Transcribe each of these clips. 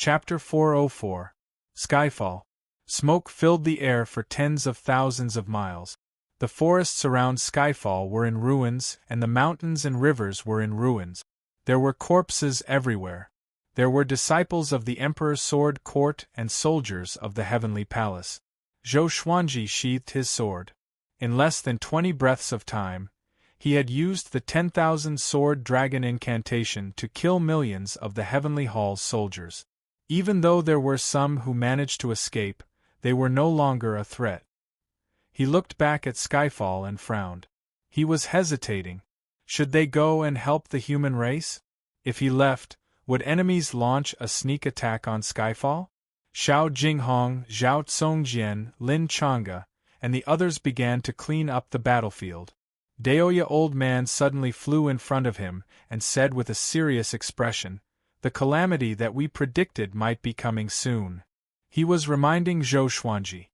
Chapter 404. Skyfall. Smoke filled the air for tens of thousands of miles. The forests around Skyfall were in ruins, and the mountains and rivers were in ruins. There were corpses everywhere. There were disciples of the Emperor's sword court and soldiers of the heavenly palace. Zhou Xuanji sheathed his sword. In less than 20 breaths of time, he had used the 10,000 sword dragon incantation to kill millions of the heavenly hall's soldiers. Even though there were some who managed to escape, they were no longer a threat. He looked back at Skyfall and frowned. He was hesitating. Should they go and help the human race? If he left, would enemies launch a sneak attack on Skyfall? Xiao Jinghong, Zhao Tsongjian, Lin Chang'e, and the others began to clean up the battlefield. Daoya Old Man suddenly flew in front of him and said with a serious expression, "The calamity that we predicted might be coming soon." He was reminding Zhou Xuanji.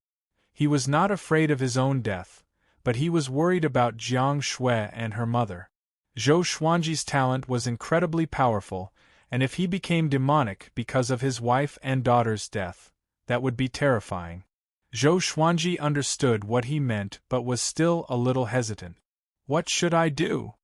He was not afraid of his own death, but he was worried about Jiang Shui and her mother. Zhou Xuanji's talent was incredibly powerful, and if he became demonic because of his wife and daughter's death, that would be terrifying. Zhou Xuanji understood what he meant but was still a little hesitant. What should I do?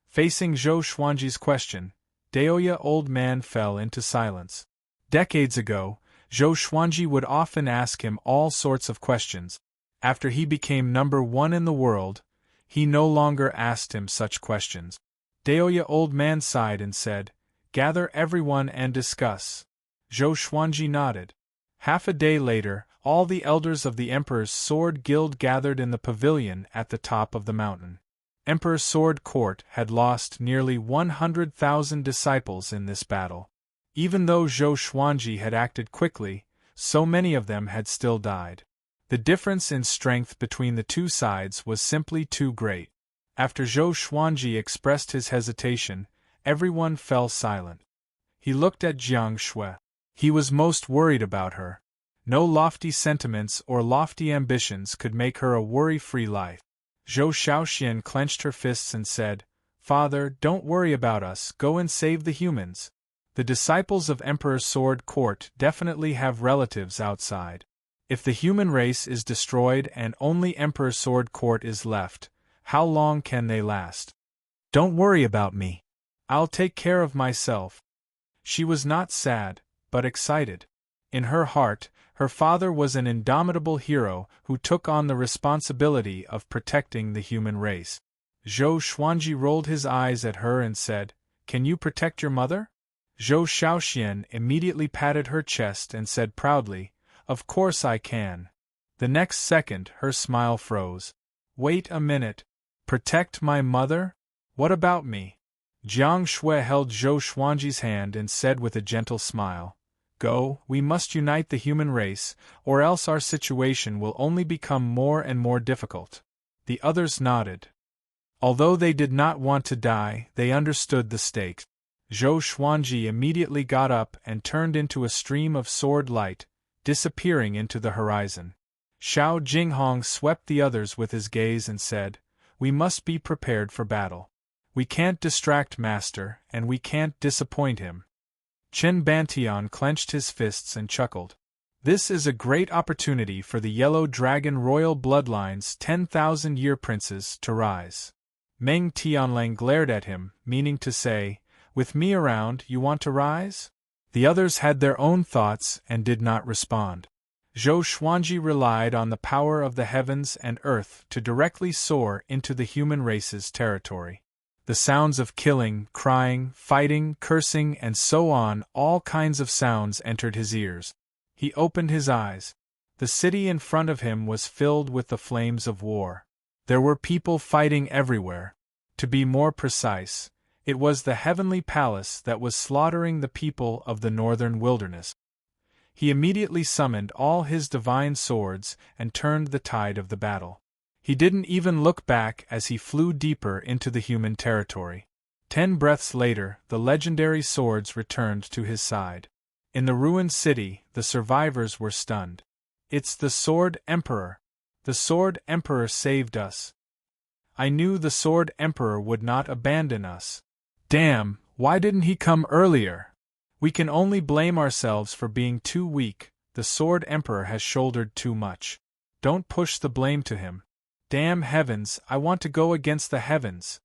Facing Zhou Xuanji's question, Daoya Old Man fell into silence. Decades ago, Zhou Xuanji would often ask him all sorts of questions. After he became number 1 in the world, he no longer asked him such questions. Daoya Old Man sighed and said, "Gather everyone and discuss." Zhou Xuanji nodded. Half a day later, all the elders of the Emperor's Sword Guild gathered in the pavilion at the top of the mountain. Emperor's Sword Court had lost nearly 100,000 disciples in this battle. Even though Zhou Xuanji had acted quickly, so many of them had still died. The difference in strength between the two sides was simply too great. After Zhou Xuanji expressed his hesitation, everyone fell silent. He looked at Jiang Shui. He was most worried about her. No lofty sentiments or lofty ambitions could make her a worry-free life. Zhou Shaoxian clenched her fists and said, "Father, don't worry about us, go and save the humans. The disciples of Emperor's Sword Court definitely have relatives outside. If the human race is destroyed and only Emperor's Sword Court is left, how long can they last? Don't worry about me. I'll take care of myself." She was not sad, but excited. In her heart, her father was an indomitable hero who took on the responsibility of protecting the human race. Zhou Xuanji rolled his eyes at her and said, "Can you protect your mother?" Zhou Shaoxian immediately patted her chest and said proudly, "Of course I can." The next second her smile froze. "Wait a minute. Protect my mother? What about me?" Jiang Shui held Zhou Xuanji's hand and said with a gentle smile, "Go, we must unite the human race, or else our situation will only become more and more difficult." The others nodded. Although they did not want to die, they understood the stakes. Zhou Xuanji immediately got up and turned into a stream of sword light, disappearing into the horizon. Xiao Jinghong swept the others with his gaze and said, "We must be prepared for battle. We can't distract Master, and we can't disappoint him." Chen Bantian clenched his fists and chuckled. "This is a great opportunity for the Yellow Dragon royal bloodline's 10,000-year princes to rise." Meng Tianlang glared at him, meaning to say, "With me around, you want to rise?" The others had their own thoughts and did not respond. Zhou Xuanji relied on the power of the heavens and earth to directly soar into the human race's territory. The sounds of killing, crying, fighting, cursing, and so on, all kinds of sounds entered his ears. He opened his eyes. The city in front of him was filled with the flames of war. There were people fighting everywhere. To be more precise, it was the heavenly palace that was slaughtering the people of the northern wilderness. He immediately summoned all his divine swords and turned the tide of the battle. He didn't even look back as he flew deeper into the human territory. 10 breaths later, the legendary swords returned to his side. In the ruined city, the survivors were stunned. "It's the Sword Emperor! The Sword Emperor saved us! I knew the Sword Emperor would not abandon us. Damn, why didn't he come earlier? We can only blame ourselves for being too weak. The Sword Emperor has shouldered too much. Don't push the blame to him. Damn heavens, I want to go against the heavens.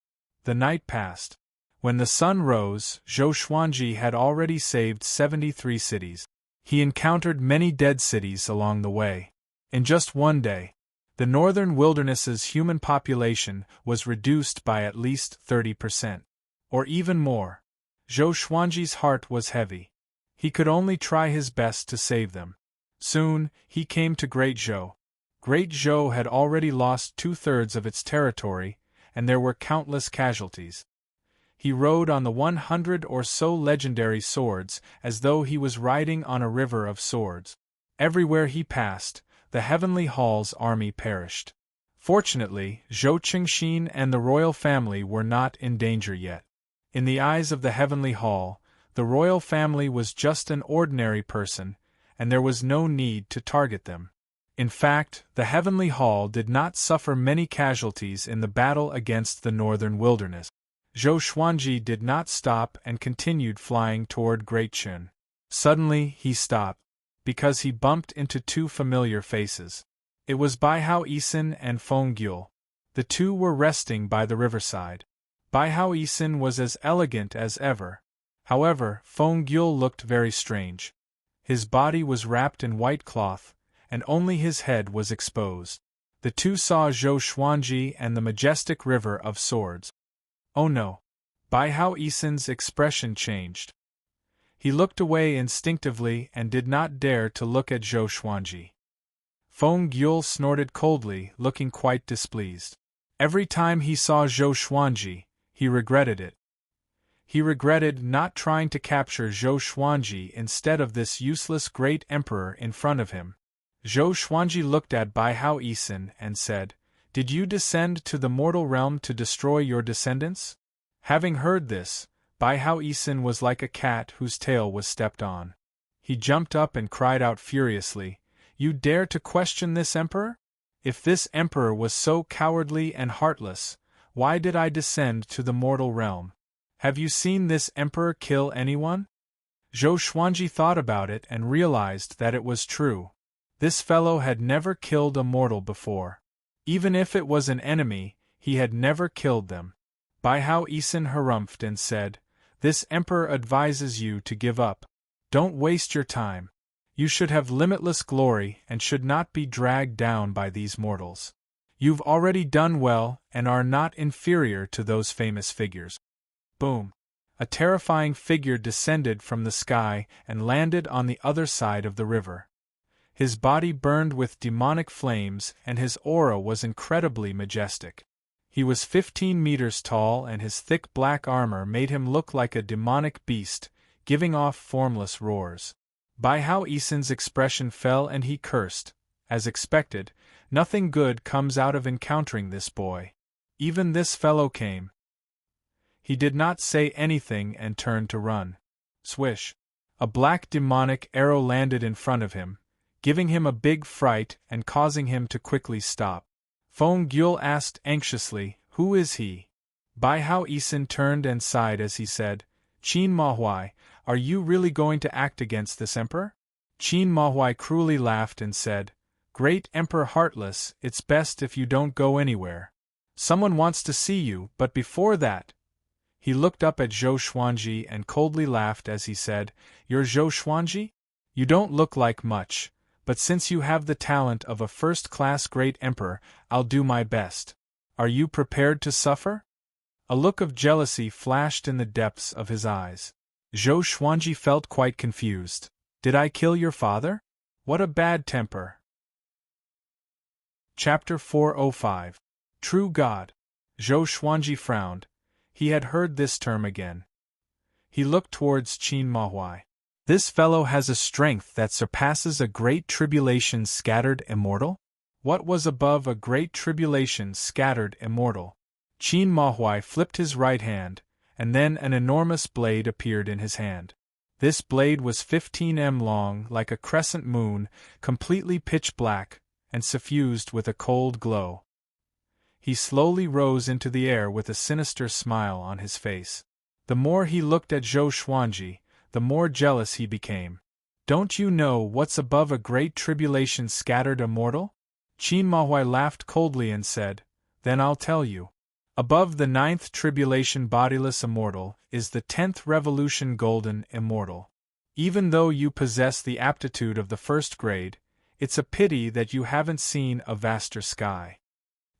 The night passed. When the sun rose, Zhou Xuanji had already saved 73 cities. He encountered many dead cities along the way. In just one day, the northern wilderness's human population was reduced by at least 30%. Or even more. Zhou Xuanji's heart was heavy. He could only try his best to save them. Soon, he came to Great Zhou. Great Zhou had already lost 2/3 of its territory, and there were countless casualties. He rode on the 100 or so legendary swords as though he was riding on a river of swords. Everywhere he passed, the Heavenly Hall's army perished. Fortunately, Zhou Qingxin and the royal family were not in danger yet. In the eyes of the Heavenly Hall, the royal family was just an ordinary person, and there was no need to target them. In fact, the Heavenly Hall did not suffer many casualties in the battle against the northern wilderness. Zhou Xuanji did not stop and continued flying toward Great Chun. Suddenly, he stopped, because he bumped into two familiar faces. It was Bai Hao Yisin and Feng Gyul. The two were resting by the riverside. Bai Hao Yisin was as elegant as ever. However, Feng Gyul looked very strange. His body was wrapped in white cloth, and only his head was exposed. The two saw Zhou Xuanji and the majestic river of swords. Oh no! Bai Hao Yisin's expression changed. He looked away instinctively and did not dare to look at Zhou Xuanji. Feng Gyul snorted coldly, looking quite displeased. Every time he saw Zhou Xuanji, he regretted it. He regretted not trying to capture Zhou Xuanji instead of this useless great emperor in front of him. Zhou Xuanji looked at Bai Hao Yisin and said, "Did you descend to the mortal realm to destroy your descendants?" Having heard this, Bai Hao Yisin was like a cat whose tail was stepped on. He jumped up and cried out furiously, "You dare to question this emperor? If this emperor was so cowardly and heartless, why did I descend to the mortal realm? Have you seen this emperor kill anyone?" Zhou Xuanji thought about it and realized that it was true. This fellow had never killed a mortal before. Even if it was an enemy, he had never killed them. Bai Hao Yisin harumphed and said, "This emperor advises you to give up. Don't waste your time. You should have limitless glory and should not be dragged down by these mortals. You've already done well and are not inferior to those famous figures." Boom! A terrifying figure descended from the sky and landed on the other side of the river. His body burned with demonic flames and his aura was incredibly majestic. He was 15 meters tall and his thick black armor made him look like a demonic beast, giving off formless roars. Bai Hao Yisin's expression fell and he cursed. As expected, nothing good comes out of encountering this boy. Even this fellow came. He did not say anything and turned to run. Swish! A black demonic arrow landed in front of him, giving him a big fright and causing him to quickly stop. Feng Gyul asked anxiously, "Who is he?" Bai Hao Yisin turned and sighed as he said, "Qin Mahuai, are you really going to act against this emperor?" Qin Mahuai cruelly laughed and said, "Great Emperor Heartless, it's best if you don't go anywhere. Someone wants to see you, but before that—" He looked up at Zhou Xuanji and coldly laughed as he said, "You're Zhou Xuanji? You don't look like much. But since you have the talent of a first-class great emperor, I'll do my best. Are you prepared to suffer?" A look of jealousy flashed in the depths of his eyes. Zhou Xuanji felt quite confused. "Did I kill your father? What a bad temper." Chapter 405. True God. Zhou Xuanji frowned. He had heard this term again. He looked towards Qin Mahuai. "This fellow has a strength that surpasses a great tribulation scattered immortal?" What was above a great tribulation scattered immortal? Qin Mahuai flipped his right hand, and then an enormous blade appeared in his hand. This blade was 15 m long, like a crescent moon, completely pitch black, and suffused with a cold glow. He slowly rose into the air with a sinister smile on his face. The more he looked at Zhou Xuanji, the more jealous he became. "Don't you know what's above a great tribulation scattered immortal?" Qin Mahuai laughed coldly and said, "Then I'll tell you. Above the 9th tribulation bodiless immortal is the 10th revolution golden immortal. Even though you possess the aptitude of the 1st grade, it's a pity that you haven't seen a vaster sky.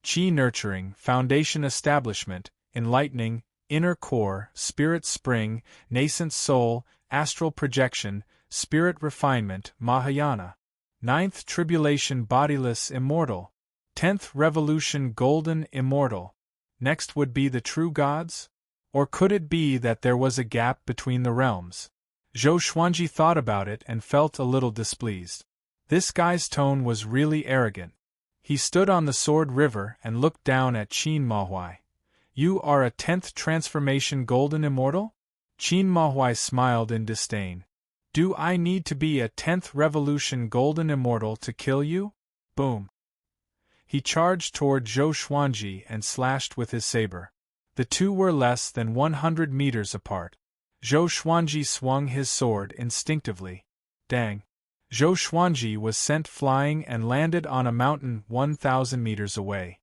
Qi nurturing, foundation establishment, enlightening, inner core, spirit spring, nascent soul, astral projection, spirit refinement, Mahayana. 9th tribulation bodiless immortal. 10th revolution golden immortal. Next would be the true gods? Or could it be that there was a gap between the realms?" Zhou Xuanji thought about it and felt a little displeased. This guy's tone was really arrogant. He stood on the Sword River and looked down at Qin Mahuai. "You are a 10th transformation golden immortal?" Qin Mahuai smiled in disdain. "Do I need to be a 10th revolution golden immortal to kill you?" Boom! He charged toward Zhou Xuanji and slashed with his saber. The two were less than 100 meters apart. Zhou Xuanji swung his sword instinctively. Dang! Zhou Xuanji was sent flying and landed on a mountain 1,000 meters away.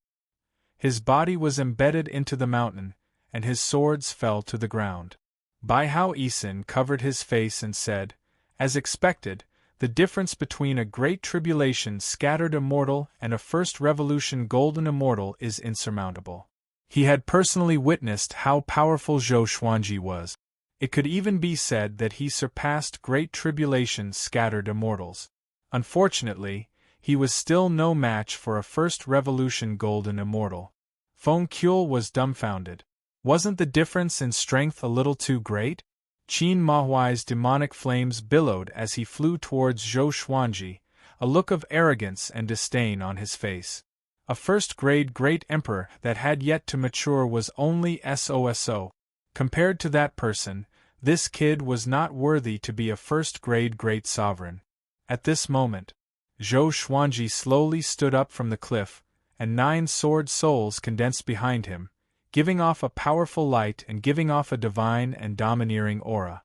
His body was embedded into the mountain, and his swords fell to the ground. Bai Hao Yisin covered his face and said, "As expected, the difference between a great tribulation scattered immortal and a 1st revolution golden immortal is insurmountable." He had personally witnessed how powerful Zhou Xuanji was. It could even be said that he surpassed great tribulation scattered immortals. Unfortunately, he was still no match for a 1st revolution golden immortal. Feng Qiu was dumbfounded. Wasn't the difference in strength a little too great? Qin Mahuai's demonic flames billowed as he flew towards Zhou Xuanji, a look of arrogance and disdain on his face. A 1st-grade great emperor that had yet to mature was only SOSO. Compared to that person, this kid was not worthy to be a 1st-grade great sovereign. At this moment, Zhou Xuanji slowly stood up from the cliff, and 9 sword souls condensed behind him, giving off a powerful light and giving off a divine and domineering aura.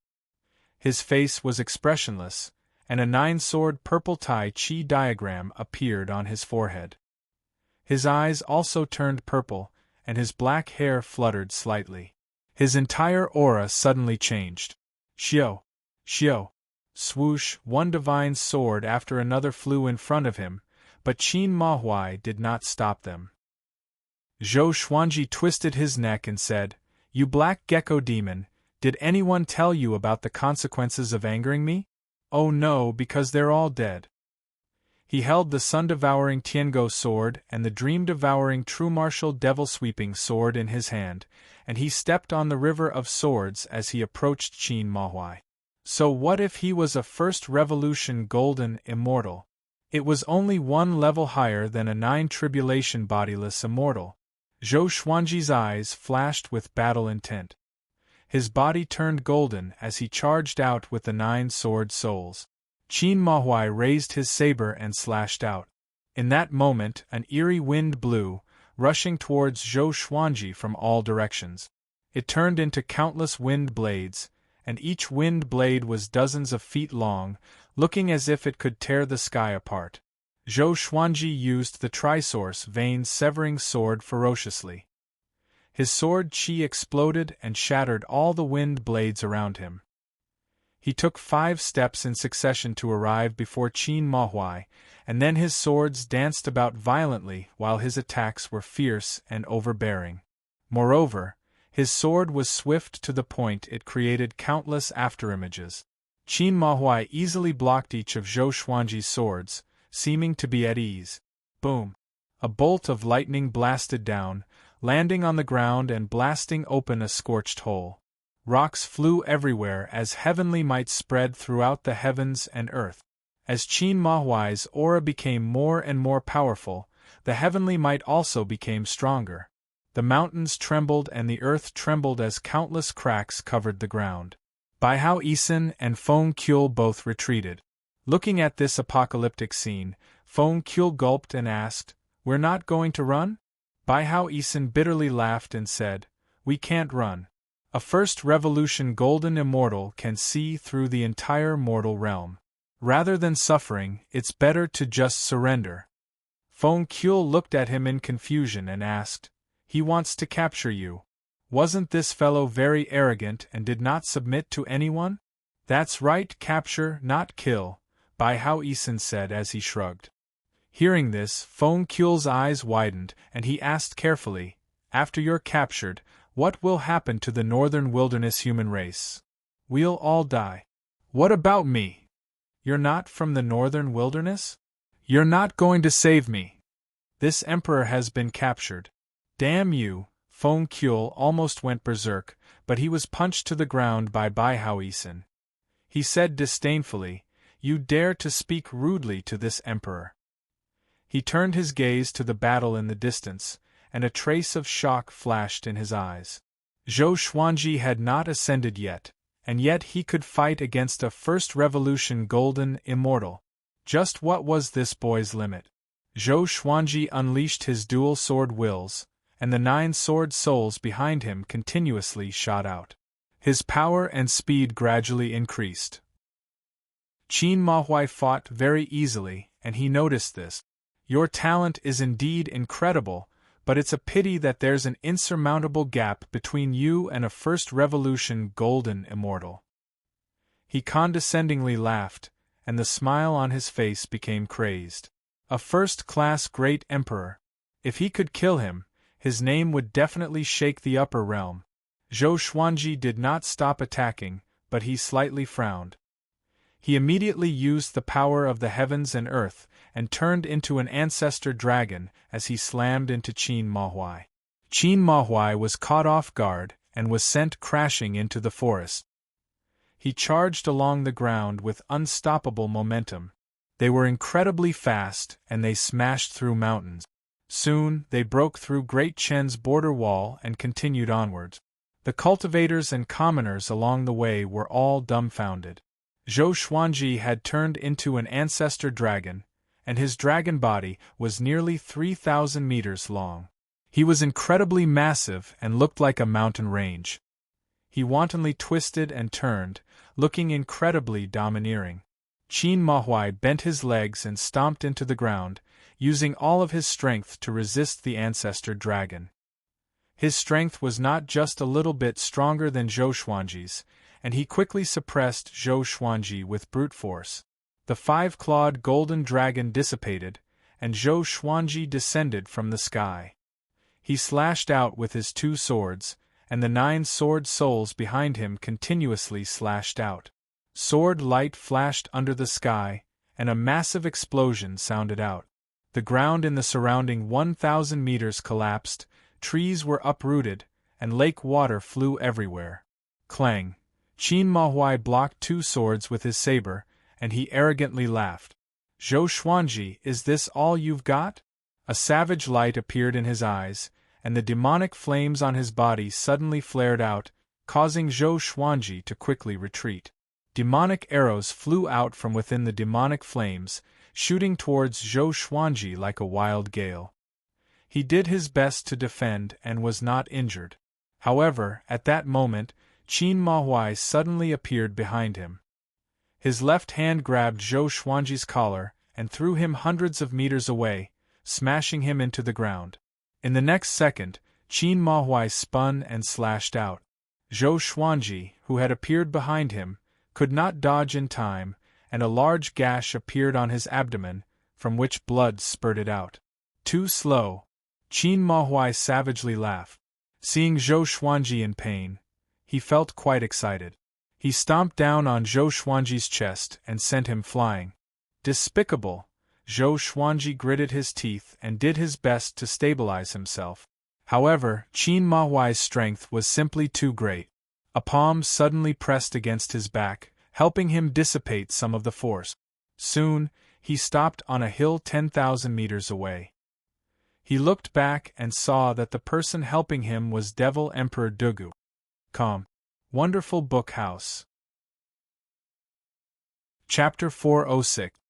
His face was expressionless, and a 9-sword purple Tai Chi diagram appeared on his forehead. His eyes also turned purple, and his black hair fluttered slightly. His entire aura suddenly changed. Xiao! Xiao! Swoosh! One divine sword after another flew in front of him, but Qin Mahuai did not stop them. Zhou Xuanji twisted his neck and said, "You black gecko demon, did anyone tell you about the consequences of angering me? Oh no, because they're all dead." He held the sun-devouring Tiango sword and the dream-devouring true martial devil-sweeping sword in his hand, and he stepped on the river of swords as he approached Qin Mahuai. So what if he was a 1st revolution golden immortal? It was only one level higher than a 9 tribulation bodiless immortal. Zhou Xuanji's eyes flashed with battle intent. His body turned golden as he charged out with the 9 sword souls. Qin Mahuai raised his saber and slashed out. In that moment, an eerie wind blew, rushing towards Zhou Xuanji from all directions. It turned into countless wind blades, and each wind blade was dozens of feet long, looking as if it could tear the sky apart. Zhou Xuanji used the Trisource vein-severing sword ferociously. His sword qi exploded and shattered all the wind blades around him. He took 5 steps in succession to arrive before Qin Mahuai, and then his swords danced about violently while his attacks were fierce and overbearing. Moreover, his sword was swift to the point it created countless afterimages. Qin Mahuai easily blocked each of Zhou Xuanji's swords, seeming to be at ease. Boom! A bolt of lightning blasted down, landing on the ground and blasting open a scorched hole. Rocks flew everywhere as heavenly might spread throughout the heavens and earth. As Qin Mahuai's aura became more and more powerful, the heavenly might also became stronger. The mountains trembled and the earth trembled as countless cracks covered the ground. Bai Hao Yisin and Feng Qiu both retreated. Looking at this apocalyptic scene, Feng Qiu gulped and asked, "We're not going to run?" Bai Hao Yisin bitterly laughed and said, "We can't run. A first revolution golden immortal can see through the entire mortal realm. Rather than suffering, it's better to just surrender. Feng Kuel looked at him in confusion and asked, "He wants to capture you. Wasn't this fellow very arrogant and did not submit to anyone?" "That's right, capture, not kill," Bai Hao Isen said as he shrugged. Hearing this, Feng Kuel's eyes widened, and he asked carefully, "After you're captured, what will happen to the northern wilderness human race?" "We'll all die." "What about me? You're not from the northern wilderness? You're not going to save me. This emperor has been captured." "Damn you!" Feng Kuel almost went berserk, but he was punched to the ground by Bai Hao Isen. He said disdainfully, "You dare to speak rudely to this emperor." He turned his gaze to the battle in the distance, and a trace of shock flashed in his eyes. Zhou Xuanji had not ascended yet, and yet he could fight against a first revolution golden immortal. Just what was this boy's limit? Zhou Xuanji unleashed his dual sword wills, and the 9 sword souls behind him continuously shot out. His power and speed gradually increased. Qin Mahuai fought very easily, and he noticed this. "Your talent is indeed incredible, but it's a pity that there's an insurmountable gap between you and a first revolution golden immortal." He condescendingly laughed, and the smile on his face became crazed. A first-class great emperor. If he could kill him, his name would definitely shake the upper realm. Zhou Xuanji did not stop attacking, but he slightly frowned. He immediately used the power of the heavens and earth, and turned into an ancestor dragon as he slammed into Qin Mahuai. Qin Mahuai was caught off guard, and was sent crashing into the forest. He charged along the ground with unstoppable momentum. They were incredibly fast, and they smashed through mountains. Soon, they broke through Great Chen's border wall and continued onwards. The cultivators and commoners along the way were all dumbfounded. Zhou Xuanji had turned into an ancestor dragon, and his dragon body was nearly 3,000 meters long. He was incredibly massive and looked like a mountain range. He wantonly twisted and turned, looking incredibly domineering. Qin Mahuai bent his legs and stomped into the ground, using all of his strength to resist the ancestor dragon. His strength was not just a little bit stronger than Zhou Xuanji's, and he quickly suppressed Zhou Xuanji with brute force. The 5-clawed golden dragon dissipated, and Zhou Xuanji descended from the sky. He slashed out with his 2 swords, and the 9 sword souls behind him continuously slashed out. Sword light flashed under the sky, and a massive explosion sounded out. The ground in the surrounding 1,000 meters collapsed, trees were uprooted, and lake water flew everywhere. Clang! Qin Mahuai blocked 2 swords with his saber, and he arrogantly laughed. "Zhou Xuanji, is this all you've got?" A savage light appeared in his eyes, and the demonic flames on his body suddenly flared out, causing Zhou Xuanji to quickly retreat. Demonic arrows flew out from within the demonic flames, shooting towards Zhou Xuanji like a wild gale. He did his best to defend and was not injured. However, at that moment, Qin Mahuai suddenly appeared behind him. His left hand grabbed Zhou Xuanji's collar and threw him hundreds of meters away, smashing him into the ground. In the next second, Qin Mahuai spun and slashed out. Zhou Xuanji, who had appeared behind him, could not dodge in time, and a large gash appeared on his abdomen, from which blood spurted out. "Too slow." Qin Mahuai savagely laughed. Seeing Zhou Xuanji in pain, he felt quite excited. He stomped down on Zhou Xuanji's chest and sent him flying. Despicable! Zhou Xuanji gritted his teeth and did his best to stabilize himself. However, Qin Mahuai's strength was simply too great. A palm suddenly pressed against his back, helping him dissipate some of the force. Soon, he stopped on a hill 10,000 meters away. He looked back and saw that the person helping him was Devil Emperor Dugu. Calm. Wonderful Book House. Chapter 406.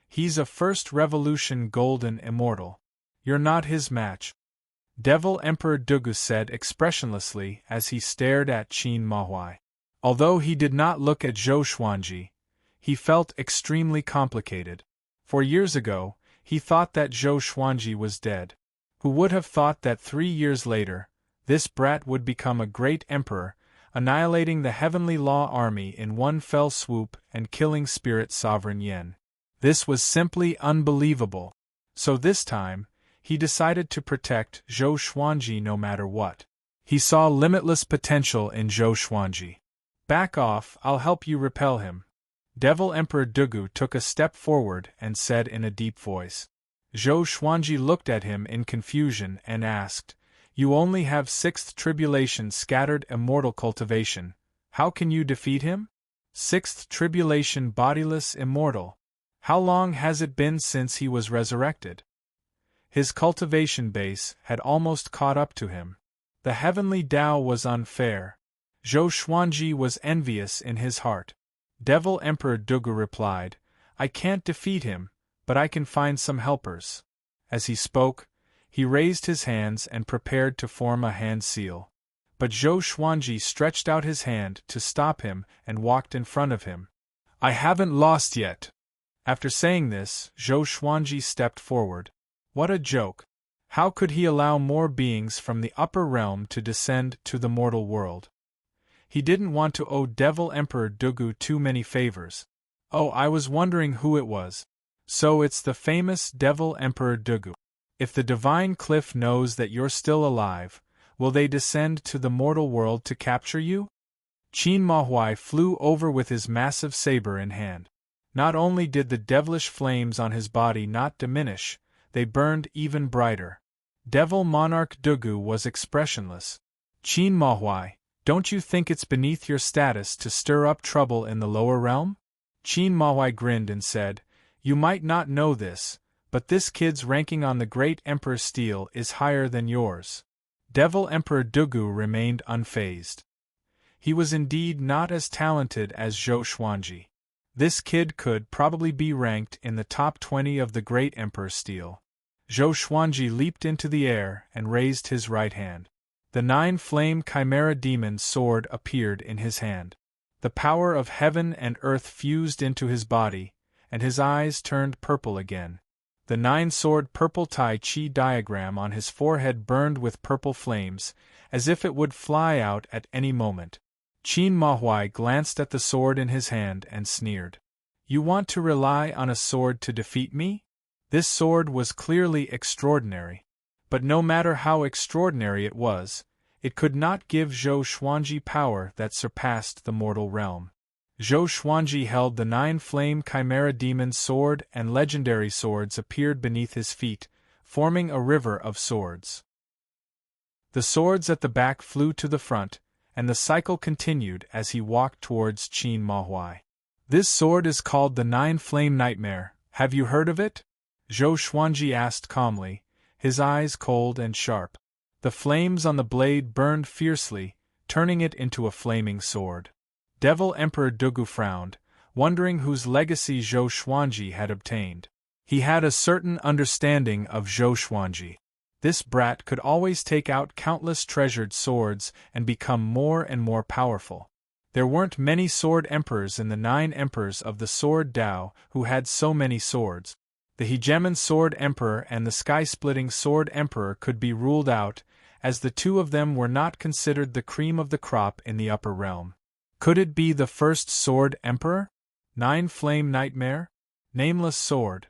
He's a first revolution golden immortal. You're not his match. Devil Emperor Dugu said expressionlessly as he stared at Qin Mahuai. Although he did not look at Zhou Xuanji, he felt extremely complicated. For years ago, he thought that Zhou Xuanji was dead. Who would have thought that 3 years later, this brat would become a great emperor, annihilating the heavenly law army in one fell swoop and killing spirit sovereign Yen. This was simply unbelievable. So this time, he decided to protect Zhou Xuanji no matter what. He saw limitless potential in Zhou Xuanji. Back off, I'll help you repel him. Devil Emperor Dugu took a step forward and said in a deep voice. Zhou Xuanji looked at him in confusion and asked, You only have 6th Tribulation scattered immortal cultivation. How can you defeat him? 6th Tribulation bodiless immortal. How long has it been since he was resurrected? His cultivation base had almost caught up to him. The heavenly Tao was unfair. Zhou Xuanji was envious in his heart. Devil Emperor Dugu replied, I can't defeat him, but I can find some helpers. As he spoke, he raised his hands and prepared to form a hand seal. But Zhou Xuanji stretched out his hand to stop him and walked in front of him. I haven't lost yet. After saying this, Zhou Xuanji stepped forward. What a joke! How could he allow more beings from the upper realm to descend to the mortal world? He didn't want to owe Devil Emperor Dugu too many favors. Oh, I was wondering who it was. So it's the famous Devil Emperor Dugu. If the divine cliff knows that you're still alive, will they descend to the mortal world to capture you? Qin Mahuai flew over with his massive saber in hand. Not only did the devilish flames on his body not diminish, they burned even brighter. Devil Monarch Dugu was expressionless. Qin Mahuai, don't you think it's beneath your status to stir up trouble in the lower realm? Qin Mahuai grinned and said, You might not know this, but this kid's ranking on the Great Emperor Steel is higher than yours. Devil Emperor Dugu remained unfazed. He was indeed not as talented as Zhou Xuanji. This kid could probably be ranked in the top 20 of the Great Emperor Steel. Zhou Xuanji leaped into the air and raised his right hand. The 9-flame Chimera Demon sword appeared in his hand. The power of heaven and earth fused into his body, and his eyes turned purple again. The 9-sword purple Tai Chi diagram on his forehead burned with purple flames, as if it would fly out at any moment. Qin Mahuai glanced at the sword in his hand and sneered. You want to rely on a sword to defeat me? This sword was clearly extraordinary. But no matter how extraordinary it was, it could not give Zhou Xuanji power that surpassed the mortal realm. Zhou Xuanji held the 9-flame Chimera Demon sword, and legendary swords appeared beneath his feet, forming a river of swords. The swords at the back flew to the front, and the cycle continued as he walked towards Qin Mahuai. This sword is called the 9-flame Nightmare. Have you heard of it? Zhou Xuanji asked calmly, his eyes cold and sharp. The flames on the blade burned fiercely, turning it into a flaming sword. Devil Emperor Dugu frowned, wondering whose legacy Zhou Xuanji had obtained. He had a certain understanding of Zhou Xuanji. This brat could always take out countless treasured swords and become more and more powerful. There weren't many sword emperors in the 9 emperors of the Sword Tao who had so many swords. The Hegemon Sword Emperor and the Sky-Splitting Sword Emperor could be ruled out, as the two of them were not considered the cream of the crop in the upper realm. Could it be the first Sword Emperor? 9-flame Nightmare? Nameless sword.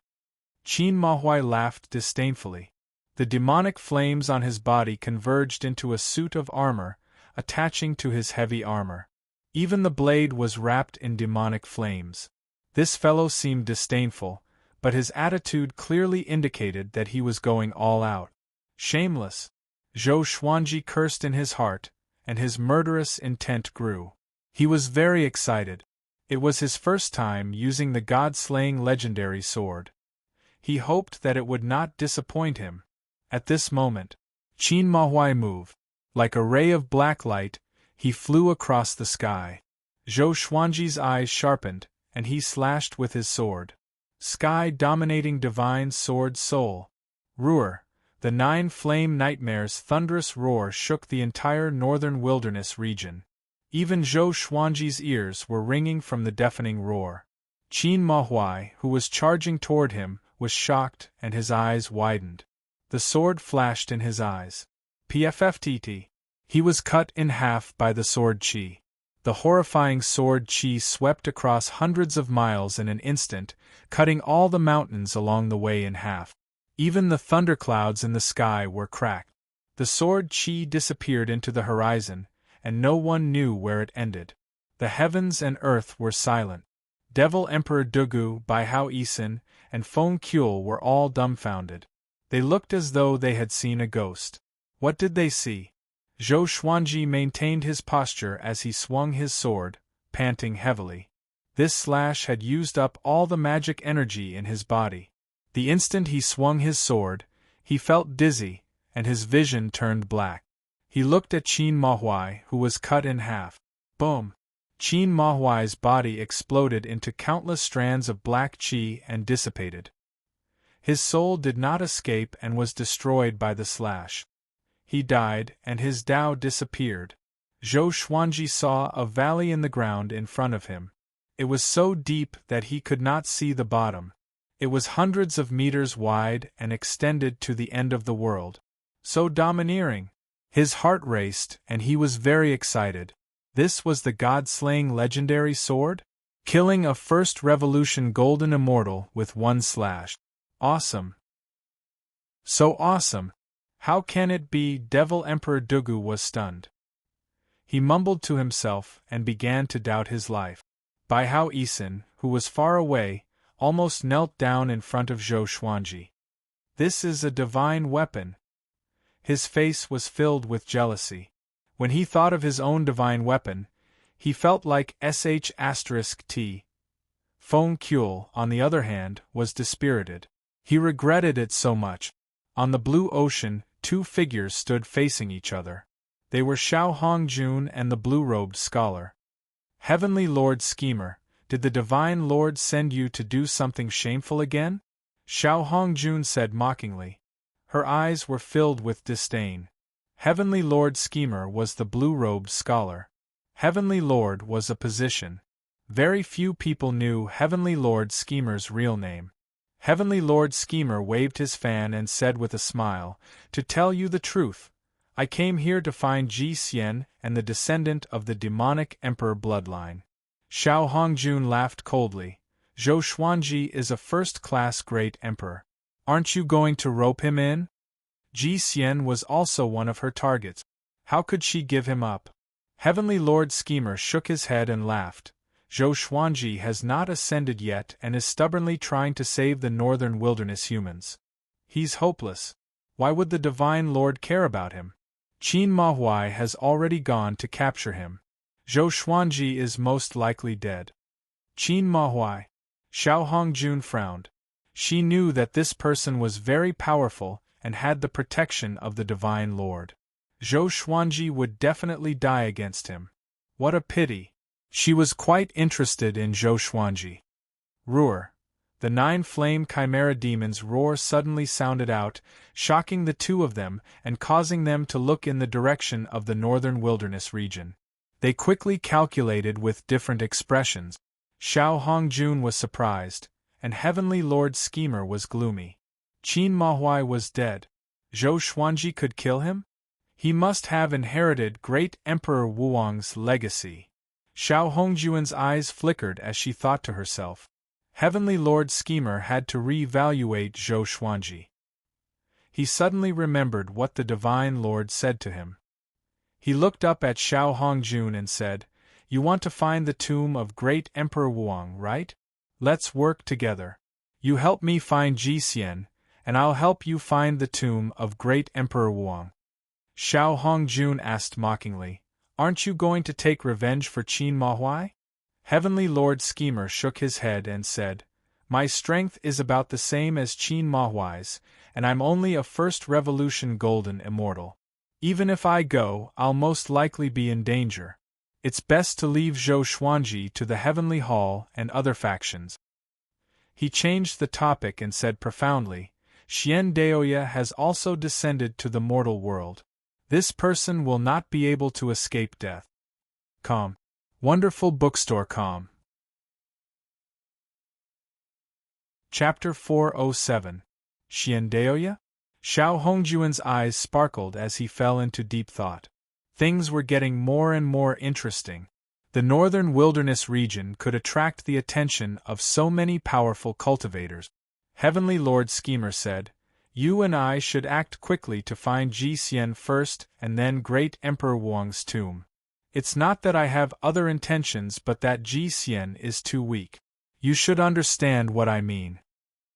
Qin Mahuai laughed disdainfully. The demonic flames on his body converged into a suit of armor, attaching to his heavy armor. Even the blade was wrapped in demonic flames. This fellow seemed disdainful, but his attitude clearly indicated that he was going all out. Shameless! Zhou Xuanji cursed in his heart, and his murderous intent grew. He was very excited. It was his first time using the god-slaying legendary sword. He hoped that it would not disappoint him. At this moment, Qin Mahuai moved. Like a ray of black light, he flew across the sky. Zhou Xuanji's eyes sharpened, and he slashed with his sword. Sky-dominating divine sword soul. Ruer, The 9 Flame Nightmare's thunderous roar shook the entire northern wilderness region. Even Zhou Xuanji's ears were ringing from the deafening roar. Qin Mahuai, who was charging toward him, was shocked and his eyes widened. The sword flashed in his eyes. PFFTT. He was cut in half by the sword qi. The horrifying sword qi swept across hundreds of miles in an instant, cutting all the mountains along the way in half. Even the thunderclouds in the sky were cracked. The sword qi disappeared into the horizon, and no one knew where it ended. The heavens and earth were silent. Devil Emperor Dugu, Bai Hao Isin, and Feng Kuel were all dumbfounded. They looked as though they had seen a ghost. What did they see? Zhou Xuanji maintained his posture as he swung his sword, panting heavily. This slash had used up all the magic energy in his body. The instant he swung his sword, he felt dizzy, and his vision turned black. He looked at Qin Mahuai, who was cut in half. Boom! Qin Mahuai's body exploded into countless strands of black qi and dissipated. His soul did not escape and was destroyed by the slash. He died, and his Tao disappeared. Zhou Xuanji saw a valley in the ground in front of him. It was so deep that he could not see the bottom. It was hundreds of meters wide and extended to the end of the world. So domineering! His heart raced, and he was very excited. This was the god-slaying legendary sword? Killing a First Revolution Golden Immortal with one slash. Awesome! So awesome! How can it be? Devil Emperor Dugu was stunned. He mumbled to himself and began to doubt his life. Bai Hao Isin, who was far away, almost knelt down in front of Zhou Xuanji. This is a divine weapon. His face was filled with jealousy. When he thought of his own divine weapon, he felt like **T. Feng Kuel, on the other hand, was dispirited. He regretted it so much. On the blue ocean, 2 figures stood facing each other. They were Xiao Hongjun and the blue-robed scholar. Heavenly Lord Schemer, did the Divine Lord send you to do something shameful again? Xiao Hongjun said mockingly. Her eyes were filled with disdain. Heavenly Lord Schemer was the blue-robed scholar. Heavenly Lord was a position. Very few people knew Heavenly Lord Schemer's real name. Heavenly Lord Schemer waved his fan and said with a smile, "To tell you the truth, I came here to find Ji Xian and the descendant of the demonic emperor bloodline." Xiao Hongjun laughed coldly. Zhou Xuanji is a first-class great emperor. Aren't you going to rope him in? Ji Xian was also one of her targets. How could she give him up? Heavenly Lord Schemer shook his head and laughed. Zhou Xuanji has not ascended yet and is stubbornly trying to save the northern wilderness humans. He's hopeless. Why would the Divine Lord care about him? Qin Mahuai has already gone to capture him. Zhou Xuanji is most likely dead. Qin Mahuai. Xiao Hongjun frowned. She knew that this person was very powerful and had the protection of the Divine Lord. Zhou Xuanji would definitely die against him. What a pity. She was quite interested in Zhou Xuanji. Roar. The 9 flame chimera demons' roar suddenly sounded out, shocking the 2 of them and causing them to look in the direction of the northern wilderness region. They quickly calculated with different expressions. Xiao Hongjun was surprised, and Heavenly Lord Schemer was gloomy. Qin Mahuai was dead. Zhou Xuanji could kill him? He must have inherited Great Emperor Wuang's legacy. Xiao Hongjun's eyes flickered as she thought to herself. Heavenly Lord Schemer had to re-evaluate Zhou Xuanji. He suddenly remembered what the Divine Lord said to him. He looked up at Xiao Hongjun and said, "You want to find the tomb of Great Emperor Wuang, right? Let's work together. You help me find Ji Xian, and I'll help you find the tomb of Great Emperor Wuang." Xiao Hongjun asked mockingly, "Aren't you going to take revenge for Qin Mahuai?" Heavenly Lord Schemer shook his head and said, "My strength is about the same as Qin Mahuai's, and I'm only a First Revolution Golden Immortal. Even if I go, I'll most likely be in danger. It's best to leave Zhou Xuanji to the Heavenly Hall and other factions." He changed the topic and said profoundly, Xian has also descended to the mortal world. This person will not be able to escape death. Calm. Wonderful bookstore calm. Chapter 407. Xian Daoya? Xiao Hongjuan's eyes sparkled as he fell into deep thought. Things were getting more and more interesting. The northern wilderness region could attract the attention of so many powerful cultivators. Heavenly Lord Schemer said, "You and I should act quickly to find Ji Xian first and then Great Emperor Wang's tomb. It's not that I have other intentions but that Ji Xian is too weak. You should understand what I mean."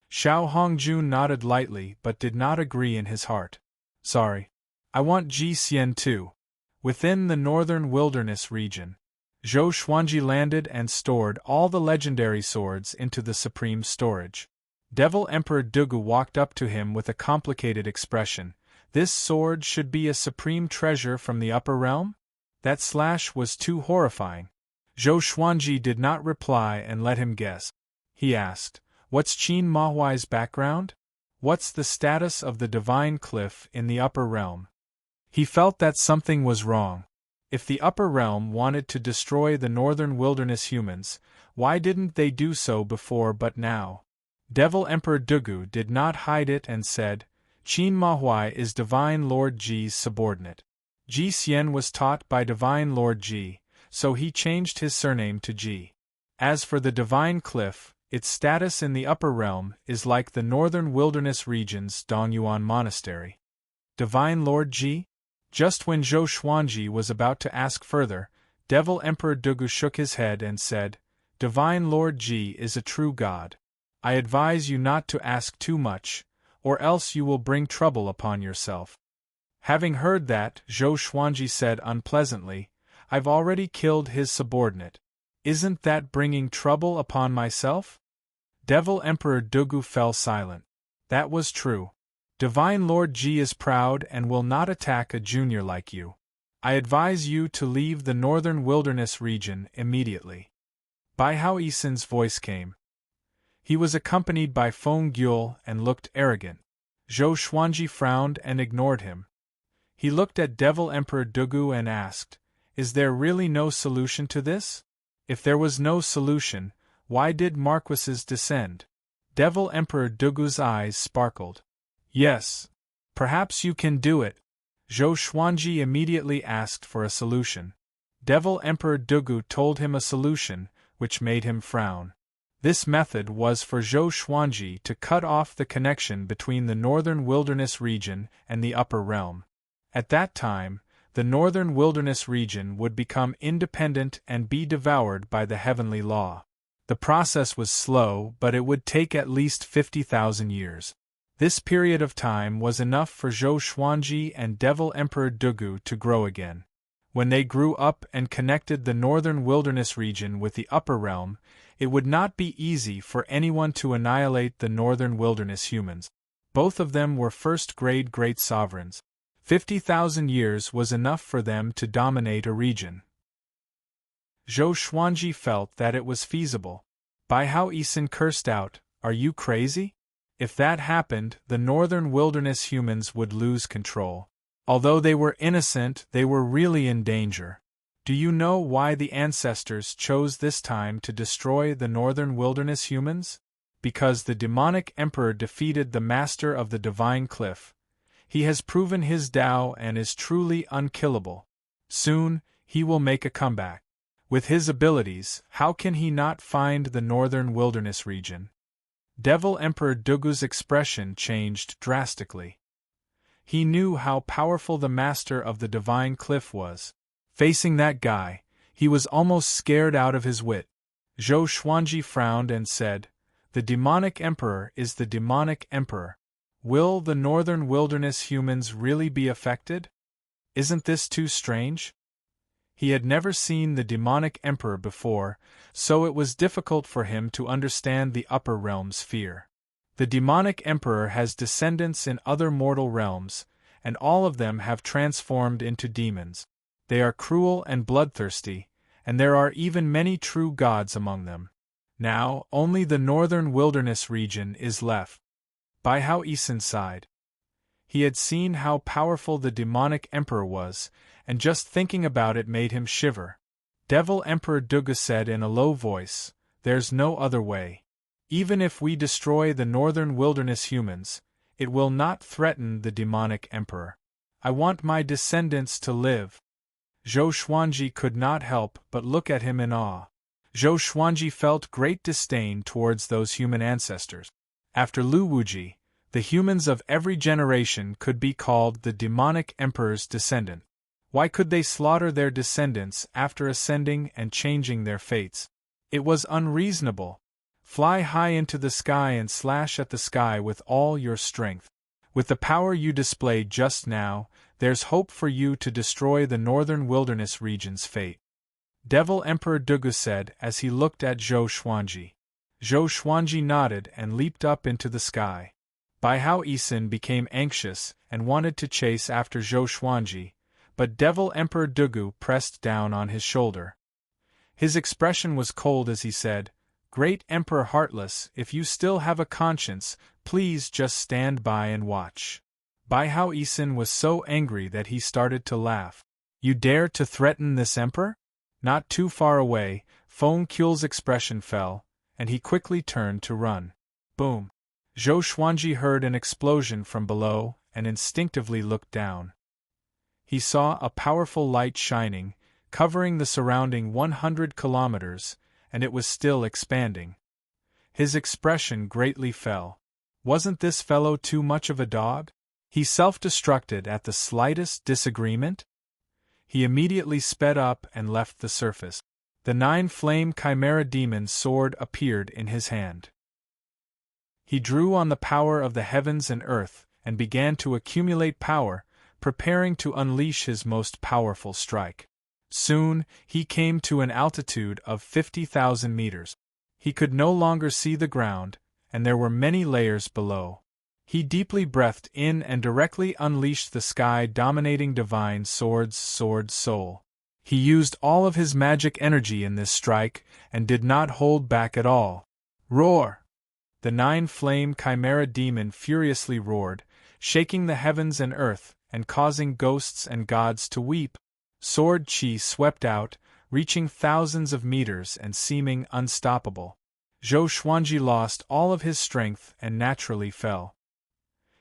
Xiao Hongjun nodded lightly but did not agree in his heart. "Sorry. I want Ji Xian too." Within the northern wilderness region, Zhou Xuanji landed and stored all the legendary swords into the supreme storage. Devil Emperor Dugu walked up to him with a complicated expression. "This sword should be a supreme treasure from the upper realm?" That slash was too horrifying. Zhou Xuanji did not reply and let him guess. He asked, "What's Qin Mahuai's background? What's the status of the divine cliff in the upper realm?" He felt that something was wrong. If the upper realm wanted to destroy the northern wilderness humans, why didn't they do so before but now? Devil Emperor Dugu did not hide it and said, "Qin Mahuai is Divine Lord Ji's subordinate. Ji Xian was taught by Divine Lord Ji, so he changed his surname to Ji. As for the divine cliff, its status in the upper realm is like the northern wilderness region's Dongyuan Monastery." Divine Lord Ji? Just when Zhou Xuanji was about to ask further, Devil Emperor Dugu shook his head and said, "Divine Lord Ji is a true god. I advise you not to ask too much, or else you will bring trouble upon yourself." Having heard that, Zhou Xuanji said unpleasantly, "I've already killed his subordinate. Isn't that bringing trouble upon myself?" Devil Emperor Dugu fell silent. That was true. Divine Lord Ji is proud and will not attack a junior like you. I advise you to leave the northern wilderness region immediately. Bai Hao Yisen's voice came. He was accompanied by Feng Gyul and looked arrogant. Zhou Xuanji frowned and ignored him. He looked at Devil Emperor Dugu and asked, "Is there really no solution to this? If there was no solution, why did marquises descend?" Devil Emperor Dugu's eyes sparkled. "Yes. Perhaps you can do it." Zhou Xuanji immediately asked for a solution. Devil Emperor Dugu told him a solution, which made him frown. This method was for Zhou Xuanji to cut off the connection between the northern wilderness region and the upper realm. At that time, the northern wilderness region would become independent and be devoured by the heavenly law. The process was slow, but it would take at least 50,000 years. This period of time was enough for Zhou Xuanji and Devil Emperor Dugu to grow again. When they grew up and connected the northern wilderness region with the upper realm, it would not be easy for anyone to annihilate the northern wilderness humans. Both of them were first-grade great sovereigns. 50,000 years was enough for them to dominate a region. Zhou Xuanji felt that it was feasible. Bai Hao Yisen cursed out, "Are you crazy? If that happened, the northern wilderness humans would lose control. Although they were innocent, they were really in danger. Do you know why the ancestors chose this time to destroy the northern wilderness humans? Because the demonic emperor defeated the master of the divine cliff. He has proven his Tao and is truly unkillable. Soon, he will make a comeback. With his abilities, how can he not find the northern wilderness region?" Devil Emperor Dugu's expression changed drastically. He knew how powerful the master of the divine cliff was. Facing that guy, he was almost scared out of his wit. Zhou Xuanji frowned and said, "The demonic emperor is the demonic emperor. Will the northern wilderness humans really be affected? Isn't this too strange?" He had never seen the demonic emperor before, so it was difficult for him to understand the upper realm's fear. The demonic emperor has descendants in other mortal realms, and all of them have transformed into demons. They are cruel and bloodthirsty, and there are even many true gods among them. Now, only the northern wilderness region is left. Bai Hao Isin sighed. He had seen how powerful the demonic emperor was, and just thinking about it made him shiver. Devil Emperor Dugu said in a low voice, "There's no other way. Even if we destroy the northern wilderness humans, it will not threaten the demonic emperor. I want my descendants to live." Zhou Xuanji could not help but look at him in awe. Zhou Xuanji felt great disdain towards those human ancestors. After Lu Wuji, the humans of every generation could be called the demonic emperor's descendant. Why could they slaughter their descendants after ascending and changing their fates? It was unreasonable. Fly high into the sky and slash at the sky with all your strength. With the power you displayed just now, there's hope for you to destroy the northern wilderness region's fate. Devil Emperor Dugu said as he looked at Zhou Xuanji. Zhou Xuanji nodded and leaped up into the sky. Bai Hao Isin became anxious and wanted to chase after Zhou Xuanji, but Devil Emperor Dugu pressed down on his shoulder. His expression was cold as he said, "Great Emperor Heartless, if you still have a conscience, please just stand by and watch." Bai Hao Isin was so angry that he started to laugh. "You dare to threaten this emperor?" Not too far away, Feng Kuel's expression fell, and he quickly turned to run. Boom! Zhou Xuanji heard an explosion from below and instinctively looked down. He saw a powerful light shining, covering the surrounding 100 kilometers, and it was still expanding. His expression greatly fell. Wasn't this fellow too much of a dog? He self-destructed at the slightest disagreement? He immediately sped up and left the surface. The 9-flame Chimera Demon's sword appeared in his hand. He drew on the power of the heavens and earth, and began to accumulate power, preparing to unleash his most powerful strike. Soon, he came to an altitude of 50,000 meters. He could no longer see the ground, and there were many layers below. He deeply breathed in and directly unleashed the sky-dominating divine sword's sword soul. He used all of his magic energy in this strike, and did not hold back at all. Roar! The 9-flame Chimera Demon furiously roared, shaking the heavens and earth, and causing ghosts and gods to weep. Sword chi swept out, reaching thousands of meters and seeming unstoppable. Zhou Xuanji lost all of his strength and naturally fell.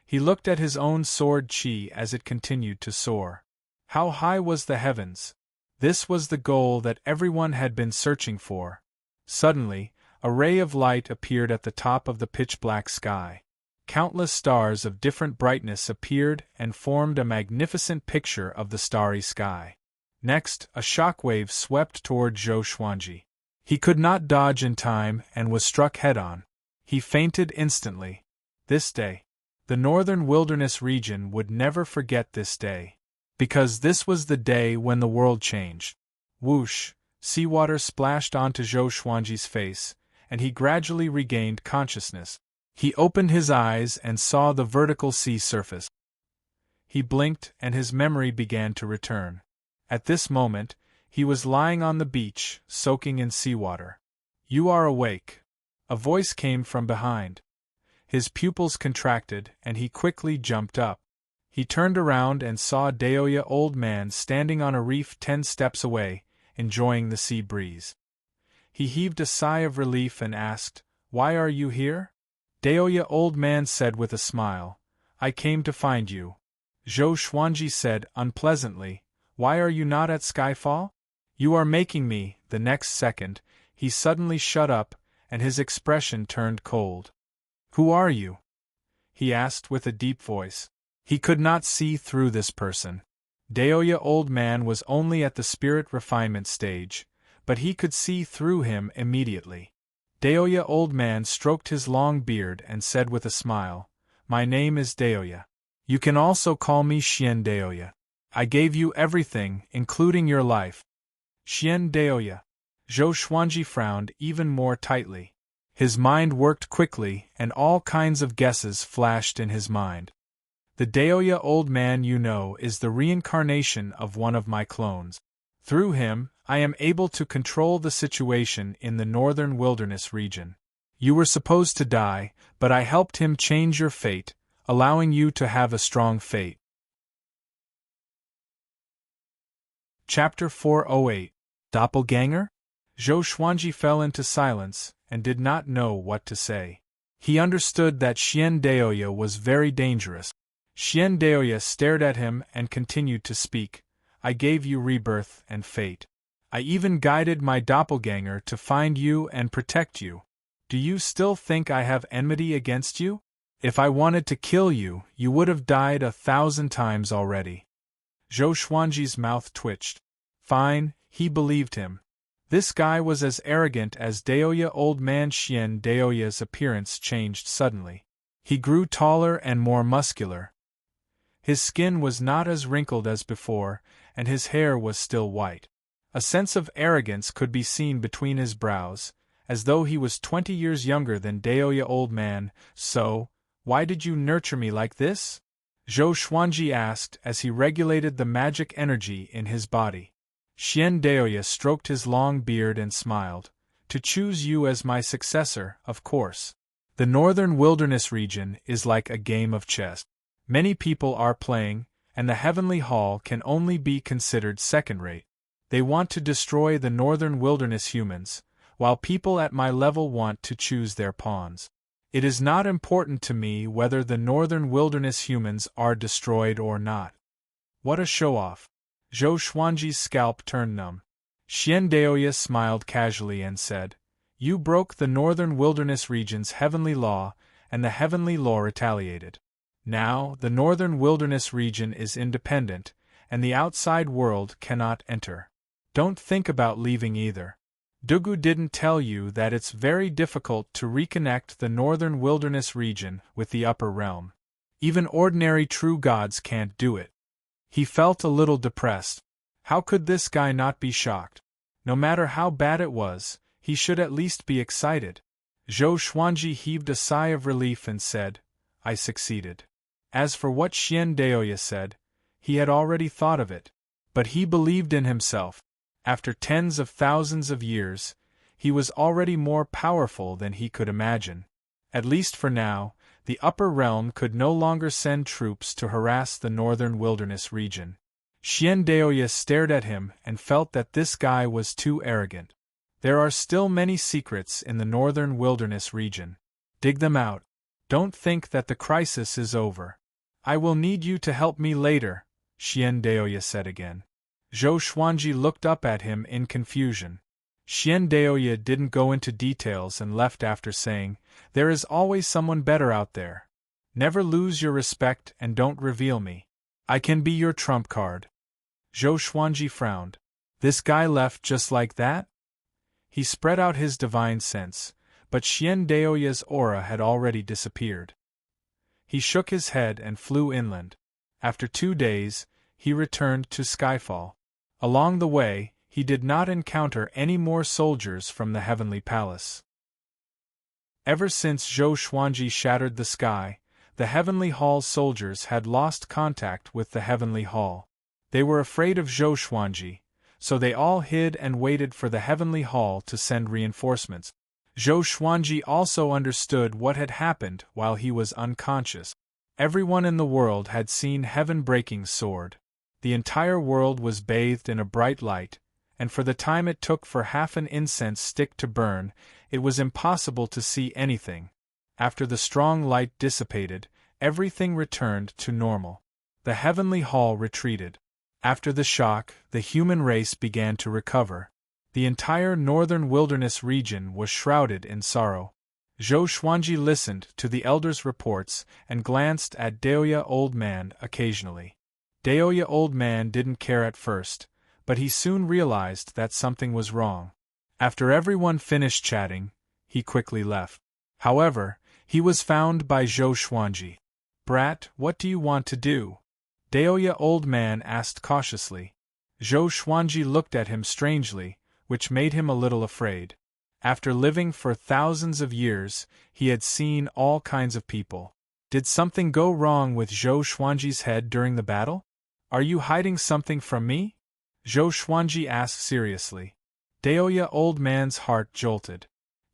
He looked at his own sword chi as it continued to soar. How high was the heavens? This was the goal that everyone had been searching for. Suddenly, a ray of light appeared at the top of the pitch-black sky. Countless stars of different brightness appeared and formed a magnificent picture of the starry sky. Next, a shockwave swept toward Zhou Xuanji. He could not dodge in time and was struck head-on. He fainted instantly. This day. The northern wilderness region would never forget this day. Because this was the day when the world changed. Whoosh! Seawater splashed onto Zhou Xuanji's face, and he gradually regained consciousness. He opened his eyes and saw the vertical sea surface. He blinked and his memory began to return. At this moment, he was lying on the beach, soaking in seawater. "You are awake." A voice came from behind. His pupils contracted and he quickly jumped up. He turned around and saw Daoya Old Man standing on a reef 10 steps away, enjoying the sea breeze. He heaved a sigh of relief and asked, "Why are you here?" Daoya Old Man said with a smile, "I came to find you." Zhou Xuanji said unpleasantly, "Why are you not at Skyfall?" "You are making me." The next second, he suddenly shut up, and his expression turned cold. "Who are you?" he asked with a deep voice. He could not see through this person. Daoya Old Man was only at the spirit refinement stage, but he could see through him immediately. Daoya Old Man stroked his long beard and said with a smile, "My name is Daoya. You can also call me Xian Daoya. I gave you everything, including your life." Xian Daoya. Zhou Xuanji frowned even more tightly. His mind worked quickly, and all kinds of guesses flashed in his mind. "The Daoya Old Man you know is the reincarnation of one of my clones. Through him, I am able to control the situation in the northern wilderness region. You were supposed to die, but I helped him change your fate, allowing you to have a strong fate. Chapter 408. Doppelganger? Zhou Xuanji fell into silence, and did not know what to say. He understood that Xian Daoya was very dangerous. Xian Daoya stared at him and continued to speak. I gave you rebirth and fate. I even guided my doppelganger to find you and protect you. Do you still think I have enmity against you? If I wanted to kill you, you would have died 1,000 times already. Zhou Xuanji's mouth twitched. Fine, he believed him. This guy was as arrogant as Daoya. Old man Xian Daoya's appearance changed suddenly. He grew taller and more muscular. His skin was not as wrinkled as before, and his hair was still white. A sense of arrogance could be seen between his brows, as though he was 20 years younger than Daoya. Old man, so, why did you nurture me like this? Zhou Xuanji asked as he regulated the magic energy in his body. Xian Daoya stroked his long beard and smiled. To choose you as my successor, of course. The northern wilderness region is like a game of chess. Many people are playing, and the heavenly hall can only be considered second-rate. They want to destroy the northern wilderness humans, while people at my level want to choose their pawns. It is not important to me whether the northern wilderness humans are destroyed or not. What a show-off. Zhou Xuanji's scalp turned numb. Xian Daoya smiled casually and said, You broke the northern wilderness region's heavenly law, and the heavenly law retaliated. Now, the northern wilderness region is independent, and the outside world cannot enter. Don't think about leaving either. Dugu didn't tell you that it's very difficult to reconnect the northern wilderness region with the upper realm. Even ordinary true gods can't do it. He felt a little depressed. How could this guy not be shocked? No matter how bad it was, he should at least be excited. Zhou Xuanji heaved a sigh of relief and said, I succeeded. As for what Xian Daoya said, he had already thought of it. But he believed in himself. After tens of thousands of years, he was already more powerful than he could imagine. At least for now, the upper realm could no longer send troops to harass the northern wilderness region. Xian Daoya stared at him and felt that this guy was too arrogant. There are still many secrets in the northern wilderness region. Dig them out. Don't think that the crisis is over. I will need you to help me later, Xian Daoya said again. Zhou Xuanji looked up at him in confusion. Xian Daoya didn't go into details and left after saying, There is always someone better out there. Never lose your respect and don't reveal me. I can be your trump card. Zhou Xuanji frowned. This guy left just like that? He spread out his divine sense, but Xian Daoya's aura had already disappeared. He shook his head and flew inland. After 2 days, he returned to Skyfall. Along the way, he did not encounter any more soldiers from the Heavenly Palace. Ever since Zhou Xuanji shattered the sky, the Heavenly Hall's soldiers had lost contact with the Heavenly Hall. They were afraid of Zhou Xuanji, so they all hid and waited for the Heavenly Hall to send reinforcements. Zhou Xuanji also understood what had happened while he was unconscious. Everyone in the world had seen heaven-breaking sword. The entire world was bathed in a bright light, and for the time it took for half an incense stick to burn, it was impossible to see anything. After the strong light dissipated, everything returned to normal. The Heavenly Hall retreated. After the shock, the human race began to recover. The entire northern wilderness region was shrouded in sorrow. Zhou Xuanji listened to the elders' reports and glanced at Daoya Old Man occasionally. Daoya Old Man didn't care at first, but he soon realized that something was wrong. After everyone finished chatting, he quickly left. However, he was found by Zhou Xuanji. Brat, what do you want to do? Daoya Old Man asked cautiously. Zhou Xuanji looked at him strangely, which made him a little afraid. After living for thousands of years, he had seen all kinds of people. Did something go wrong with Zhou Xuanji's head during the battle? Are you hiding something from me? Zhou Xuanji asked seriously. Daoya Old Man's heart jolted.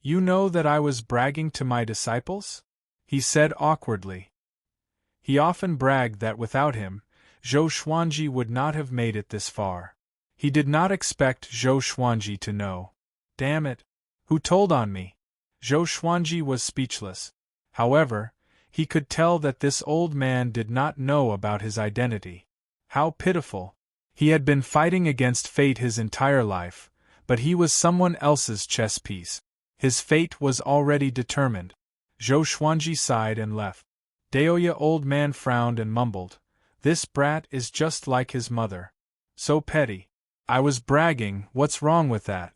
You know that I was bragging to my disciples? He said awkwardly. He often bragged that without him, Zhou Xuanji would not have made it this far. He did not expect Zhou Xuanji to know. Damn it! Who told on me? Zhou Xuanji was speechless. However, he could tell that this old man did not know about his identity. How pitiful! He had been fighting against fate his entire life, but he was someone else's chess piece. His fate was already determined. Zhou Xuanji sighed and left. Daoya old man frowned and mumbled, "This brat is just like his mother. So petty. I was bragging, what's wrong with that?"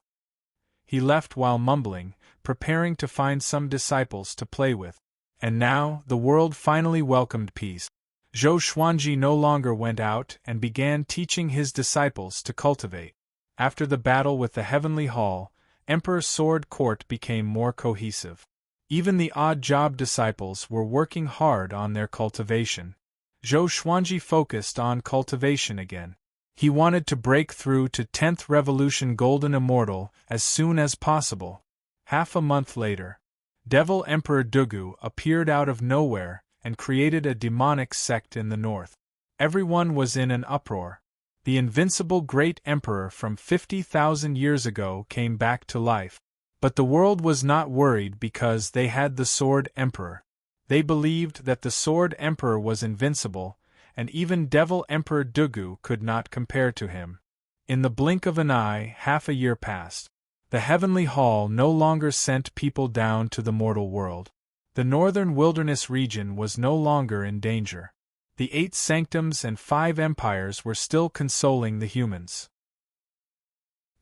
He left while mumbling, preparing to find some disciples to play with. And now, the world finally welcomed peace. Zhou Xuanji no longer went out and began teaching his disciples to cultivate. After the battle with the Heavenly Hall, Emperor Sword Court became more cohesive. Even the odd-job disciples were working hard on their cultivation. Zhou Xuanji focused on cultivation again. He wanted to break through to 10th Revolution Golden Immortal as soon as possible. Half a month later, Devil Emperor Dugu appeared out of nowhere and created a demonic sect in the north. Everyone was in an uproar. The invincible great emperor from 50,000 years ago came back to life. But the world was not worried because they had the Sword Emperor. They believed that the Sword Emperor was invincible, and even Devil Emperor Dugu could not compare to him. In the blink of an eye, half a year passed. The Heavenly Hall no longer sent people down to the mortal world. The northern wilderness region was no longer in danger. The 8 sanctums and 5 empires were still consoling the humans.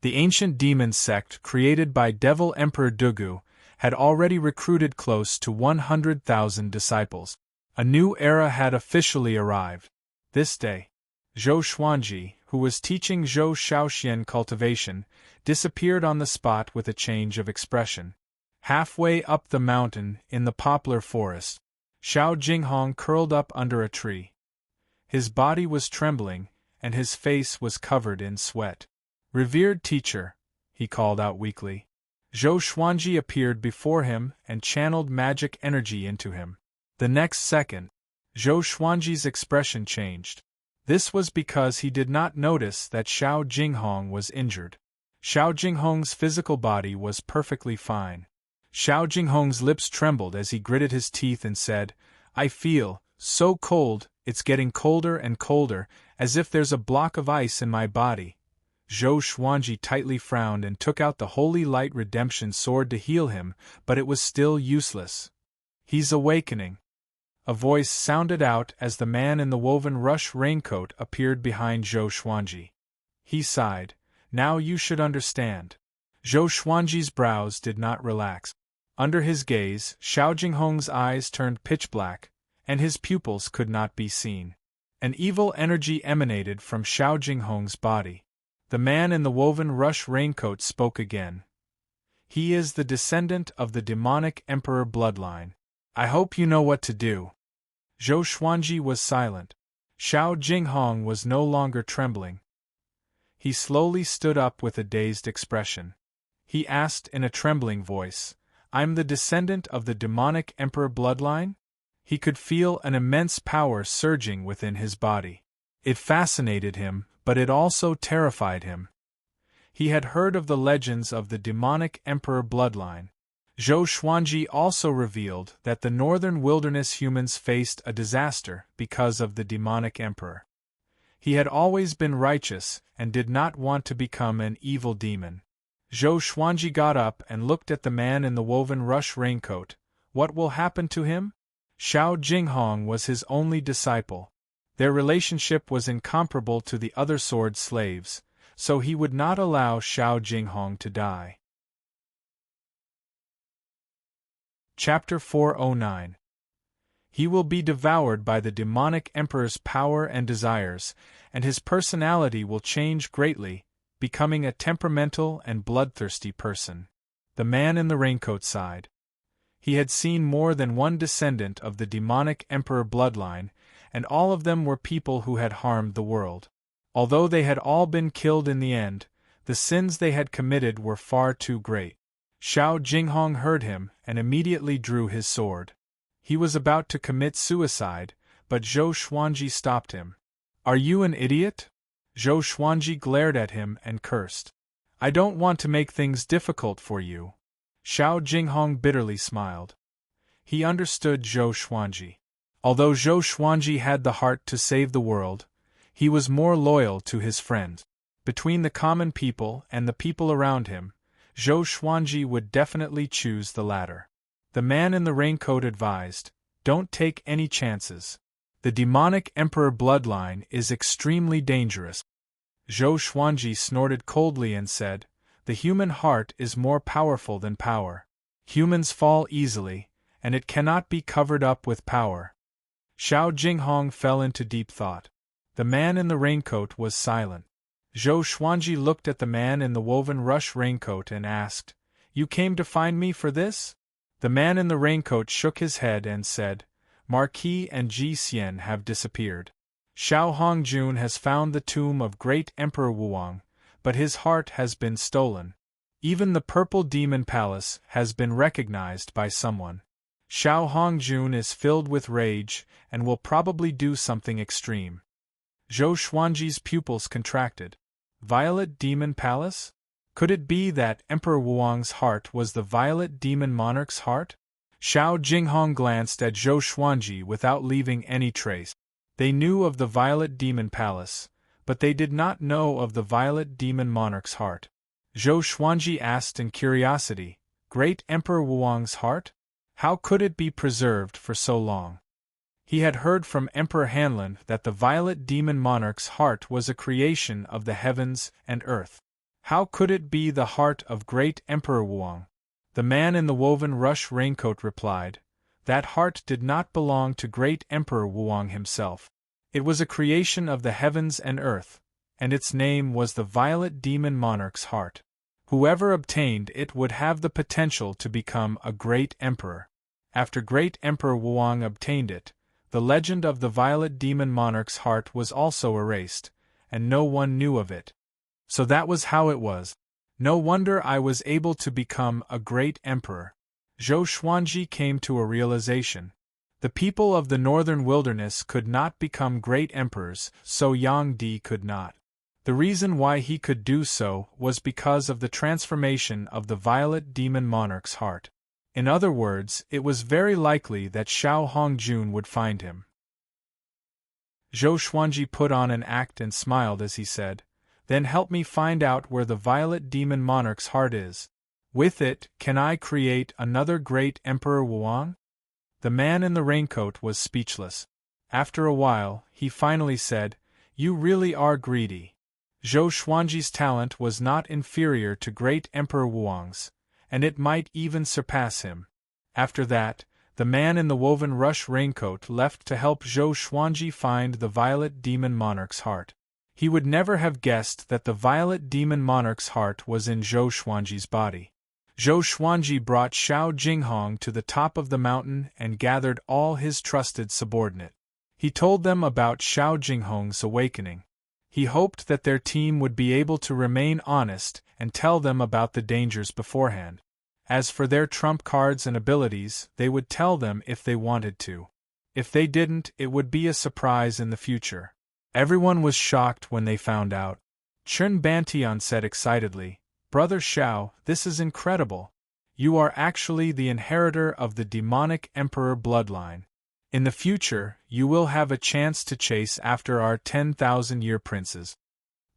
The ancient demon sect created by Devil Emperor Dugu had already recruited close to 100,000 disciples. A new era had officially arrived. This day, Zhou Xuanji, who was teaching Zhou Shaoxian cultivation, disappeared on the spot with a change of expression. Halfway up the mountain, in the poplar forest, Xiao Jinghong curled up under a tree. His body was trembling, and his face was covered in sweat. "Revered teacher," he called out weakly. Zhou Xuanji appeared before him and channeled magic energy into him. The next second, Zhou Xuanji's expression changed. This was because he did not notice that Xiao Jinghong was injured. Xiao Jinghong's physical body was perfectly fine. Xiao Jinghong's lips trembled as he gritted his teeth and said, "I feel so cold, it's getting colder and colder, as if there's a block of ice in my body." Zhou Xuanji tightly frowned and took out the Holy Light Redemption Sword to heal him, but it was still useless. "He's awakening." A voice sounded out as the man in the woven rush raincoat appeared behind Zhou Xuanji. He sighed, "Now you should understand." Zhou Xuanji's brows did not relax. Under his gaze, Xiao Jinghong's eyes turned pitch black, and his pupils could not be seen. An evil energy emanated from Xiao Jinghong's body. The man in the woven rush raincoat spoke again. "He is the descendant of the demonic emperor bloodline. I hope you know what to do." Zhou Xuanji was silent. Xiao Jinghong was no longer trembling. He slowly stood up with a dazed expression. He asked in a trembling voice, "I'm the descendant of the demonic emperor bloodline?" He could feel an immense power surging within his body. It fascinated him, but it also terrified him. He had heard of the legends of the demonic emperor bloodline. Zhou Xuanji also revealed that the northern wilderness humans faced a disaster because of the demonic emperor. He had always been righteous and did not want to become an evil demon. Zhou Xuanji got up and looked at the man in the woven rush raincoat. What will happen to him? Xiao Jinghong was his only disciple. Their relationship was incomparable to the other sword slaves, so he would not allow Xiao Jinghong to die. Chapter 409. He will be devoured by the demonic emperor's power and desires, and his personality will change greatly, becoming a temperamental and bloodthirsty person. The man in the raincoat sighed. He had seen more than one descendant of the demonic emperor bloodline, and all of them were people who had harmed the world. Although they had all been killed in the end, the sins they had committed were far too great. Xiao Jinghong heard him and immediately drew his sword. He was about to commit suicide, but Zhou Xuanji stopped him. "Are you an idiot?" Zhou Xuanji glared at him and cursed. "I don't want to make things difficult for you." Xiao Jinghong bitterly smiled. He understood Zhou Xuanji. Although Zhou Xuanji had the heart to save the world, he was more loyal to his friend. Between the common people and the people around him, Zhou Xuanji would definitely choose the latter. The man in the raincoat advised, "Don't take any chances. The demonic emperor bloodline is extremely dangerous." Zhou Xuanji snorted coldly and said, "The human heart is more powerful than power. Humans fall easily, and it cannot be covered up with power." Xiao Jinghong fell into deep thought. The man in the raincoat was silent. Zhou Xuanji looked at the man in the woven rush raincoat and asked, "You came to find me for this?" The man in the raincoat shook his head and said, "Marquis and Ji Xian have disappeared. Xiao Hongjun has found the tomb of great Emperor Wuang, but his heart has been stolen. Even the Purple Demon Palace has been recognized by someone. Xiao Hongjun is filled with rage and will probably do something extreme." Zhou Xuanji's pupils contracted. Violet Demon Palace? Could it be that Emperor Wuang's heart was the Violet Demon Monarch's heart? Xiao Jinghong glanced at Zhou Xuanji without leaving any trace. They knew of the Violet Demon Palace, but they did not know of the Violet Demon Monarch's heart. Zhou Xuanji asked in curiosity, "Great Emperor Wuang's heart? How could it be preserved for so long?" He had heard from Emperor Hanlin that the Violet Demon Monarch's heart was a creation of the heavens and earth. How could it be the heart of great Emperor Wuang? The man in the woven rush raincoat replied, "That heart did not belong to great Emperor Wuang himself. It was a creation of the heavens and earth, and its name was the Violet Demon Monarch's heart. Whoever obtained it would have the potential to become a great emperor. After great Emperor Wuang obtained it, the legend of the Violet Demon Monarch's heart was also erased, and no one knew of it. So that was how it was. No wonder I was able to become a great emperor." Zhou Xuanji came to a realization. The people of the northern wilderness could not become great emperors, so Yang Di could not. The reason why he could do so was because of the transformation of the Violet Demon Monarch's heart. In other words, it was very likely that Xiao Hongjun would find him. Zhou Xuanji put on an act and smiled as he said, "Then help me find out where the Violet Demon Monarch's heart is. With it, can I create another great Emperor Wuang?" The man in the raincoat was speechless. After a while, he finally said, "You really are greedy." Zhou Xuanji's talent was not inferior to great Emperor Wuang's, and it might even surpass him. After that, the man in the woven rush raincoat left to help Zhou Xuanji find the Violet Demon Monarch's heart. He would never have guessed that the Violet Demon Monarch's heart was in Zhou Xuanji's body. Zhou Xuanji brought Xiao Jinghong to the top of the mountain and gathered all his trusted subordinates. He told them about Xiao Jinghong's awakening. He hoped that their team would be able to remain honest and tell them about the dangers beforehand. As for their trump cards and abilities, they would tell them if they wanted to. If they didn't, it would be a surprise in the future. Everyone was shocked when they found out. Chun Bantian said excitedly, "Brother Xiao, this is incredible. You are actually the inheritor of the demonic emperor bloodline. In the future, you will have a chance to chase after our 10,000-year princes."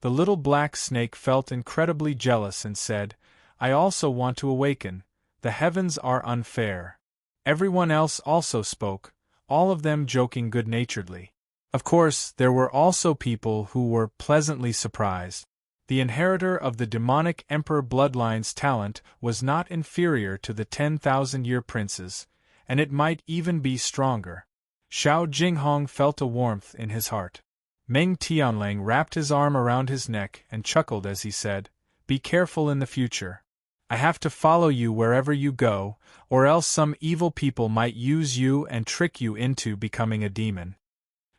The little black snake felt incredibly jealous and said, "I also want to awaken. The heavens are unfair." Everyone else also spoke, all of them joking good-naturedly. Of course, there were also people who were pleasantly surprised. The inheritor of the demonic emperor bloodline's talent was not inferior to the 10,000-year princes, and it might even be stronger. Xiao Jinghong felt a warmth in his heart. Meng Tianlang wrapped his arm around his neck and chuckled as he said, "Be careful in the future. I have to follow you wherever you go, or else some evil people might use you and trick you into becoming a demon."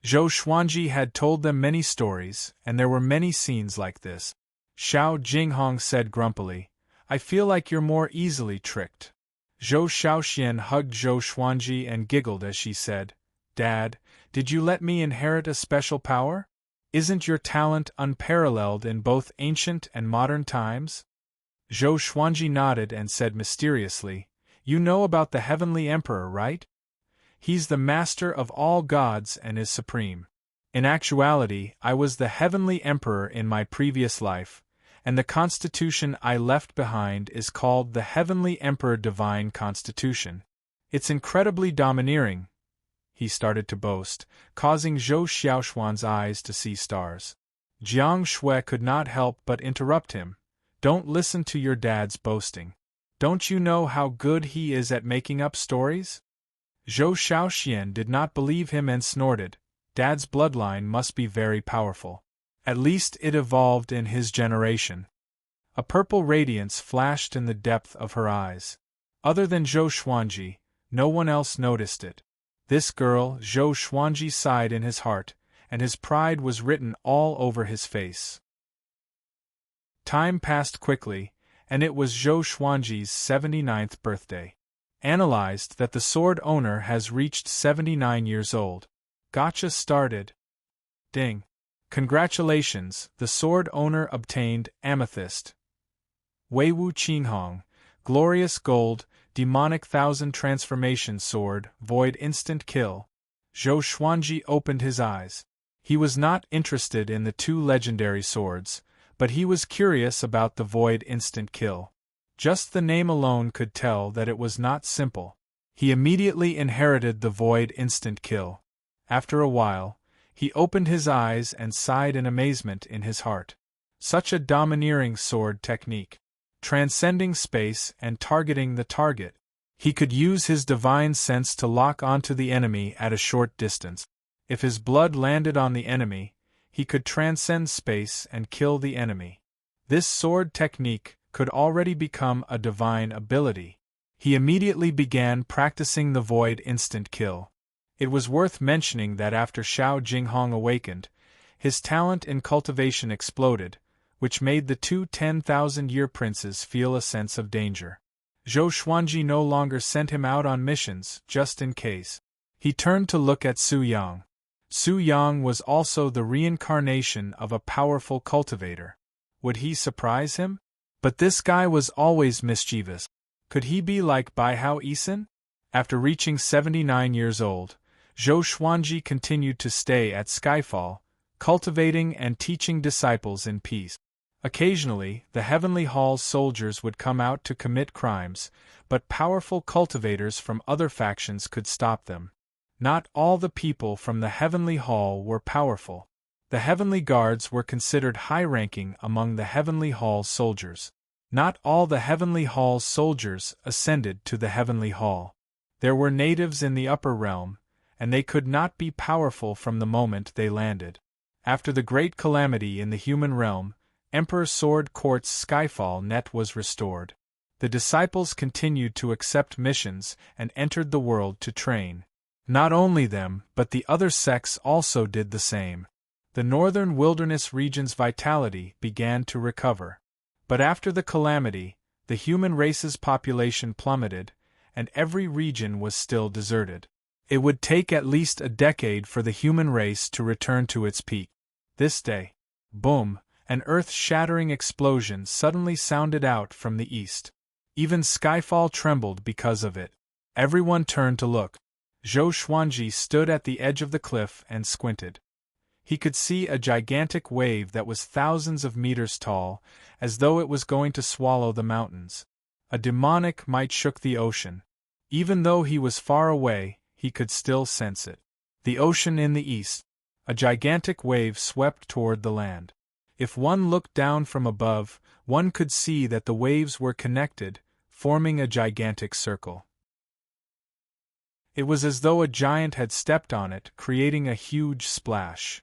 Zhou Xuanji had told them many stories, and there were many scenes like this. Xiao Jinghong said grumpily, I feel like you're more easily tricked. Zhou Xiaoxian hugged Zhou Xuanji and giggled as she said, Dad, did you let me inherit a special power? Isn't your talent unparalleled in both ancient and modern times? Zhou Xuanji nodded and said mysteriously, You know about the Heavenly Emperor, right? He's the master of all gods and is supreme. In actuality, I was the Heavenly Emperor in my previous life, and the constitution I left behind is called the Heavenly Emperor Divine Constitution. It's incredibly domineering, he started to boast, causing Zhou Xiaoxuan's eyes to see stars. Jiang Shui could not help but interrupt him. Don't listen to your dad's boasting. Don't you know how good he is at making up stories? Zhou Xiaoxian did not believe him and snorted, Dad's bloodline must be very powerful. At least it evolved in his generation. A purple radiance flashed in the depth of her eyes. Other than Zhou Xuanji, no one else noticed it. This girl, Zhou Xuanji sighed in his heart, and his pride was written all over his face. Time passed quickly, and it was Zhou Xuanji's 79th birthday. Analyzed that the sword owner has reached 79 years old. Gotcha started. Ding. Congratulations, the sword owner obtained Amethyst. Weiwu Qinghong, Glorious Gold, Demonic Thousand Transformation Sword, Void Instant Kill. Zhou Xuanji opened his eyes. He was not interested in the two legendary swords, but he was curious about the Void Instant Kill. Just the name alone could tell that it was not simple. He immediately inherited the Void Instant Kill. After a while, he opened his eyes and sighed in amazement in his heart. Such a domineering sword technique. Transcending space and targeting the target. He could use his divine sense to lock onto the enemy at a short distance. If his blood landed on the enemy, he could transcend space and kill the enemy. This sword technique could already become a divine ability. He immediately began practicing the Void Instant Kill. It was worth mentioning that after Xiao Jinghong awakened, his talent in cultivation exploded, which made the two 10,000-year princes feel a sense of danger. Zhou Xuanji no longer sent him out on missions, just in case. He turned to look at Su Yang. Su Yang was also the reincarnation of a powerful cultivator. Would he surprise him? But this guy was always mischievous. Could he be like Bai Hao Isan? After reaching 79 years old, Zhou Xuanji continued to stay at Skyfall, cultivating and teaching disciples in peace. Occasionally, the Heavenly Hall's soldiers would come out to commit crimes, but powerful cultivators from other factions could stop them. Not all the people from the Heavenly Hall were powerful. The Heavenly Guards were considered high-ranking among the Heavenly Hall's soldiers. Not all the Heavenly Hall's soldiers ascended to the Heavenly Hall. There were natives in the upper realm, and they could not be powerful from the moment they landed. After the great calamity in the human realm, Emperor Sword Court's Skyfall net was restored. The disciples continued to accept missions and entered the world to train. Not only them, but the other sects also did the same. The northern wilderness region's vitality began to recover. But after the calamity, the human race's population plummeted, and every region was still deserted. It would take at least a decade for the human race to return to its peak. This day, boom, an earth-shattering explosion suddenly sounded out from the east. Even Skyfall trembled because of it. Everyone turned to look. Zhou Xuanji stood at the edge of the cliff and squinted. He could see a gigantic wave that was thousands of meters tall, as though it was going to swallow the mountains. A demonic might shook the ocean. Even though he was far away, he could still sense it. The ocean in the east. A gigantic wave swept toward the land. If one looked down from above, one could see that the waves were connected, forming a gigantic circle. It was as though a giant had stepped on it, creating a huge splash.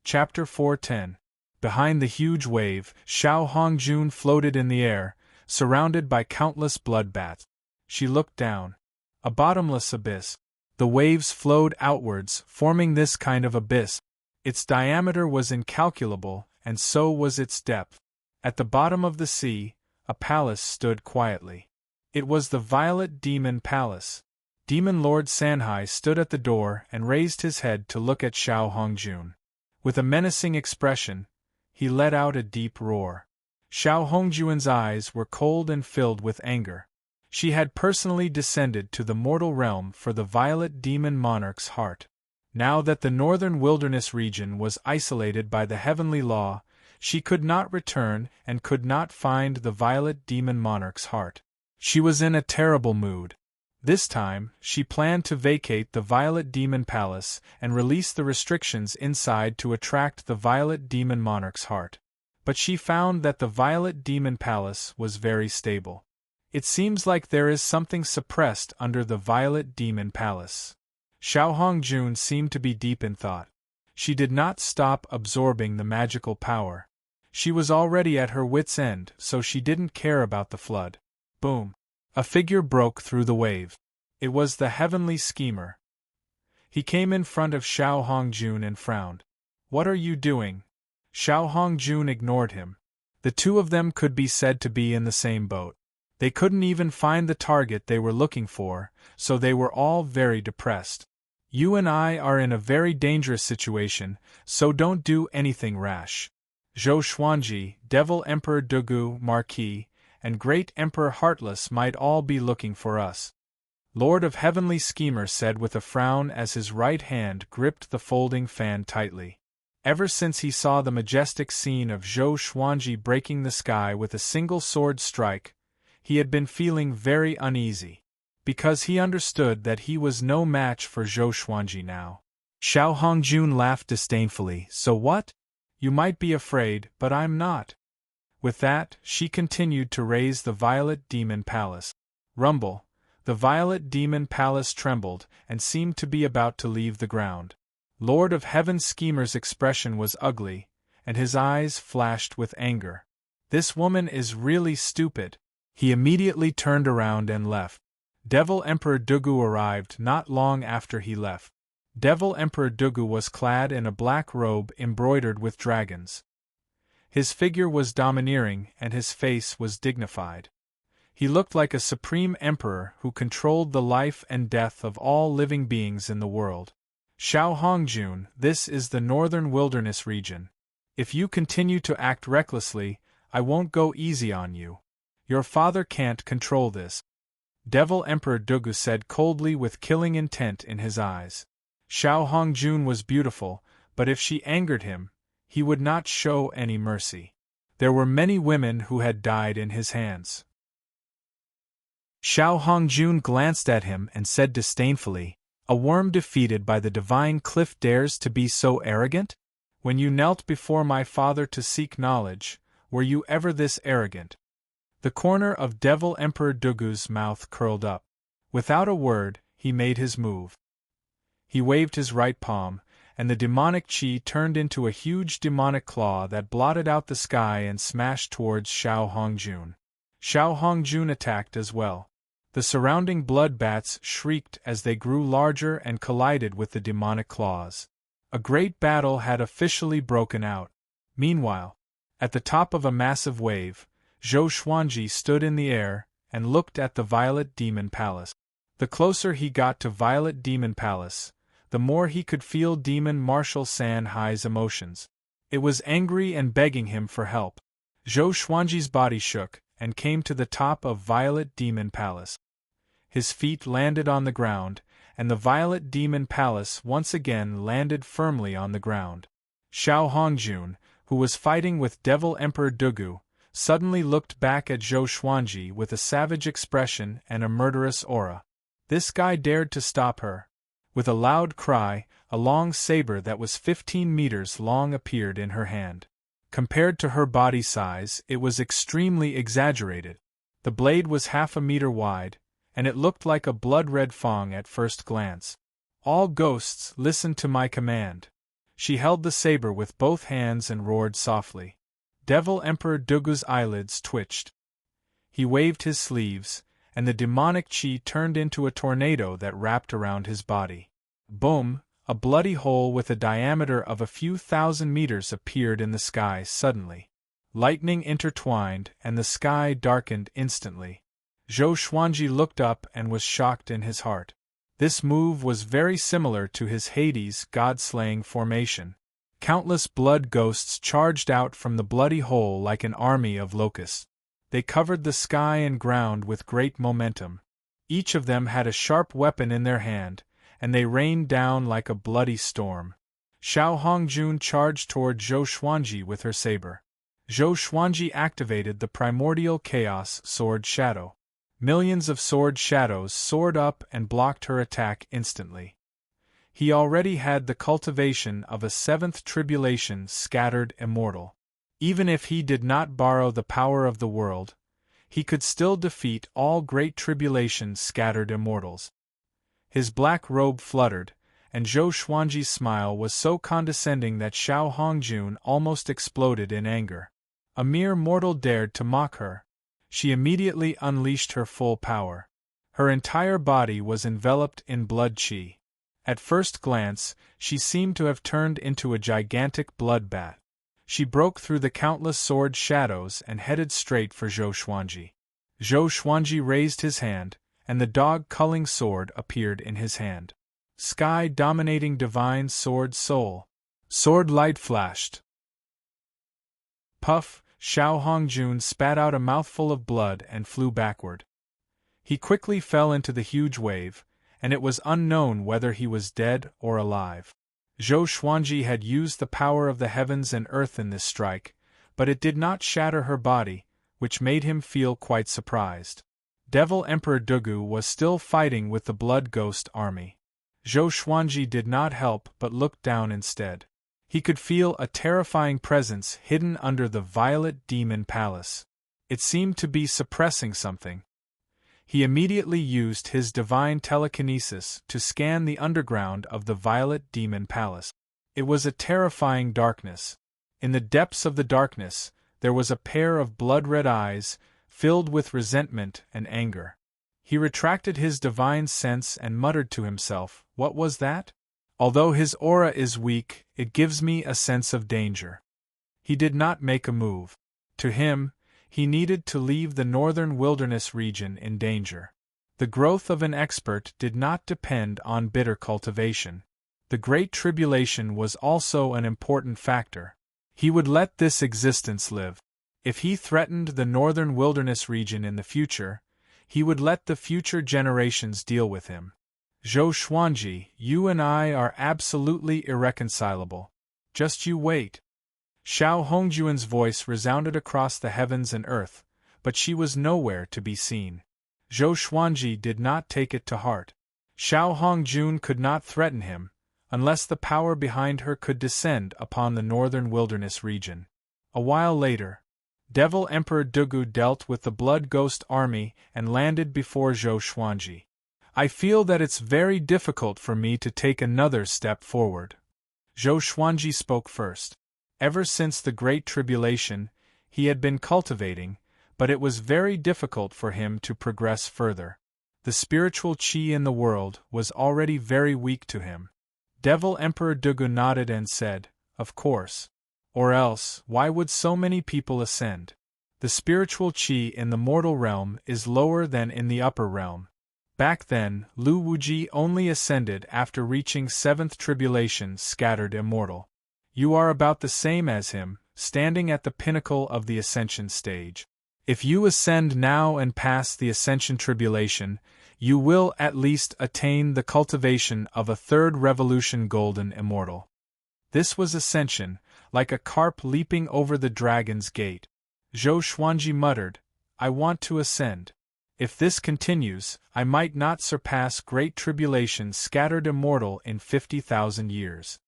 Chapter 410. Behind the huge wave, Xiao Hongjun floated in the air, surrounded by countless blood bats. She looked down. A bottomless abyss. The waves flowed outwards, forming this kind of abyss. Its diameter was incalculable, and so was its depth. At the bottom of the sea, a palace stood quietly. It was the Violet Demon Palace. Demon Lord Sanhai stood at the door and raised his head to look at Xiao Hongjun. With a menacing expression, he let out a deep roar. Xiao Hongjun's eyes were cold and filled with anger. She had personally descended to the mortal realm for the Violet Demon Monarch's heart. Now that the northern wilderness region was isolated by the heavenly law, she could not return and could not find the Violet Demon Monarch's heart. She was in a terrible mood. This time, she planned to vacate the Violet Demon Palace and release the restrictions inside to attract the Violet Demon Monarch's heart. But she found that the Violet Demon Palace was very stable. It seems like there is something suppressed under the Violet Demon Palace. Xiao Hongjun seemed to be deep in thought. She did not stop absorbing the magical power. She was already at her wits' end, so she didn't care about the flood. Boom! A figure broke through the wave. It was the heavenly schemer. He came in front of Xiao Hongjun and frowned. "What are you doing?" Xiao Hongjun ignored him. The two of them could be said to be in the same boat. They couldn't even find the target they were looking for, so they were all very depressed. "You and I are in a very dangerous situation, so don't do anything rash. Zhou Xuanji, Devil Emperor Dugu, Marquis, and Great Emperor Heartless might all be looking for us," Lord of Heavenly Schemer said with a frown as his right hand gripped the folding fan tightly. Ever since he saw the majestic scene of Zhou Xuanji breaking the sky with a single sword strike, he had been feeling very uneasy, because he understood that he was no match for Zhou Xuanji now. Xiao Hongjun laughed disdainfully. "So what? You might be afraid, but I'm not." With that, she continued to raise the Violet Demon Palace. Rumble! The Violet Demon Palace trembled and seemed to be about to leave the ground. Lord of Heaven Schemer's expression was ugly, and his eyes flashed with anger. "This woman is really stupid." He immediately turned around and left. Devil Emperor Dugu arrived not long after he left. Devil Emperor Dugu was clad in a black robe embroidered with dragons. His figure was domineering and his face was dignified. He looked like a supreme emperor who controlled the life and death of all living beings in the world. "Xiao Hongjun, this is the northern wilderness region. If you continue to act recklessly, I won't go easy on you. Your father can't control this," Devil Emperor Dugu said coldly with killing intent in his eyes. Xiao Hongjun was beautiful, but if she angered him, he would not show any mercy. There were many women who had died in his hands. Xiao Hongjun glanced at him and said disdainfully, "A worm defeated by the divine cliff dares to be so arrogant? When you knelt before my father to seek knowledge, were you ever this arrogant?" The corner of Devil Emperor Dugu's mouth curled up. Without a word, he made his move. He waved his right palm, and the demonic chi turned into a huge demonic claw that blotted out the sky and smashed towards Xiao Hongjun. Xiao Hongjun attacked as well. The surrounding blood bats shrieked as they grew larger and collided with the demonic claws. A great battle had officially broken out. Meanwhile, at the top of a massive wave, Zhou Xuanji stood in the air and looked at the Violet Demon Palace. The closer he got to Violet Demon Palace, the more he could feel Demon Marshal Sanhai's emotions. It was angry and begging him for help. Zhou Xuanji's body shook and came to the top of Violet Demon Palace. His feet landed on the ground, and the Violet Demon Palace once again landed firmly on the ground. Xiao Hongjun, who was fighting with Devil Emperor Dugu, suddenly looked back at Zhou Xuanji with a savage expression and a murderous aura. This guy dared to stop her. With a loud cry, a long saber that was 15 meters long appeared in her hand. Compared to her body size, it was extremely exaggerated. The blade was half a meter wide, and it looked like a blood-red fang at first glance. "All ghosts, listen to my command." She held the saber with both hands and roared softly. Devil Emperor Dugu's eyelids twitched. He waved his sleeves, and the demonic chi turned into a tornado that wrapped around his body. Boom! A bloody hole with a diameter of a few thousand meters appeared in the sky suddenly. Lightning intertwined, and the sky darkened instantly. Zhou Xuanji looked up and was shocked in his heart. This move was very similar to his Hades god-slaying formation. Countless blood ghosts charged out from the bloody hole like an army of locusts. They covered the sky and ground with great momentum. Each of them had a sharp weapon in their hand, and they rained down like a bloody storm. Xiao Hongjun charged toward Zhou Xuanji with her saber. Zhou Xuanji activated the primordial chaos sword shadow. Millions of sword shadows soared up and blocked her attack instantly. He already had the cultivation of a seventh tribulation scattered immortal. Even if he did not borrow the power of the world, he could still defeat all great tribulation scattered immortals. His black robe fluttered, and Zhou Xuanji's smile was so condescending that Xiao Hongjun almost exploded in anger. A mere mortal dared to mock her. She immediately unleashed her full power. Her entire body was enveloped in blood qi. At first glance, she seemed to have turned into a gigantic bloodbath. She broke through the countless sword shadows and headed straight for Zhou Xuanji. Zhou Xuanji raised his hand, and the dog-culling sword appeared in his hand. Sky-dominating divine sword soul. Sword light flashed. Puff! Xiao Hongjun spat out a mouthful of blood and flew backward. He quickly fell into the huge wave, and it was unknown whether he was dead or alive. Zhou Xuanji had used the power of the heavens and earth in this strike, but it did not shatter her body, which made him feel quite surprised. Devil Emperor Dugu was still fighting with the Blood Ghost army. Zhou Xuanji did not help but looked down instead. He could feel a terrifying presence hidden under the Violet Demon Palace. It seemed to be suppressing something. He immediately used his divine telekinesis to scan the underground of the Violet Demon Palace. It was a terrifying darkness. In the depths of the darkness, there was a pair of blood-red eyes, filled with resentment and anger. He retracted his divine sense and muttered to himself, "What was that? Although his aura is weak, it gives me a sense of danger." He did not make a move. To him, he needed to leave the northern wilderness region in danger. The growth of an expert did not depend on bitter cultivation. The Great Tribulation was also an important factor. He would let this existence live. If he threatened the northern wilderness region in the future, he would let the future generations deal with him. Zhou Xuanji, you and I are absolutely irreconcilable. Just you wait. Xiao Hongjun's voice resounded across the heavens and earth, but she was nowhere to be seen. Zhou Xuanji did not take it to heart. Xiao Hongjun could not threaten him, unless the power behind her could descend upon the northern wilderness region. A while later, Devil Emperor Dugu dealt with the Blood Ghost army and landed before Zhou Xuanji. I feel that it's very difficult for me to take another step forward. Zhou Xuanji spoke first. Ever since the Great Tribulation, he had been cultivating, but it was very difficult for him to progress further. The spiritual qi in the world was already very weak to him. Devil Emperor Dugu nodded and said, "Of course. Or else, why would so many people ascend? The spiritual qi in the mortal realm is lower than in the upper realm. Back then, Lu Wuji only ascended after reaching seventh tribulation scattered immortal. You are about the same as him, standing at the pinnacle of the ascension stage. If you ascend now and pass the ascension tribulation, you will at least attain the cultivation of a third revolution golden immortal." This was ascension, like a carp leaping over the dragon's gate. Zhou Xuanji muttered, "I want to ascend. If this continues, I might not surpass Great Tribulation scattered immortal in 50,000 years.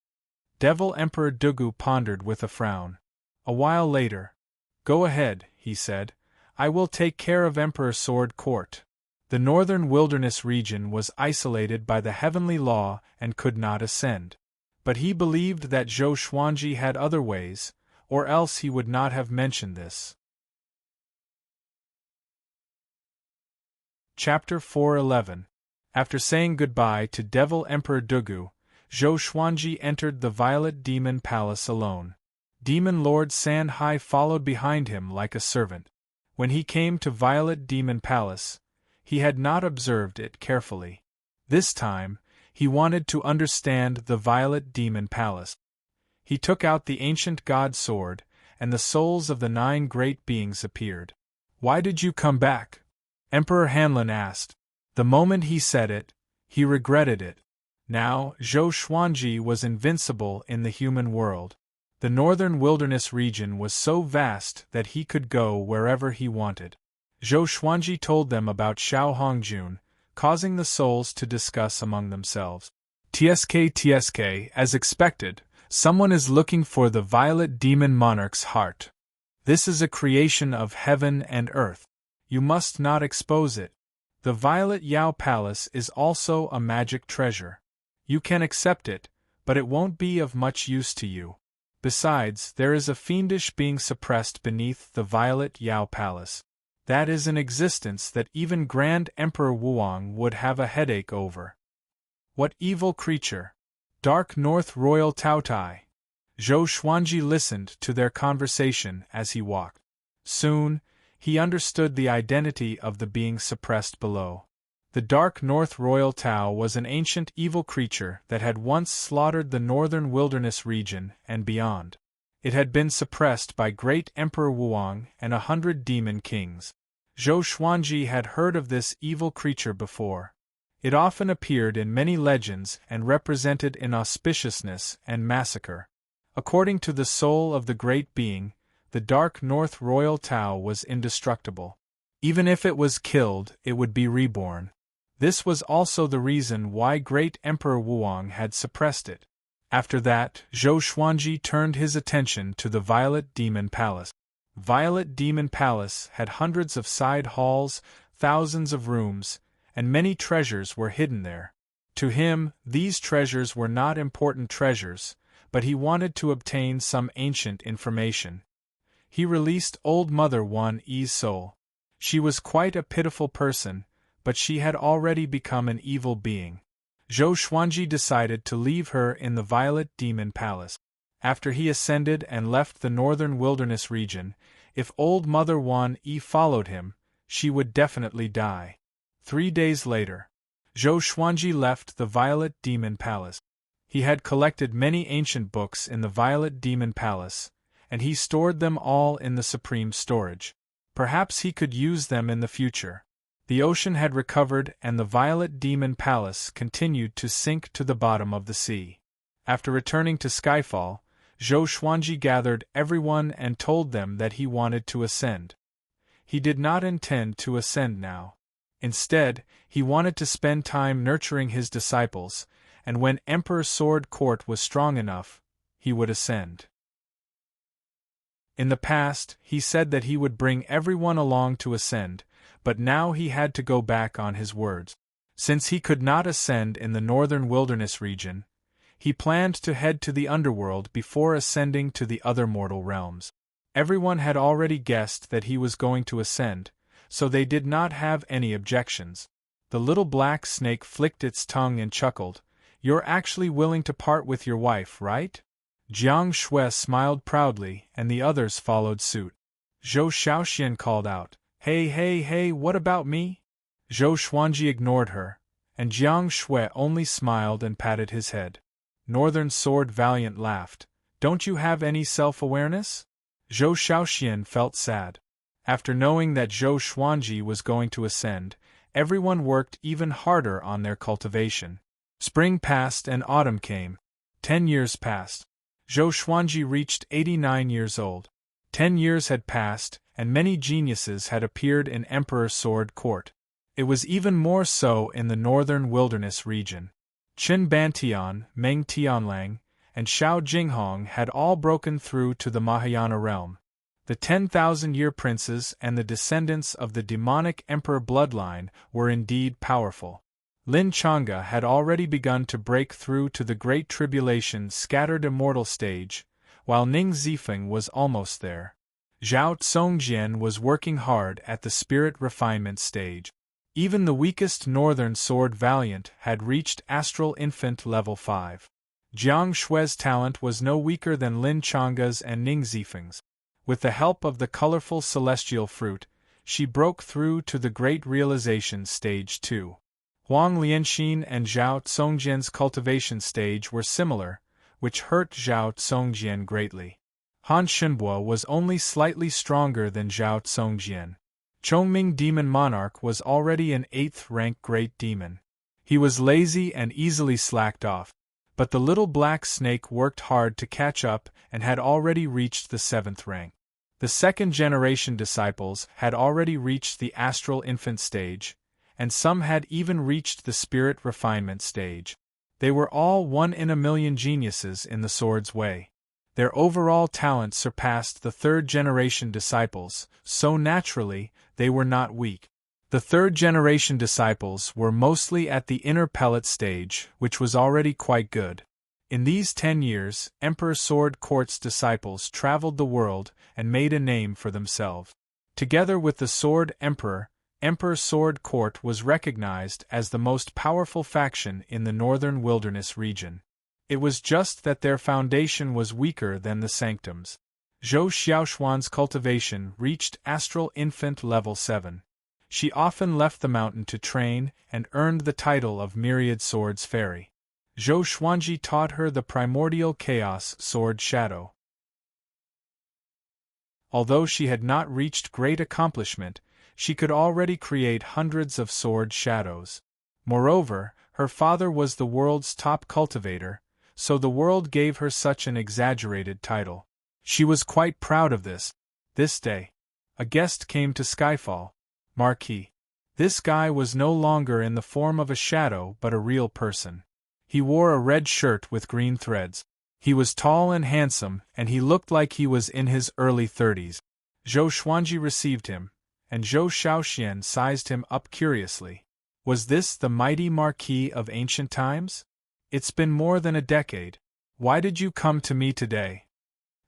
Devil Emperor Dugu pondered with a frown. A while later, "Go ahead," he said. "I will take care of Emperor Sword Court." The northern wilderness region was isolated by the heavenly law and could not ascend. But he believed that Zhou Xuanji had other ways, or else he would not have mentioned this. Chapter 411. After saying goodbye to Devil Emperor Dugu, Zhou Xuanji entered the Violet Demon Palace alone. Demon Lord San Hai followed behind him like a servant. When he came to Violet Demon Palace, he had not observed it carefully. This time, he wanted to understand the Violet Demon Palace. He took out the ancient god sword, and the souls of the 9 great beings appeared. "Why did you come back?" Emperor Hanlin asked. The moment he said it, he regretted it. Now, Zhou Xuanji was invincible in the human world. The northern wilderness region was so vast that he could go wherever he wanted. Zhou Xuanji told them about Xiao Hongjun, causing the souls to discuss among themselves. TSK, as expected, someone is looking for the Violet Demon Monarch's heart. This is a creation of heaven and earth. You must not expose it. The Violet Yao Palace is also a magic treasure. You can accept it, but it won't be of much use to you. Besides, there is a fiendish being suppressed beneath the Violet Yao Palace. That is an existence that even Grand Emperor Wuang would have a headache over. What evil creature! Dark North Royal Taotai! Zhou Xuanji listened to their conversation as he walked. Soon, he understood the identity of the being suppressed below. The Dark North Royal Tao was an ancient evil creature that had once slaughtered the northern wilderness region and beyond. It had been suppressed by great Emperor Wuang and 100 demon kings. Zhou Xuanji had heard of this evil creature before. It often appeared in many legends and represented inauspiciousness and massacre. According to the soul of the great being, the Dark North Royal Tao was indestructible. Even if it was killed, it would be reborn. This was also the reason why great Emperor Wuang had suppressed it. After that, Zhou Xuanji turned his attention to the Violet Demon Palace. Violet Demon Palace had hundreds of side halls, thousands of rooms, and many treasures were hidden there. To him, these treasures were not important treasures, but he wanted to obtain some ancient information. He released Old Mother Wan Yi's soul. She was quite a pitiful person, but she had already become an evil being. Zhou Xuanji decided to leave her in the Violet Demon Palace. After he ascended and left the northern wilderness region, if Old Mother Wan Yi followed him, she would definitely die. 3 days later, Zhou Xuanji left the Violet Demon Palace. He had collected many ancient books in the Violet Demon Palace, and he stored them all in the supreme storage. Perhaps he could use them in the future. The ocean had recovered and the Violet Demon Palace continued to sink to the bottom of the sea. After returning to Skyfall, Zhou Xuanji gathered everyone and told them that he wanted to ascend. He did not intend to ascend now. Instead, he wanted to spend time nurturing his disciples, and when Emperor Sword Court was strong enough, he would ascend. In the past, he said that he would bring everyone along to ascend, but now he had to go back on his words. Since he could not ascend in the northern wilderness region, he planned to head to the underworld before ascending to the other mortal realms. Everyone had already guessed that he was going to ascend, so they did not have any objections. The little black snake flicked its tongue and chuckled. "You're actually willing to part with your wife, right?" Jiang Shui smiled proudly, and the others followed suit. Zhou Xiaoxian called out, Hey, what about me?" Zhou Xuanji ignored her, and Jiang Shui only smiled and patted his head. Northern Sword Valiant laughed. "Don't you have any self-awareness?" Zhou Xiaoxian felt sad. After knowing that Zhou Xuanji was going to ascend, everyone worked even harder on their cultivation. Spring passed and autumn came. 10 years passed. Zhou Xuanji reached 89 years old. 10 years had passed, and many geniuses had appeared in Emperor Sword Court. It was even more so in the northern wilderness region. Qin Bantian, Meng Tianlang, and Xiao Jinghong had all broken through to the Mahayana realm. The 10,000-year princes and the descendants of the demonic emperor bloodline were indeed powerful. Lin Chang'e had already begun to break through to the Great Tribulation scattered immortal stage, while Ning Zifeng was almost there. Zhao Tsongjian was working hard at the spirit refinement stage. Even the weakest northern sword valiant had reached astral infant level 5. Jiang Shui's talent was no weaker than Lin Chang's and Ning Zifeng's. With the help of the colorful celestial fruit, she broke through to the Great Realization Stage 2. Huang Lianxin and Zhao Congjian's cultivation stage were similar, which hurt Zhao Congjian greatly. Han Shenbo was only slightly stronger than Zhao Congjian. Chongming Demon Monarch was already an 8th rank Great Demon. He was lazy and easily slacked off, but the little black snake worked hard to catch up and had already reached the 7th rank. The second-generation disciples had already reached the astral infant stage, and some had even reached the spirit refinement stage. They were all 1 in a million geniuses in the sword's way. Their overall talent surpassed the third-generation disciples, so naturally, they were not weak. The third-generation disciples were mostly at the inner pellet stage, which was already quite good. In these 10 years, Emperor Sword Court's disciples traveled the world and made a name for themselves. Together with the Sword Emperor, Emperor Sword Court was recognized as the most powerful faction in the northern wilderness region. It was just that their foundation was weaker than the sanctums. Zhou Xiaoxuan's cultivation reached astral infant level 7. She often left the mountain to train and earned the title of Myriad Swords Fairy. Zhou Xuanji taught her the primordial chaos sword shadow. Although she had not reached great accomplishment, she could already create hundreds of sword shadows. Moreover, her father was the world's top cultivator, so the world gave her such an exaggerated title. She was quite proud of this. This day, a guest came to Skyfall. Marquis. This guy was no longer in the form of a shadow but a real person. He wore a red shirt with green threads. He was tall and handsome, and he looked like he was in his early 30s. Zhou Xuanji received him, and Zhou Shaoxian sized him up curiously. Was this the mighty Marquis of ancient times? It's been more than a decade. Why did you come to me today?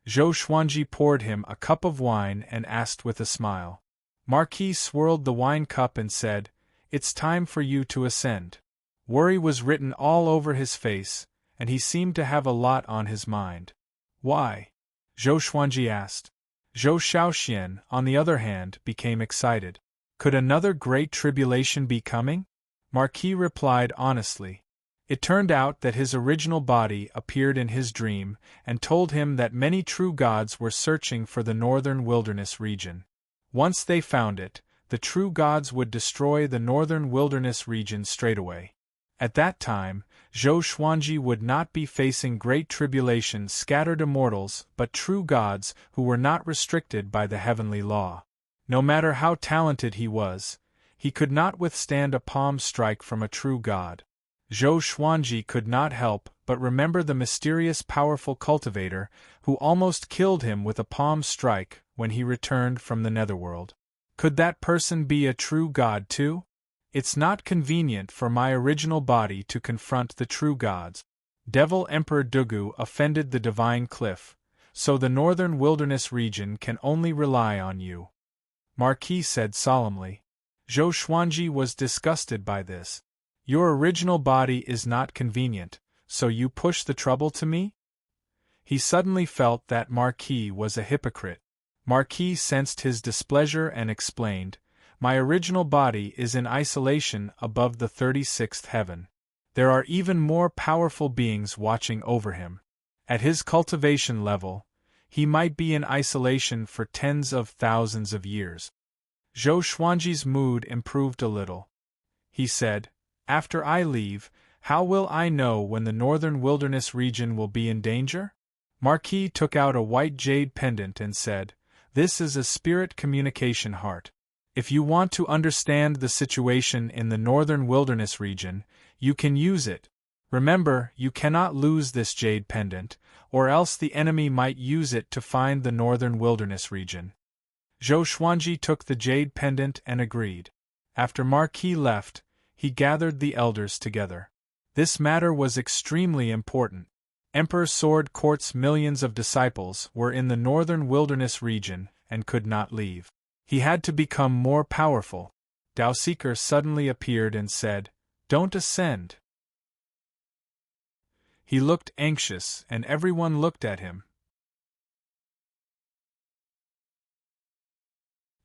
Zhou Xuanji poured him a cup of wine and asked with a smile. Marquis swirled the wine cup and said, "It's time for you to ascend." Worry was written all over his face, and he seemed to have a lot on his mind. Why? Zhou Xuanji asked. Zhou Shaoxian, on the other hand, became excited. Could another great tribulation be coming? Marquis replied honestly. It turned out that his original body appeared in his dream and told him that many true gods were searching for the northern wilderness region. Once they found it, the true gods would destroy the northern wilderness region straightaway. At that time, Zhou Xuanji would not be facing great tribulation scattered immortals but true gods who were not restricted by the heavenly law. No matter how talented he was, he could not withstand a palm strike from a true god. Zhou Xuanji could not help but remember the mysterious powerful cultivator who almost killed him with a palm strike when he returned from the netherworld. Could that person be a true god too? It's not convenient for my original body to confront the true gods. Devil Emperor Dugu offended the divine cliff, so the northern wilderness region can only rely on you. Marquis said solemnly. Zhou Xuanji was disgusted by this. Your original body is not convenient, so you push the trouble to me? He suddenly felt that Marquis was a hypocrite. Marquis sensed his displeasure and explained, "My original body is in isolation above the 36th heaven. There are even more powerful beings watching over him. At his cultivation level, he might be in isolation for tens of thousands of years." Zhou Xuanji's mood improved a little. He said, "After I leave, how will I know when the northern wilderness region will be in danger?" Marquis took out a white jade pendant and said, "This is a spirit communication heart. If you want to understand the situation in the northern wilderness region, you can use it. Remember, you cannot lose this jade pendant, or else the enemy might use it to find the northern wilderness region." Zhou Xuanji took the jade pendant and agreed. After Marquis left, he gathered the elders together. This matter was extremely important. Emperor Sword Court's millions of disciples were in the northern wilderness region and could not leave. He had to become more powerful. Dao Seeker suddenly appeared and said, "Don't ascend." He looked anxious, and everyone looked at him.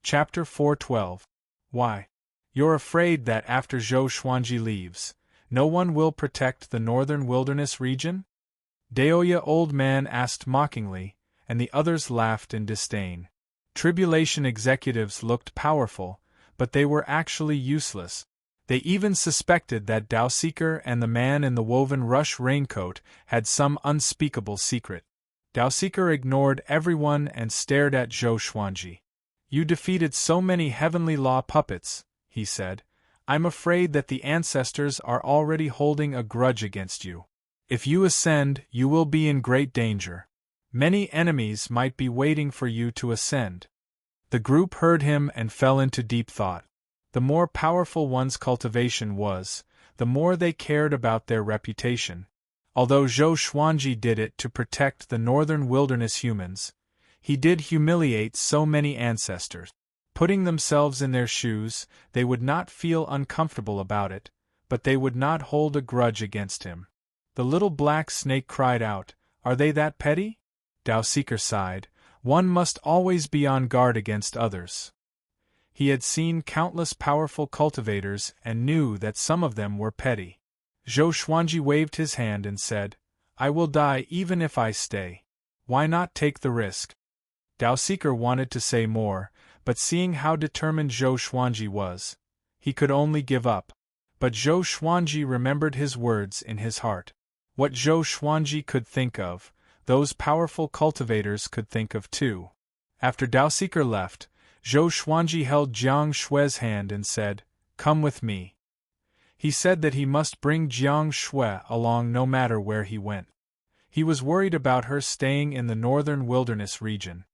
Chapter 4:12. Why? You're afraid that after Zhou Xuanji leaves, no one will protect the northern wilderness region? Daoya old man asked mockingly, and the others laughed in disdain. Tribulation executives looked powerful, but they were actually useless. They even suspected that Daoseeker and the man in the woven rush raincoat had some unspeakable secret. Daoseeker ignored everyone and stared at Zhou Xuanji. You defeated so many heavenly law puppets, he said. I'm afraid that the ancestors are already holding a grudge against you. If you ascend, you will be in great danger. Many enemies might be waiting for you to ascend. The group heard him and fell into deep thought. The more powerful one's cultivation was, the more they cared about their reputation. Although Zhou Xuanji did it to protect the northern wilderness humans, he did humiliate so many ancestors. Putting themselves in their shoes, they would not feel uncomfortable about it, but they would not hold a grudge against him. The little black snake cried out, "Are they that petty?" Daoseeker sighed, "One must always be on guard against others." He had seen countless powerful cultivators and knew that some of them were petty. Zhou Xuanji waved his hand and said, "I will die even if I stay. Why not take the risk?" Daoseeker wanted to say more, but seeing how determined Zhou Xuanji was, he could only give up. But Zhou Xuanji remembered his words in his heart. What Zhou Xuanji could think of, those powerful cultivators could think of too. After Daoseeker left, Zhou Xuanji held Jiang Shue's hand and said, "Come with me." He said that he must bring Jiang Shui along no matter where he went. He was worried about her staying in the northern wilderness region.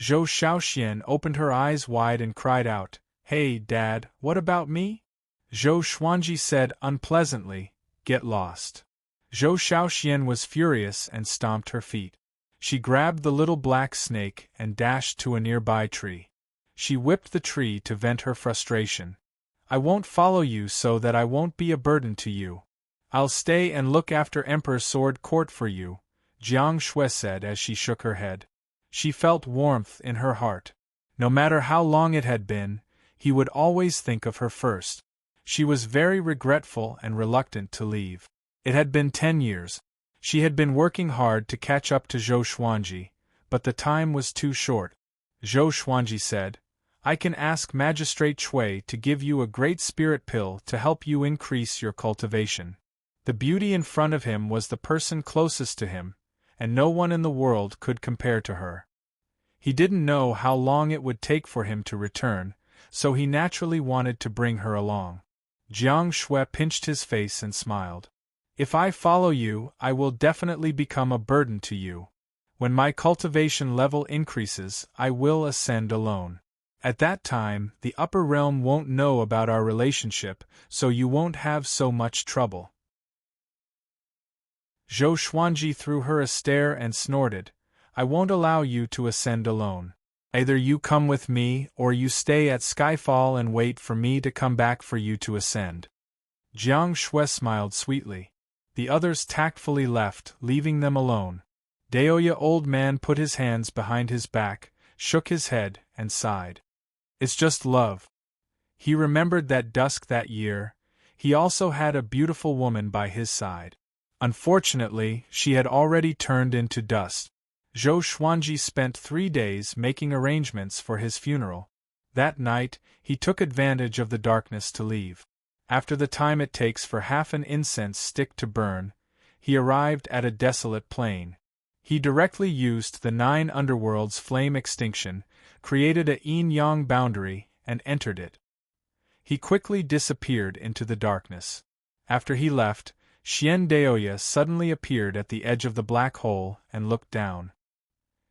Zhou Shaoxian opened her eyes wide and cried out, "Hey, Dad, what about me?" Zhou Xuanji said unpleasantly, "Get lost." Zhou Shaoxian was furious and stomped her feet. She grabbed the little black snake and dashed to a nearby tree. She whipped the tree to vent her frustration. "I won't follow you so that I won't be a burden to you. I'll stay and look after Emperor Sword Court for you," Jiang Shui said as she shook her head. She felt warmth in her heart. No matter how long it had been, he would always think of her first. She was very regretful and reluctant to leave. It had been 10 years. She had been working hard to catch up to Zhou Xuanji, but the time was too short. Zhou Xuanji said, "I can ask Magistrate Chui to give you a great spirit pill to help you increase your cultivation." The beauty in front of him was the person closest to him, and no one in the world could compare to her. He didn't know how long it would take for him to return, so he naturally wanted to bring her along. Jiang Shui pinched his face and smiled. "If I follow you, I will definitely become a burden to you. When my cultivation level increases, I will ascend alone. At that time, the upper realm won't know about our relationship, so you won't have so much trouble." Zhou Xuanji threw her a stare and snorted, "I won't allow you to ascend alone. Either you come with me or you stay at Skyfall and wait for me to come back for you to ascend." Jiang Shui smiled sweetly. The others tactfully left, leaving them alone. Daoya old man put his hands behind his back, shook his head, and sighed. It's just love. He remembered that dusk that year. He also had a beautiful woman by his side. Unfortunately, she had already turned into dust. Zhou Xuanji spent 3 days making arrangements for his funeral. That night, he took advantage of the darkness to leave. After the time it takes for half an incense stick to burn, he arrived at a desolate plain. He directly used the 9 underworlds flame extinction, created a yin-yang boundary, and entered it. He quickly disappeared into the darkness. After he left, Xian Daoya suddenly appeared at the edge of the black hole and looked down.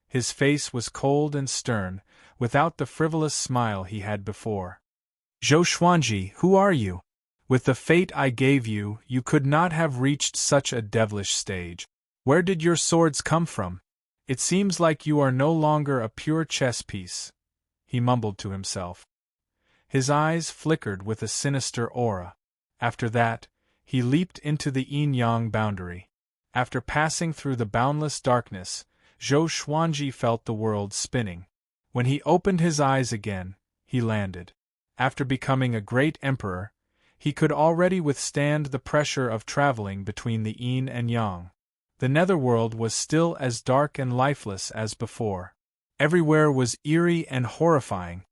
His face was cold and stern, without the frivolous smile he had before. "Zhou Xuanji, who are you? With the fate I gave you, you could not have reached such a devilish stage. Where did your swords come from? It seems like you are no longer a pure chess piece," he mumbled to himself. His eyes flickered with a sinister aura. After that, he leaped into the yin-yang boundary. After passing through the boundless darkness, Zhou Xuanji felt the world spinning. When he opened his eyes again, he landed. After becoming a great emperor, he could already withstand the pressure of traveling between the yin and yang. The netherworld was still as dark and lifeless as before. Everywhere was eerie and horrifying.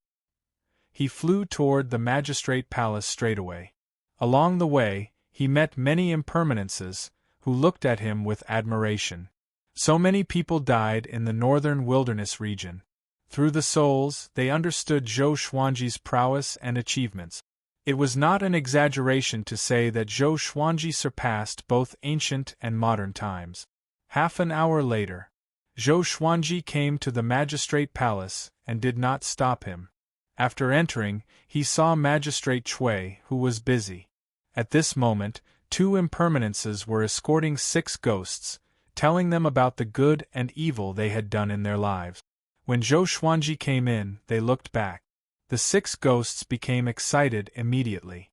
He flew toward the magistrate palace straightaway. Along the way, he met many impermanences, who looked at him with admiration. So many people died in the northern wilderness region. Through the souls, they understood Zhou Xuanji's prowess and achievements. It was not an exaggeration to say that Zhou Xuanji surpassed both ancient and modern times. Half an hour later, Zhou Xuanji came to the magistrate palace and did not stop him. After entering, he saw Magistrate Cui, who was busy. At this moment, 2 impermanences were escorting 6 ghosts, telling them about the good and evil they had done in their lives. When Zhou Xuanji came in, they looked back. The 6 ghosts became excited immediately.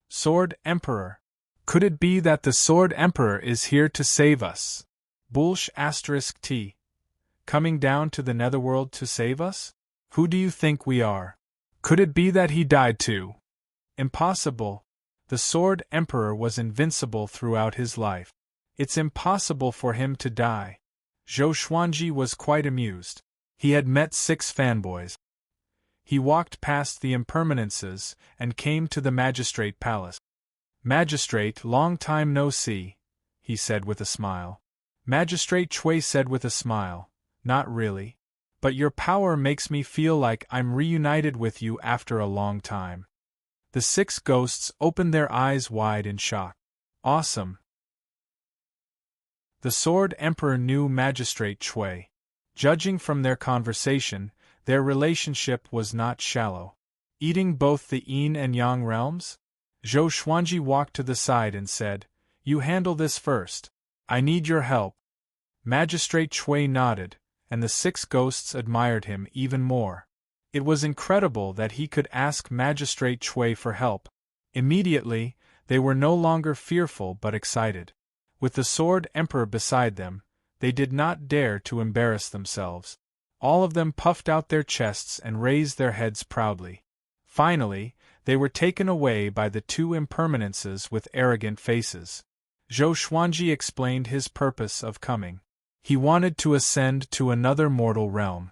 Sword Emperor. Could it be that the Sword Emperor is here to save us? Bulsh *T. Coming down to the netherworld to save us? Who do you think we are? Could it be that he died too? Impossible. The Sword Emperor was invincible throughout his life. It's impossible for him to die. Zhou Xuanji was quite amused. He had met 6 fanboys. He walked past the impermanences and came to the magistrate palace. Magistrate, long time no see, he said with a smile. Magistrate Cui said with a smile, not really. But your power makes me feel like I'm reunited with you after a long time. The 6 ghosts opened their eyes wide in shock. Awesome. The Sword Emperor knew Magistrate Cui. Judging from their conversation, their relationship was not shallow. Eating both the yin and yang realms? Zhou Xuanji walked to the side and said, You handle this first. I need your help. Magistrate Cui nodded, and the 6 ghosts admired him even more. It was incredible that he could ask Magistrate Cui for help. Immediately, they were no longer fearful but excited. With the Sword Emperor beside them, they did not dare to embarrass themselves. All of them puffed out their chests and raised their heads proudly. Finally, they were taken away by the 2 impermanences with arrogant faces. Zhou Xuanji explained his purpose of coming. He wanted to ascend to another mortal realm.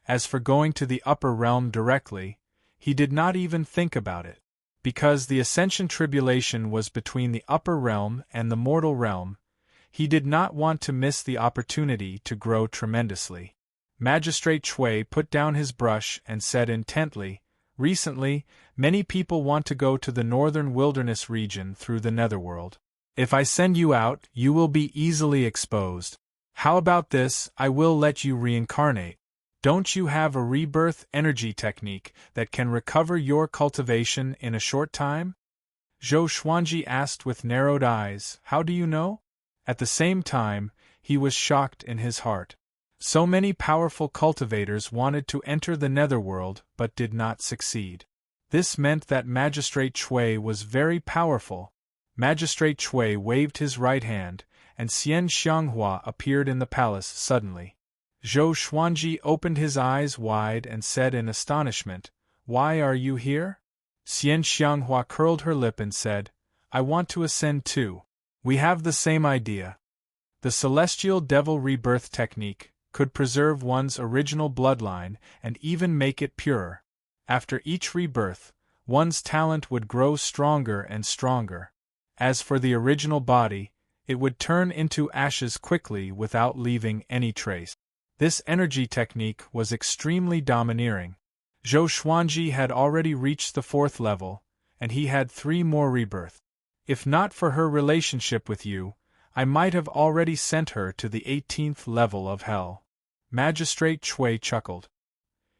As for going to the upper realm directly, he did not even think about it. Because the ascension tribulation was between the upper realm and the mortal realm, he did not want to miss the opportunity to grow tremendously. Magistrate Cui put down his brush and said intently, Recently, many people want to go to the northern wilderness region through the netherworld. If I send you out, you will be easily exposed. How about this, I will let you reincarnate. Don't you have a rebirth energy technique that can recover your cultivation in a short time? Zhou Xuanji asked with narrowed eyes, How do you know? At the same time, he was shocked in his heart. So many powerful cultivators wanted to enter the netherworld but did not succeed. This meant that Magistrate Cui was very powerful. Magistrate Cui waved his right hand, and Xian Xianghua appeared in the palace suddenly. Zhou Xuanji opened his eyes wide and said in astonishment, Why are you here? Xian Xianghua curled her lip and said, I want to ascend too. We have the same idea. The celestial devil rebirth technique could preserve one's original bloodline and even make it purer. After each rebirth, one's talent would grow stronger and stronger. As for the original body, it would turn into ashes quickly without leaving any trace. This energy technique was extremely domineering. Zhou Xuanji had already reached the 4th level, and he had 3 more rebirths. If not for her relationship with you, I might have already sent her to the 18th level of hell. Magistrate Cui chuckled.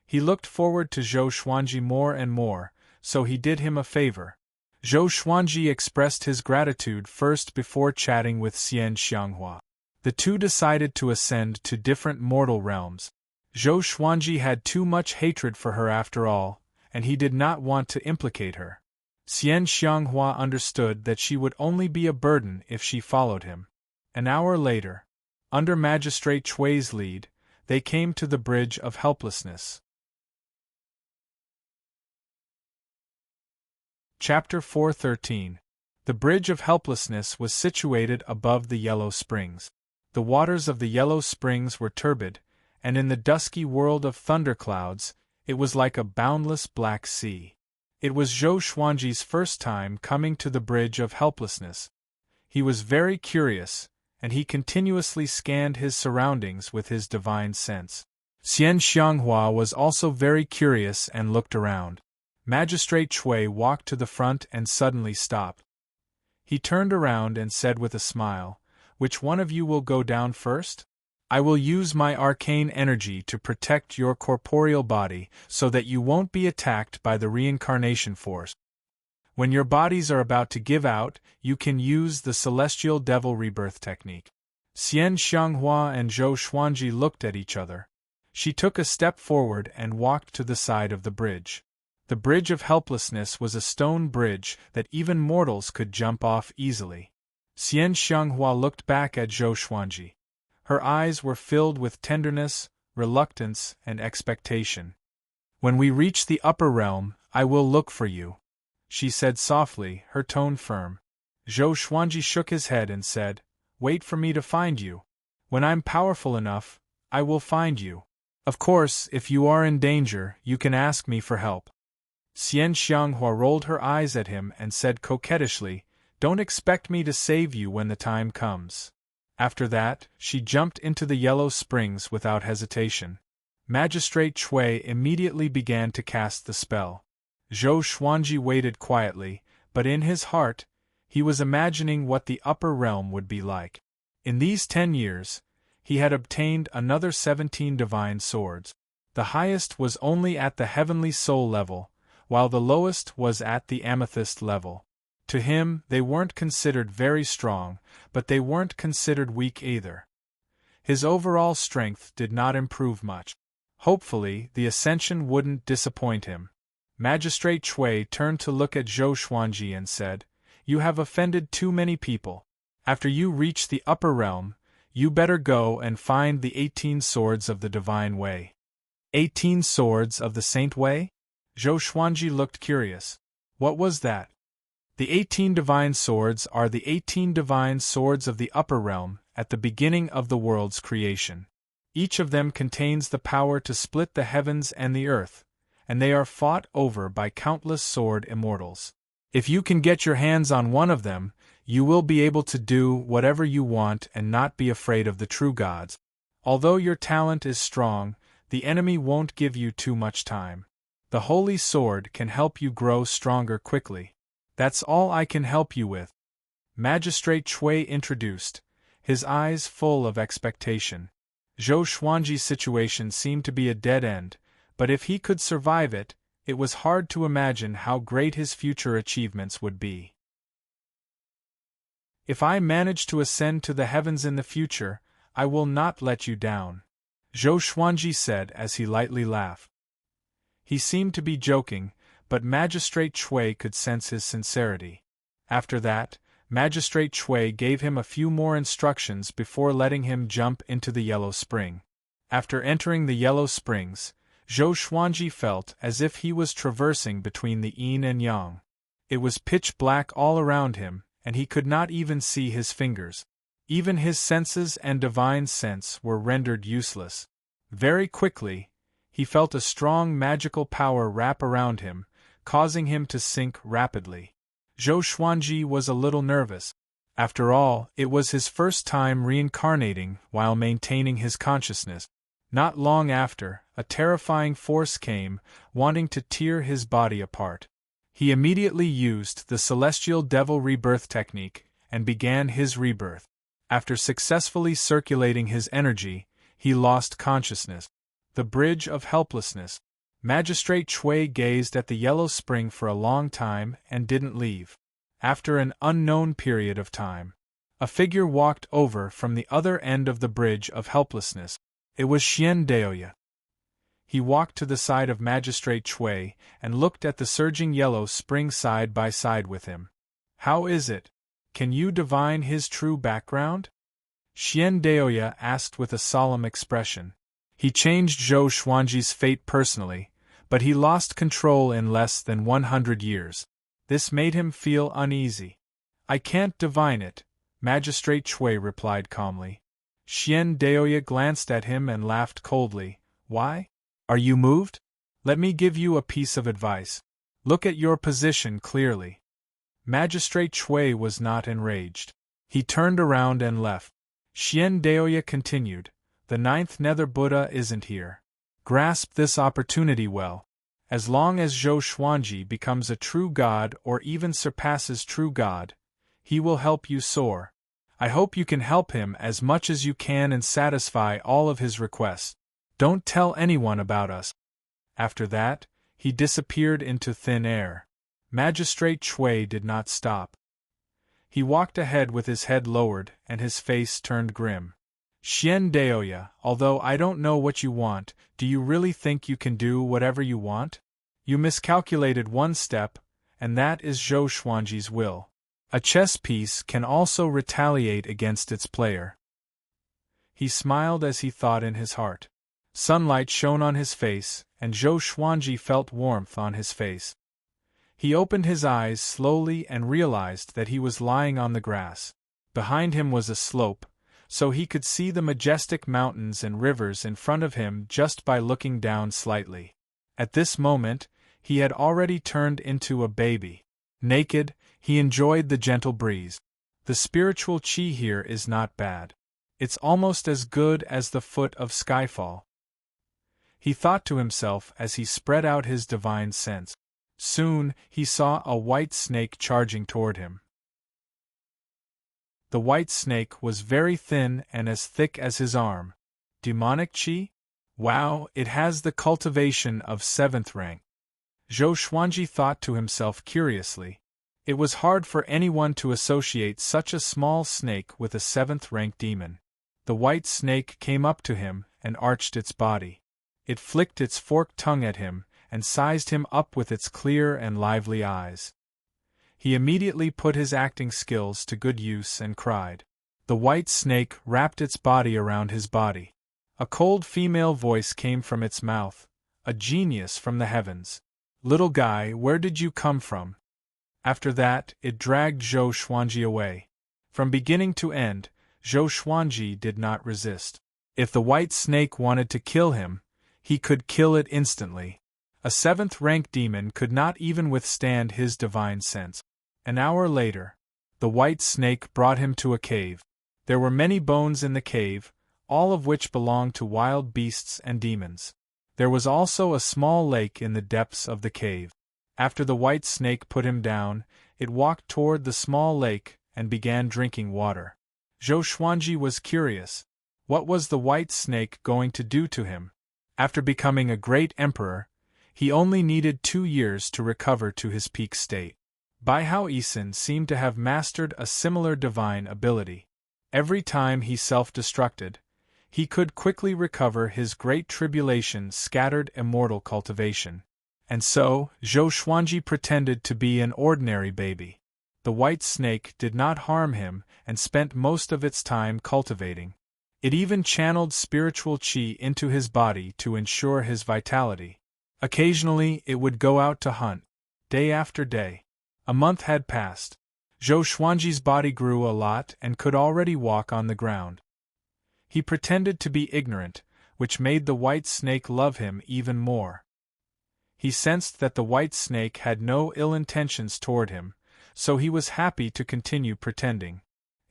He looked forward to Zhou Xuanji more and more, so he did him a favor. Zhou Xuanji expressed his gratitude first before chatting with Xian Xianghua. The 2 decided to ascend to different mortal realms. Zhou Xuanji had too much hatred for her after all, and he did not want to implicate her. Xian Xianghua understood that she would only be a burden if she followed him. An hour later, under Magistrate Chui's lead, they came to the Bridge of Helplessness. Chapter 4:13. The Bridge of Helplessness was situated above the Yellow Springs. The waters of the Yellow Springs were turbid, and in the dusky world of thunderclouds, it was like a boundless black sea. It was Zhou Xuanji's first time coming to the Bridge of Helplessness. He was very curious, and he continuously scanned his surroundings with his divine sense. Xian Xianghua was also very curious and looked around. Magistrate Chui walked to the front and suddenly stopped. He turned around and said with a smile, "Which one of you will go down first? I will use my arcane energy to protect your corporeal body so that you won't be attacked by the reincarnation force. When your bodies are about to give out, you can use the celestial devil rebirth technique." Xian Xianghua and Zhou Xuanji looked at each other. She took a step forward and walked to the side of the bridge. The Bridge of Helplessness was a stone bridge that even mortals could jump off easily. Xian Xianghua looked back at Zhou Xuanji. Her eyes were filled with tenderness, reluctance, and expectation. "When we reach the upper realm, I will look for you," she said softly, her tone firm. Zhou Xuanji shook his head and said, "Wait for me to find you. When I'm powerful enough, I will find you. Of course, if you are in danger, you can ask me for help." Xian Xianghua rolled her eyes at him and said coquettishly, "Don't expect me to save you when the time comes." After that, she jumped into the Yellow Springs without hesitation. Magistrate Chui immediately began to cast the spell. Zhou Xuanji waited quietly, but in his heart, he was imagining what the upper realm would be like. In these 10 years, he had obtained another 17 divine swords. The highest was only at the heavenly soul level, while the lowest was at the amethyst level. To him, they weren't considered very strong, but they weren't considered weak either. His overall strength did not improve much. Hopefully, the ascension wouldn't disappoint him. Magistrate Chui turned to look at Zhou Xuanji and said, "You have offended too many people. After you reach the upper realm, you better go and find the 18 swords of the divine way." 18 swords of the saint way? Zhou Xuanji looked curious. What was that? The 18 divine swords are the 18 divine swords of the upper realm at the beginning of the world's creation. Each of them contains the power to split the heavens and the earth, and they are fought over by countless sword immortals. If you can get your hands on one of them, you will be able to do whatever you want and not be afraid of the true gods. Although your talent is strong, the enemy won't give you too much time. The Holy Sword can help you grow stronger quickly. That's all I can help you with. Magistrate Chui introduced, his eyes full of expectation. Zhou Xuanji's situation seemed to be a dead end, but if he could survive it, it was hard to imagine how great his future achievements would be. "If I manage to ascend to the heavens in the future, I will not let you down," Zhou Xuanji said as he lightly laughed. He seemed to be joking, but Magistrate Chui could sense his sincerity. After that, Magistrate Chui gave him a few more instructions before letting him jump into the Yellow Spring. After entering the Yellow Springs, Zhou Xuanji felt as if he was traversing between the yin and yang. It was pitch black all around him, and he could not even see his fingers. Even his senses and divine sense were rendered useless. Very quickly, he felt a strong magical power wrap around him, causing him to sink rapidly. Zhou Xuanji was a little nervous. After all, it was his first time reincarnating while maintaining his consciousness. Not long after, a terrifying force came, wanting to tear his body apart. He immediately used the celestial devil rebirth technique and began his rebirth. After successfully circulating his energy, he lost consciousness. The Bridge of Helplessness. Magistrate Chui gazed at the Yellow Spring for a long time and didn't leave. After an unknown period of time, a figure walked over from the other end of the Bridge of Helplessness. It was Xian Daoya. He walked to the side of Magistrate Chui and looked at the surging Yellow Spring side by side with him. "How is it? Can you divine his true background?" Xian Daoya asked with a solemn expression. He changed Zhou Xuanji's fate personally, but he lost control in less than 100 years. This made him feel uneasy. I can't divine it, Magistrate Chui replied calmly. Xian Daoya glanced at him and laughed coldly. Why? Are you moved? Let me give you a piece of advice. Look at your position clearly. Magistrate Chui was not enraged. He turned around and left. Xian Daoya continued, the 9th Nether Buddha isn't here. Grasp this opportunity well. As long as Zhou Xuanji becomes a true god or even surpasses true god, he will help you soar. I hope you can help him as much as you can and satisfy all of his requests. Don't tell anyone about us. After that, he disappeared into thin air. Magistrate Chui did not stop. He walked ahead with his head lowered and his face turned grim. Xian Daoya, although I don't know what you want, do you really think you can do whatever you want? You miscalculated one step, and that is Zhou Xuanji's will. A chess piece can also retaliate against its player. He smiled as he thought in his heart. Sunlight shone on his face, and Zhou Xuanji felt warmth on his face. He opened his eyes slowly and realized that he was lying on the grass. Behind him was a slope, so he could see the majestic mountains and rivers in front of him just by looking down slightly. At this moment, he had already turned into a baby. Naked, he enjoyed the gentle breeze. The spiritual chi here is not bad. It's almost as good as the foot of Skyfall. He thought to himself as he spread out his divine sense. Soon, he saw a white snake charging toward him. The white snake was very thin and as thick as his arm. Demonic chi? Wow, it has the cultivation of 7th rank. Zhou Xuanji thought to himself curiously. It was hard for anyone to associate such a small snake with a 7th rank demon. The white snake came up to him and arched its body. It flicked its forked tongue at him and sized him up with its clear and lively eyes. He immediately put his acting skills to good use and cried. The white snake wrapped its body around his body. A cold female voice came from its mouth, a genius from the heavens. Little guy, where did you come from? After that, it dragged Zhou Xuanji away. From beginning to end, Zhou Xuanji did not resist. If the white snake wanted to kill him, he could kill it instantly. A 7th rank demon could not even withstand his divine sense. An hour later, the white snake brought him to a cave. There were many bones in the cave, all of which belonged to wild beasts and demons. There was also a small lake in the depths of the cave. After the white snake put him down, it walked toward the small lake and began drinking water. Zhou Xuanji was curious. What was the white snake going to do to him? After becoming a great emperor, he only needed 2 years to recover to his peak state. Bai Hao Yisan seemed to have mastered a similar divine ability. Every time he self-destructed, he could quickly recover his great tribulation scattered immortal cultivation. And so, Zhou Xuanji pretended to be an ordinary baby. The white snake did not harm him and spent most of its time cultivating. It even channeled spiritual chi into his body to ensure his vitality. Occasionally, it would go out to hunt, day after day. A month had passed. Zhou Xuanji's body grew a lot and could already walk on the ground. He pretended to be ignorant, which made the white snake love him even more. He sensed that the white snake had no ill intentions toward him, so he was happy to continue pretending.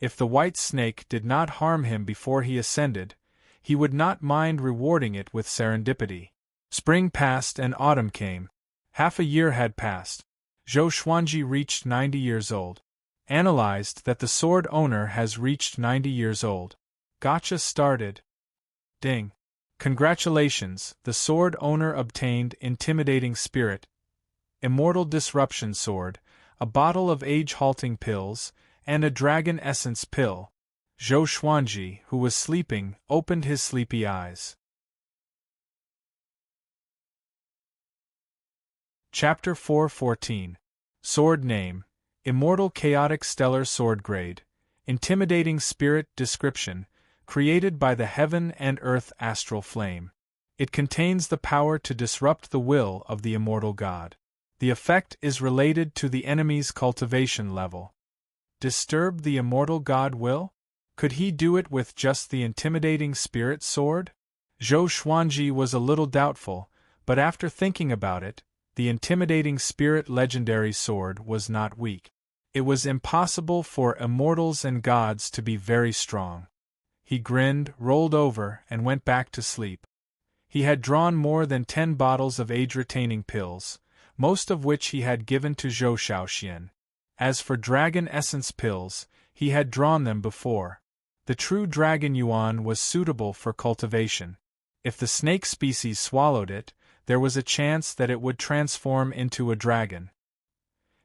If the white snake did not harm him before he ascended, he would not mind rewarding it with serendipity. Spring passed and autumn came. Half a year had passed. Zhou Xuanji reached 90 years old. Analyzed that the sword owner has reached 90 years old. Gotcha started. Ding. Congratulations, the sword owner obtained Intimidating Spirit, Immortal Disruption Sword, a bottle of age-halting pills, and a dragon essence pill. Zhou Xuanji, who was sleeping, opened his sleepy eyes. Chapter 414. Sword Name, Immortal Chaotic Stellar Sword Grade, Intimidating Spirit Description, created by the heaven and earth astral flame. It contains the power to disrupt the will of the immortal God. The effect is related to the enemy's cultivation level. Disturb the immortal God will? Could he do it with just the intimidating spirit sword? Zhou Xuanji was a little doubtful, but after thinking about it, the intimidating spirit legendary sword was not weak. It was impossible for immortals and gods to be very strong. He grinned, rolled over, and went back to sleep. He had drawn more than 10 bottles of age-retaining pills, most of which he had given to Zhou Shaoxian. As for dragon essence pills, he had drawn them before. The true dragon yuan was suitable for cultivation. If the snake species swallowed it, there was a chance that it would transform into a dragon.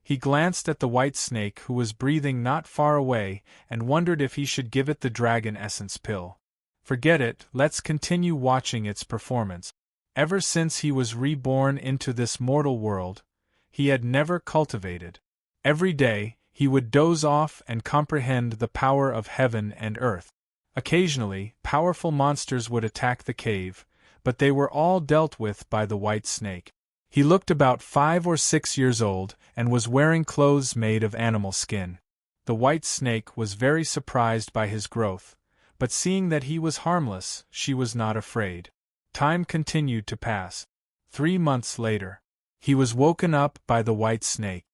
He glanced at the white snake who was breathing not far away and wondered if he should give it the dragon essence pill. Forget it, let's continue watching its performance. Ever since he was reborn into this mortal world, he had never cultivated. Every day, he would doze off and comprehend the power of heaven and earth. Occasionally, powerful monsters would attack the cave, but they were all dealt with by the white snake. He looked about 5 or 6 years old and was wearing clothes made of animal skin. The white snake was very surprised by his growth, but seeing that he was harmless, she was not afraid. Time continued to pass. 3 months later, he was woken up by the white snake.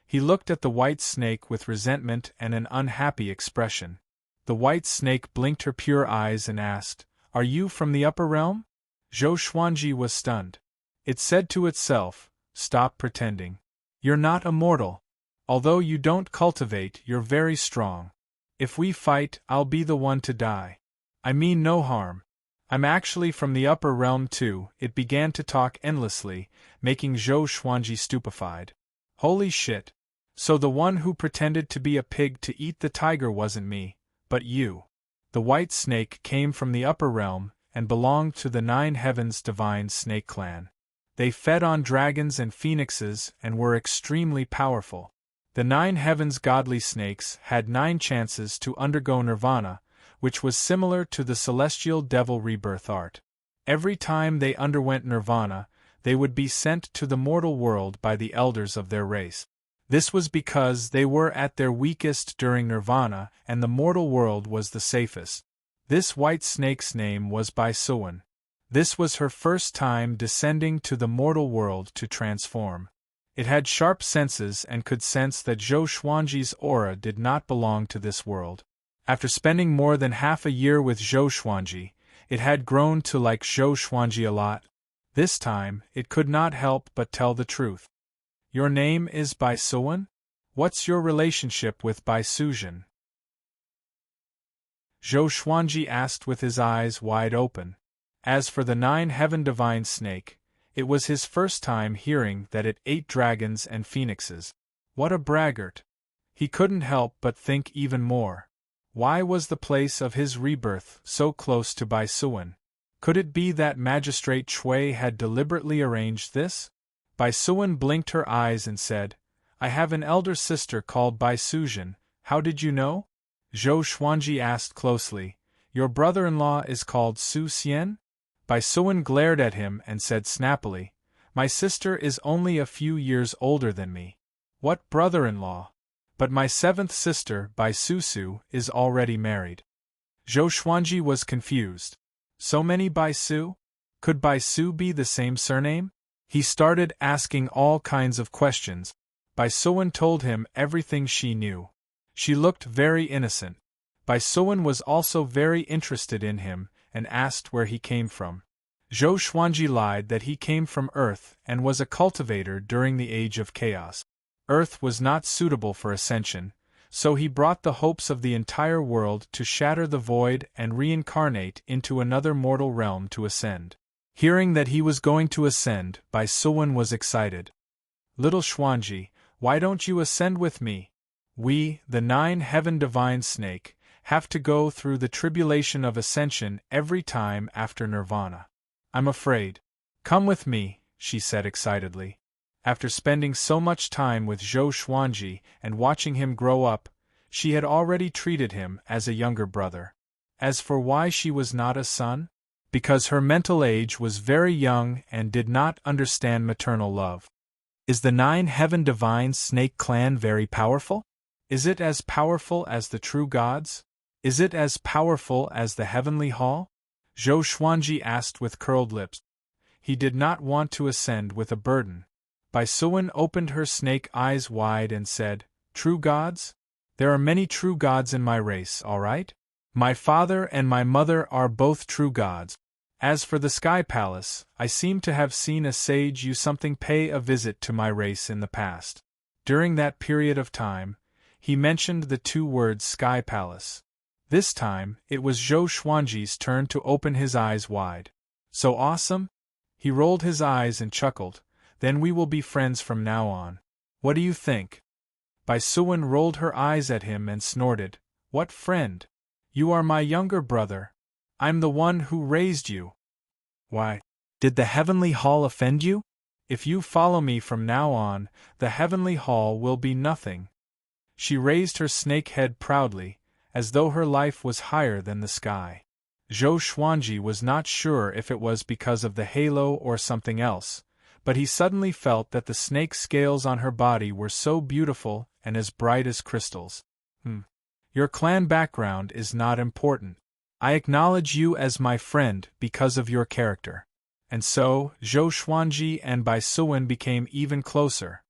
He looked at the white snake with resentment and an unhappy expression. The white snake blinked her pure eyes and asked, "Are you from the upper realm?" Zhou Xuanji was stunned. It said to itself, "Stop pretending. You're not immortal. Although you don't cultivate, you're very strong. If we fight, I'll be the one to die. I mean no harm. I'm actually from the upper realm too." It began to talk endlessly, making Zhou Xuanji stupefied. Holy shit. So the one who pretended to be a pig to eat the tiger wasn't me, but you. The white snake came from the upper realm and belonged to the 9 heavens divine snake clan. They fed on dragons and phoenixes and were extremely powerful. The 9 heavens godly snakes had 9 chances to undergo nirvana, which was similar to the celestial devil rebirth art. Every time they underwent nirvana, they would be sent to the mortal world by the elders of their race. This was because they were at their weakest during nirvana and the mortal world was the safest. This white snake's name was Bai Suan. This was her first time descending to the mortal world to transform. It had sharp senses and could sense that Zhou Xuanji's aura did not belong to this world. After spending more than half a year with Zhou Xuanji, it had grown to like Zhou Xuanji a lot. This time, it could not help but tell the truth. Your name is Bai Suan? What's your relationship with Bai Suzhen? Zhou Xuanji asked with his eyes wide open. As for the 9 heaven divine snake, it was his first time hearing that it ate dragons and phoenixes. What a braggart! He couldn't help but think even more. Why was the place of his rebirth so close to Bai Suan? Could it be that Magistrate Chui had deliberately arranged this? Bai Suan blinked her eyes and said, "I have an elder sister called Bai Suzhen. How did you know?" Zhou Xuanji asked closely, "Your brother-in-law is called Su Xian?" Bai Suan glared at him and said snappily, "My sister is only a few years older than me." "What brother-in-law? But my 7th sister, Bai Susu, is already married." Zhou Xuanji was confused. So many Bai Su? Could Bai Su be the same surname? He started asking all kinds of questions. Bai Suan told him everything she knew. She looked very innocent. Bai Suan was also very interested in him and asked where he came from. Zhou Xuanji lied that he came from Earth and was a cultivator during the Age of Chaos. Earth was not suitable for ascension, so he brought the hopes of the entire world to shatter the void and reincarnate into another mortal realm to ascend. Hearing that he was going to ascend, Bai Suan was excited. "Little Xuanji, why don't you ascend with me? We, the 9 heaven divine snake, have to go through the tribulation of ascension every time after nirvana. I'm afraid." "Come with me," she said excitedly. After spending so much time with Zhou Xuanji and watching him grow up, she had already treated him as a younger brother. As for why she was not a son? Because her mental age was very young and did not understand maternal love. Is the 9 heaven divine snake clan very powerful? Is it as powerful as the true gods? Is it as powerful as the heavenly hall? Zhou Xuanji asked with curled lips. He did not want to ascend with a burden. Bai Suwen opened her snake eyes wide and said, True gods? There are many true gods in my race, all right? My father and my mother are both true gods. As for the Sky Palace, I seem to have seen a sage you something pay a visit to my race in the past. During that period of time, he mentioned the 2 words Sky Palace. This time, it was Zhou Xuanji's turn to open his eyes wide. So awesome? He rolled his eyes and chuckled. Then we will be friends from now on. What do you think? Bai Suwen rolled her eyes at him and snorted. What friend? You are my younger brother. I'm the one who raised you. Why, did the heavenly hall offend you? If you follow me from now on, the heavenly hall will be nothing. She raised her snake head proudly, as though her life was higher than the sky. Zhou Xuanji was not sure if it was because of the halo or something else, but he suddenly felt that the snake scales on her body were so beautiful and as bright as crystals. Your clan background is not important. I acknowledge you as my friend because of your character. And so, Zhou Xuanji and Bai Suwen became even closer.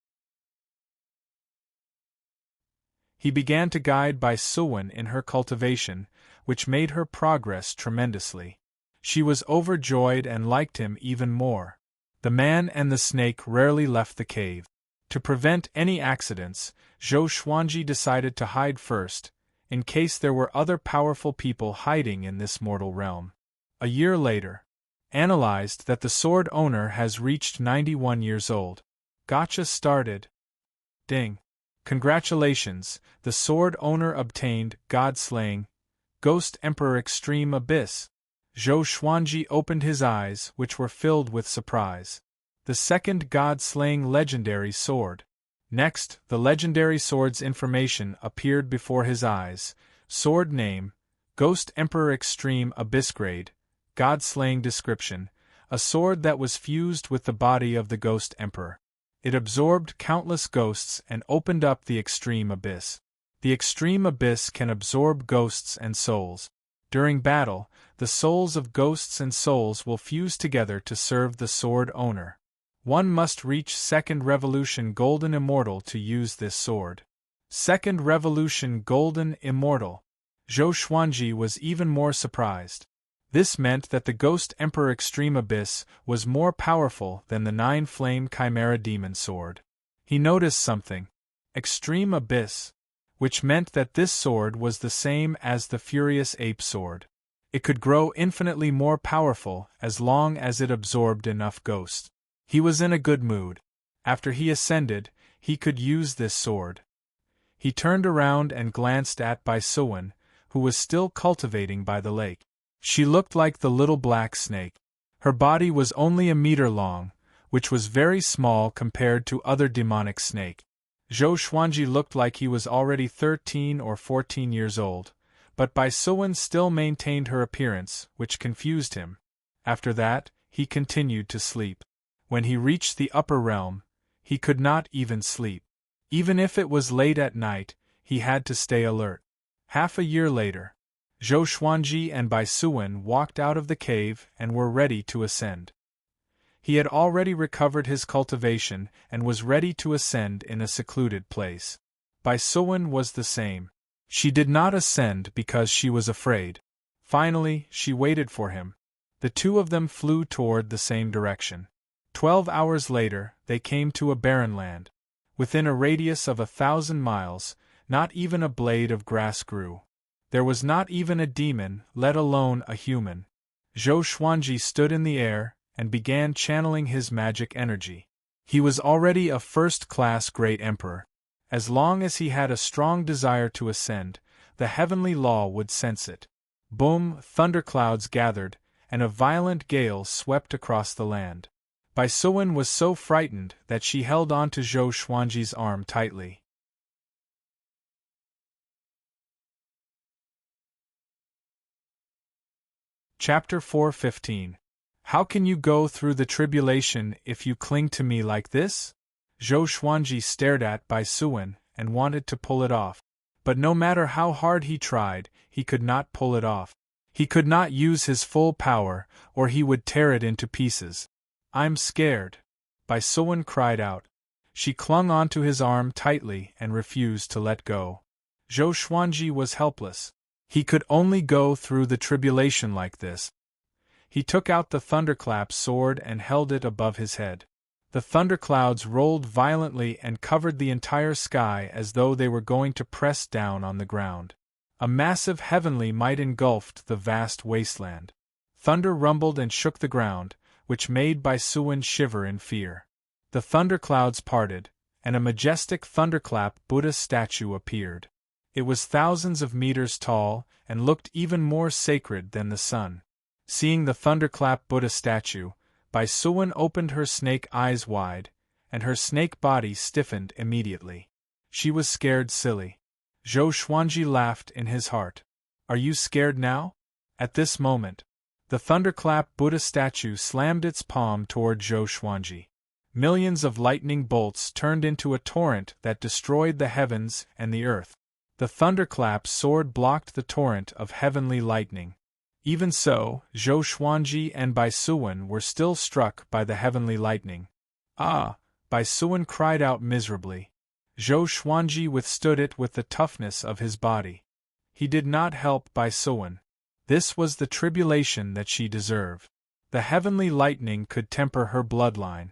He began to guide Bai Suwen in her cultivation, which made her progress tremendously. She was overjoyed and liked him even more. The man and the snake rarely left the cave. To prevent any accidents, Zhou Xuanji decided to hide first, in case there were other powerful people hiding in this mortal realm. A year later, analyzed that the sword owner has reached 91 years old. Gotcha started. Ding. Congratulations, the sword owner obtained God-slaying, Ghost Emperor Extreme Abyss. Zhou Xuanji opened his eyes, which were filled with surprise. The second God-slaying legendary sword. Next, the legendary sword's information appeared before his eyes. Sword name, Ghost Emperor Extreme Abyss Grade, God-slaying description, a sword that was fused with the body of the Ghost Emperor. It absorbed countless ghosts and opened up the extreme abyss. The extreme abyss can absorb ghosts and souls. During battle, the souls of ghosts and souls will fuse together to serve the sword owner. One must reach 2nd Revolution Golden Immortal to use this sword. 2nd Revolution Golden Immortal. Zhou Xuanji was even more surprised. This meant that the Ghost Emperor Extreme Abyss was more powerful than the 9-flame Chimera Demon Sword. He noticed something. Extreme Abyss. Which meant that this sword was the same as the Furious Ape Sword. It could grow infinitely more powerful as long as it absorbed enough ghosts. He was in a good mood. After he ascended, he could use this sword. He turned around and glanced at Bai Suwen, who was still cultivating by the lake. She looked like the little black snake. Her body was only a meter long, which was very small compared to other demonic snake. Zhou Xuanji looked like he was already 13 or 14 years old, but Bai Suwen still maintained her appearance, which confused him. After that, he continued to sleep. When he reached the upper realm, he could not even sleep. Even if it was late at night, he had to stay alert. Half a year later, Zhou Xuanji and Bai Suwen walked out of the cave and were ready to ascend. He had already recovered his cultivation and was ready to ascend in a secluded place. Bai Suwen was the same. She did not ascend because she was afraid. Finally, she waited for him. The two of them flew toward the same direction. 12 hours later, they came to a barren land. Within a radius of 1,000 miles, not even a blade of grass grew. There was not even a demon, let alone a human. Zhou Xuanji stood in the air and began channeling his magic energy. He was already a first-class great emperor. As long as he had a strong desire to ascend, the heavenly law would sense it. Boom! Thunderclouds gathered, and a violent gale swept across the land. Bai Suwen was so frightened that she held on to Zhou Xuanji's arm tightly. Chapter 4:15. How can you go through the tribulation if you cling to me like this? Zhou Xuanji stared at Bai Suwen and wanted to pull it off. But no matter how hard he tried, he could not pull it off. He could not use his full power, or he would tear it into pieces. I'm scared, Bai Suwen cried out. She clung onto his arm tightly and refused to let go. Zhou Xuanji was helpless. He could only go through the tribulation like this. He took out the thunderclap sword and held it above his head. The thunderclouds rolled violently and covered the entire sky as though they were going to press down on the ground. A massive heavenly might engulfed the vast wasteland. Thunder rumbled and shook the ground, which made Bai Suwen shiver in fear. The thunderclouds parted, and a majestic thunderclap Buddha statue appeared. It was thousands of meters tall and looked even more sacred than the sun. Seeing the thunderclap Buddha statue, Bai Suwen opened her snake eyes wide, and her snake body stiffened immediately. She was scared silly. Zhou Xuanji laughed in his heart. Are you scared now? At this moment, the thunderclap Buddha statue slammed its palm toward Zhou Xuanji. Millions of lightning bolts turned into a torrent that destroyed the heavens and the earth. The thunderclap's sword blocked the torrent of heavenly lightning. Even so, Zhou Xuanji and Bai Suwen were still struck by the heavenly lightning. Ah! Bai Suwen cried out miserably. Zhou Xuanji withstood it with the toughness of his body. He did not help Bai Suwen. This was the tribulation that she deserved. The heavenly lightning could temper her bloodline.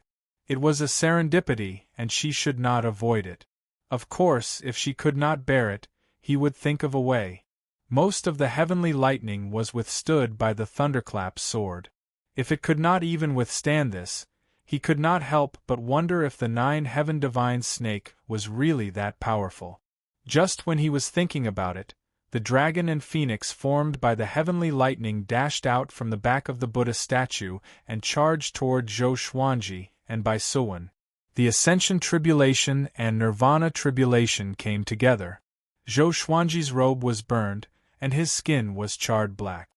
It was a serendipity, and she should not avoid it. Of course, if she could not bear it, he would think of a way. Most of the heavenly lightning was withstood by the thunderclap's sword. If it could not even withstand this, he could not help but wonder if the 9-heaven divine snake was really that powerful. Just when he was thinking about it, the dragon and phoenix formed by the heavenly lightning dashed out from the back of the Buddha statue and charged toward Zhou Xuanji and Bai Suwen. The Ascension Tribulation and Nirvana Tribulation came together. Zhou Xuanji's robe was burned, and his skin was charred black.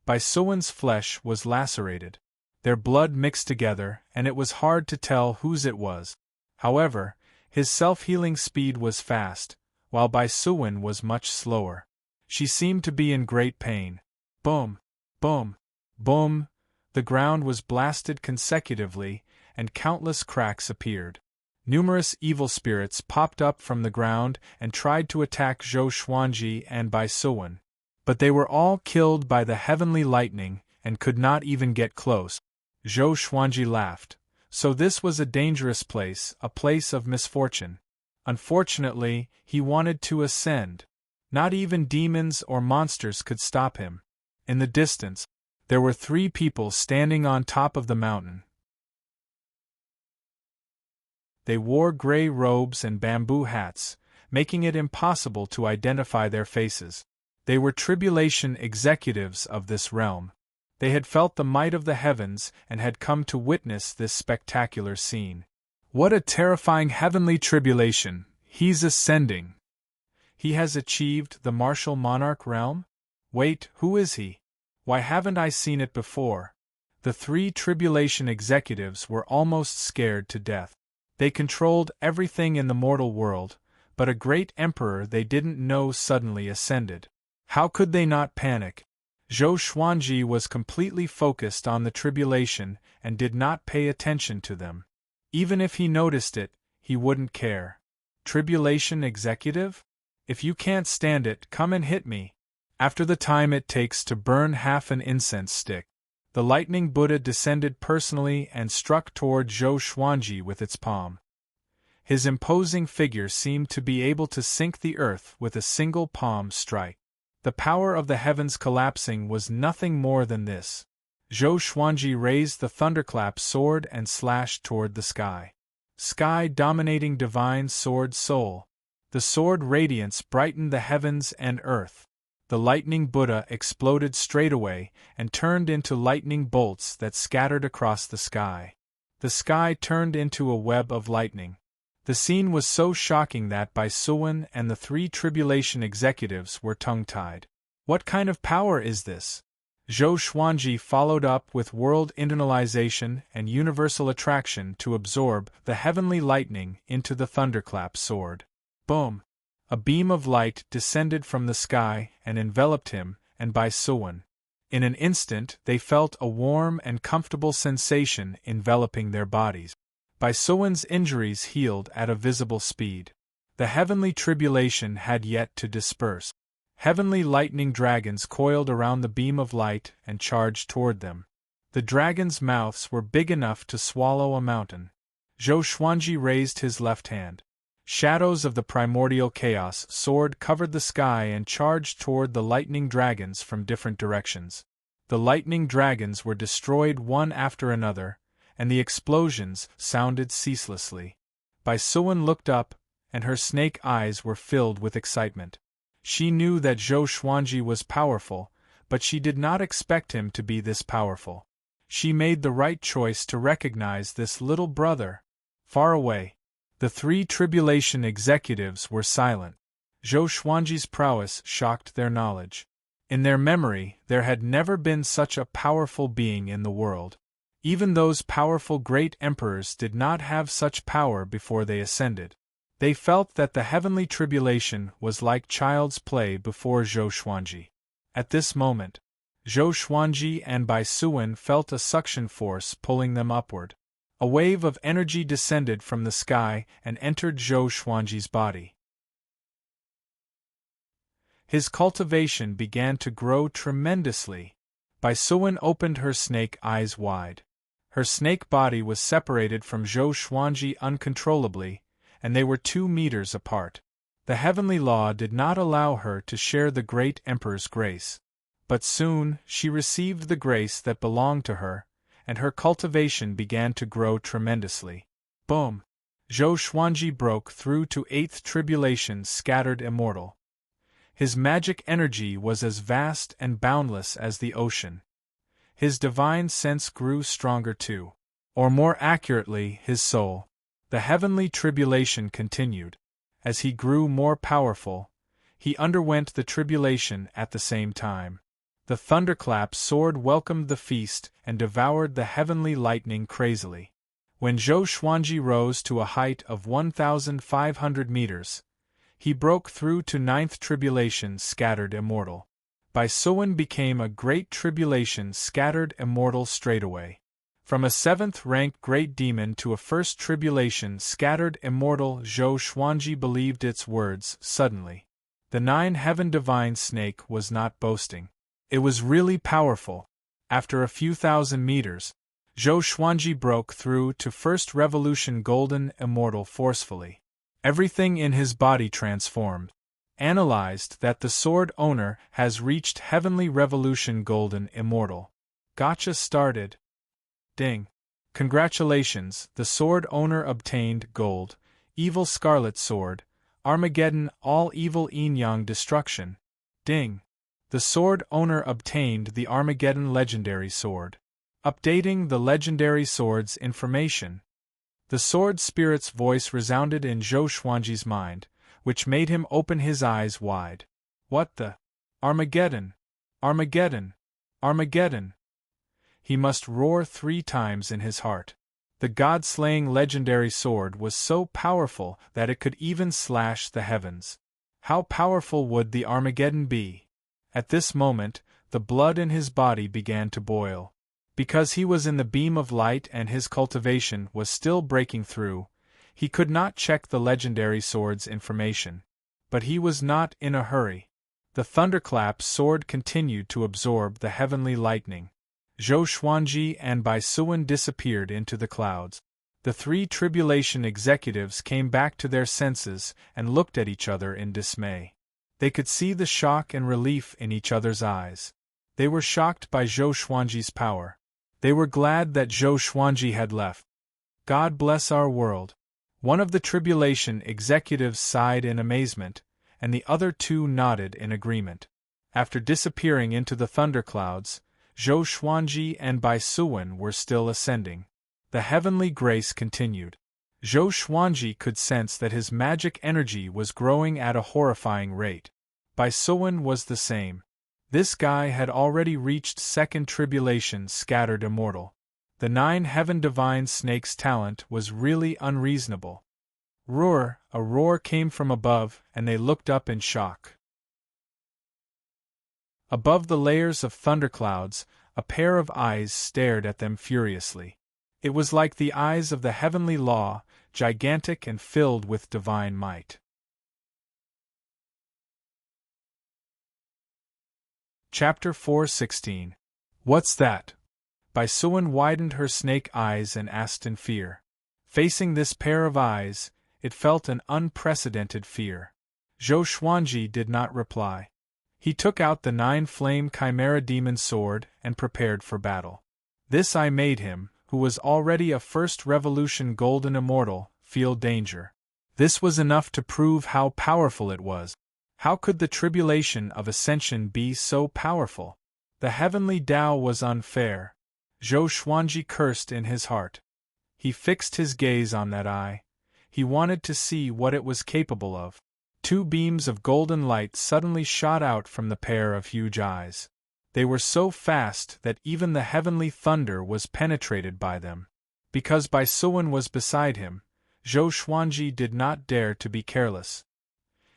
Bai Suwen's flesh was lacerated. Their blood mixed together, and it was hard to tell whose it was. However, his self-healing speed was fast, while Bai Suwen was much slower. She seemed to be in great pain. Boom! Boom! Boom! The ground was blasted consecutively, and countless cracks appeared. Numerous evil spirits popped up from the ground and tried to attack Zhou Xuanji and Bai Suwen. But they were all killed by the heavenly lightning and could not even get close. Zhou Xuanji laughed. So this was a dangerous place, a place of misfortune. Unfortunately, he wanted to ascend. Not even demons or monsters could stop him. In the distance, there were 3 people standing on top of the mountain. They wore gray robes and bamboo hats, making it impossible to identify their faces. They were tribulation executives of this realm. They had felt the might of the heavens and had come to witness this spectacular scene. What a terrifying heavenly tribulation! He's ascending. He has achieved the martial monarch realm? Wait, who is he? Why haven't I seen it before? The 3 tribulation executives were almost scared to death. They controlled everything in the mortal world, but a great emperor they didn't know suddenly ascended. How could they not panic? Zhou Xuanji was completely focused on the tribulation and did not pay attention to them. Even if he noticed it, he wouldn't care. Tribulation executive? If you can't stand it, come and hit me. After the time it takes to burn half an incense stick. The lightning Buddha descended personally and struck toward Zhou Xuanji with its palm. His imposing figure seemed to be able to sink the earth with a single palm strike. The power of the heavens collapsing was nothing more than this. Zhou Xuanji raised the thunderclap sword and slashed toward the sky. Sky dominating divine sword soul. The sword radiance brightened the heavens and earth. The lightning Buddha exploded straightaway and turned into lightning bolts that scattered across the sky. The sky turned into a web of lightning. The scene was so shocking that Bai Suwen and the 3 tribulation executives were tongue-tied. What kind of power is this? Zhou Xuanji followed up with world internalization and universal attraction to absorb the heavenly lightning into the thunderclap sword. Boom! A beam of light descended from the sky and enveloped him and Bai Suwen. In an instant they felt a warm and comfortable sensation enveloping their bodies. Bai Suwen's injuries healed at a visible speed. The heavenly tribulation had yet to disperse. Heavenly lightning dragons coiled around the beam of light and charged toward them. The dragons' mouths were big enough to swallow a mountain. Zhou Xuanji raised his left hand. Shadows of the primordial chaos sword covered the sky and charged toward the lightning dragons from different directions. The lightning dragons were destroyed one after another, and the explosions sounded ceaselessly. Bai Suwen looked up, and her snake eyes were filled with excitement. She knew that Zhou Xuanji was powerful, but she did not expect him to be this powerful. She made the right choice to recognize this little brother. Far away, the three tribulation executives were silent. Zhou Xuanji's prowess shocked their knowledge. In their memory, there had never been such a powerful being in the world. Even those powerful great emperors did not have such power before they ascended. They felt that the heavenly tribulation was like child's play before Zhou Xuanji. At this moment, Zhou Xuanji and Bai Suwen felt a suction force pulling them upward. A wave of energy descended from the sky and entered Zhou Xuanji's body. His cultivation began to grow tremendously. Bai Suwen opened her snake eyes wide. Her snake body was separated from Zhou Xuanji uncontrollably, and they were 2 meters apart. The heavenly law did not allow her to share the great emperor's grace. But soon she received the grace that belonged to her, and her cultivation began to grow tremendously. Boom! Zhou Xuanji broke through to 8th tribulation scattered immortal. His magic energy was as vast and boundless as the ocean. His divine sense grew stronger too. Or more accurately, his soul. The heavenly tribulation continued. As he grew more powerful, he underwent the tribulation at the same time. The thunderclap sword welcomed the feast and devoured the heavenly lightning crazily. When Zhou Xuanji rose to a height of 1,500 meters, he broke through to 9th tribulation scattered immortal. Bai Suwen became a great tribulation scattered immortal straightaway. From a 7th-ranked great demon to a 1st tribulation scattered immortal, Zhou Xuanji believed its words suddenly. The 9-heaven divine snake was not boasting. It was really powerful. After a few thousand meters, Zhou Xuanji broke through to 1st revolution golden immortal forcefully. Everything in his body transformed. Analyzed that the sword owner has reached heavenly revolution golden immortal. Gotcha started. Ding. Congratulations, the sword owner obtained gold, evil scarlet sword, Armageddon all evil yin-yang destruction. Ding. The sword owner obtained the Armageddon legendary sword. Updating the legendary sword's information. The sword spirit's voice resounded in Zhou Xuanji's mind, which made him open his eyes wide. What the? Armageddon! Armageddon! Armageddon! He must roar 3 times in his heart. The god-slaying legendary sword was so powerful that it could even slash the heavens. How powerful would the Armageddon be? At this moment, the blood in his body began to boil. Because he was in the beam of light and his cultivation was still breaking through, he could not check the legendary sword's information. But he was not in a hurry. The thunderclap sword continued to absorb the heavenly lightning. Zhou Xuanji and Bai Suwen disappeared into the clouds. The 3 tribulation executives came back to their senses and looked at each other in dismay. They could see the shock and relief in each other's eyes. They were shocked by Zhou Xuanji's power. They were glad that Zhou Xuanji had left. God bless our world. One of the tribulation executives sighed in amazement, and the other 2 nodded in agreement. After disappearing into the thunderclouds, Zhou Xuanji and Bai Suwen were still ascending. The heavenly grace continued. Zhou Xuanji could sense that his magic energy was growing at a horrifying rate. Bai Suwen was the same. This guy had already reached second tribulation, scattered immortal. The 9 heaven divine snake's talent was really unreasonable. Roar! A roar came from above, and they looked up in shock. Above the layers of thunderclouds, a pair of eyes stared at them furiously. It was like the eyes of the heavenly law, gigantic and filled with divine might. Chapter 4:16. What's that? Baisuan widened her snake eyes and asked in fear. Facing this pair of eyes, it felt an unprecedented fear. Zhou Xuanji did not reply. He took out the 9-flame chimera demon sword and prepared for battle. This eye made him, who was already a first revolution golden immortal, feel danger. This was enough to prove how powerful it was. How could the tribulation of ascension be so powerful? The heavenly Tao was unfair. Zhou Xuanji cursed in his heart. He fixed his gaze on that eye. He wanted to see what it was capable of. 2 beams of golden light suddenly shot out from the pair of huge eyes. They were so fast that even the heavenly thunder was penetrated by them. Because Baisuan was beside him, Zhou Xuanji did not dare to be careless.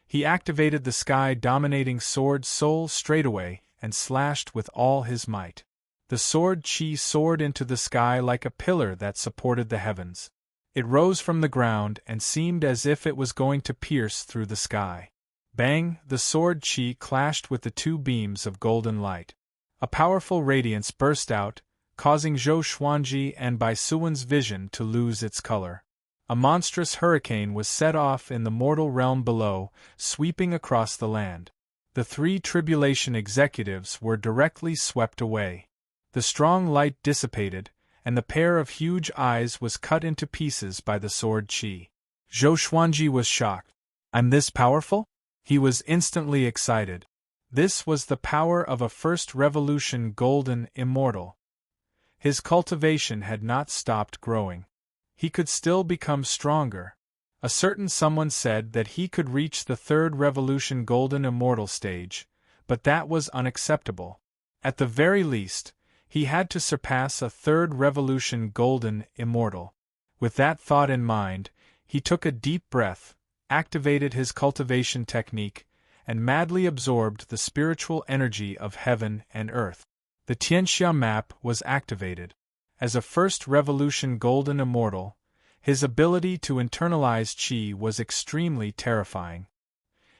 He activated the sky-dominating sword soul straightaway and slashed with all his might. The sword chi soared into the sky like a pillar that supported the heavens. It rose from the ground and seemed as if it was going to pierce through the sky. Bang! The sword chi clashed with the 2 beams of golden light. A powerful radiance burst out, causing Zhou Xuanji and Baisuan's vision to lose its color. A monstrous hurricane was set off in the mortal realm below, sweeping across the land. The 3 tribulation executives were directly swept away. The strong light dissipated, and the pair of huge eyes was cut into pieces by the sword chi. Zhou Xuanji was shocked. I'm this powerful? He was instantly excited. This was the power of a first revolution golden immortal. His cultivation had not stopped growing. He could still become stronger. A certain someone said that he could reach the 3rd revolution golden immortal stage, but that was unacceptable. At the very least, he had to surpass a 3rd revolution golden immortal. With that thought in mind, he took a deep breath, activated his cultivation technique, and madly absorbed the spiritual energy of heaven and earth. The Tianxia map was activated. As a first revolution golden immortal, his ability to internalize qi was extremely terrifying.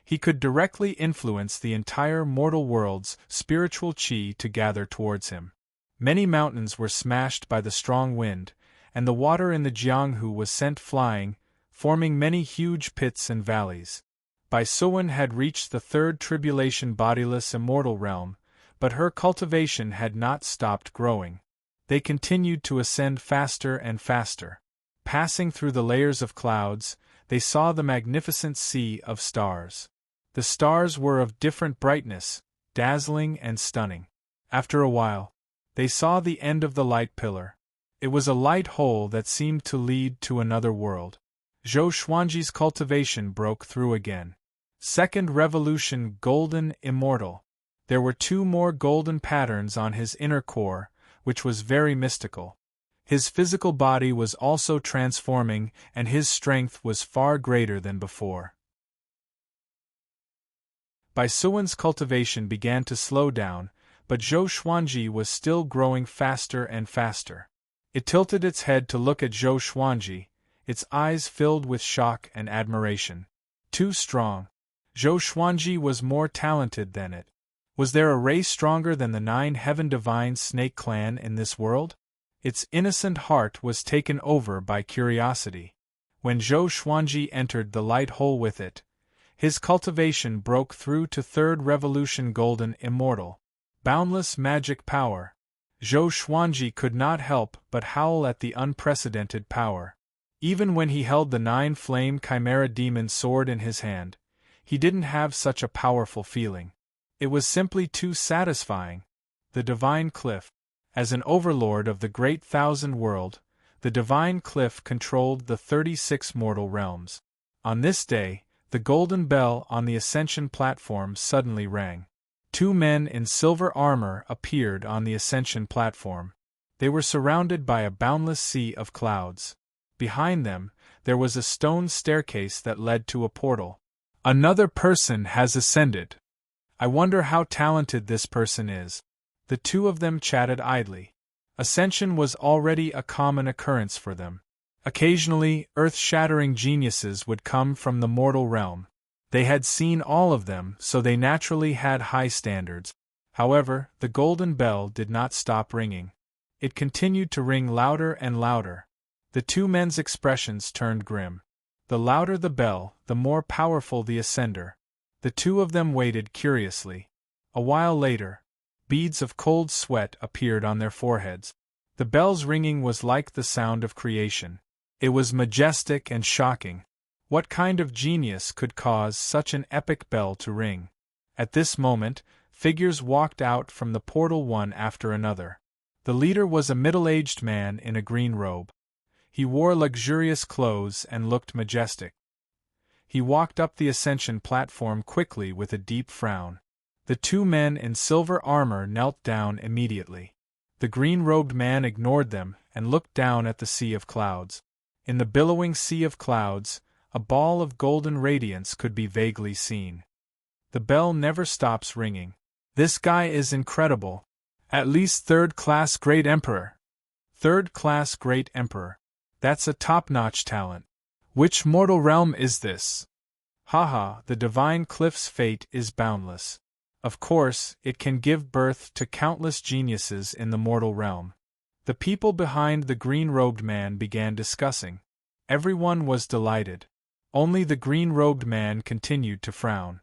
He could directly influence the entire mortal world's spiritual qi to gather towards him. Many mountains were smashed by the strong wind, and the water in the Jianghu was sent flying, forming many huge pits and valleys. Baisuan had reached the 3rd tribulation bodiless immortal realm, but her cultivation had not stopped growing. They continued to ascend faster and faster. Passing through the layers of clouds, they saw the magnificent sea of stars. The stars were of different brightness, dazzling and stunning. After a while, they saw the end of the light pillar. It was a light hole that seemed to lead to another world. Zhou Xuanji's cultivation broke through again. 2nd revolution golden immortal. There were 2 more golden patterns on his inner core, which was very mystical. His physical body was also transforming, and his strength was far greater than before. Baisuan's cultivation began to slow down, but Zhou Xuanji was still growing faster and faster. It tilted its head to look at Zhou Xuanji, its eyes filled with shock and admiration. Too strong. Zhou Xuanji was more talented than it. Was there a race stronger than the 9 heaven divine snake clan in this world? Its innocent heart was taken over by curiosity. When Zhou Xuanji entered the light hole with it, his cultivation broke through to 3rd revolution golden immortal. Boundless magic power. Zhou Xuanji could not help but howl at the unprecedented power. Even when he held the 9-flame chimera demon sword in his hand, he didn't have such a powerful feeling. It was simply too satisfying. The divine cliff. As an overlord of the great thousand world, the divine cliff controlled the 36 mortal realms. On this day, the golden bell on the ascension platform suddenly rang. 2 men in silver armor appeared on the ascension platform. They were surrounded by a boundless sea of clouds. Behind them, there was a stone staircase that led to a portal. Another person has ascended. I wonder how talented this person is. The two of them chatted idly. Ascension was already a common occurrence for them. Occasionally, earth-shattering geniuses would come from the mortal realm. They had seen all of them, so they naturally had high standards. However, the golden bell did not stop ringing. It continued to ring louder and louder. The 2 men's expressions turned grim. The louder the bell, the more powerful the ascender. The 2 of them waited curiously. A while later, beads of cold sweat appeared on their foreheads. The bell's ringing was like the sound of creation. It was majestic and shocking. What kind of genius could cause such an epic bell to ring? At this moment, figures walked out from the portal one after another. The leader was a middle-aged man in a green robe. He wore luxurious clothes and looked majestic. He walked up the ascension platform quickly with a deep frown. The 2 men in silver armor knelt down immediately. The green-robed man ignored them and looked down at the sea of clouds. In the billowing sea of clouds, a ball of golden radiance could be vaguely seen. The bell never stops ringing. This guy is incredible. At least 3rd-class Great Emperor. 3rd-class Great Emperor. That's a top-notch talent. Which mortal realm is this? Haha, the divine cliff's fate is boundless. Of course, it can give birth to countless geniuses in the mortal realm. The people behind the green-robed man began discussing. Everyone was delighted. Only the green-robed man continued to frown.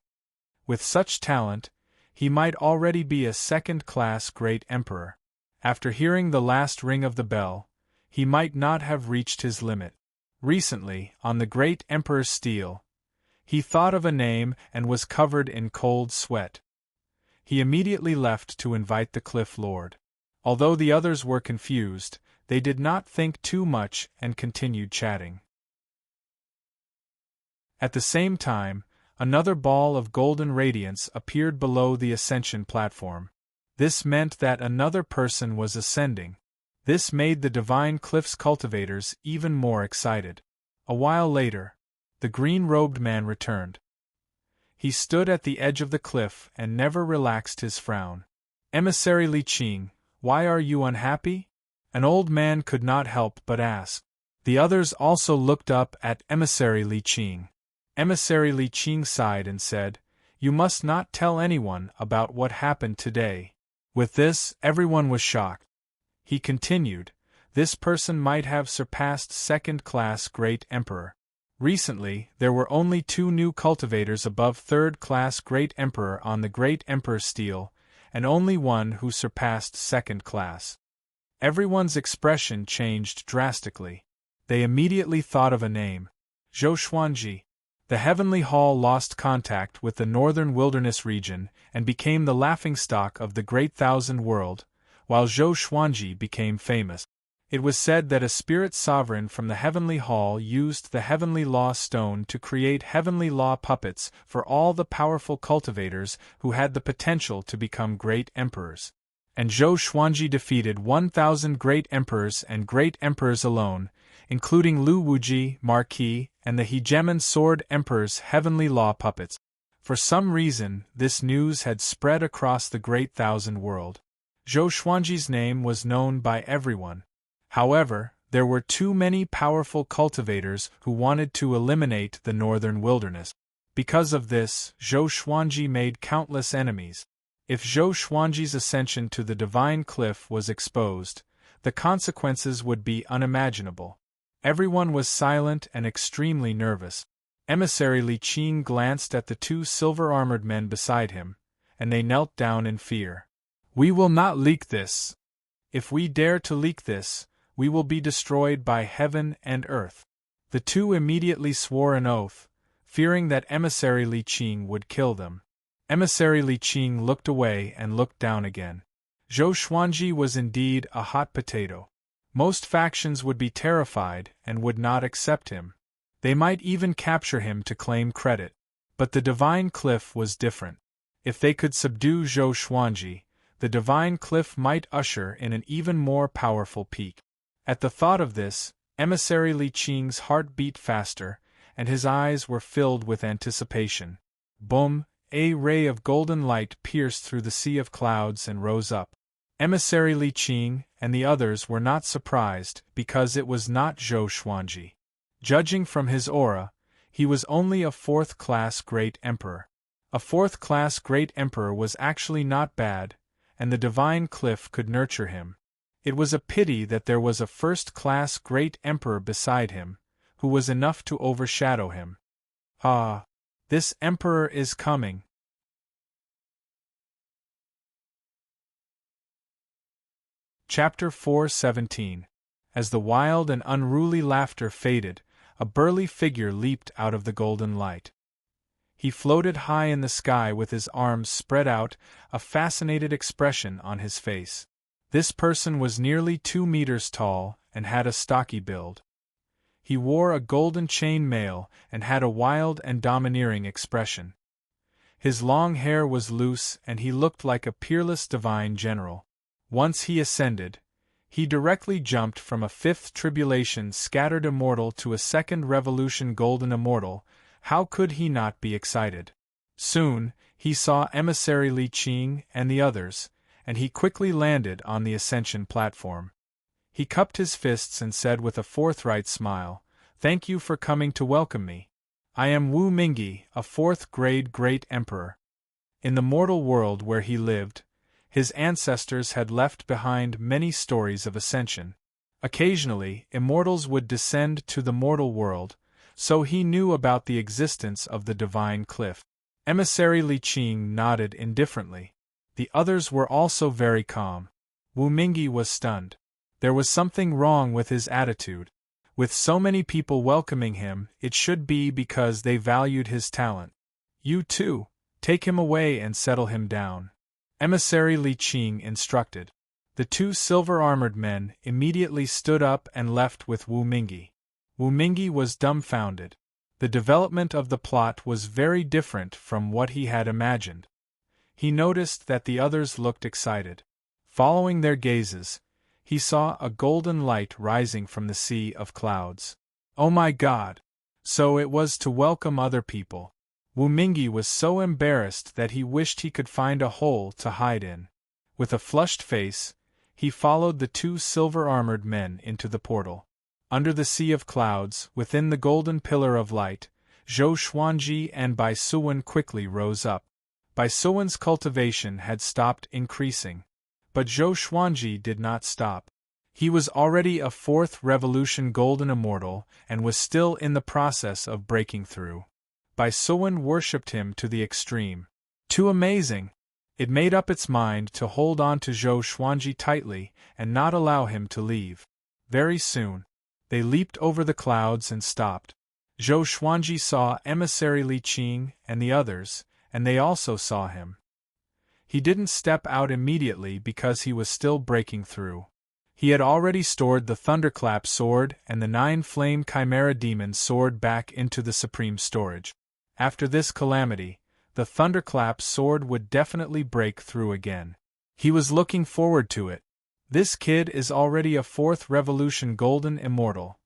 With such talent, he might already be a 2nd-class Great Emperor. After hearing the last ring of the bell, he might not have reached his limit. Recently, on the Great Emperor's stele, he thought of a name and was covered in cold sweat. He immediately left to invite the Cliff Lord. Although the others were confused, they did not think too much and continued chatting. At the same time, another ball of golden radiance appeared below the ascension platform. This meant that another person was ascending. This made the Divine Cliff's cultivators even more excited. A while later, the green-robed man returned. He stood at the edge of the cliff and never relaxed his frown. Emissary Li Qing, why are you unhappy? An old man could not help but ask. The others also looked up at Emissary Li Qing. Emissary Li Qing sighed and said, "You must not tell anyone about what happened today." With this, everyone was shocked. He continued, this person might have surpassed 2nd-class Great Emperor. Recently, there were only 2 new cultivators above 3rd-class Great Emperor on the Great Emperor's stele, and only one who surpassed 2nd class. Everyone's expression changed drastically. They immediately thought of a name. Zhou Xuanji. The Heavenly Hall lost contact with the northern wilderness region and became the laughingstock of the Great Thousand World, while Zhou Xuanji became famous. It was said that a spirit sovereign from the Heavenly Hall used the Heavenly Law Stone to create Heavenly Law puppets for all the powerful cultivators who had the potential to become great emperors. And Zhou Xuanji defeated 1,000 great emperors and great emperors alone, including Lu Wuji, Marquis, and the Hegemon Sword Emperor's Heavenly Law puppets. For some reason, this news had spread across the Great Thousand World. Zhou Xuanji's name was known by everyone. However, there were too many powerful cultivators who wanted to eliminate the northern wilderness. Because of this, Zhou Xuanji made countless enemies. If Zhou Xuanji's ascension to the Divine Cliff was exposed, the consequences would be unimaginable. Everyone was silent and extremely nervous. Emissary Li Qing glanced at the 2 silver-armored men beside him, and they knelt down in fear. "We will not leak this. If we dare to leak this, we will be destroyed by heaven and earth." The 2 immediately swore an oath, fearing that Emissary Li Qing would kill them. Emissary Li Qing looked away and looked down again. Zhou Xuanji was indeed a hot potato. Most factions would be terrified and would not accept him. They might even capture him to claim credit. But the Divine Cliff was different. If they could subdue Zhou Xuanji, the divine cliff might usher in an even more powerful peak. At the thought of this, Emissary Li Qing's heart beat faster, and his eyes were filled with anticipation. Boom! A ray of golden light pierced through the sea of clouds and rose up. Emissary Li Qing and the others were not surprised because it was not Zhou Xuanji. Judging from his aura, he was only a fourth-class great emperor. A fourth-class great emperor was actually not bad, and the divine cliff could nurture him. It was a pity that there was a first-class great emperor beside him, who was enough to overshadow him. Ah! This emperor is coming. Chapter 4:17. As the wild and unruly laughter faded, a burly figure leaped out of the golden light. He floated high in the sky with his arms spread out, a fascinated expression on his face. This person was nearly 2 meters tall and had a stocky build. He wore a golden chain mail and had a wild and domineering expression. His long hair was loose and he looked like a peerless divine general. Once he ascended, he directly jumped from a fifth tribulation scattered immortal to a second revolution golden immortal. How could he not be excited? Soon, he saw Emissary Li Qing and the others, and he quickly landed on the ascension platform. He cupped his fists and said with a forthright smile, "Thank you for coming to welcome me. I am Wu Mingyi, a fourth-grade great emperor." In the mortal world where he lived, his ancestors had left behind many stories of ascension. Occasionally, immortals would descend to the mortal world, so he knew about the existence of the divine cliff. Emissary Li Qing nodded indifferently. The others were also very calm. Wu Mingyi was stunned. There was something wrong with his attitude. With so many people welcoming him, it should be because they valued his talent. "You too, take him away and settle him down," Emissary Li Qing instructed. The 2 silver-armored men immediately stood up and left with Wu Mingyi. Wu Mingyi was dumbfounded. The development of the plot was very different from what he had imagined. He noticed that the others looked excited. Following their gazes, he saw a golden light rising from the sea of clouds. Oh my God! So it was to welcome other people. Wu Mingyi was so embarrassed that he wished he could find a hole to hide in. With a flushed face, he followed the 2 silver-armored men into the portal. Under the sea of clouds, within the golden pillar of light, Zhou Xuanji and Bai Suwen quickly rose up. Bai Suwen's cultivation had stopped increasing. But Zhou Xuanji did not stop. He was already a 4th revolution golden immortal and was still in the process of breaking through. Bai Suwen worshipped him to the extreme. Too amazing! It made up its mind to hold on to Zhou Xuanji tightly and not allow him to leave. Very soon, they leaped over the clouds and stopped. Zhou Xuanji saw Emissary Li Qing and the others, and they also saw him. He didn't step out immediately because he was still breaking through. He had already stored the Thunderclap sword and the 9 Flame Chimera Demon sword back into the supreme storage. After this calamity, the Thunderclap sword would definitely break through again. He was looking forward to it. This kid is already a 4th revolution golden immortal.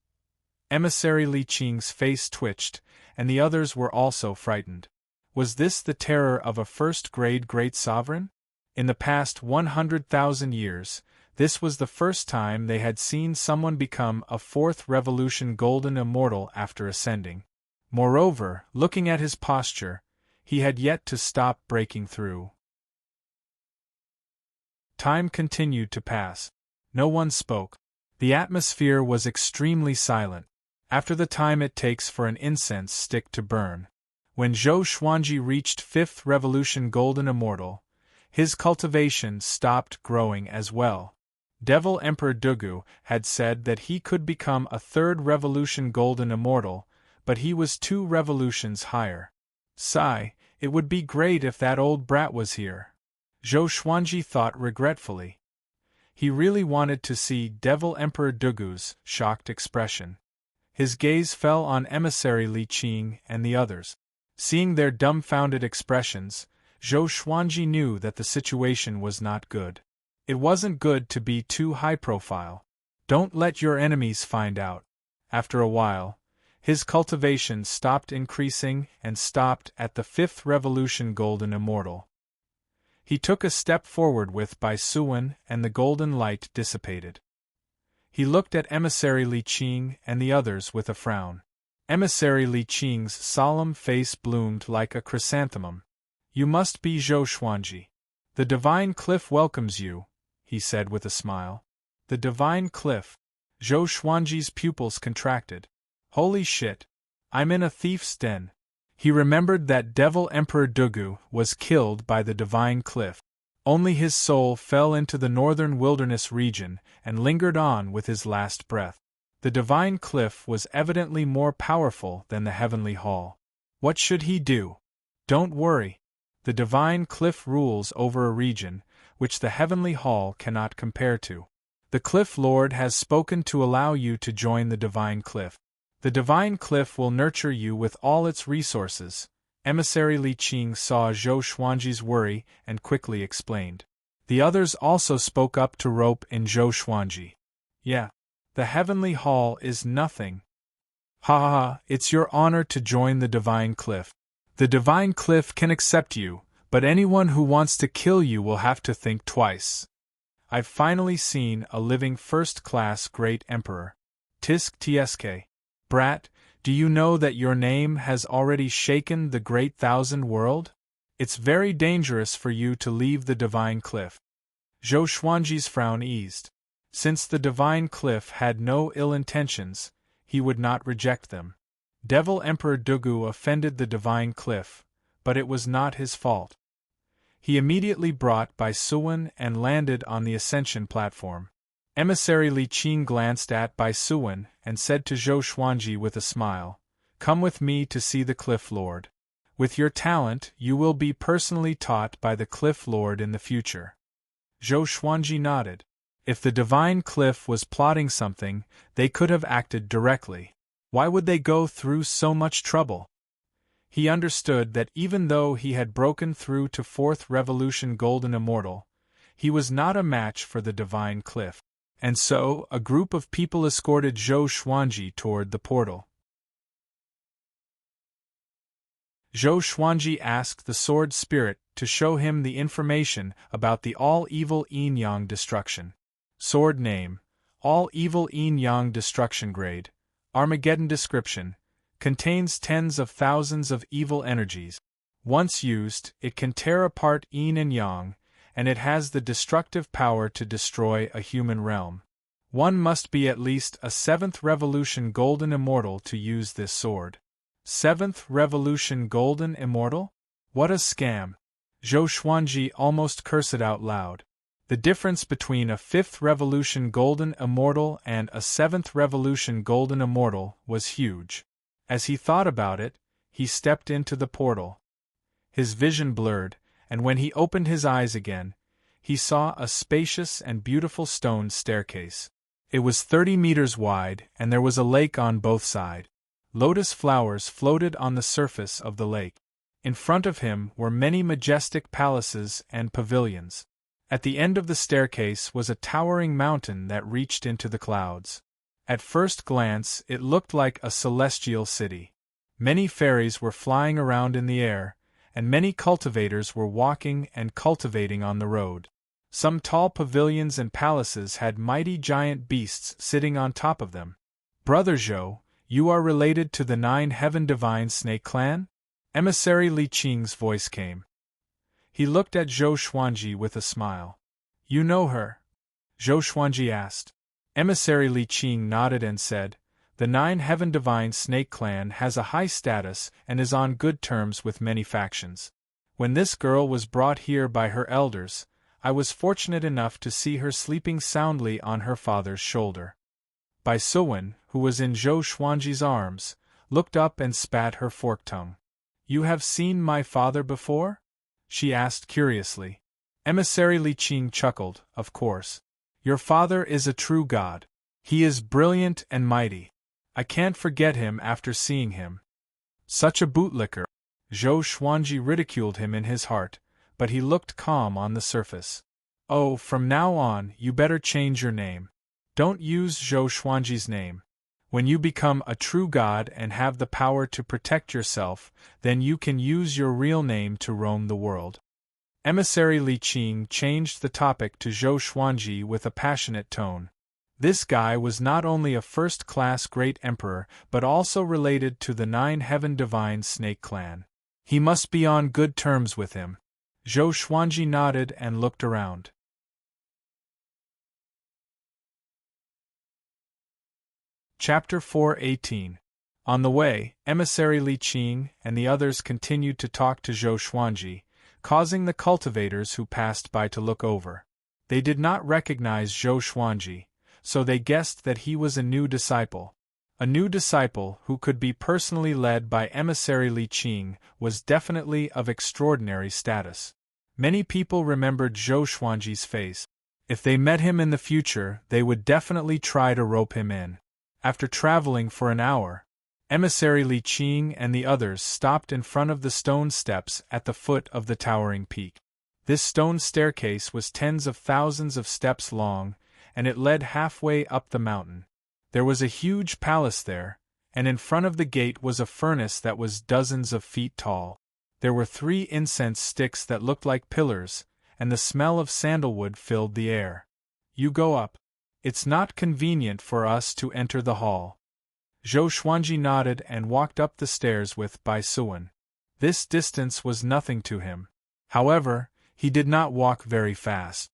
Emissary Li Qing's face twitched, and the others were also frightened. Was this the terror of a first-grade great sovereign? In the past 100,000 years, this was the first time they had seen someone become a 4th revolution golden immortal after ascending. Moreover, looking at his posture, he had yet to stop breaking through. Time continued to pass. No one spoke. The atmosphere was extremely silent, after the time it takes for an incense stick to burn. When Zhou Xuanji reached 5th revolution golden immortal, his cultivation stopped growing as well. Devil Emperor Dugu had said that he could become a 3rd revolution golden immortal, but he was 2 revolutions higher. Sigh, it would be great if that old brat was here. Zhou Xuanji thought regretfully. He really wanted to see Devil Emperor Dugu's shocked expression. His gaze fell on Emissary Li Qing and the others. Seeing their dumbfounded expressions, Zhou Xuanji knew that the situation was not good. It wasn't good to be too high profile. Don't let your enemies find out. After a while, his cultivation stopped increasing and stopped at the 5th Revolution Golden Immortal. He took a step forward with Bai Suwen and the golden light dissipated. He looked at Emissary Li Qing and the others with a frown. Emissary Li Qing's solemn face bloomed like a chrysanthemum. You must be Zhou Xuanji. The Divine Cliff welcomes you, he said with a smile. The Divine Cliff. Zhou Xuanji's pupils contracted. Holy shit. I'm in a thief's den. He remembered that Devil Emperor Dugu was killed by the Divine Cliff. Only his soul fell into the northern wilderness region and lingered on with his last breath. The Divine Cliff was evidently more powerful than the Heavenly Hall. What should he do? Don't worry. The Divine Cliff rules over a region which the Heavenly Hall cannot compare to. The Cliff Lord has spoken to allow you to join the Divine Cliff. The Divine Cliff will nurture you with all its resources. Emissary Li Qing saw Zhou Xuanji's worry and quickly explained. The others also spoke up to rope in Zhou Xuanji. Yeah. The Heavenly Hall is nothing. Ha ha ha, it's your honor to join the Divine Cliff. The Divine Cliff can accept you, but anyone who wants to kill you will have to think twice. I've finally seen a living first-class great emperor. Tisk tsk. Brat, do you know that your name has already shaken the great thousand world? It's very dangerous for you to leave the Divine Cliff. Zhou Xuanji's frown eased. Since the Divine Cliff had no ill intentions, he would not reject them. Devil Emperor Dugu offended the Divine Cliff, but it was not his fault. He immediately brought Bai Suwen and landed on the ascension platform. Emissary Li Qing glanced at Bai Suwen and said to Zhou Xuanji with a smile, "Come with me to see the Cliff Lord. With your talent, you will be personally taught by the Cliff Lord in the future." Zhou Xuanji nodded. If the Divine Cliff was plotting something, they could have acted directly. Why would they go through so much trouble? He understood that even though he had broken through to 4th Revolution Golden Immortal, he was not a match for the Divine Cliff. And so, a group of people escorted Zhou Xuanji toward the portal. Zhou Xuanji asked the Sword Spirit to show him the information about the all-evil yin-yang destruction. Sword name, all-evil yin-yang destruction grade, Armageddon description, contains tens of thousands of evil energies. Once used, it can tear apart yin and yang, and it has the destructive power to destroy a human realm. One must be at least a 7th Revolution Golden Immortal to use this sword. 7th Revolution Golden Immortal? What a scam! Zhou Xuanji almost cursed out loud. The difference between a 5th Revolution Golden Immortal and a 7th Revolution Golden Immortal was huge. As he thought about it, he stepped into the portal. His vision blurred, and when he opened his eyes again, he saw a spacious and beautiful stone staircase. It was 30 meters wide, and there was a lake on both sides. Lotus flowers floated on the surface of the lake. In front of him were many majestic palaces and pavilions. At the end of the staircase was a towering mountain that reached into the clouds. At first glance, it looked like a celestial city. Many fairies were flying around in the air, and many cultivators were walking and cultivating on the road. Some tall pavilions and palaces had mighty giant beasts sitting on top of them. "Brother Zhou, you are related to the 9 Heaven Divine Snake Clan?" Emissary Li Qing's voice came. He looked at Zhou Xuanji with a smile. "You know her?" Zhou Xuanji asked. Emissary Li Qing nodded and said, "The 9 Heaven Divine Snake Clan has a high status and is on good terms with many factions. When this girl was brought here by her elders, I was fortunate enough to see her sleeping soundly on her father's shoulder." Bai Suwen, who was in Zhou Xuanji's arms, looked up and spat her forked tongue. "You have seen my father before?" she asked curiously. Emissary Li Qing chuckled, "Of course. Your father is a true god. He is brilliant and mighty. I can't forget him after seeing him." "Such a bootlicker." Zhou Xuanji ridiculed him in his heart, but he looked calm on the surface. "Oh, from now on, you better change your name. Don't use Zhou Xuanji's name. When you become a true god and have the power to protect yourself, then you can use your real name to roam the world." Emissary Li Qing changed the topic to Zhou Xuanji with a passionate tone. This guy was not only a first-class great emperor but also related to the 9 Heaven Divine Snake clan. He must be on good terms with him. Zhou Xuanji nodded and looked around. Chapter 4:18. On the way, Emissary Li Qing and the others continued to talk to Zhou Xuanji, causing the cultivators who passed by to look over. They did not recognize Zhou Xuanji, so they guessed that he was a new disciple. A new disciple who could be personally led by Emissary Li Qing was definitely of extraordinary status. Many people remembered Zhou Xuanji's face. If they met him in the future, they would definitely try to rope him in. After traveling for an hour, Emissary Li Qing and the others stopped in front of the stone steps at the foot of the towering peak. This stone staircase was tens of thousands of steps long, and it led halfway up the mountain. There was a huge palace there, and in front of the gate was a furnace that was dozens of feet tall. There were 3 incense sticks that looked like pillars, and the smell of sandalwood filled the air. "You go up. It's not convenient for us to enter the hall." Zhou Xuanji nodded and walked up the stairs with Bai Suan. This distance was nothing to him. However, he did not walk very fast.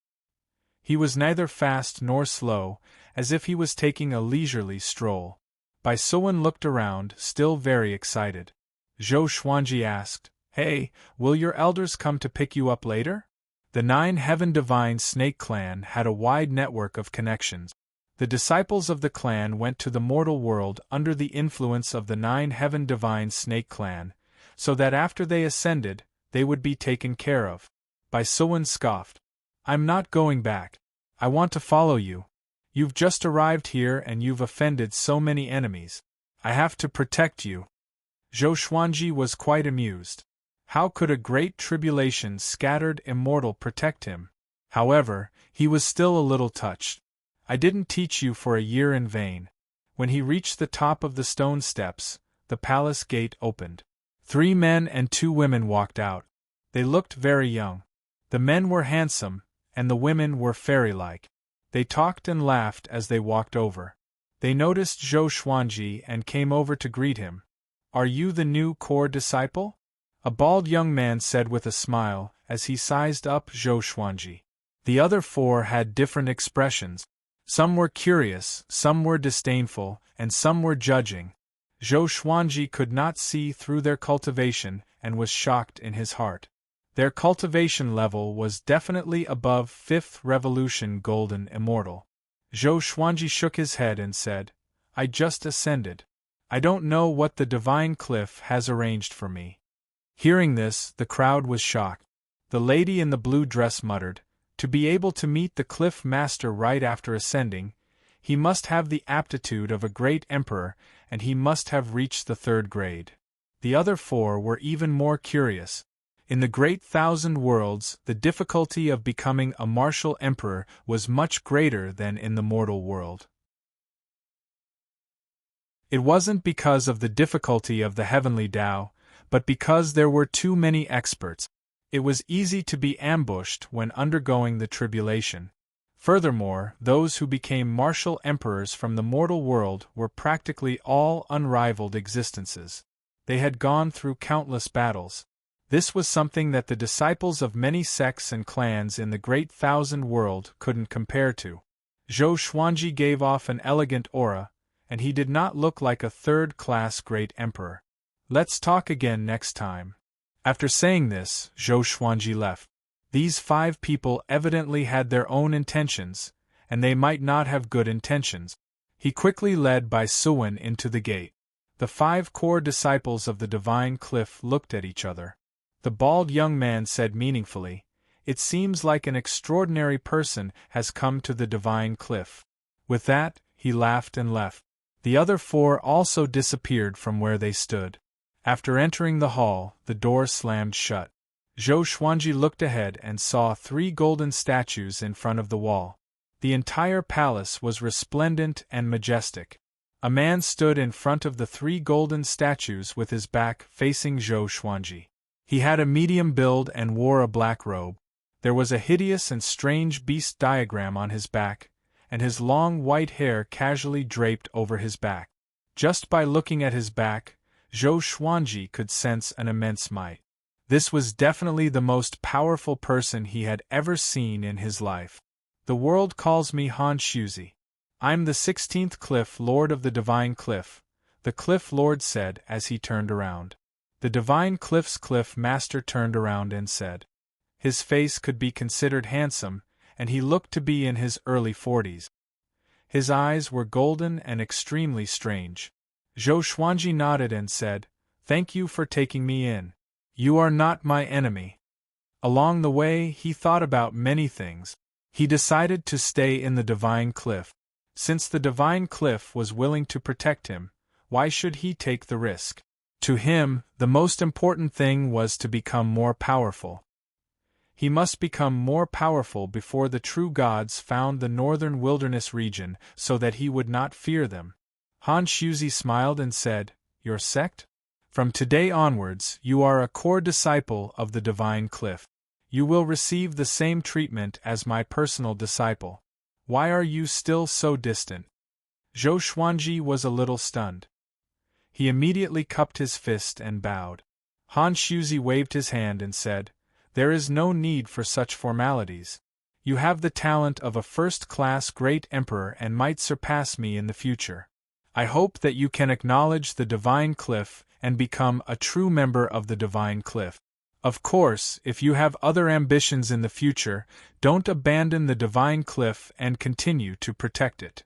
He was neither fast nor slow, as if he was taking a leisurely stroll. Bai Suan looked around, still very excited. Zhou Xuanji asked, "Hey, will your elders come to pick you up later?" The 9 Heaven Divine Snake clan had a wide network of connections. The disciples of the clan went to the mortal world under the influence of the 9 Heaven Divine Snake clan, so that after they ascended, they would be taken care of. Bai Suan scoffed. "I'm not going back. I want to follow you. You've just arrived here and you've offended so many enemies. I have to protect you." Zhou Xuanji was quite amused. How could a great tribulation scattered immortal protect him? However, he was still a little touched. "I didn't teach you for a year in vain." When he reached the top of the stone steps, the palace gate opened. 3 men and 2 women walked out. They looked very young. The men were handsome, and the women were fairy-like. They talked and laughed as they walked over. They noticed Zhou Xuanji and came over to greet him. "Are you the new core disciple?" a bald young man said with a smile as he sized up Zhou Xuanji. The other 4 had different expressions. Some were curious, some were disdainful, and some were judging. Zhou Xuanji could not see through their cultivation and was shocked in his heart. Their cultivation level was definitely above 5th Revolution Golden Immortal. Zhou Xuanji shook his head and said, "I just ascended. I don't know what the Divine Cliff has arranged for me." Hearing this, the crowd was shocked. The lady in the blue dress muttered, "To be able to meet the Cliff Master right after ascending, he must have the aptitude of a great emperor, and he must have reached the 3rd grade." The other 4 were even more curious. In the Great Thousand Worlds, the difficulty of becoming a martial emperor was much greater than in the mortal world. It wasn't because of the difficulty of the heavenly Tao, but because there were too many experts. It was easy to be ambushed when undergoing the tribulation. Furthermore, those who became martial emperors from the mortal world were practically all unrivaled existences. They had gone through countless battles. This was something that the disciples of many sects and clans in the Great Thousand World couldn't compare to. Zhou Xuanji gave off an elegant aura, and he did not look like a 3rd-class great emperor. Let's talk again next time. After saying this, Zhou Xuanji left. These 5 people evidently had their own intentions, and they might not have good intentions. He quickly led Bai Suan into the gate. The 5 core disciples of the Divine Cliff looked at each other. The bald young man said meaningfully, "It seems like an extraordinary person has come to the Divine Cliff." With that, he laughed and left. The other 4 also disappeared from where they stood. After entering the hall, the door slammed shut. Zhou Xuanji looked ahead and saw 3 golden statues in front of the wall. The entire palace was resplendent and majestic. A man stood in front of the 3 golden statues with his back facing Zhou Xuanji. He had a medium build and wore a black robe. There was a hideous and strange beast diagram on his back, and his long white hair casually draped over his back. Just by looking at his back, Zhou Xuanji could sense an immense might. This was definitely the most powerful person he had ever seen in his life. The world calls me Han Shuzi. I'm the 16th Cliff Lord of the Divine Cliff, the Cliff Lord said as he turned around. The Divine Cliff's Cliff Master turned around and said. His face could be considered handsome, and he looked to be in his early 40s. His eyes were golden and extremely strange. Zhou Xuanji nodded and said, "Thank you for taking me in. You are not my enemy." Along the way, he thought about many things. He decided to stay in the Divine Cliff. Since the Divine Cliff was willing to protect him, why should he take the risk? To him, the most important thing was to become more powerful. He must become more powerful before the true gods found the northern wilderness region so that he would not fear them. Han Shuzi smiled and said, "Your sect? From today onwards, you are a core disciple of the Divine Cliff. You will receive the same treatment as my personal disciple. Why are you still so distant?" Zhou Xuanji was a little stunned. He immediately cupped his fist and bowed. Han Shuzi waved his hand and said, "There is no need for such formalities. You have the talent of a first-class great emperor and might surpass me in the future. I hope that you can acknowledge the Divine Cliff and become a true member of the Divine Cliff. Of course, if you have other ambitions in the future, don't abandon the Divine Cliff and continue to protect it."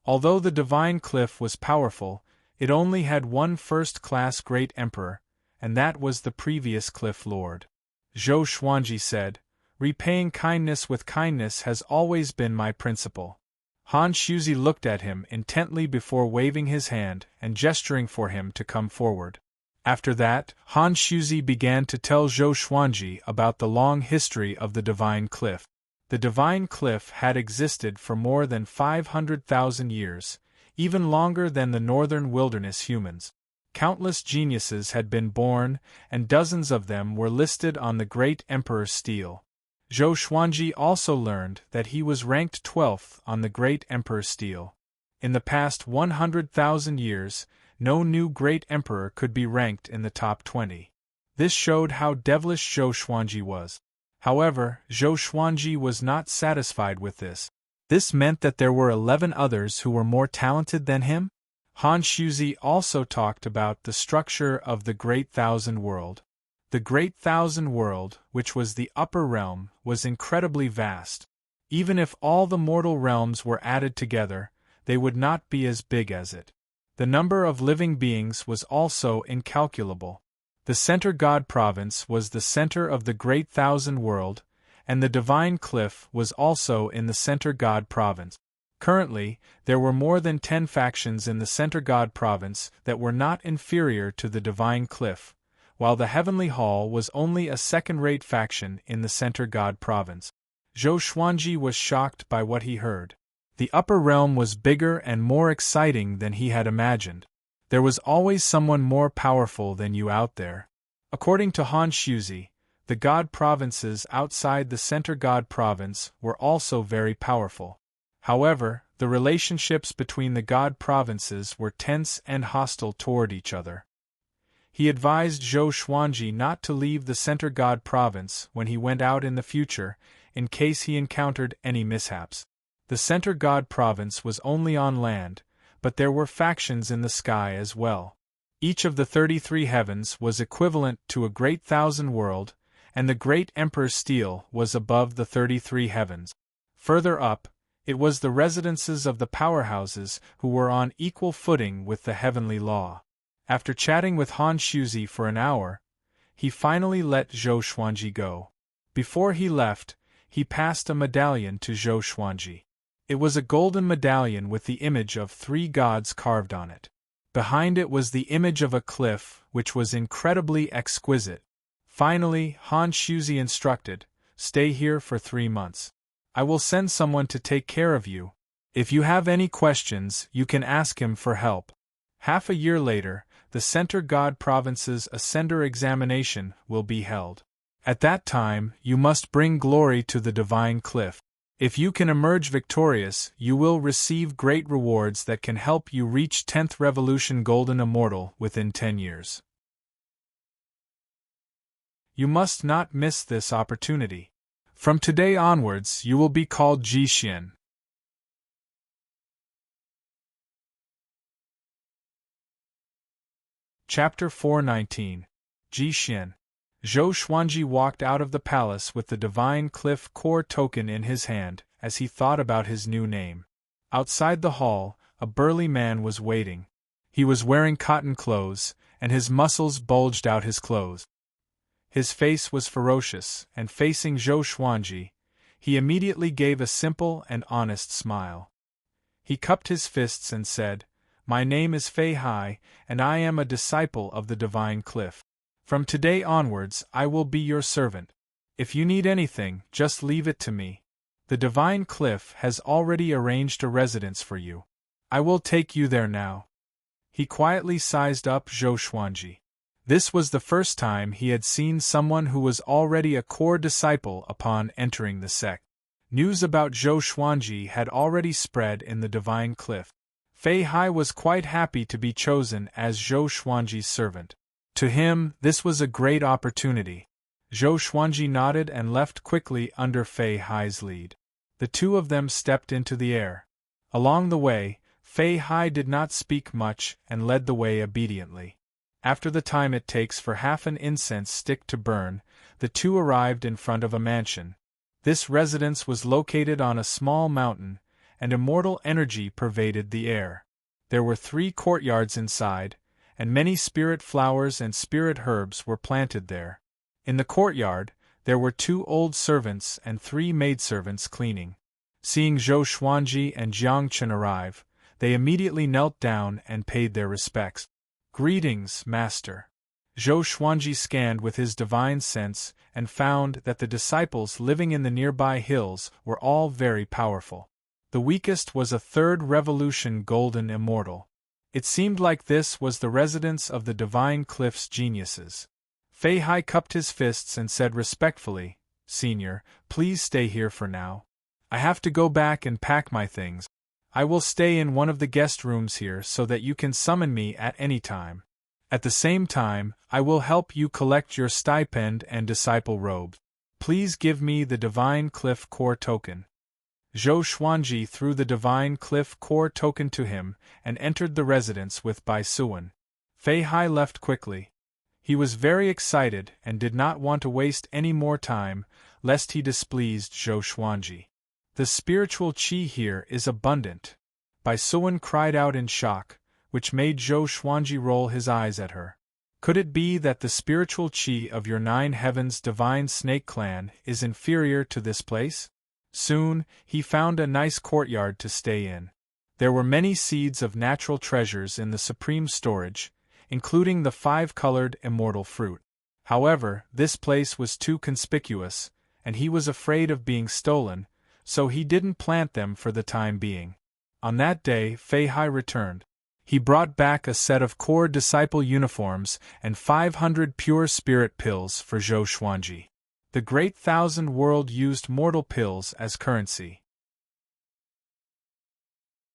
Although the Divine Cliff was powerful, it only had one first-class great emperor, and that was the previous Cliff Lord. Zhou Xuanji said, "Repaying kindness with kindness has always been my principle." Han Shuzi looked at him intently before waving his hand and gesturing for him to come forward. After that, Han Shuzi began to tell Zhou Xuanji about the long history of the Divine Cliff. The Divine Cliff had existed for more than 500,000 years, even longer than the northern wilderness humans. Countless geniuses had been born, and dozens of them were listed on the Great Emperor's Stele. Zhou Xuanji also learned that he was ranked 12th on the Great Emperor's Stele. In the past 100,000 years, no new Great Emperor could be ranked in the top 20. This showed how devilish Zhou Xuanji was. However, Zhou Xuanji was not satisfied with this. This meant that there were 11 others who were more talented than him? Han Shuzi also talked about the structure of the Great Thousand World. The Great Thousand World, which was the upper realm, was incredibly vast. Even if all the mortal realms were added together, they would not be as big as it. The number of living beings was also incalculable. The Center God Province was the center of the Great Thousand World, and the Divine Cliff was also in the Center God Province. Currently, there were more than 10 factions in the Center God Province that were not inferior to the Divine Cliff, while the Heavenly Hall was only a second-rate faction in the Center God Province. Zhou Xuanji was shocked by what he heard. The upper realm was bigger and more exciting than he had imagined. There was always someone more powerful than you out there. According to Han Shuzi, the God Provinces outside the Center God Province were also very powerful. However, the relationships between the God Provinces were tense and hostile toward each other. He advised Zhou Xuanji not to leave the Center God Province when he went out in the future, in case he encountered any mishaps. The Center God Province was only on land, but there were factions in the sky as well. Each of the 33 heavens was equivalent to a Great Thousand World, and the Great Emperor's Stele was above the 33 heavens. Further up, it was the residences of the powerhouses who were on equal footing with the heavenly law. After chatting with Han Shuzi for an hour, he finally let Zhou Xuanji go. Before he left, he passed a medallion to Zhou Xuanji. It was a golden medallion with the image of 3 gods carved on it. Behind it was the image of a cliff, which was incredibly exquisite. Finally, Han Shuzi instructed, "Stay here for 3 months. I will send someone to take care of you. If you have any questions, you can ask him for help." Half a year later, the Center God Province's Ascender examination will be held. At that time, you must bring glory to the divine cliff. If you can emerge victorious, you will receive great rewards that can help you reach 10th Revolution Golden Immortal within 10 years. You must not miss this opportunity. From today onwards, you will be called Jixin. Chapter 419. Jixin. Zhou Xuanji walked out of the palace with the Divine Cliff Core token in his hand, as he thought about his new name. Outside the hall, a burly man was waiting. He was wearing cotton clothes, and his muscles bulged out his clothes. His face was ferocious, and facing Zhou Xuanji, he immediately gave a simple and honest smile. He cupped his fists and said, "My name is Fei Hai, and I am a disciple of the Divine Cliff. From today onwards, I will be your servant. If you need anything, just leave it to me. The Divine Cliff has already arranged a residence for you. I will take you there now." He quietly sized up Zhou Xuanji. This was the first time he had seen someone who was already a core disciple upon entering the sect. News about Zhou Xuanji had already spread in the Divine Cliff. Fei Hai was quite happy to be chosen as Zhou Xuanji's servant. To him, this was a great opportunity. Zhou Xuanji nodded and left quickly under Fei Hai's lead. The two of them stepped into the air. Along the way, Fei Hai did not speak much and led the way obediently. After the time it takes for half an incense stick to burn, the two arrived in front of a mansion. This residence was located on a small mountain, and immortal energy pervaded the air. There were 3 courtyards inside, and many spirit flowers and spirit herbs were planted there. In the courtyard, there were 2 old servants and 3 maidservants cleaning. Seeing Zhou Xuanji and Jiang Chen arrive, they immediately knelt down and paid their respects. "Greetings, Master." Zhou Xuanji scanned with his divine sense and found that the disciples living in the nearby hills were all very powerful. The weakest was a 3rd Revolution Golden Immortal. It seemed like this was the residence of the Divine Cliff's geniuses. Fei Hai cupped his fists and said respectfully, "Senior, please stay here for now. I have to go back and pack my things. I will stay in one of the guest rooms here so that you can summon me at any time. At the same time, I will help you collect your stipend and disciple robes. Please give me the Divine Cliff Core token." Zhou Xuanji threw the Divine Cliff Core token to him and entered the residence with Bai Suan. Fei Hai left quickly. He was very excited and did not want to waste any more time, lest he displeased Zhou Xuanji. "The spiritual qi here is abundant." Bai Suan cried out in shock, which made Zhou Xuanji roll his eyes at her. Could it be that the spiritual qi of your 9 heavens divine snake clan is inferior to this place? Soon, he found a nice courtyard to stay in. There were many seeds of natural treasures in the supreme storage, including the 5-colored immortal fruit. However, this place was too conspicuous, and he was afraid of being stolen, so he didn't plant them for the time being. On that day, Fei Hai returned. He brought back a set of core disciple uniforms and 500 pure spirit pills for Zhou Xuanji. The Great Thousand World used mortal pills as currency.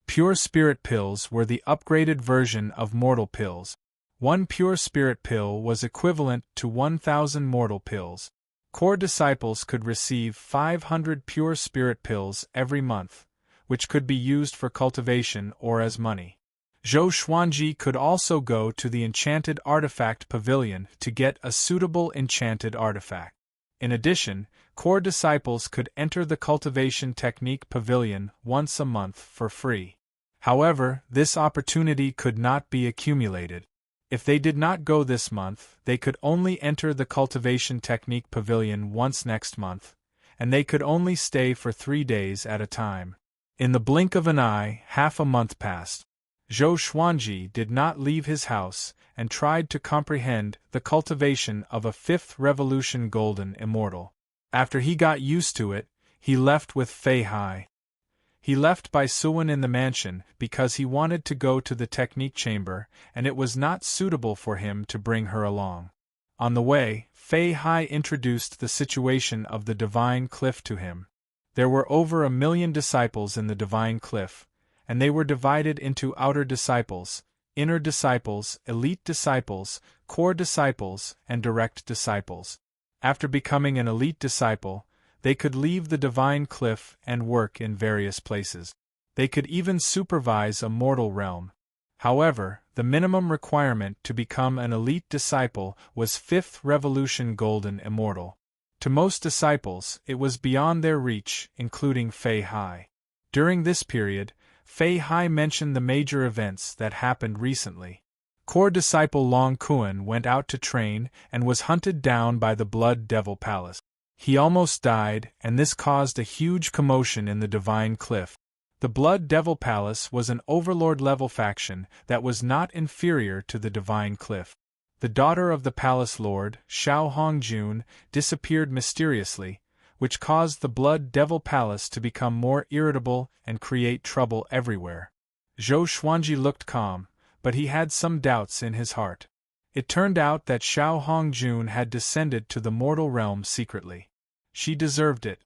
Pure spirit pills were the upgraded version of mortal pills. 1 pure spirit pill was equivalent to 1,000 mortal pills. Core disciples could receive 500 pure spirit pills every month, which could be used for cultivation or as money. Zhou Xuanji could also go to the Enchanted Artifact Pavilion to get a suitable enchanted artifact. In addition, core disciples could enter the Cultivation Technique Pavilion once a month for free. However, this opportunity could not be accumulated. If they did not go this month, they could only enter the Cultivation Technique Pavilion once next month, and they could only stay for 3 days at a time. In the blink of an eye, half a month passed. Zhou Xuanji did not leave his house, and tried to comprehend the cultivation of a fifth revolution golden immortal. After he got used to it, he left with Fei Hai. He left by Suwen in the mansion because he wanted to go to the technique chamber, and it was not suitable for him to bring her along. On the way, Fei Hai introduced the situation of the Divine Cliff to him. There were over 1 million disciples in the Divine Cliff, and they were divided into outer disciples, inner disciples, elite disciples, core disciples, and direct disciples. After becoming an elite disciple, they could leave the Divine Cliff and work in various places. They could even supervise a mortal realm. However, the minimum requirement to become an elite disciple was 5th Revolution Golden Immortal. To most disciples, it was beyond their reach, including Fei Hai. During this period, Fei Hai mentioned the major events that happened recently. Core disciple Long Kuan went out to train and was hunted down by the Blood Devil Palace. He almost died, and this caused a huge commotion in the Divine Cliff. The Blood Devil Palace was an overlord-level faction that was not inferior to the Divine Cliff. The daughter of the palace lord, Xiao Hongjun, disappeared mysteriously, which caused the Blood Devil Palace to become more irritable and create trouble everywhere. Zhou Xuanji looked calm, but he had some doubts in his heart. It turned out that Xiao Hongjun had descended to the mortal realm secretly. She deserved it.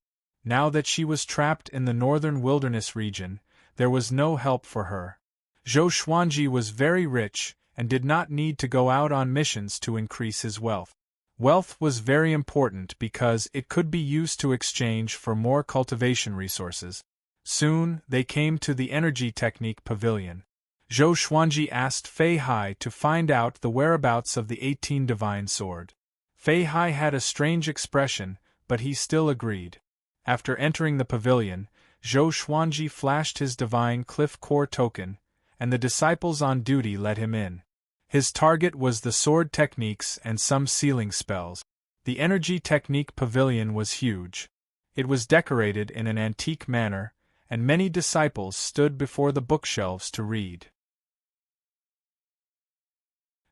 Now that she was trapped in the northern wilderness region, there was no help for her. Zhou Xuanji was very rich and did not need to go out on missions to increase his wealth. Wealth was very important because it could be used to exchange for more cultivation resources. Soon, they came to the Energy Technique Pavilion. Zhou Xuanji asked Fei Hai to find out the whereabouts of the 18 Divine Sword. Fei Hai had a strange expression, but he still agreed. After entering the pavilion, Zhou Xuanji flashed his Divine Cliff Core token, and the disciples on duty let him in. His target was the sword techniques and some sealing spells. The Energy Technique Pavilion was huge. It was decorated in an antique manner, and many disciples stood before the bookshelves to read.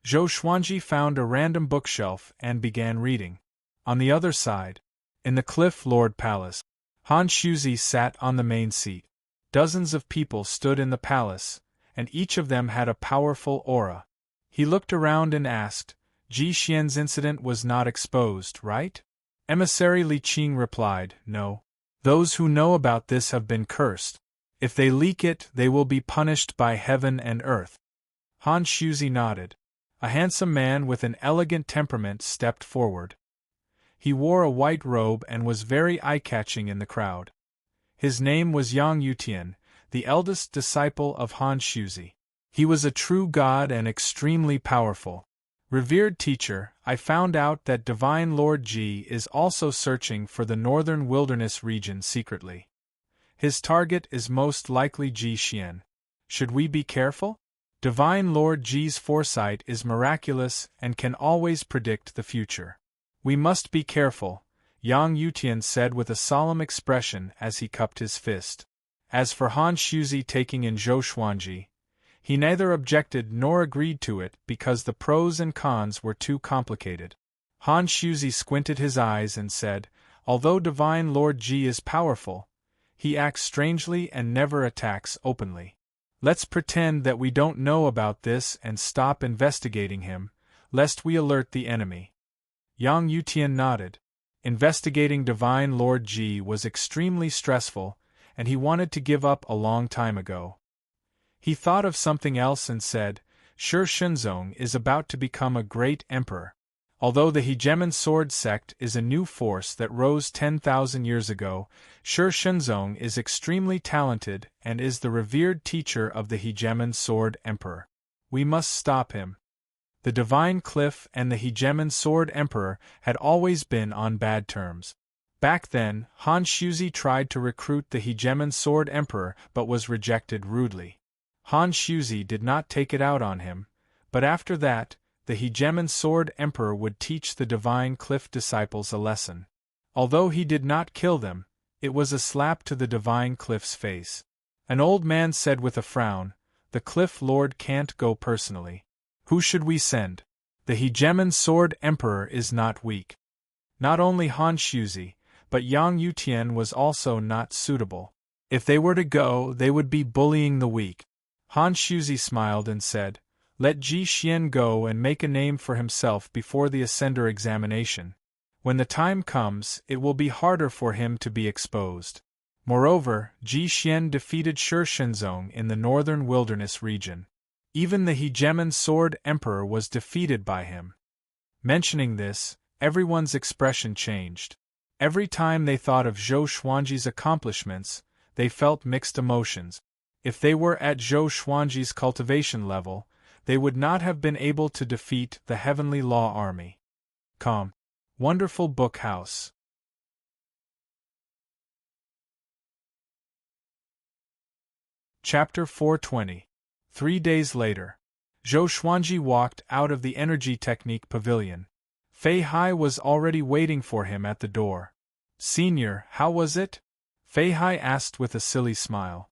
Zhou Xuanji found a random bookshelf and began reading. On the other side, in the Cliff Lord Palace, Han Shuzi sat on the main seat. Dozens of people stood in the palace, and each of them had a powerful aura. He looked around and asked, Ji Xian's incident was not exposed, right? Emissary Li Qing replied, no. Those who know about this have been cursed. If they leak it, they will be punished by heaven and earth. Han Shuzi nodded. A handsome man with an elegant temperament stepped forward. He wore a white robe and was very eye-catching in the crowd. His name was Yang Yutian, the eldest disciple of Han Shuzi. He was a true god and extremely powerful. Revered teacher, I found out that Divine Lord Ji is also searching for the northern wilderness region secretly. His target is most likely Ji Xian. Should we be careful? Divine Lord Ji's foresight is miraculous and can always predict the future. We must be careful, Yang Yutian said with a solemn expression as he cupped his fist. As for Han Shuzi taking in Zhou Xuanji, he neither objected nor agreed to it because the pros and cons were too complicated. Han Shuzi squinted his eyes and said, although Divine Lord Ji is powerful, he acts strangely and never attacks openly. Let's pretend that we don't know about this and stop investigating him, lest we alert the enemy. Yang Yutian nodded. Investigating Divine Lord Ji was extremely stressful, and he wanted to give up a long time ago. He thought of something else and said, Shi Shenzong is about to become a great emperor. Although the Hegemon Sword sect is a new force that rose 10,000 years ago, Shi Shenzong is extremely talented and is the revered teacher of the Hegemon Sword Emperor. We must stop him. The Divine Cliff and the Hegemon Sword Emperor had always been on bad terms. Back then, Han Shuzi tried to recruit the Hegemon Sword Emperor but was rejected rudely. Han Shuzi did not take it out on him, but after that, the Hegemon Sword Emperor would teach the Divine Cliff disciples a lesson. Although he did not kill them, it was a slap to the Divine Cliff's face. An old man said with a frown, The Cliff Lord can't go personally. Who should we send? The Hegemon Sword Emperor is not weak. Not only Han Shuzi, but Yang Yutian was also not suitable. If they were to go, they would be bullying the weak. Han Shuzi smiled and said, "Let Ji Xian go and make a name for himself before the Ascender examination. When the time comes, it will be harder for him to be exposed." Moreover, Ji Xian defeated Shi Shenzong in the northern wilderness region. Even the Hegemon Sword Emperor was defeated by him. Mentioning this, everyone's expression changed. Every time they thought of Zhou Xuanji's accomplishments, they felt mixed emotions. If they were at Zhou Xuanji's cultivation level, they would not have been able to defeat the Heavenly Law Army. Wonderful Book House. Chapter 420. 3 days later. Zhou Xuanji walked out of the Energy Technique Pavilion. Fei Hai was already waiting for him at the door. "Senior, how was it?" Fei Hai asked with a silly smile.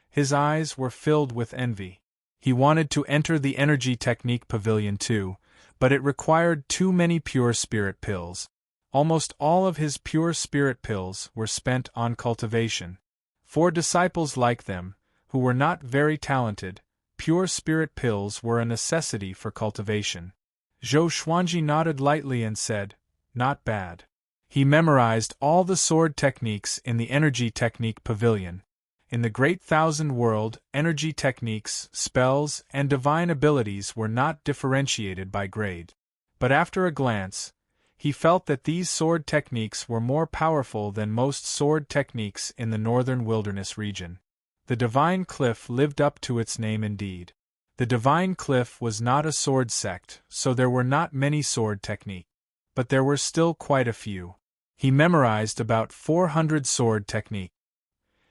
His eyes were filled with envy. He wanted to enter the Energy Technique Pavilion too, but it required too many pure spirit pills. Almost all of his pure spirit pills were spent on cultivation. For disciples like them, who were not very talented, pure spirit pills were a necessity for cultivation. Zhou Xuanji nodded lightly and said, "Not bad." He memorized all the sword techniques in the Energy Technique Pavilion. In the Great Thousand World, energy techniques, spells, and divine abilities were not differentiated by grade. But after a glance, he felt that these sword techniques were more powerful than most sword techniques in the northern wilderness region. The Divine Cliff lived up to its name indeed. The Divine Cliff was not a sword sect, so there were not many sword techniques. But there were still quite a few. He memorized about 400 sword techniques.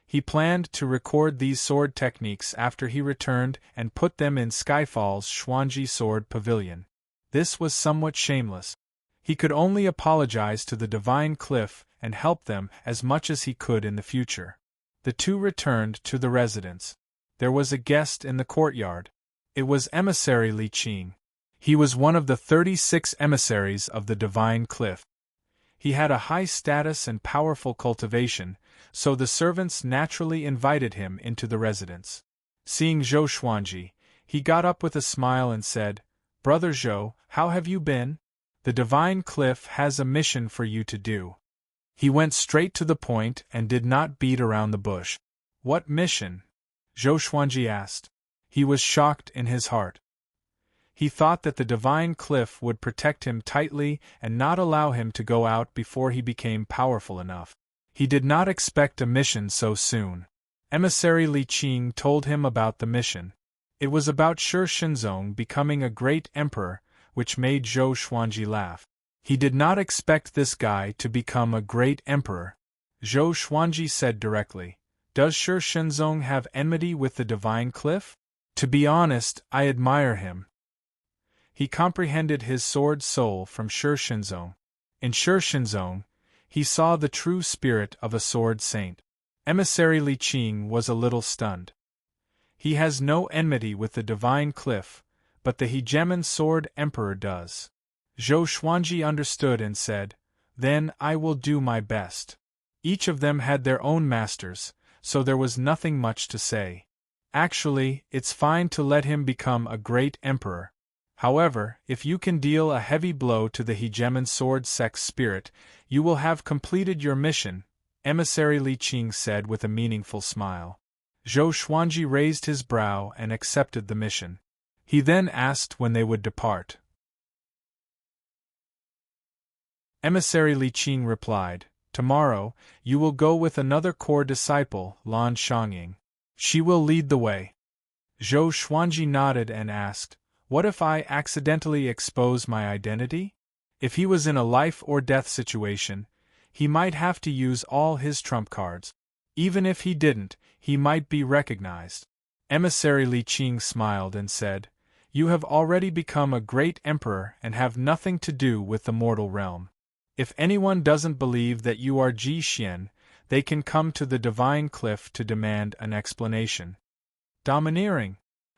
He planned to record these sword techniques after he returned and put them in Skyfall's Xuanji Sword Pavilion. This was somewhat shameless. He could only apologize to the Divine Cliff and help them as much as he could in the future. The two returned to the residence. There was a guest in the courtyard. It was Emissary Li Qing. He was one of the 36 emissaries of the Divine Cliff. He had a high status and powerful cultivation, so the servants naturally invited him into the residence. Seeing Zhou Xuanji, he got up with a smile and said, "Brother Zhou, how have you been? The Divine Cliff has a mission for you to do." He went straight to the point and did not beat around the bush. "What mission?" Zhou Xuanji asked. He was shocked in his heart. He thought that the Divine Cliff would protect him tightly and not allow him to go out before he became powerful enough. He did not expect a mission so soon. Emissary Li Qing told him about the mission. It was about Shi Shenzong becoming a great emperor, which made Zhou Xuanji laugh. He did not expect this guy to become a great emperor. Zhou Xuanji said directly, "Does Shi Shenzong have enmity with the Divine Cliff? To be honest, I admire him." He comprehended his sword soul from Shi Shenzong. In Shi Shenzong, he saw the true spirit of a sword saint. Emissary Li Qing was a little stunned. He has no enmity with the Divine Cliff, but the Hegemon Sword Emperor does. Zhou Xuanji understood and said, "Then I will do my best." Each of them had their own masters, so there was nothing much to say. Actually, it's fine to let him become a great emperor. However, if you can deal a heavy blow to the Hegemon Sword Sect's spirit, you will have completed your mission, Emissary Li Qing said with a meaningful smile. Zhou Xuanji raised his brow and accepted the mission. He then asked when they would depart. Emissary Li Qing replied, "Tomorrow, you will go with another core disciple, Lan Xiangying. She will lead the way." Zhou Xuanji nodded and asked, "What if I accidentally expose my identity?" If he was in a life-or-death situation, he might have to use all his trump cards. Even if he didn't, he might be recognized. Emissary Li Qing smiled and said, "You have already become a great emperor and have nothing to do with the mortal realm. If anyone doesn't believe that you are Ji Xian, they can come to the Divine Cliff to demand an explanation." Domineering.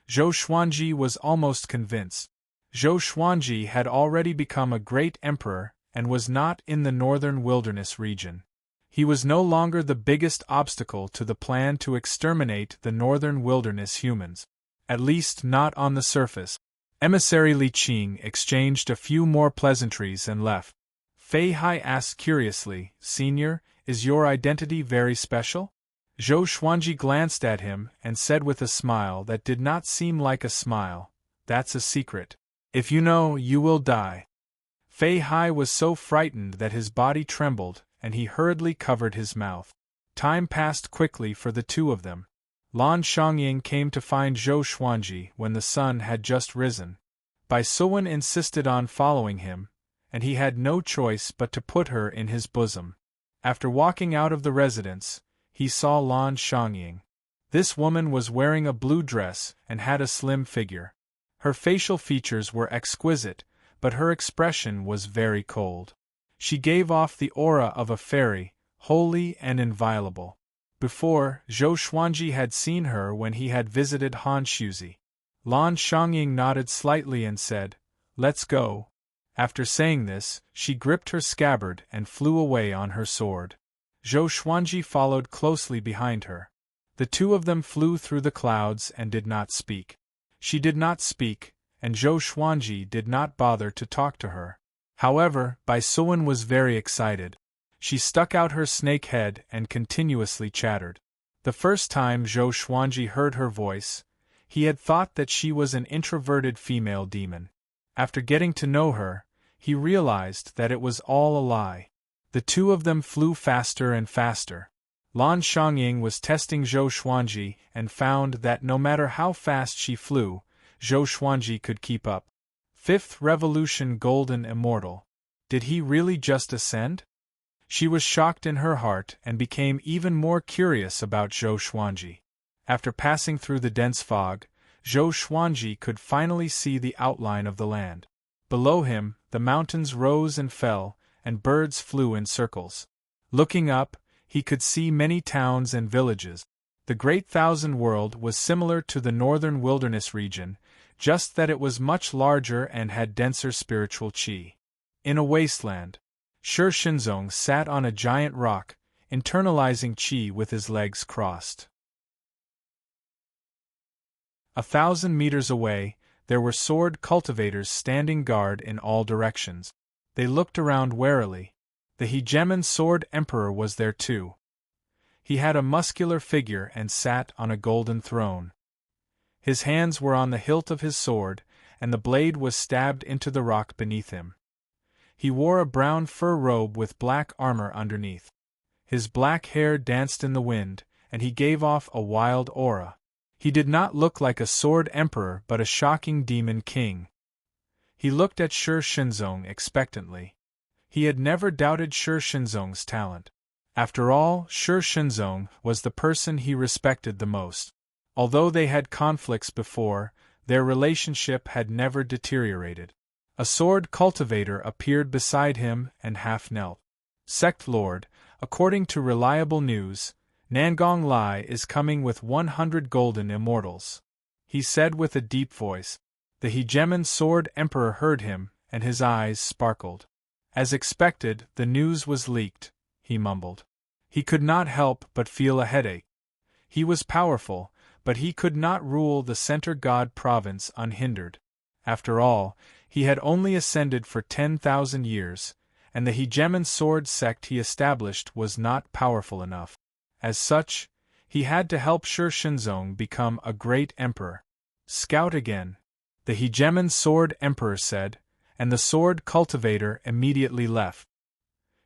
Zhou Xuanji was almost convinced. Zhou Xuanji had already become a great emperor and was not in the northern wilderness region. He was no longer the biggest obstacle to the plan to exterminate the northern wilderness humans. At least not on the surface. Emissary Li Qing exchanged a few more pleasantries and left. Fei Hai asked curiously, "Senior, is your identity very special?" Zhou Xuanji glanced at him and said with a smile that did not seem like a smile, "That's a secret. If you know, you will die." Fei Hai was so frightened that his body trembled, and he hurriedly covered his mouth. Time passed quickly for the two of them. Lan Xiangying came to find Zhou Xuanji when the sun had just risen. Bai Suwen insisted on following him, and he had no choice but to put her in his bosom. After walking out of the residence, he saw Lan Xiangying. This woman was wearing a blue dress and had a slim figure. Her facial features were exquisite, but her expression was very cold. She gave off the aura of a fairy, holy and inviolable. Before, Zhou Xuanji had seen her when he had visited Han Shuzi. Lan Xiangying nodded slightly and said, "Let's go." After saying this, she gripped her scabbard and flew away on her sword. Zhou Xuanji followed closely behind her. The two of them flew through the clouds and did not speak. She did not speak, and Zhou Xuanji did not bother to talk to her. However, Bai Suwen was very excited. She stuck out her snake head and continuously chattered. The first time Zhou Xuanji heard her voice, he had thought that she was an introverted female demon. After getting to know her, he realized that it was all a lie. The two of them flew faster and faster. Lan Xiangying was testing Zhou Xuanji and found that no matter how fast she flew, Zhou Xuanji could keep up. Fifth Revolution Golden Immortal. Did he really just ascend? She was shocked in her heart and became even more curious about Zhou Xuanji. After passing through the dense fog, Zhou Xuanji could finally see the outline of the land. Below him, the mountains rose and fell, and birds flew in circles. Looking up, he could see many towns and villages. The Great Thousand World was similar to the northern wilderness region, just that it was much larger and had denser spiritual qi. In a wasteland, Shi Shenzong sat on a giant rock, internalizing qi with his legs crossed. 1,000 meters away, there were sword cultivators standing guard in all directions. They looked around warily. The hegemon sword emperor was there too. He had a muscular figure and sat on a golden throne. His hands were on the hilt of his sword, and the blade was stabbed into the rock beneath him. He wore a brown fur robe with black armor underneath. His black hair danced in the wind, and he gave off a wild aura. He did not look like a sword emperor but a shocking demon king. He looked at Shi Shenzong expectantly. He had never doubted Shi Shenzong's talent. After all, Shi Shenzong was the person he respected the most. Although they had conflicts before, their relationship had never deteriorated. A sword cultivator appeared beside him and half knelt. "Sect Lord, according to reliable news, Nangong Lai is coming with 100 golden immortals," he said with a deep voice. The hegemon sword emperor heard him, and his eyes sparkled. As expected, the news was leaked, he mumbled. He could not help but feel a headache. He was powerful, but he could not rule the Center God province unhindered. After all, he had only ascended for 10,000 years, and the hegemon sword sect he established was not powerful enough. As such, he had to help Shi Shenzong become a great emperor. "Scout again," the hegemon sword emperor said, and the sword cultivator immediately left.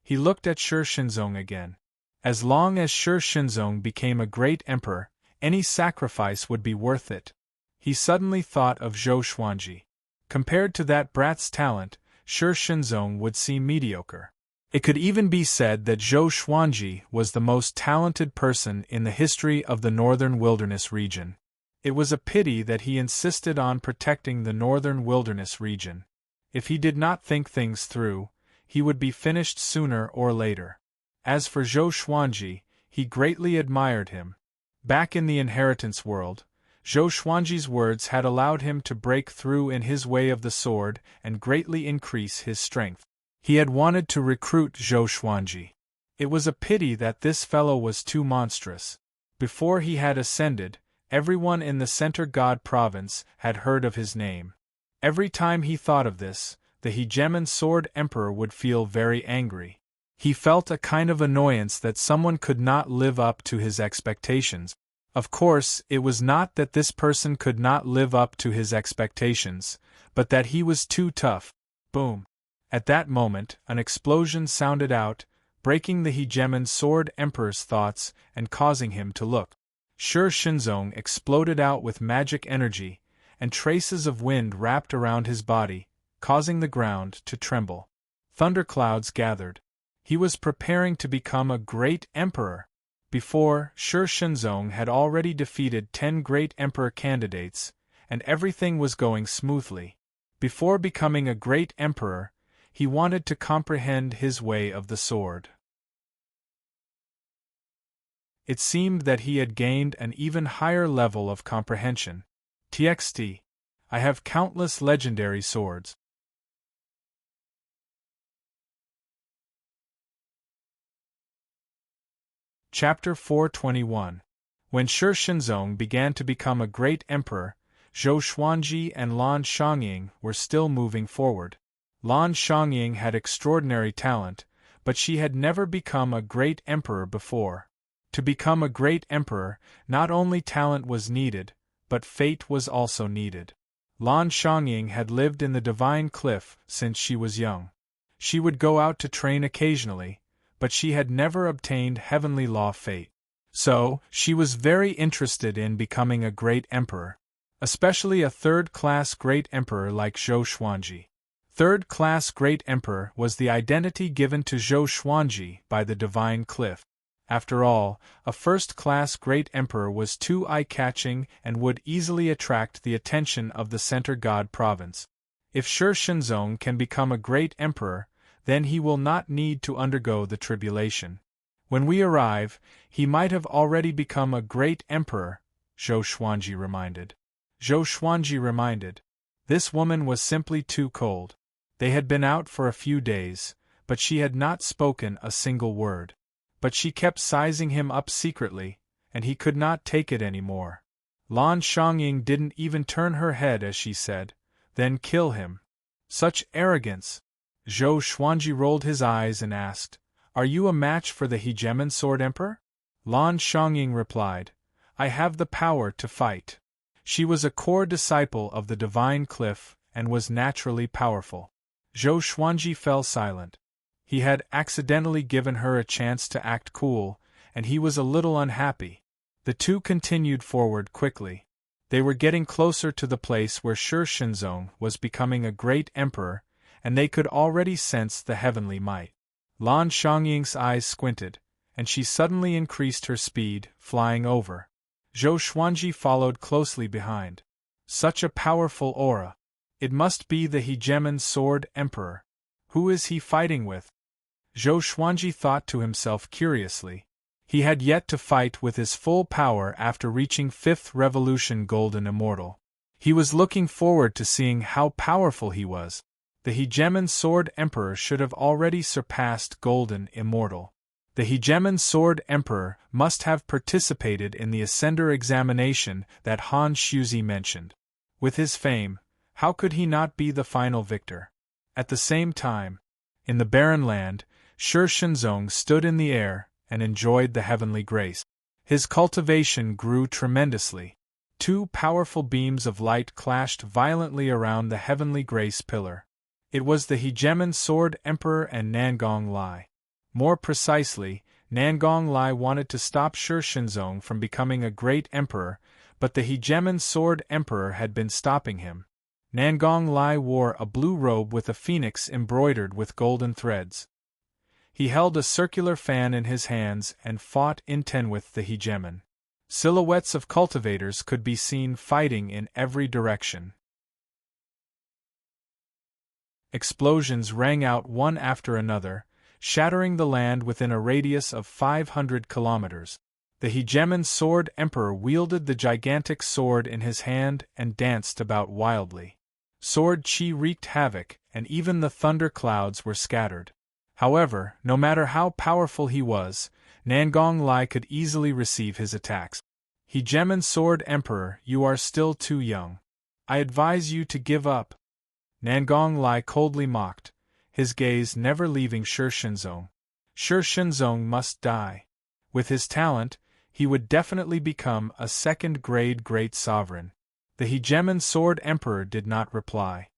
He looked at Shi Shenzong again. As long as Shi Shenzong became a great emperor, any sacrifice would be worth it. He suddenly thought of Zhou Xuanji. Compared to that brat's talent, Shi Shenzong would seem mediocre. It could even be said that Zhou Xuanji was the most talented person in the history of the northern wilderness region. It was a pity that he insisted on protecting the northern wilderness region. If he did not think things through, he would be finished sooner or later. As for Zhou Xuanji, he greatly admired him. Back in the inheritance world, Zhou Xuanji's words had allowed him to break through in his way of the sword and greatly increase his strength. He had wanted to recruit Zhou Xuanji. It was a pity that this fellow was too monstrous. Before he had ascended, everyone in the Center God province had heard of his name. Every time he thought of this, the Hegemon Sword Emperor would feel very angry. He felt a kind of annoyance that someone could not live up to his expectations. Of course, it was not that this person could not live up to his expectations, but that he was too tough. Boom! At that moment, an explosion sounded out, breaking the Hegemon Sword Emperor's thoughts and causing him to look. Shi Shenzong exploded out with magic energy, and traces of wind wrapped around his body, causing the ground to tremble. Thunderclouds gathered. He was preparing to become a great emperor. Before, Shi Shenzong had already defeated 10 great emperor candidates, and everything was going smoothly. Before becoming a great emperor, he wanted to comprehend his way of the sword. It seemed that he had gained an even higher level of comprehension. TXT. I have countless legendary swords. Chapter 421. When Shi Shenzong began to become a great emperor, Zhou Xuanji and Lan Xiangying were still moving forward. Lan Xiangying had extraordinary talent, but she had never become a great emperor before. To become a great emperor, not only talent was needed, but fate was also needed. Lan Xiangying had lived in the Divine Cliff since she was young. She would go out to train occasionally, but she had never obtained heavenly law fate. So, she was very interested in becoming a great emperor. Especially a third-class great emperor like Zhou Xuanji. Third-class great emperor was the identity given to Zhou Xuanji by the Divine Cliff. After all, a first-class great emperor was too eye-catching and would easily attract the attention of the Center God province. If Shi Shenzong can become a great emperor, then he will not need to undergo the tribulation. When we arrive, he might have already become a great emperor, Zhou Xuanji reminded. Zhou Xuanji reminded. This woman was simply too cold. They had been out for a few days, but she had not spoken a single word. But she kept sizing him up secretly, and he could not take it any more. Lan Xiangying didn't even turn her head as she said, "Then kill him." Such arrogance! Zhou Xuanji rolled his eyes and asked, "Are you a match for the Hegemon Sword Emperor?" Lan Xiangying replied, "I have the power to fight." She was a core disciple of the Divine Cliff and was naturally powerful. Zhou Xuanji fell silent. He had accidentally given her a chance to act cool, and he was a little unhappy. The two continued forward quickly. They were getting closer to the place where Shi Shenzong was becoming a great emperor, and they could already sense the heavenly might. Lan Xiangying's eyes squinted, and she suddenly increased her speed, flying over. Zhou Xuanji followed closely behind. Such a powerful aura! It must be the Hegemon Sword Emperor. Who is he fighting with? Zhou Xuanji thought to himself curiously. He had yet to fight with his full power after reaching 5th Revolution Golden Immortal. He was looking forward to seeing how powerful he was. The Hegemon Sword Emperor should have already surpassed Golden Immortal. The Hegemon Sword Emperor must have participated in the Ascender examination that Han Shuzi mentioned. With his fame, how could he not be the final victor? At the same time, in the barren land, Shi Shenzong stood in the air and enjoyed the heavenly grace. His cultivation grew tremendously. 2 powerful beams of light clashed violently around the heavenly grace pillar. It was the Hegemon Sword Emperor and Nangong Lai. More precisely, Nangong Lai wanted to stop Shi Shenzong from becoming a great emperor, but the Hegemon Sword Emperor had been stopping him. Nangong Lai wore a blue robe with a phoenix embroidered with golden threads. He held a circular fan in his hands and fought in ten with the Hegemon. Silhouettes of cultivators could be seen fighting in every direction. Explosions rang out one after another, shattering the land within a radius of 500 kilometers. The Hegemon Sword Emperor wielded the gigantic sword in his hand and danced about wildly. Sword chi wreaked havoc, and even the thunder clouds were scattered. However, no matter how powerful he was, Nangong Lai could easily receive his attacks. Hegemon Sword Emperor, you are still too young. I advise you to give up. Nangong Lai coldly mocked, his gaze never leaving Shi Shenzong. Shi Shenzong must die. With his talent, he would definitely become a second-grade great sovereign. The Hegemon Sword Emperor did not reply.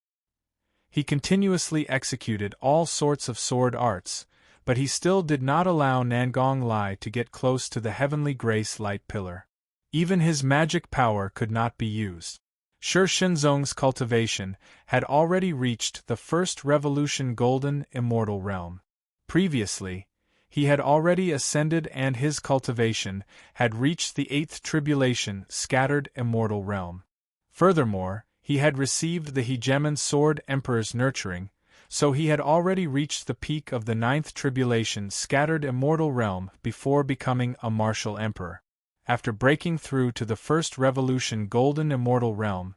He continuously executed all sorts of sword arts, but he still did not allow Nangong Lai to get close to the heavenly grace light pillar. Even his magic power could not be used. Shi Shenzong's cultivation had already reached the first revolution golden immortal realm. Previously, he had already ascended and his cultivation had reached the 8th tribulation scattered immortal realm. Furthermore, he had received the Hegemon Sword Emperor's nurturing, so he had already reached the peak of the 9th tribulation scattered immortal realm before becoming a martial emperor. After breaking through to the first revolution golden immortal realm,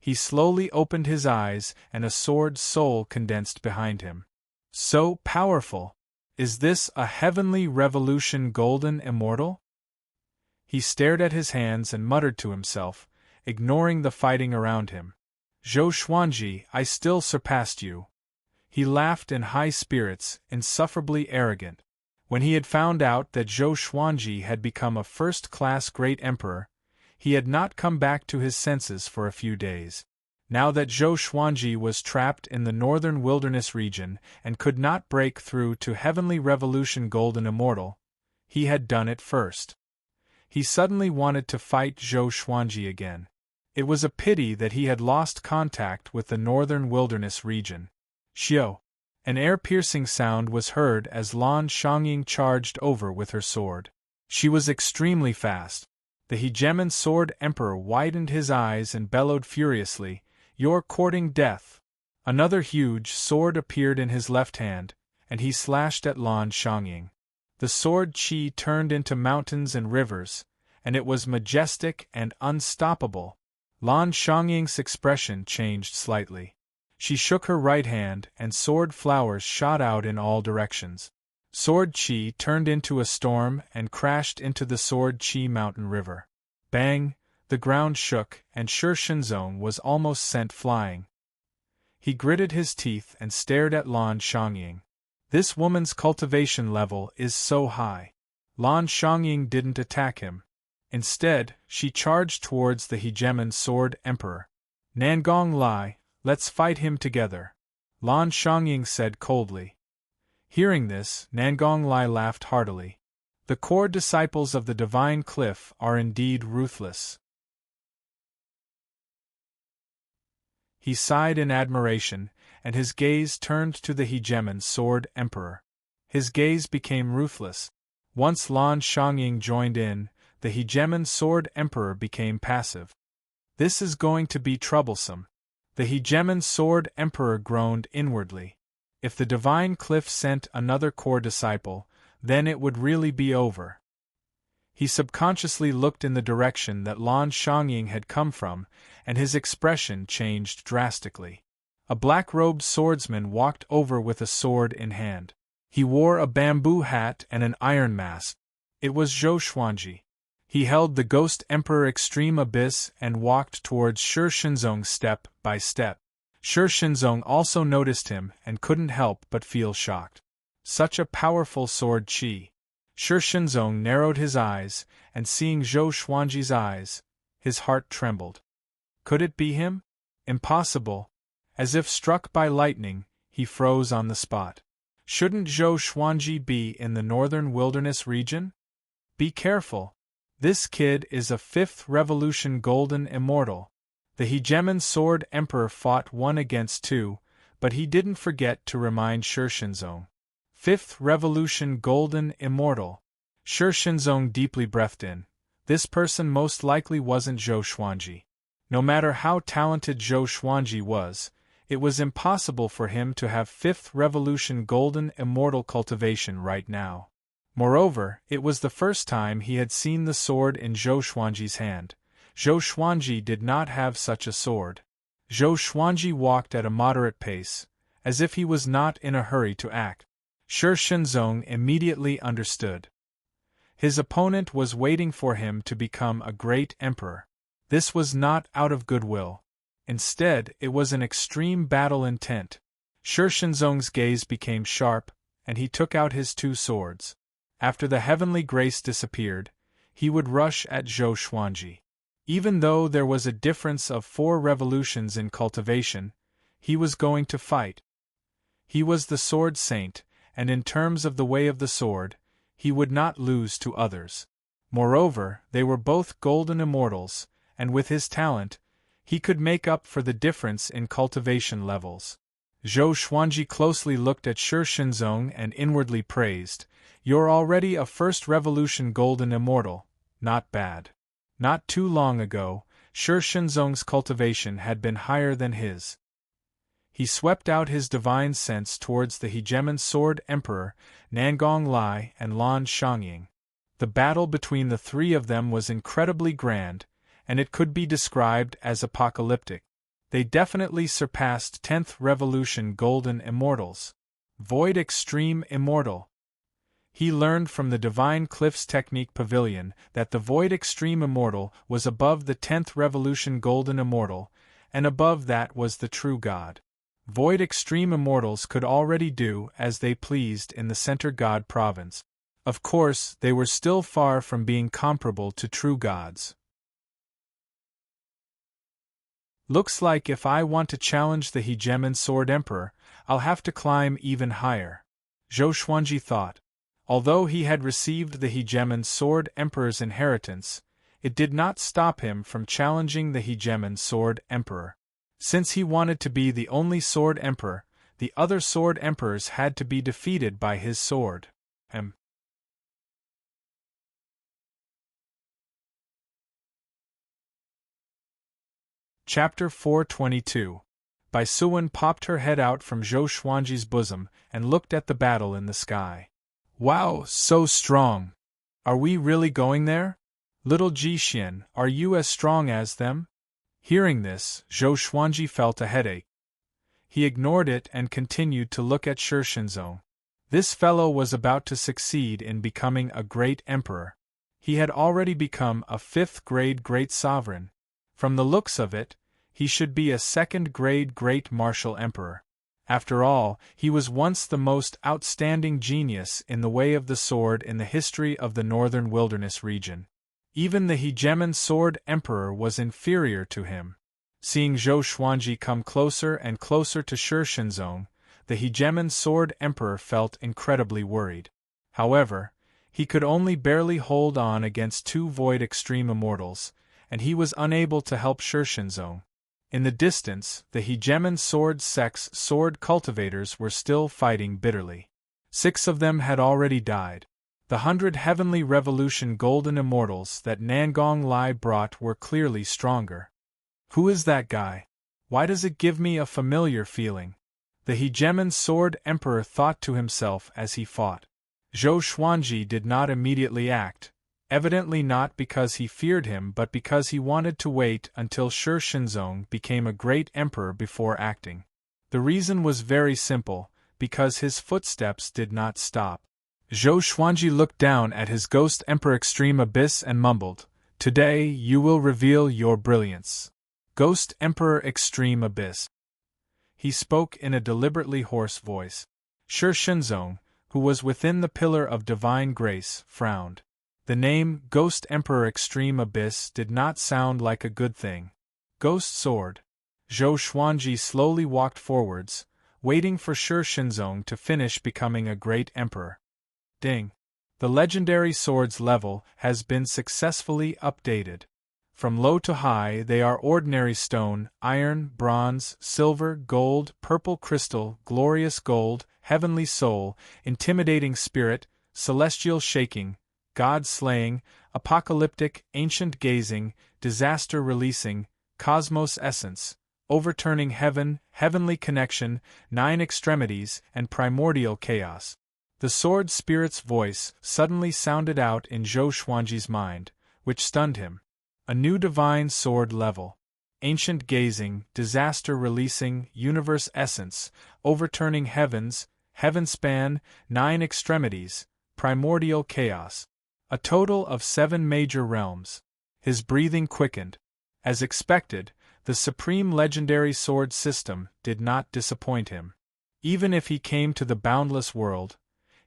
he slowly opened his eyes and a sword soul condensed behind him. So powerful! Is this a heavenly revolution golden immortal? He stared at his hands and muttered to himself, ignoring the fighting around him. Zhou Xuanji, I still surpassed you. He laughed in high spirits, insufferably arrogant. When he had found out that Zhou Xuanji had become a first-class great emperor, he had not come back to his senses for a few days. Now that Zhou Xuanji was trapped in the northern wilderness region and could not break through to Heavenly Revolution Golden Immortal, he had done it first. He suddenly wanted to fight Zhou Xuanji again. It was a pity that he had lost contact with the northern wilderness region. Xiao! An air-piercing sound was heard as Lan Xiangying charged over with her sword. She was extremely fast. The Hegemon Sword Emperor widened his eyes and bellowed furiously, "You're courting death!" Another huge sword appeared in his left hand, and he slashed at Lan Xiangying. The sword chi turned into mountains and rivers, and it was majestic and unstoppable. Lan Xiangying's expression changed slightly. She shook her right hand and sword flowers shot out in all directions. Sword chi turned into a storm and crashed into the Sword Chi mountain river. Bang! The ground shook and Shi Shenzong was almost sent flying. He gritted his teeth and stared at Lan Xiangying. This woman's cultivation level is so high. Lan Xiangying didn't attack him. Instead, she charged towards the Hegemon Sword Emperor. Nangong Lai, let's fight him together, Lan Xiangying said coldly. Hearing this, Nangong Lai laughed heartily. The core disciples of the Divine Cliff are indeed ruthless. He sighed in admiration, and his gaze turned to the Hegemon Sword Emperor. His gaze became ruthless. Once Lan Xiangying joined in, the Hegemon Sword Emperor became passive. This is going to be troublesome. The Hegemon Sword Emperor groaned inwardly. If the Divine Cliff sent another core disciple, then it would really be over. He subconsciously looked in the direction that Lan Xiangying had come from, and his expression changed drastically. A black-robed swordsman walked over with a sword in hand. He wore a bamboo hat and an iron mask. It was Zhou Xuanji. He held the Ghost Emperor Extreme Abyss and walked towards Shi Shenzong step by step. Shi Shenzong also noticed him and couldn't help but feel shocked. Such a powerful sword chi. Shi Shenzong narrowed his eyes, and seeing Zhou Xuanji's eyes, his heart trembled. Could it be him? Impossible. As if struck by lightning, he froze on the spot. Shouldn't Zhou Xuanji be in the northern wilderness region? Be careful. This kid is a 5th Revolution Golden Immortal. The Hegemon Sword Emperor fought 1 against 2, but he didn't forget to remind Shi Shenzong. 5th Revolution Golden Immortal. Shi Shenzong deeply breathed in. This person most likely wasn't Zhou Xuanji. No matter how talented Zhou Xuanji was, it was impossible for him to have 5th Revolution Golden Immortal cultivation right now. Moreover, it was the first time he had seen the sword in Zhou Xuanji's hand. Zhou Xuanji did not have such a sword. Zhou Xuanji walked at a moderate pace, as if he was not in a hurry to act. Shi Shenzong immediately understood. His opponent was waiting for him to become a great emperor. This was not out of goodwill. Instead, it was an extreme battle intent. Shi Shenzong's gaze became sharp, and he took out his two swords. After the heavenly grace disappeared, he would rush at Zhou Xuanji. Even though there was a difference of 4 revolutions in cultivation, he was going to fight. He was the sword saint, and in terms of the way of the sword, he would not lose to others. Moreover, they were both golden immortals, and with his talent, he could make up for the difference in cultivation levels. Zhou Xuanji closely looked at Shi Shenzong and inwardly praised, "You're already a first revolution golden immortal, not bad." Not too long ago, Shi Shenzong's cultivation had been higher than his. He swept out his divine sense towards the hegemon sword emperor, Nangong Lai and Lan Xiangying. The battle between the three of them was incredibly grand, and it could be described as apocalyptic. They definitely surpassed 10th Revolution Golden Immortals. Void Extreme Immortal. He learned from the Divine Cliffs Technique Pavilion that the Void Extreme Immortal was above the 10th Revolution Golden Immortal, and above that was the true God. Void Extreme Immortals could already do as they pleased in the Center God province. Of course, they were still far from being comparable to true gods. Looks like if I want to challenge the hegemon sword emperor, I'll have to climb even higher. Zhou Xuanji thought. Although he had received the hegemon sword emperor's inheritance, it did not stop him from challenging the hegemon sword emperor. Since he wanted to be the only sword emperor, the other sword emperors had to be defeated by his sword. Chapter 422. Bai Suwen popped her head out from Zhou Xuanji's bosom and looked at the battle in the sky. Wow, so strong! Are we really going there? Little Jixin, are you as strong as them? Hearing this, Zhou Xuanji felt a headache. He ignored it and continued to look at Shi Shenzong. This fellow was about to succeed in becoming a great emperor. He had already become a 5th-grade great sovereign. From the looks of it, he should be a 2nd-grade great martial emperor. After all, he was once the most outstanding genius in the way of the sword in the history of the northern wilderness region. Even the hegemon sword emperor was inferior to him. Seeing Zhou Xuanji come closer and closer to Shi Shenzong, the hegemon sword emperor felt incredibly worried. However, he could only barely hold on against 2 void extreme immortals, and he was unable to help Shi Shenzong. In the distance, the hegemon sword sect's sword cultivators were still fighting bitterly. 6 of them had already died. The 100 heavenly revolution golden immortals that Nangong Lai brought were clearly stronger. Who is that guy? Why does it give me a familiar feeling? The hegemon sword emperor thought to himself as he fought. Zhou Xuanji did not immediately act, evidently not because he feared him but because he wanted to wait until Shi Shenzong became a great emperor before acting. The reason was very simple, because his footsteps did not stop. Zhou Xuanji looked down at his ghost emperor Extreme Abyss and mumbled, "Today you will reveal your brilliance." Ghost Emperor Extreme Abyss. He spoke in a deliberately hoarse voice. Shi Shenzong, who was within the pillar of divine grace, frowned. The name Ghost Emperor Extreme Abyss did not sound like a good thing. Ghost Sword. Zhou Xuanji slowly walked forwards, waiting for Shi Shenzong to finish becoming a great emperor. Ding. The legendary sword's level has been successfully updated. From low to high they are ordinary stone, iron, bronze, silver, gold, purple crystal, glorious gold, heavenly soul, intimidating spirit, celestial shaking, God-slaying, apocalyptic, ancient gazing, disaster-releasing, cosmos essence, overturning heaven, heavenly connection, 9 extremities, and primordial chaos. The sword spirit's voice suddenly sounded out in Zhou Xuanji's mind, which stunned him. A new divine sword level. Ancient gazing, disaster releasing, universe essence, overturning heavens, heaven span, 9 extremities, primordial chaos. A total of 7 major realms. His breathing quickened. As expected, the supreme legendary sword system did not disappoint him. Even if he came to the boundless world,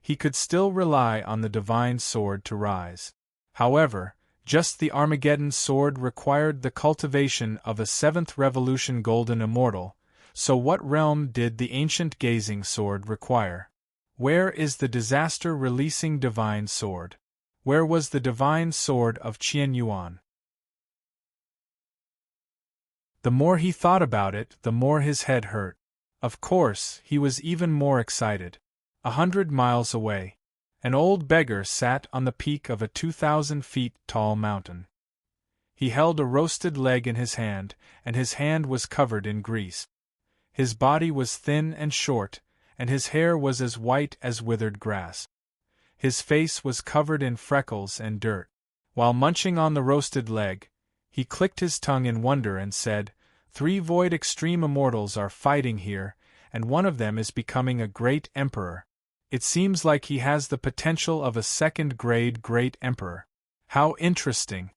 he could still rely on the divine sword to rise. However, just the Armageddon sword required the cultivation of a 7th revolution golden immortal, so what realm did the ancient gazing sword require? Where is the disaster-releasing divine sword? Where was the divine sword of Qian Yuan? The more he thought about it, the more his head hurt. Of course, he was even more excited. 100 miles away, an old beggar sat on the peak of a 2,000 feet tall mountain. He held a roasted leg in his hand, and his hand was covered in grease. His body was thin and short, and his hair was as white as withered grass. His face was covered in freckles and dirt. While munching on the roasted leg, he clicked his tongue in wonder and said, 3 void extreme immortals are fighting here, and one of them is becoming a great emperor. It seems like he has the potential of a 2nd-grade great emperor. How interesting!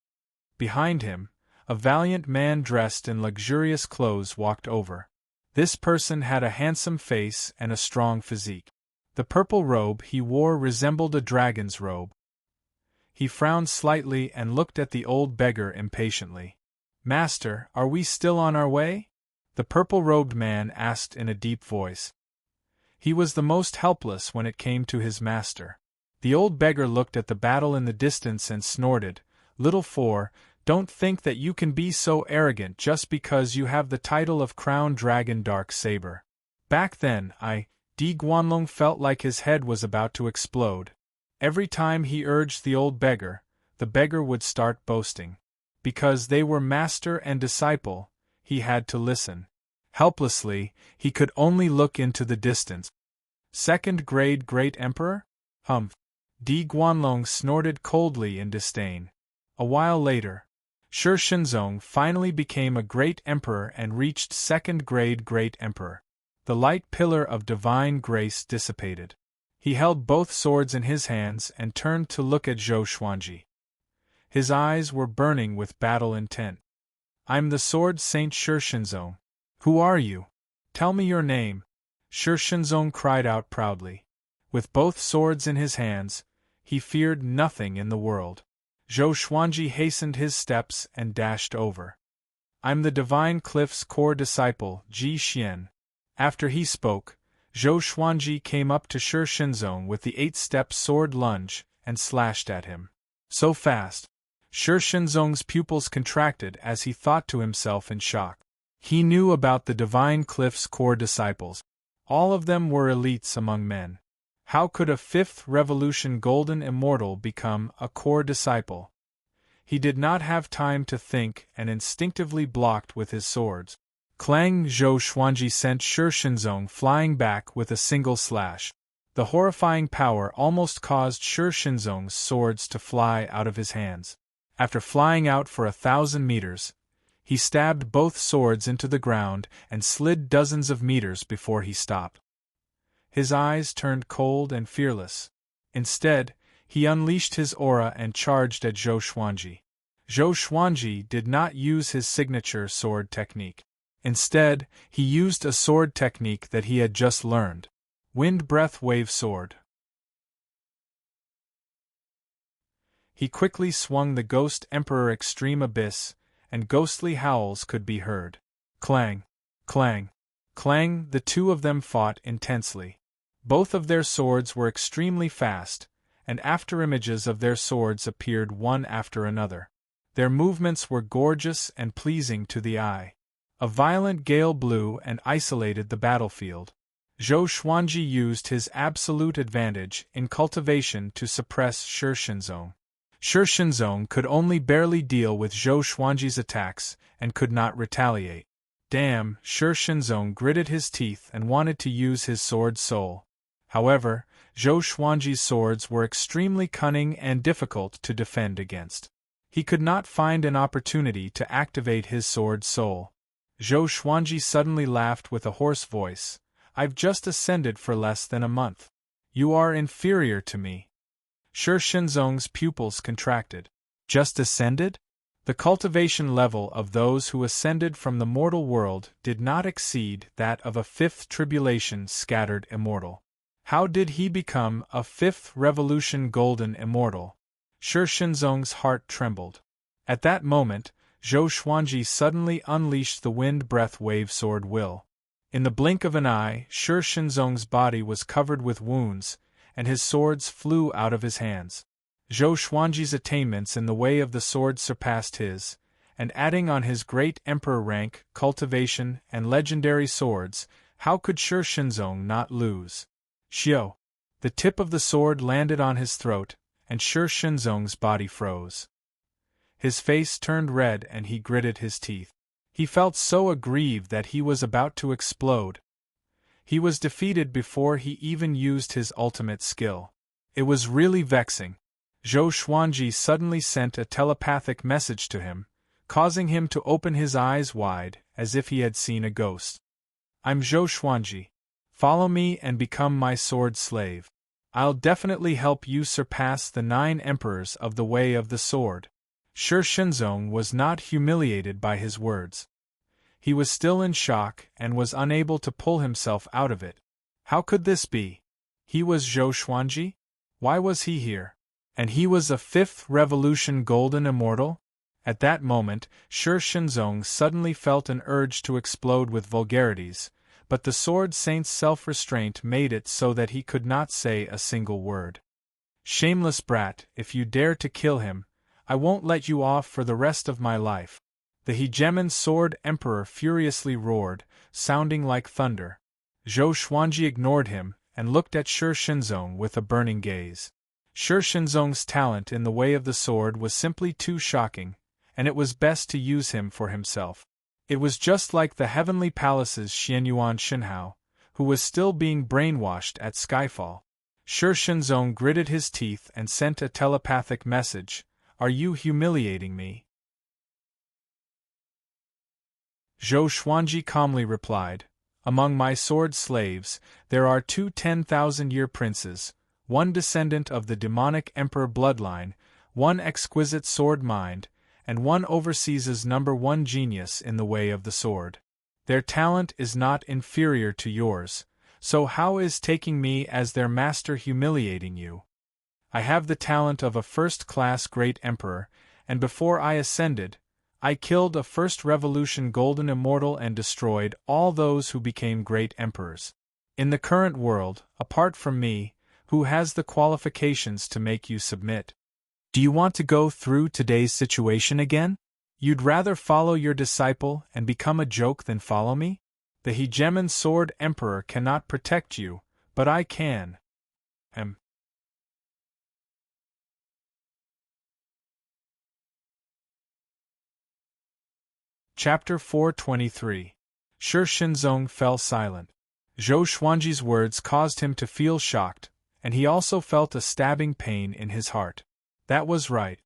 Behind him, a valiant man dressed in luxurious clothes walked over. This person had a handsome face and a strong physique. The purple robe he wore resembled a dragon's robe. He frowned slightly and looked at the old beggar impatiently. "Master, are we still on our way?" the purple-robed man asked in a deep voice. He was the most helpless when it came to his master. The old beggar looked at the battle in the distance and snorted, "Little four, don't think that you can be so arrogant just because you have the title of Crown Dragon Dark Saber. Back then, Di Guanlong felt like his head was about to explode. Every time he urged the old beggar, the beggar would start boasting. Because they were master and disciple, he had to listen. Helplessly, he could only look into the distance. 2nd-grade great emperor? Humph! Di Guanlong snorted coldly in disdain. A while later, Shi Shenzong finally became a great emperor and reached 2nd-grade great emperor. The light pillar of divine grace dissipated. He held both swords in his hands and turned to look at Zhou Xuanji. His eyes were burning with battle intent. "I'm the Sword Saint Shi Shenzong. Who are you? Tell me your name," Shi Shenzong cried out proudly. With both swords in his hands, he feared nothing in the world. Zhou Xuanji hastened his steps and dashed over. "I'm the Divine Cliff's core disciple, Ji Xian." After he spoke, Zhou Xuanji came up to Shi Shenzong with the 8-step sword lunge and slashed at him. So fast, Shi Shenzong's pupils contracted as he thought to himself in shock. He knew about the Divine Cliff's core disciples. All of them were elites among men. How could a 5th revolution golden immortal become a core disciple? He did not have time to think and instinctively blocked with his swords. Clang! Zhou Xuanji sent Shi Shenzong flying back with a single slash. The horrifying power almost caused Shi Shenzong's swords to fly out of his hands. After flying out for 1,000 meters, he stabbed both swords into the ground and slid dozens of meters before he stopped. His eyes turned cold and fearless. Instead, he unleashed his aura and charged at Zhou Xuanji. Zhou Xuanji did not use his signature sword technique. Instead, he used a sword technique that he had just learned. Wind Breath Wave Sword. He quickly swung the Ghost Emperor Extreme Abyss, and ghostly howls could be heard. Clang! Clang! Clang! The two of them fought intensely. Both of their swords were extremely fast, and afterimages of their swords appeared one after another. Their movements were gorgeous and pleasing to the eye. A violent gale blew and isolated the battlefield. Zhou Xuanji used his absolute advantage in cultivation to suppress Shi Shenzong. Shi Shenzong could only barely deal with Zhou Xuanji's attacks and could not retaliate. Damn! Shi Shenzong gritted his teeth and wanted to use his sword soul. However, Zhou Xuanji's swords were extremely cunning and difficult to defend against. He could not find an opportunity to activate his sword soul. Zhou Xuanji suddenly laughed with a hoarse voice. I've just ascended for less than a month. You are inferior to me. Shi Shenzong's pupils contracted. Just ascended? The cultivation level of those who ascended from the mortal world did not exceed that of a fifth tribulation scattered immortal. How did he become a fifth revolution golden immortal? Shi Shenzong's heart trembled. At that moment, Zhou Xuanji suddenly unleashed the wind breath wave sword will. In the blink of an eye, Shi Shenzong's body was covered with wounds, and his swords flew out of his hands. Zhou Xuanji's attainments in the way of the sword surpassed his, and adding on his great emperor rank, cultivation, and legendary swords, how could Shi Shenzong not lose? Xiao! The tip of the sword landed on his throat, and Shi Shenzong's body froze. His face turned red and he gritted his teeth. He felt so aggrieved that he was about to explode. He was defeated before he even used his ultimate skill. It was really vexing. Zhou Xuanji suddenly sent a telepathic message to him, causing him to open his eyes wide, as if he had seen a ghost. I'm Zhou Xuanji. Follow me and become my sword slave. I'll definitely help you surpass the 9 emperors of the way of the sword. Shi Shenzong was not humiliated by his words. He was still in shock and was unable to pull himself out of it. How could this be? He was Zhou Xuanji? Why was he here? And he was a 5th revolution golden immortal? At that moment, Shi Shenzong suddenly felt an urge to explode with vulgarities, but the sword saint's self-restraint made it so that he could not say a single word. Shameless brat, if you dare to kill him, I won't let you off for the rest of my life. The Hegemon Sword Emperor furiously roared, sounding like thunder. Zhou Xuanji ignored him and looked at Shi Shenzong with a burning gaze. Shi Shenzong's talent in the way of the sword was simply too shocking, and it was best to use him for himself. It was just like the Heavenly Palace's Xianyuan Shenhao, who was still being brainwashed at Skyfall. Shi Shenzong gritted his teeth and sent a telepathic message. Are you humiliating me? Zhou Xuanji calmly replied, Among my sword slaves, there are 2 10,000-year princes, 1 descendant of the demonic emperor bloodline, 1 exquisite sword mind, and 1 overseas' number 1 genius in the way of the sword. Their talent is not inferior to yours, so how is taking me as their master humiliating you? I have the talent of a first-class great emperor, and before I ascended, I killed a first revolution golden immortal and destroyed all those who became great emperors. In the current world, apart from me, who has the qualifications to make you submit? Do you want to go through today's situation again? You'd rather follow your disciple and become a joke than follow me? The Hegemon Sword Emperor cannot protect you, but I can. Chapter 423. Shi Shenzong fell silent. Zhou Xuanji's words caused him to feel shocked, and he also felt a stabbing pain in his heart. That was right.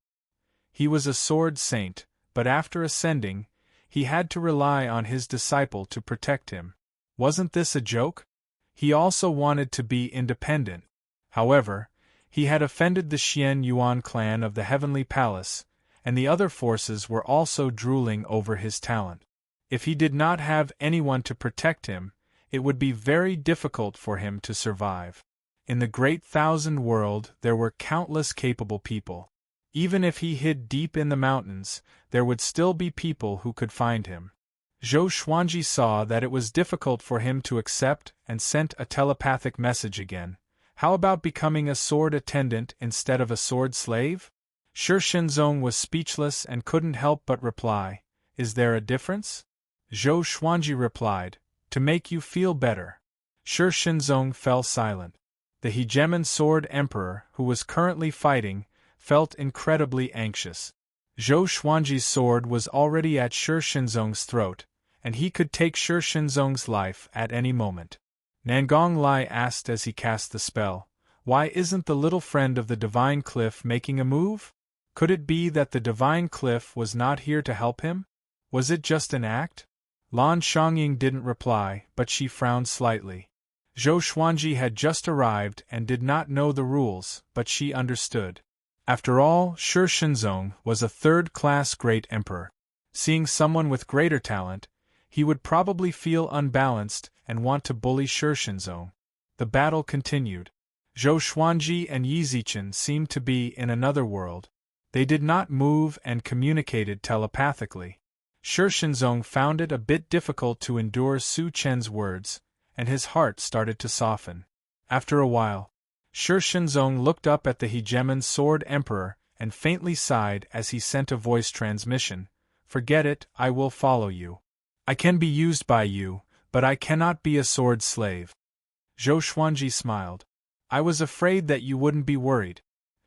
He was a sword saint, but after ascending, he had to rely on his disciple to protect him. Wasn't this a joke? He also wanted to be independent. However, he had offended the Xian Yuan clan of the Heavenly Palace, and the other forces were also drooling over his talent. If he did not have anyone to protect him, it would be very difficult for him to survive. In the Great Thousand World there were countless capable people. Even if he hid deep in the mountains, there would still be people who could find him. Zhou Xuanji saw that it was difficult for him to accept and sent a telepathic message again. How about becoming a sword attendant instead of a sword slave? Shi Shenzong was speechless and couldn't help but reply, Is there a difference? Zhou Xuanji replied, To make you feel better. Shi Shenzong fell silent. The Hegemon Sword Emperor, who was currently fighting, felt incredibly anxious. Zhou Xuanji's sword was already at Shi Shenzong's throat, and he could take Shi Shenzong's life at any moment. Nangong Lai asked as he cast the spell, Why isn't the little friend of the divine cliff making a move? Could it be that the divine cliff was not here to help him? Was it just an act? Lan Xiangying didn't reply, but she frowned slightly. Zhou Xuanji had just arrived and did not know the rules, but she understood. After all, Shi Shenzong was a third-class great emperor. Seeing someone with greater talent, he would probably feel unbalanced and want to bully Shi Shenzong. The battle continued. Zhou Xuanji and Yi Zichen seemed to be in another world. They did not move and communicated telepathically. Shi Shenzong found it a bit difficult to endure Su Chen's words, and his heart started to soften. After a while, Shi Shenzong looked up at the hegemon Sword Emperor and faintly sighed as he sent a voice transmission. "Forget it, I will follow you. I can be used by you, but I cannot be a sword slave." Zhou Xuanji smiled. "I was afraid that you wouldn't be worried."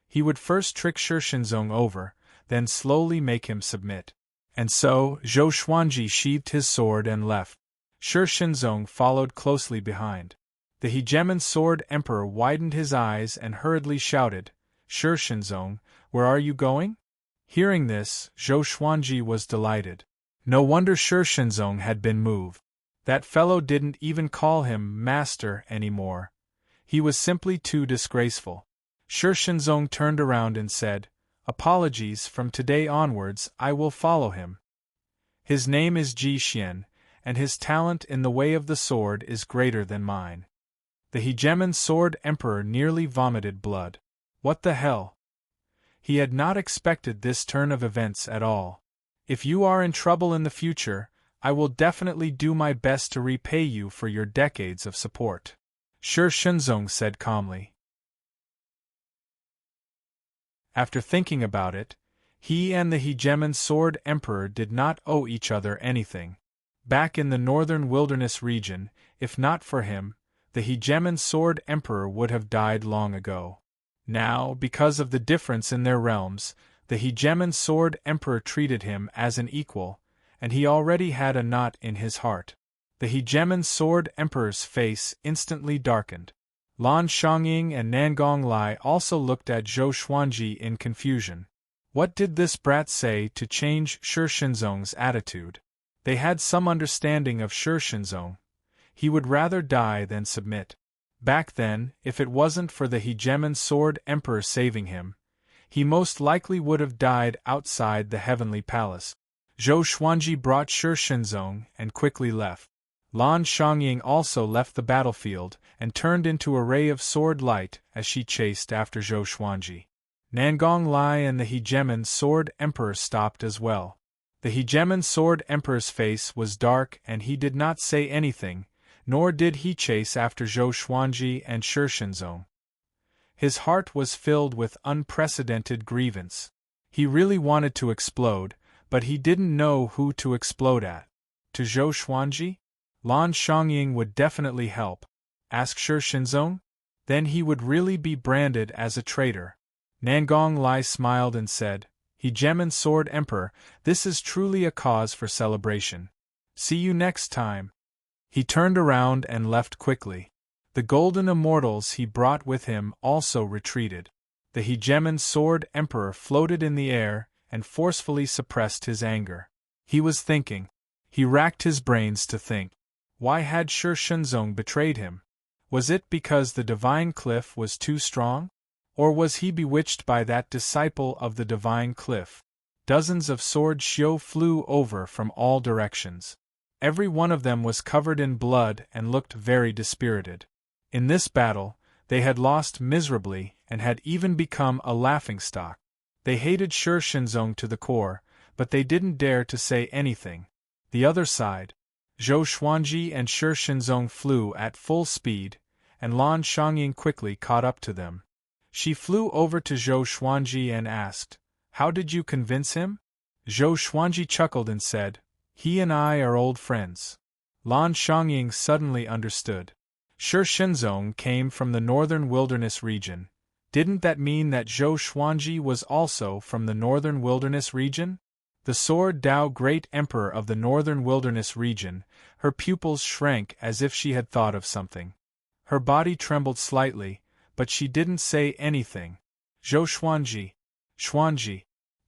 He would first trick Shi Shenzong over, then slowly make him submit. And so, Zhou Xuanji sheathed his sword and left. Shi Shenzong followed closely behind. The hegemon Sword Emperor widened his eyes and hurriedly shouted, "Shi Shenzong, where are you going?" Hearing this, Zhou Xuanji was delighted. No wonder Shi Shenzong had been moved. That fellow didn't even call him master anymore. He was simply too disgraceful. Shi Shenzong turned around and said, "Apologies, from today onwards I will follow him. His name is Ji Xian, and his talent in the way of the sword is greater than mine." The hegemon Sword Emperor nearly vomited blood. What the hell? He had not expected this turn of events at all. "If you are in trouble in the future, I will definitely do my best to repay you for your decades of support," Shi Shenzong said calmly. After thinking about it, he and the hegemon Sword Emperor did not owe each other anything. Back in the northern wilderness region, if not for him, the hegemon Sword Emperor would have died long ago. Now, because of the difference in their realms, the hegemon Sword Emperor treated him as an equal, and he already had a knot in his heart. The hegemon Sword Emperor's face instantly darkened. Lan Xiangying and Nangong Lai also looked at Zhou Xuanji in confusion. What did this brat say to change Shi Shenzong's attitude? They had some understanding of Shi Shenzong. He would rather die than submit. Back then, if it wasn't for the hegemon Sword Emperor saving him, he most likely would have died outside the heavenly palace. Zhou Xuanji brought Shi Shenzong and quickly left. Lan Xiangying also left the battlefield and turned into a ray of sword light as she chased after Zhou Xuanji. Nangong Lai and the hegemon Sword Emperor stopped as well. The hegemon Sword Emperor's face was dark and he did not say anything, nor did he chase after Zhou Xuanji and Shi Shenzong. His heart was filled with unprecedented grievance. He really wanted to explode, but he didn't know who to explode at. To Zhou Xuanji? Lan Xiangying would definitely help. Ask Shi Shenzong? Then he would really be branded as a traitor. Nangong Lai smiled and said, "Hegemon Sword Emperor, this is truly a cause for celebration. See you next time." He turned around and left quickly. The golden immortals he brought with him also retreated. The hegemon Sword Emperor floated in the air and forcefully suppressed his anger. He was thinking. He racked his brains to think. Why had Shi Shenzong betrayed him? Was it because the divine cliff was too strong? Or was he bewitched by that disciple of the divine cliff? Dozens of sword xiu flew over from all directions. Every one of them was covered in blood and looked very dispirited. In this battle, they had lost miserably and had even become a laughingstock. They hated Shi Shenzong to the core, but they didn't dare to say anything. The other side, Zhou Xuanji and Shi Shenzong flew at full speed, and Lan Xiangying quickly caught up to them. She flew over to Zhou Xuanji and asked, "How did you convince him?" Zhou Xuanji chuckled and said, "He and I are old friends." Lan Xiangying suddenly understood. Shi Shenzong came from the northern wilderness region. Didn't that mean that Zhou Xuanji was also from the northern wilderness region? The Sword Dao Great Emperor of the northern wilderness region, her pupils shrank as if she had thought of something. Her body trembled slightly, but she didn't say anything. Zhou Xuanji,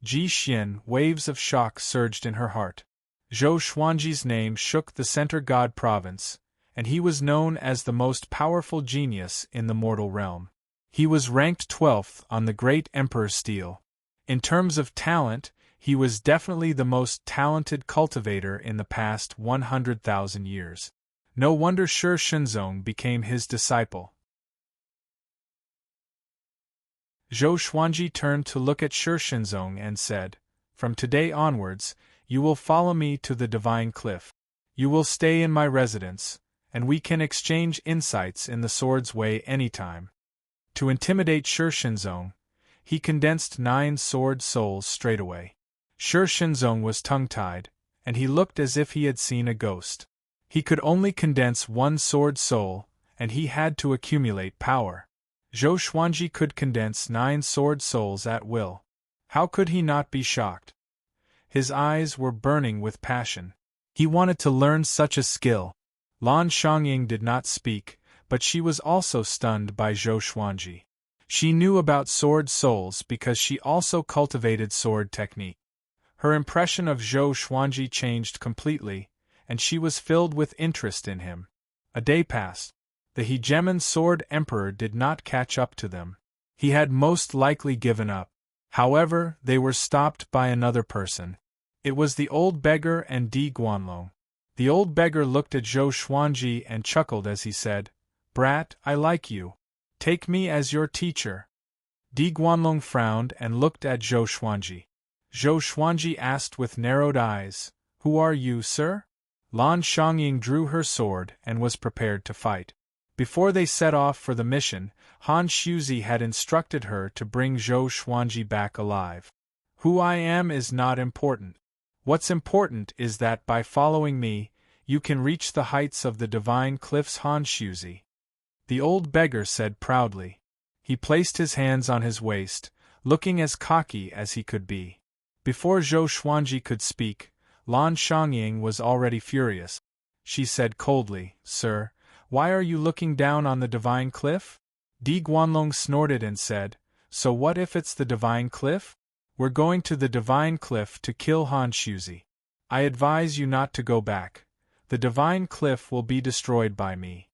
Ji Xian. Waves of shock surged in her heart. Zhou Xuanji's name shook the Center God province, and he was known as the most powerful genius in the mortal realm. He was ranked 12th on the Great Emperor's Stele. In terms of talent, he was definitely the most talented cultivator in the past 100,000 years. No wonder Shi Shenzong became his disciple. Zhou Xuanji turned to look at Shi Shenzong and said, "From today onwards, you will follow me to the Divine Cliff. You will stay in my residence, and we can exchange insights in the sword's way anytime." To intimidate Shi Shenzong, he condensed 9 sword souls straightaway. Shi Shenzong was tongue-tied, and he looked as if he had seen a ghost. He could only condense 1 sword soul, and he had to accumulate power. Zhou Xuanji could condense 9 sword souls at will. How could he not be shocked? His eyes were burning with passion. He wanted to learn such a skill. Lan Xiangying did not speak, but she was also stunned by Zhou Xuanji. She knew about sword souls because she also cultivated sword technique. Her impression of Zhou Xuanji changed completely, and she was filled with interest in him. A day passed. The hegemon Sword Emperor did not catch up to them. He had most likely given up. However, they were stopped by another person. It was the old beggar and Di Guanlong. The old beggar looked at Zhou Xuanji and chuckled as he said, "Brat, I like you. Take me as your teacher." Di Guanlong frowned and looked at Zhou Xuanji. Zhou Xuanji asked with narrowed eyes, "Who are you, sir?" Lan Xiangying drew her sword and was prepared to fight. Before they set off for the mission, Han Shuzi had instructed her to bring Zhou Xuanji back alive. "Who I am is not important. What's important is that by following me, you can reach the heights of the Divine Cliffs." Han Shuzi, the old beggar said proudly. He placed his hands on his waist, looking as cocky as he could be. Before Zhou Xuanji could speak, Lan Xiangying was already furious. She said coldly, "Sir, why are you looking down on the Divine Cliff?" Di Guanlong snorted and said, "So what if it's the Divine Cliff? We're going to the Divine Cliff to kill Han Shuzi. I advise you not to go back. The Divine Cliff will be destroyed by me."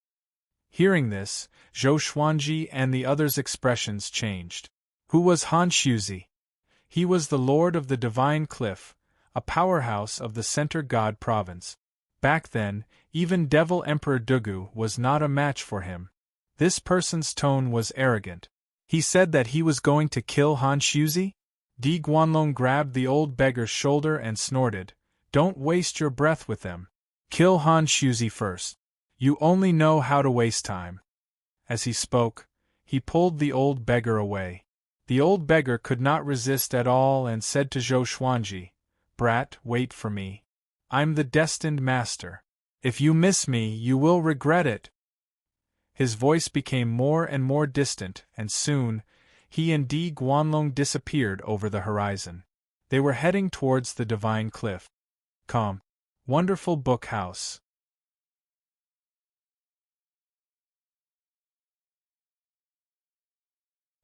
Hearing this, Zhou Xuanji and the others' expressions changed. Who was Han Shuzi? He was the Lord of the Divine Cliff, a powerhouse of the Center God province. Back then, even Devil Emperor Dugu was not a match for him. This person's tone was arrogant. He said that he was going to kill Han Shuzi? Di Guanlong grabbed the old beggar's shoulder and snorted, "Don't waste your breath with them. Kill Han Shuzi first. You only know how to waste time." As he spoke, he pulled the old beggar away. The old beggar could not resist at all and said to Zhou Xuanji, "Brat, wait for me. I'm the destined master. If you miss me, you will regret it." His voice became more and more distant, and soon, he and Di Guanlong disappeared over the horizon. They were heading towards the Divine Cliff. Wonderful Book House.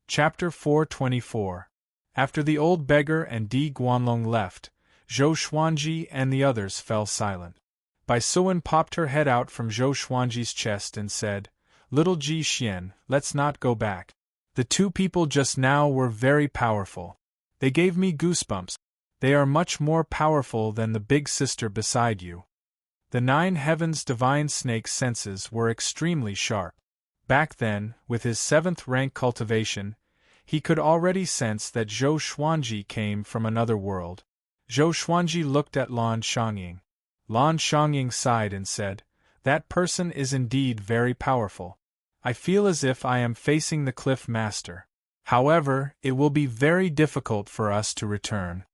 Chapter 424. After the old beggar and Di Guanlong left, Zhou Xuanji and the others fell silent. Bai Suan popped her head out from Zhou Xuanji's chest and said, "Little Ji Xian, let's not go back. The 2 people just now were very powerful. They gave me goosebumps. They are much more powerful than the big sister beside you." The 9 heavens' divine snake's senses were extremely sharp. Back then, with his 7th rank cultivation, he could already sense that Zhou Xuanji came from another world. Zhou Xuanji looked at Lan Xiangying. Lan Xiangying sighed and said, "That person is indeed very powerful. I feel as if I am facing the Cliff Master. However, it will be very difficult for us to return."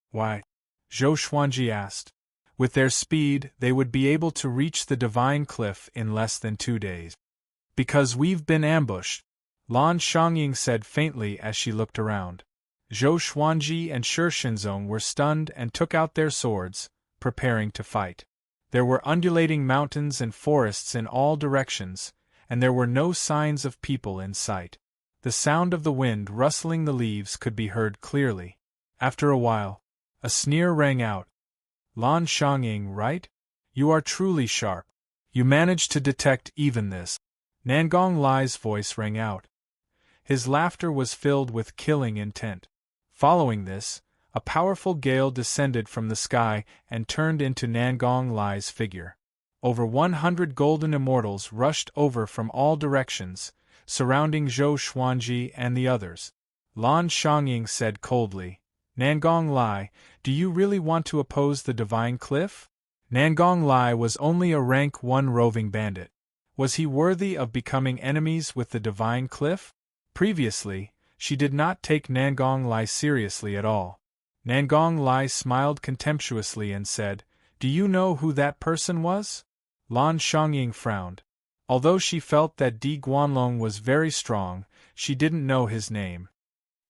"Why?" Zhou Xuanji asked. With their speed, they would be able to reach the Divine Cliff in less than 2 days. "Because we've been ambushed," Lan Xiangying said faintly as she looked around. Zhou Xuanji and Shi Shenzong were stunned and took out their swords, preparing to fight. There were undulating mountains and forests in all directions, and there were no signs of people in sight. The sound of the wind rustling the leaves could be heard clearly. After a while, a sneer rang out. "Lan Xiangying, right? You are truly sharp. You managed to detect even this." Nangong Lai's voice rang out. His laughter was filled with killing intent. Following this, a powerful gale descended from the sky and turned into Nangong Lai's figure. Over 100 golden immortals rushed over from all directions, surrounding Zhou Xuanji and the others. Lan Xiangying said coldly, "Nangong Lai, do you really want to oppose the divine cliff?" Nangong Lai was only a rank 1 roving bandit. Was he worthy of becoming enemies with the divine cliff? Previously, she did not take Nangong Lai seriously at all. Nangong Lai smiled contemptuously and said, "Do you know who that person was?" Lan Xiangying frowned. Although she felt that Di Guanlong was very strong, she didn't know his name.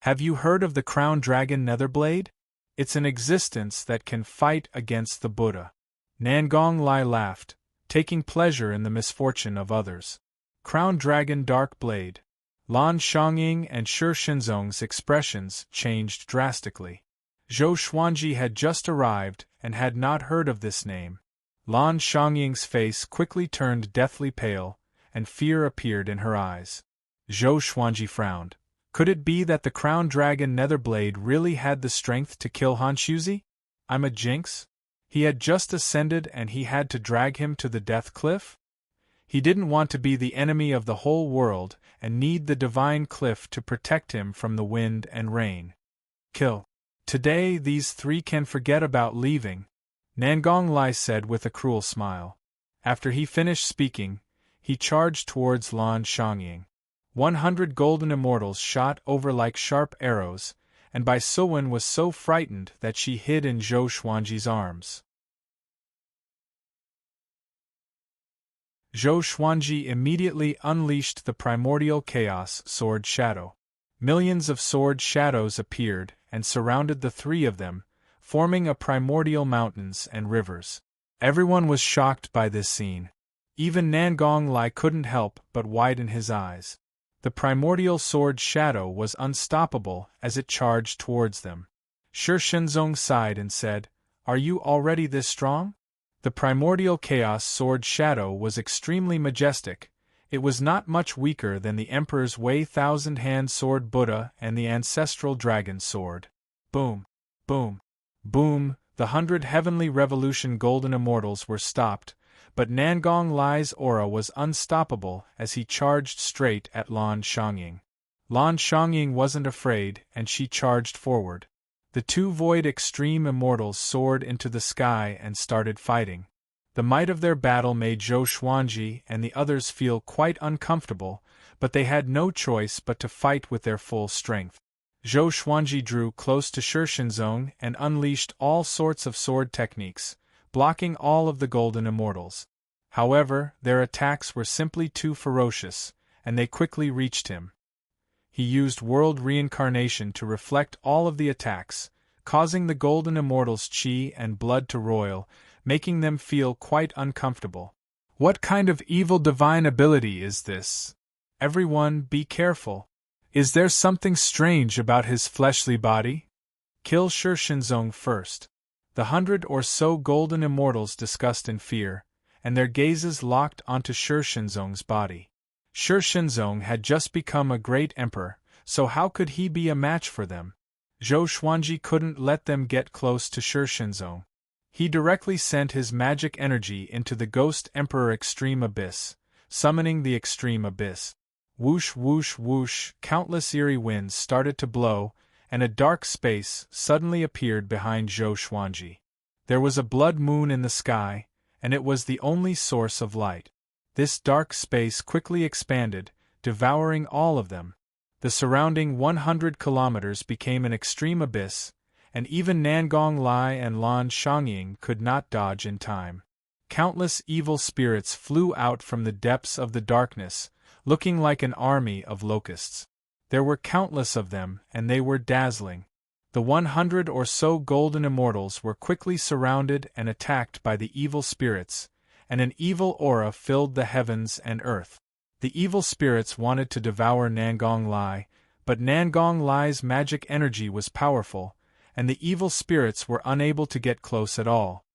"Have you heard of the Crown Dragon Netherblade? It's an existence that can fight against the Buddha." Nangong Lai laughed, taking pleasure in the misfortune of others. Crown Dragon Dark Blade. Lan Xiangying and Shi Shenzong's expressions changed drastically. Zhou Xuanji had just arrived and had not heard of this name. Lan Xiangying's face quickly turned deathly pale, and fear appeared in her eyes. Zhou Xuanji frowned. Could it be that the Crown Dragon Netherblade really had the strength to kill Han Shuzi? I'm a jinx? He had just ascended and he had to drag him to the death cliff? He didn't want to be the enemy of the whole world and need the divine cliff to protect him from the wind and rain. Kill. Today these 3 can forget about leaving, Nangong Lai said with a cruel smile. After he finished speaking, he charged towards Lan Xiangying. 100 golden immortals shot over like sharp arrows, and Bai Suwen was so frightened that she hid in Zhou Xuanji's arms. Zhou Xuanji immediately unleashed the primordial chaos sword shadow. Millions of sword shadows appeared and surrounded the 3 of them, forming a primordial mountains and rivers. Everyone was shocked by this scene. Even Nangong Lai couldn't help but widen his eyes. The primordial sword shadow was unstoppable as it charged towards them. Shi Shenzong sighed and said, "Are you already this strong?" The primordial chaos sword shadow was extremely majestic. It was not much weaker than the Emperor's Wei Thousand-Hand Sword Buddha and the ancestral dragon sword. Boom! Boom! Boom! The 100 heavenly revolution golden immortals were stopped, but Nangong Lai's aura was unstoppable as he charged straight at Lan Xiangying. Lan Xiangying wasn't afraid and she charged forward. The 2 void extreme immortals soared into the sky and started fighting. The might of their battle made Zhou Xuanji and the others feel quite uncomfortable, but they had no choice but to fight with their full strength. Zhou Xuanji drew close to Shi Shenzong and unleashed all sorts of sword techniques, blocking all of the golden immortals. However, their attacks were simply too ferocious, and they quickly reached him. He used world reincarnation to reflect all of the attacks, causing the golden immortals' chi and blood to roil, making them feel quite uncomfortable. What kind of evil divine ability is this? Everyone, be careful. Is there something strange about his fleshly body? Kill Shi Shenzong first. The 100 or so golden immortals discussed in fear, and their gazes locked onto Shi Shenzong's body. Shi Shenzong had just become a great emperor, so how could he be a match for them? Zhou Xuanji couldn't let them get close to Shi Shenzong. He directly sent his magic energy into the Ghost Emperor Extreme Abyss, summoning the Extreme Abyss. Whoosh whoosh whoosh, countless eerie winds started to blow, and a dark space suddenly appeared behind Zhou Xuanji. There was a blood moon in the sky, and it was the only source of light. This dark space quickly expanded, devouring all of them. The surrounding 100 kilometers became an extreme abyss, and even Nangong Lai and Lan Xiangying could not dodge in time. Countless evil spirits flew out from the depths of the darkness, looking like an army of locusts. There were countless of them, and they were dazzling. The 100 or so golden immortals were quickly surrounded and attacked by the evil spirits, and an evil aura filled the heavens and earth. The evil spirits wanted to devour Nangong Lai, but Nangong Lai's magic energy was powerful, and the evil spirits were unable to get close at all.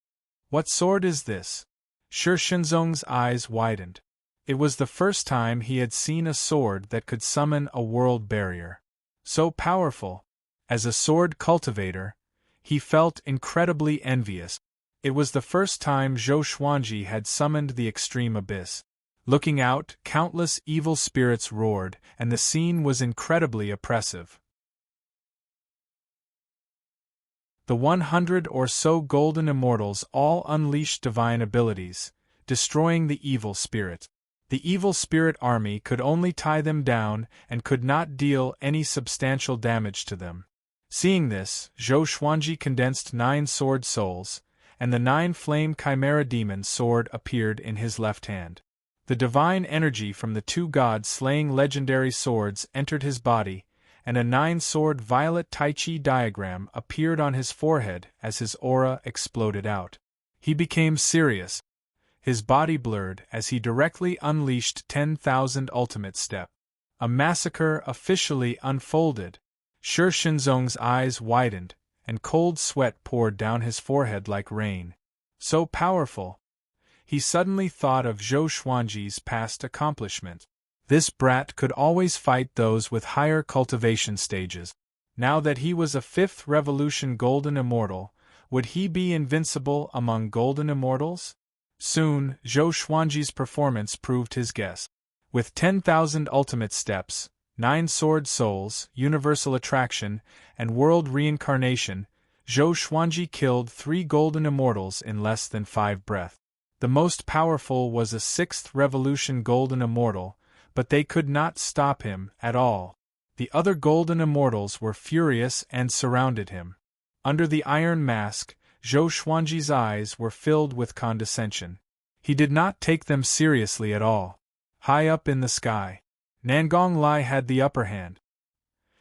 What sword is this? Shi Shenzong's eyes widened. It was the first time he had seen a sword that could summon a world barrier. So powerful. As a sword cultivator, he felt incredibly envious. It was the first time Zhou Xuanji had summoned the extreme abyss. Looking out, countless evil spirits roared, and the scene was incredibly oppressive. The 100 or so golden immortals all unleashed divine abilities, destroying the evil spirit. The evil spirit army could only tie them down and could not deal any substantial damage to them. Seeing this, Zhou Xuanji condensed 9 sword souls, and the 9 flame chimera demon sword appeared in his left hand. The divine energy from the 2 god-slaying legendary swords entered his body, and a 9-sword violet Tai Chi diagram appeared on his forehead as his aura exploded out. He became serious. His body blurred as he directly unleashed 10,000 ultimate step. A massacre officially unfolded. Shi Shenzong's eyes widened, and cold sweat poured down his forehead like rain. So powerful. He suddenly thought of Zhou Xuanji's past accomplishment. This brat could always fight those with higher cultivation stages. Now that he was a 5th Revolution Golden Immortal, would he be invincible among Golden Immortals? Soon, Zhou Xuanji's performance proved his guess. With 10,000 ultimate steps, 9 sword souls, universal attraction, and world reincarnation, Zhou Xuanji killed 3 Golden Immortals in less than 5 breaths. The most powerful was a 6th Revolution Golden Immortal, but they could not stop him at all. The other Golden Immortals were furious and surrounded him. Under the iron mask, Zhou Xuanji's eyes were filled with condescension. He did not take them seriously at all. High up in the sky, Nangong Lai had the upper hand.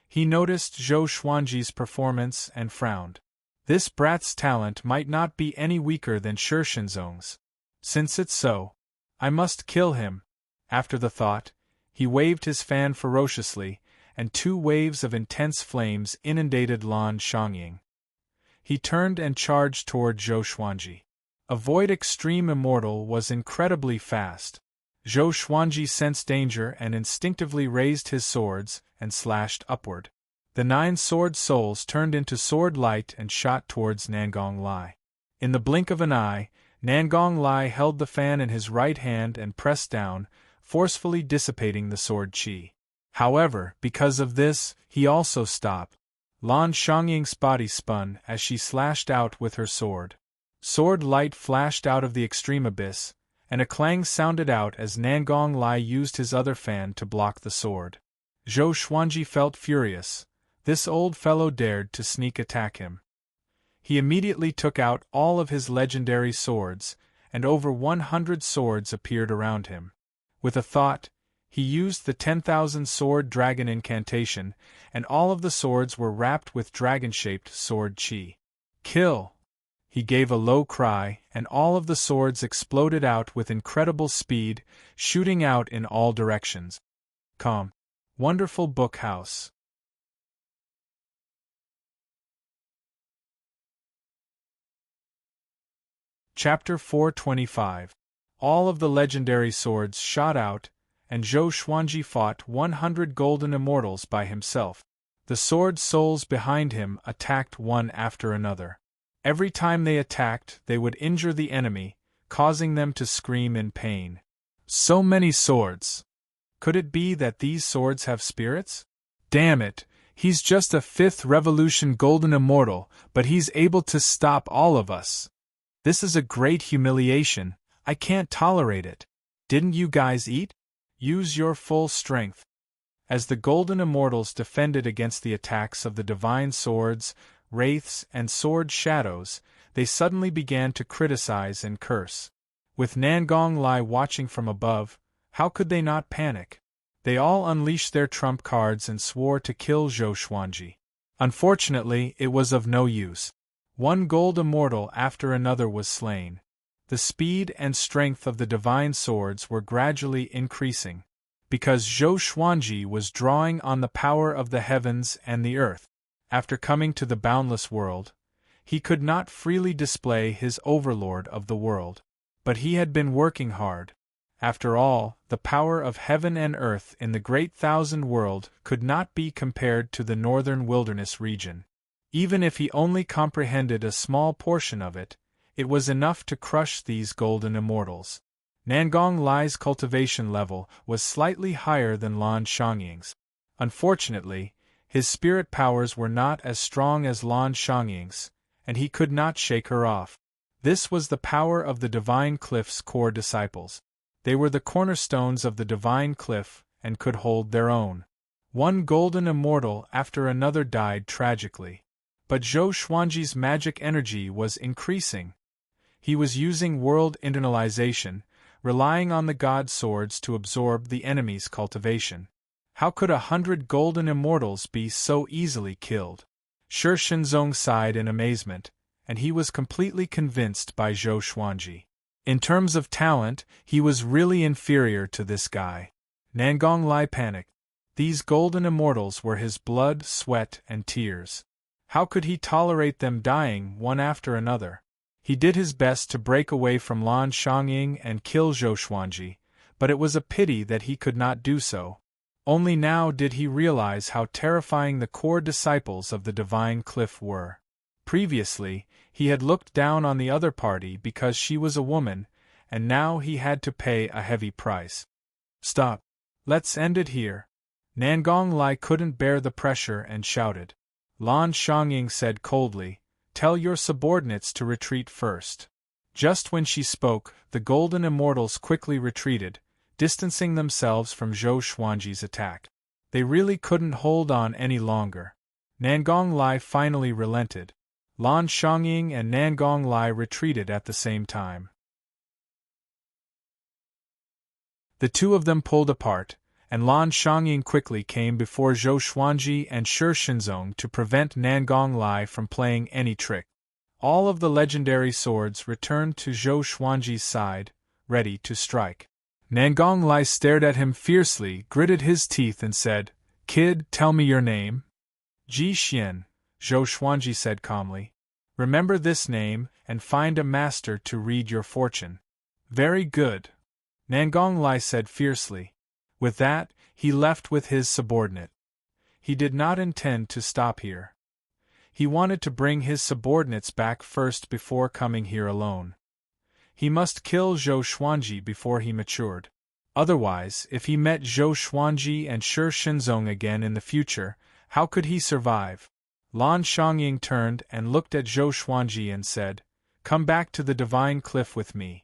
He noticed Zhou Xuanji's performance and frowned. This brat's talent might not be any weaker than Shi Shenzong's. Since it's so, I must kill him. After the thought, he waved his fan ferociously, and 2 waves of intense flames inundated Lan Xiangying. He turned and charged toward Zhou Xuanji. A void extreme immortal was incredibly fast. Zhou Xuanji sensed danger and instinctively raised his swords and slashed upward. The 9 sword souls turned into sword light and shot towards Nangong Lai. In the blink of an eye, Nangong Lai held the fan in his right hand and pressed down, forcefully dissipating the sword qi. However, because of this, he also stopped. Lan Xiangying's body spun as she slashed out with her sword. Sword light flashed out of the extreme abyss, and a clang sounded out as Nangong Lai used his other fan to block the sword. Zhou Xuanji felt furious. This old fellow dared to sneak attack him. He immediately took out all of his legendary swords, and over 100 swords appeared around him. With a thought, he used the 10,000 sword dragon incantation, and all of the swords were wrapped with dragon-shaped sword qi. Kill! He gave a low cry, and all of the swords exploded out with incredible speed, shooting out in all directions. Calm. Wonderful book house. Chapter 425. All of the legendary swords shot out, and Zhou Xuanji fought 100 golden immortals by himself. The sword souls behind him attacked one after another. Every time they attacked, they would injure the enemy, causing them to scream in pain. So many swords! Could it be that these swords have spirits? Damn it, he's just a 5th Revolution Golden Immortal, but he's able to stop all of us. This is a great humiliation. I can't tolerate it. Didn't you guys eat? Use your full strength. As the Golden Immortals defended against the attacks of the divine swords, wraiths, and sword shadows, they suddenly began to criticize and curse. With Nangong Lai watching from above, how could they not panic? They all unleashed their trump cards and swore to kill Zhou Xuanji. Unfortunately, it was of no use. One gold immortal after another was slain. The speed and strength of the divine swords were gradually increasing. because Zhou Xuanji was drawing on the power of the heavens and the earth. After coming to the boundless world, he could not freely display his overlord of the world. But he had been working hard. After all, the power of heaven and earth in the great thousand world could not be compared to the northern wilderness region. Even if he only comprehended a small portion of it, it was enough to crush these golden immortals. Nangong Lai's cultivation level was slightly higher than Lan Xiangying's. Unfortunately, his spirit powers were not as strong as Lan Xiangying's, and he could not shake her off. This was the power of the Divine Cliff's core disciples. They were the cornerstones of the Divine Cliff and could hold their own. One golden immortal after another died tragically. But Zhou Xuanji's magic energy was increasing. He was using world internalization, relying on the god swords to absorb the enemy's cultivation. How could 100 golden immortals be so easily killed? Shi Shenzong sighed in amazement, and he was completely convinced by Zhou Xuanji. In terms of talent, he was really inferior to this guy. Nangong Lai panicked. These golden immortals were his blood, sweat, and tears. How could he tolerate them dying one after another? He did his best to break away from Lan Xiangying and kill Zhou Xuanji, but it was a pity that he could not do so. Only now did he realize how terrifying the core disciples of the Divine Cliff were. Previously, he had looked down on the other party because she was a woman, and now he had to pay a heavy price. Stop. Let's end it here. Nangong Lai couldn't bear the pressure and shouted. Lan Xiangying said coldly, "Tell your subordinates to retreat first." Just when she spoke, the golden immortals quickly retreated, distancing themselves from Zhou Xuanji's attack. They really couldn't hold on any longer. Nangong Lai finally relented. Lan Xiangying and Nangong Lai retreated at the same time. The two of them pulled apart, and Lan Xiangying quickly came before Zhou Xuanji and Shi Shenzong to prevent Nangong Lai from playing any trick. All of the legendary swords returned to Zhou Xuanji's side, ready to strike. Nangong Lai stared at him fiercely, gritted his teeth and said, "Kid, tell me your name." "Ji Xian," Zhou Xuanji said calmly. "Remember this name, and find a master to read your fortune." "Very good," Nangong Lai said fiercely. With that, he left with his subordinate. He did not intend to stop here. He wanted to bring his subordinates back first before coming here alone. He must kill Zhou Xuanji before he matured. Otherwise, if he met Zhou Xuanji and Shi Shenzong again in the future, how could he survive? Lan Xiangying turned and looked at Zhou Xuanji and said, "Come back to the Divine Cliff with me."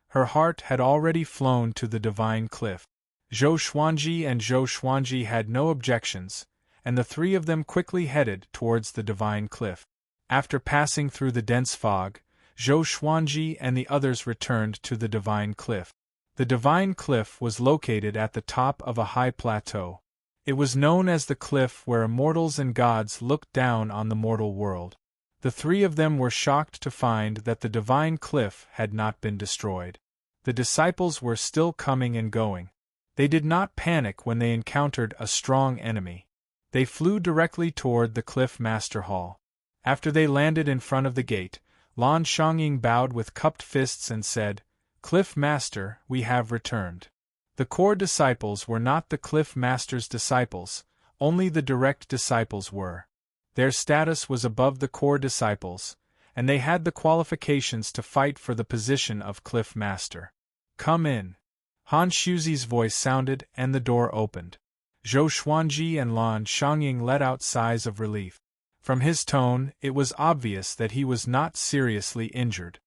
Her heart had already flown to the Divine Cliff. Zhou Xuanji and Zhou Xuanji had no objections, and the three of them quickly headed towards the Divine Cliff. After passing through the dense fog, Zhou Xuanji and the others returned to the Divine Cliff. The Divine Cliff was located at the top of a high plateau. It was known as the cliff where immortals and gods looked down on the mortal world. The three of them were shocked to find that the Divine Cliff had not been destroyed. The disciples were still coming and going. They did not panic when they encountered a strong enemy. They flew directly toward the Cliff Master Hall. After they landed in front of the gate, Lan Xiangying bowed with cupped fists and said, "Cliff Master, we have returned." The core disciples were not the Cliff Master's disciples, only the direct disciples were. Their status was above the core disciples, and they had the qualifications to fight for the position of Cliff Master. "Come in." Han Shuzi's voice sounded and the door opened. Zhou Xuanji and Lan Xiangying let out sighs of relief. From his tone, it was obvious that he was not seriously injured.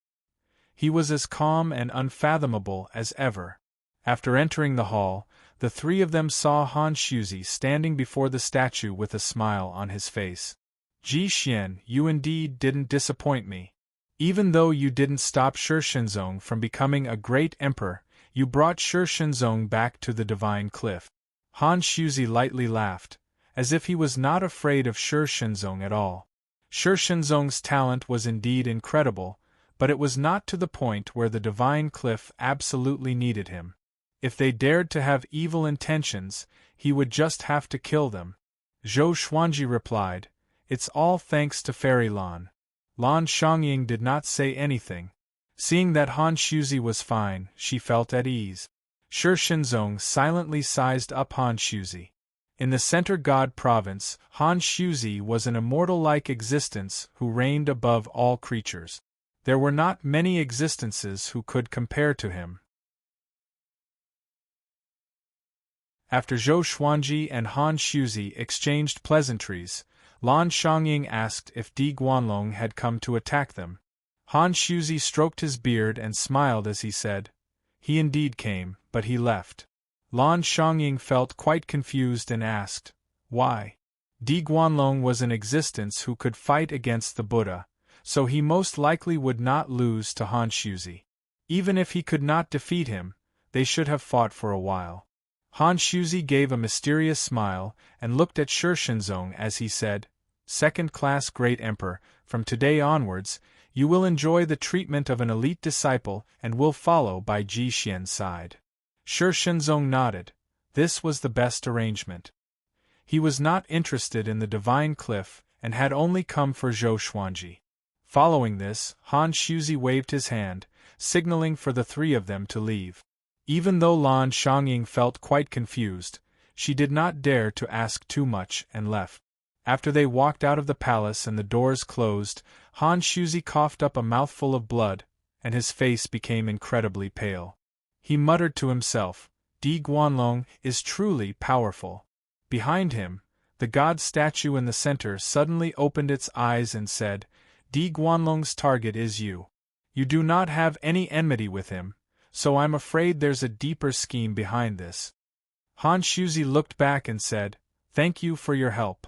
He was as calm and unfathomable as ever. After entering the hall, the three of them saw Han Shuzi standing before the statue with a smile on his face. "Ji Xian, you indeed didn't disappoint me. Even though you didn't stop Shi Shenzong from becoming a great emperor, you brought Shi Shenzong back to the Divine Cliff." Han Shuzi lightly laughed, as if he was not afraid of Shi Shenzong at all. Shi Shenzong's talent was indeed incredible, but it was not to the point where the Divine Cliff absolutely needed him. If they dared to have evil intentions, he would just have to kill them. Zhou Xuanji replied, "It's all thanks to Fairy Lan." Lan Xiangying did not say anything. Seeing that Han Shuzi was fine, she felt at ease. Shi Shenzong silently sized up Han Shuzi. In the Center God province, Han Shuzi was an immortal-like existence who reigned above all creatures. There were not many existences who could compare to him. After Zhou Xuanji and Han Shuzi exchanged pleasantries, Lan Xiangying asked if Di Guanlong had come to attack them. Han Shuzi stroked his beard and smiled as he said, "He indeed came, but he left." Lan Xiangying felt quite confused and asked, "Why?" Di Guanlong was an existence who could fight against the Buddha, so he most likely would not lose to Han Shuzi. Even if he could not defeat him, they should have fought for a while. Han Shuzi gave a mysterious smile and looked at Shi Shenzong as he said, "Second-class Great Emperor, from today onwards, you will enjoy the treatment of an elite disciple and will follow by Ji Xian's side." Shi Shenzong nodded. This was the best arrangement. He was not interested in the Divine Cliff and had only come for Zhou Xuanji. Following this, Han Shuzi waved his hand, signaling for the three of them to leave. Even though Lan Xiangying felt quite confused, she did not dare to ask too much and left. After they walked out of the palace and the doors closed, Han Shuzi coughed up a mouthful of blood, and his face became incredibly pale. He muttered to himself, "Di Guanlong is truly powerful." Behind him, the god statue in the center suddenly opened its eyes and said, "Di Guanlong's target is you. You do not have any enmity with him, so I'm afraid there's a deeper scheme behind this." Han Shuzi looked back and said, "Thank you for your help."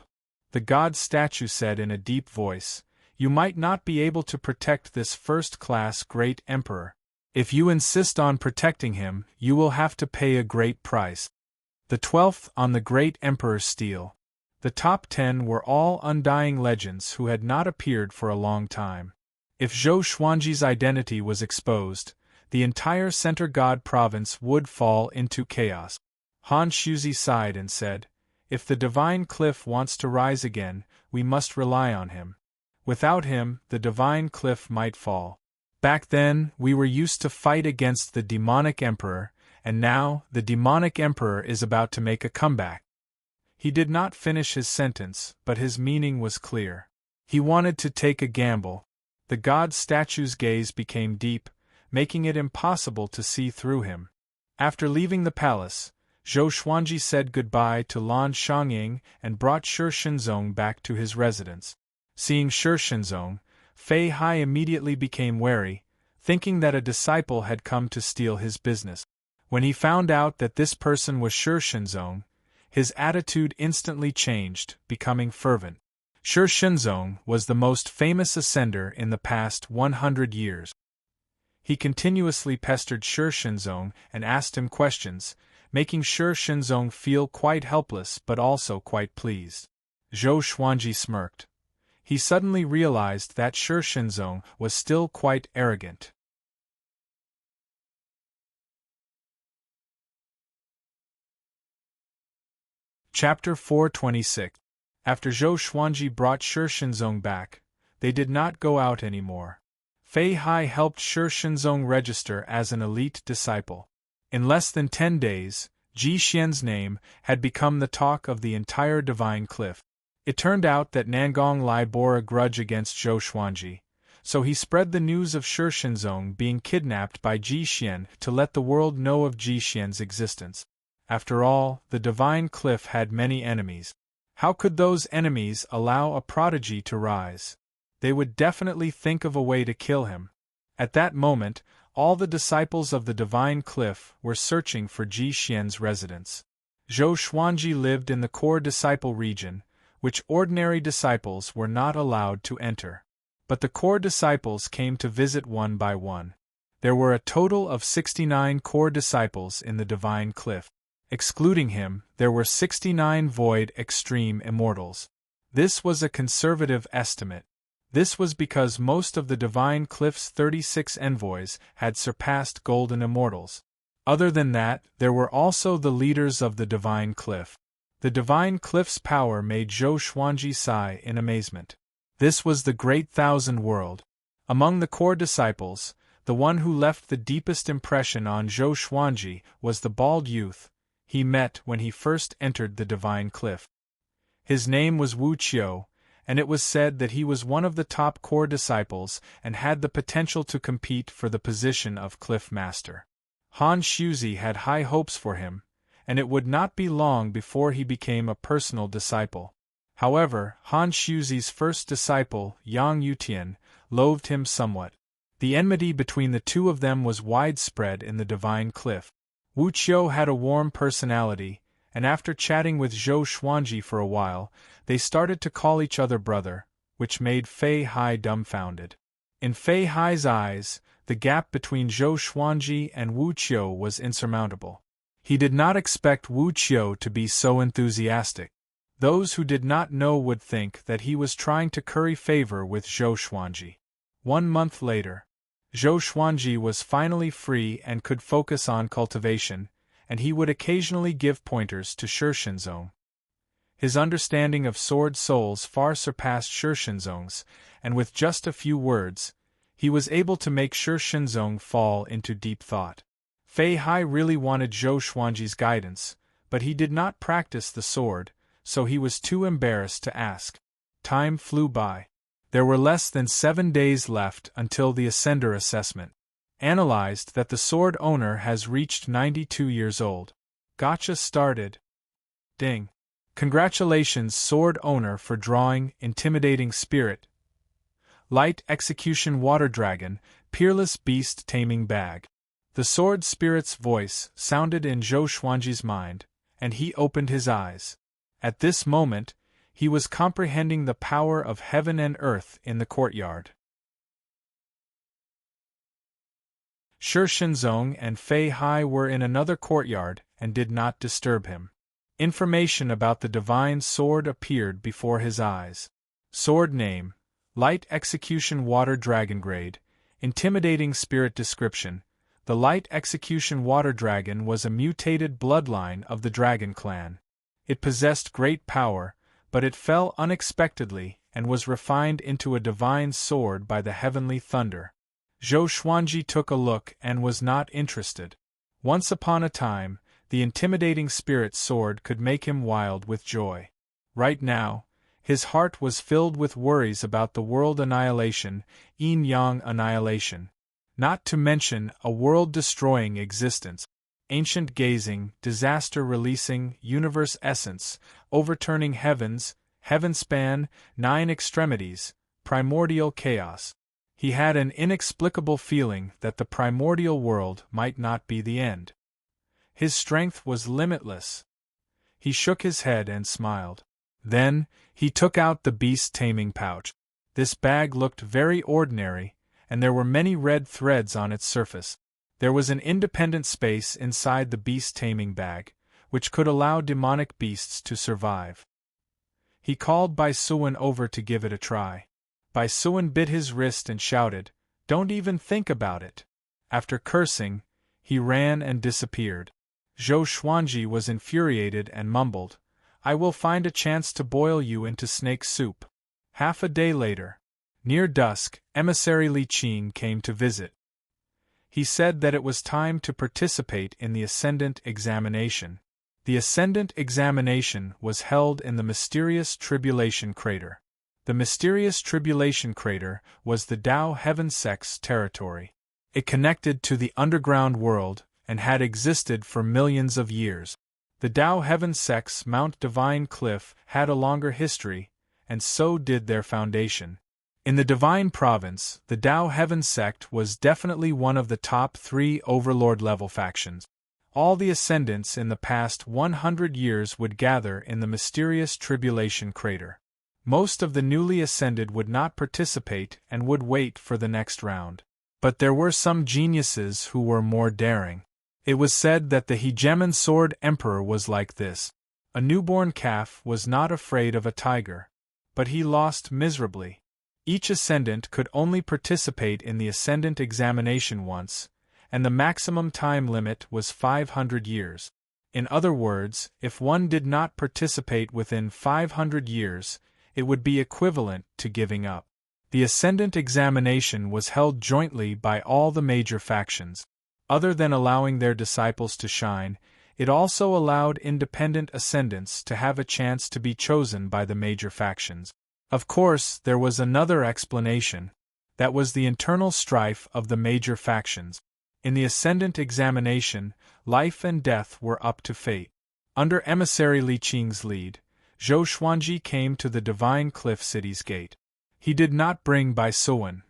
The god statue said in a deep voice, "You might not be able to protect this first-class great emperor. If you insist on protecting him, you will have to pay a great price." The 12th on the great emperor's stele. The top 10 were all undying legends who had not appeared for a long time. If Zhou Xuanji's identity was exposed, the entire Center God province would fall into chaos. Han Shuzi sighed and said, "If the Divine Cliff wants to rise again, we must rely on him. Without him, the Divine Cliff might fall. Back then, we were used to fight against the demonic emperor, and now, the demonic emperor is about to make a comeback." He did not finish his sentence, but his meaning was clear. He wanted to take a gamble. The god statue's gaze became deep, making it impossible to see through him. After leaving the palace, Zhou Xuanji said goodbye to Lan Xiangying and brought Shi Shenzong back to his residence. Seeing Shi Shenzong, Fei Hai immediately became wary, thinking that a disciple had come to steal his business. When he found out that this person was Shi Shenzong, his attitude instantly changed, becoming fervent. Shi Shenzong was the most famous ascender in the past 100 years. He continuously pestered Shi Shenzong and asked him questions, making Shi Shenzong feel quite helpless but also quite pleased. Zhou Xuanji smirked. He suddenly realized that Shi Shenzong was still quite arrogant. Chapter 426. After Zhou Xuanji brought Shi Shenzong back, they did not go out anymore. Fei Hai helped Shi Shenzong register as an elite disciple. In less than 10 days, Ji Xian's name had become the talk of the entire Divine Cliff. It turned out that Nangong Lai bore a grudge against Zhou Xuanji, so he spread the news of Shi Shenzong being kidnapped by Ji Xian to let the world know of Ji Xian's existence. After all, the Divine Cliff had many enemies. How could those enemies allow a prodigy to rise? They would definitely think of a way to kill him. At that moment, all the disciples of the Divine Cliff were searching for Ji Xian's residence. Zhou Xuanji lived in the core disciple region, which ordinary disciples were not allowed to enter. But the core disciples came to visit one by one. There were a total of 69 core disciples in the Divine Cliff. Excluding him, there were 69 void extreme immortals. This was a conservative estimate. This was because most of the Divine Cliff's 36 envoys had surpassed golden immortals. Other than that, there were also the leaders of the Divine Cliff. The Divine Cliff's power made Zhou Xuanji sigh in amazement. This was the Great Thousand World. Among the core disciples, the one who left the deepest impression on Zhou Xuanji was the bald youth he met when he first entered the Divine Cliff. His name was Wu Qiu, and it was said that he was one of the top core disciples and had the potential to compete for the position of Cliff Master. Han Shuzi had high hopes for him, and it would not be long before he became a personal disciple. However, Han Shuzi's first disciple, Yang Yutian, loathed him somewhat. The enmity between the two of them was widespread in the Divine Cliff. Wu Qiu had a warm personality, and after chatting with Zhou Xuanji for a while, they started to call each other brother, which made Fei Hai dumbfounded. In Fei Hai's eyes, the gap between Zhou Xuanji and Wu Qiu was insurmountable. He did not expect Wu Qiu to be so enthusiastic. Those who did not know would think that he was trying to curry favor with Zhou Xuanji. 1 month later, Zhou Xuanji was finally free and could focus on cultivation, and he would occasionally give pointers to Shi Shenzong. His understanding of sword souls far surpassed Shi Shenzong's, and with just a few words, he was able to make Shi Shenzong fall into deep thought. Fei Hai really wanted Zhou Xuanji's guidance, but he did not practice the sword, so he was too embarrassed to ask. Time flew by. There were less than 7 days left until the Ascender assessment. Analyzed that the sword owner has reached 92 years old. Gotcha started. Ding. Congratulations, sword owner, for drawing Intimidating Spirit, Light Execution Water Dragon, Peerless Beast Taming Bag. The sword spirit's voice sounded in Zhou Xuanji's mind, and he opened his eyes. At this moment, he was comprehending the power of heaven and earth in the courtyard. Shi Shenzong and Fei Hai were in another courtyard and did not disturb him. Information about the divine sword appeared before his eyes. Sword name: Light Execution Water Dragon. Grade: Intimidating Spirit. Description: The Light Execution Water Dragon was a mutated bloodline of the Dragon Clan. It possessed great power, but it fell unexpectedly and was refined into a divine sword by the heavenly thunder. Zhou Xuanji took a look and was not interested. Once upon a time, the intimidating spirit sword could make him wild with joy. Right now, his heart was filled with worries about the world annihilation, yin-yang annihilation. Not to mention a world-destroying existence. Ancient gazing, disaster-releasing, universe essence, overturning heavens, heaven span, 9 extremities, primordial chaos. He had an inexplicable feeling that the primordial world might not be the end. His strength was limitless. He shook his head and smiled. Then, he took out the beast-taming pouch. This bag looked very ordinary, and there were many red threads on its surface. There was an independent space inside the beast-taming bag, which could allow demonic beasts to survive. He called Bai Suan over to give it a try. Bai Suan bit his wrist and shouted, "Don't even think about it." After cursing, he ran and disappeared. Zhou Xuanji was infuriated and mumbled, "I will find a chance to boil you into snake soup." Half a day later, near dusk, emissary Li Qin came to visit. He said that it was time to participate in the Ascendant examination. The Ascendant examination was held in the mysterious Tribulation Crater. The mysterious Tribulation Crater was the Tao Heaven Sect's territory. It connected to the underground world and had existed for millions of years. The Tao Heaven Sect's Mount Divine Cliff had a longer history, and so did their foundation. In the Divine Province, the Tao Heaven Sect was definitely one of the top 3 Overlord-level factions. All the ascendants in the past 100 years would gather in the mysterious Tribulation Crater. Most of the newly ascended would not participate and would wait for the next round. But there were some geniuses who were more daring. It was said that the Hegemon Sword Emperor was like this. A newborn calf was not afraid of a tiger. But he lost miserably. Each ascendant could only participate in the Ascendant examination once, and the maximum time limit was 500 years. In other words, if one did not participate within 500 years, it would be equivalent to giving up. The Ascendant examination was held jointly by all the major factions. Other than allowing their disciples to shine, it also allowed independent ascendants to have a chance to be chosen by the major factions. Of course, there was another explanation. That was the internal strife of the major factions. In the Ascendant examination, life and death were up to fate. Under emissary Li Qing's lead, Zhou Xuanji came to the Divine Cliff City's gate. He did not bring Bai Suwen.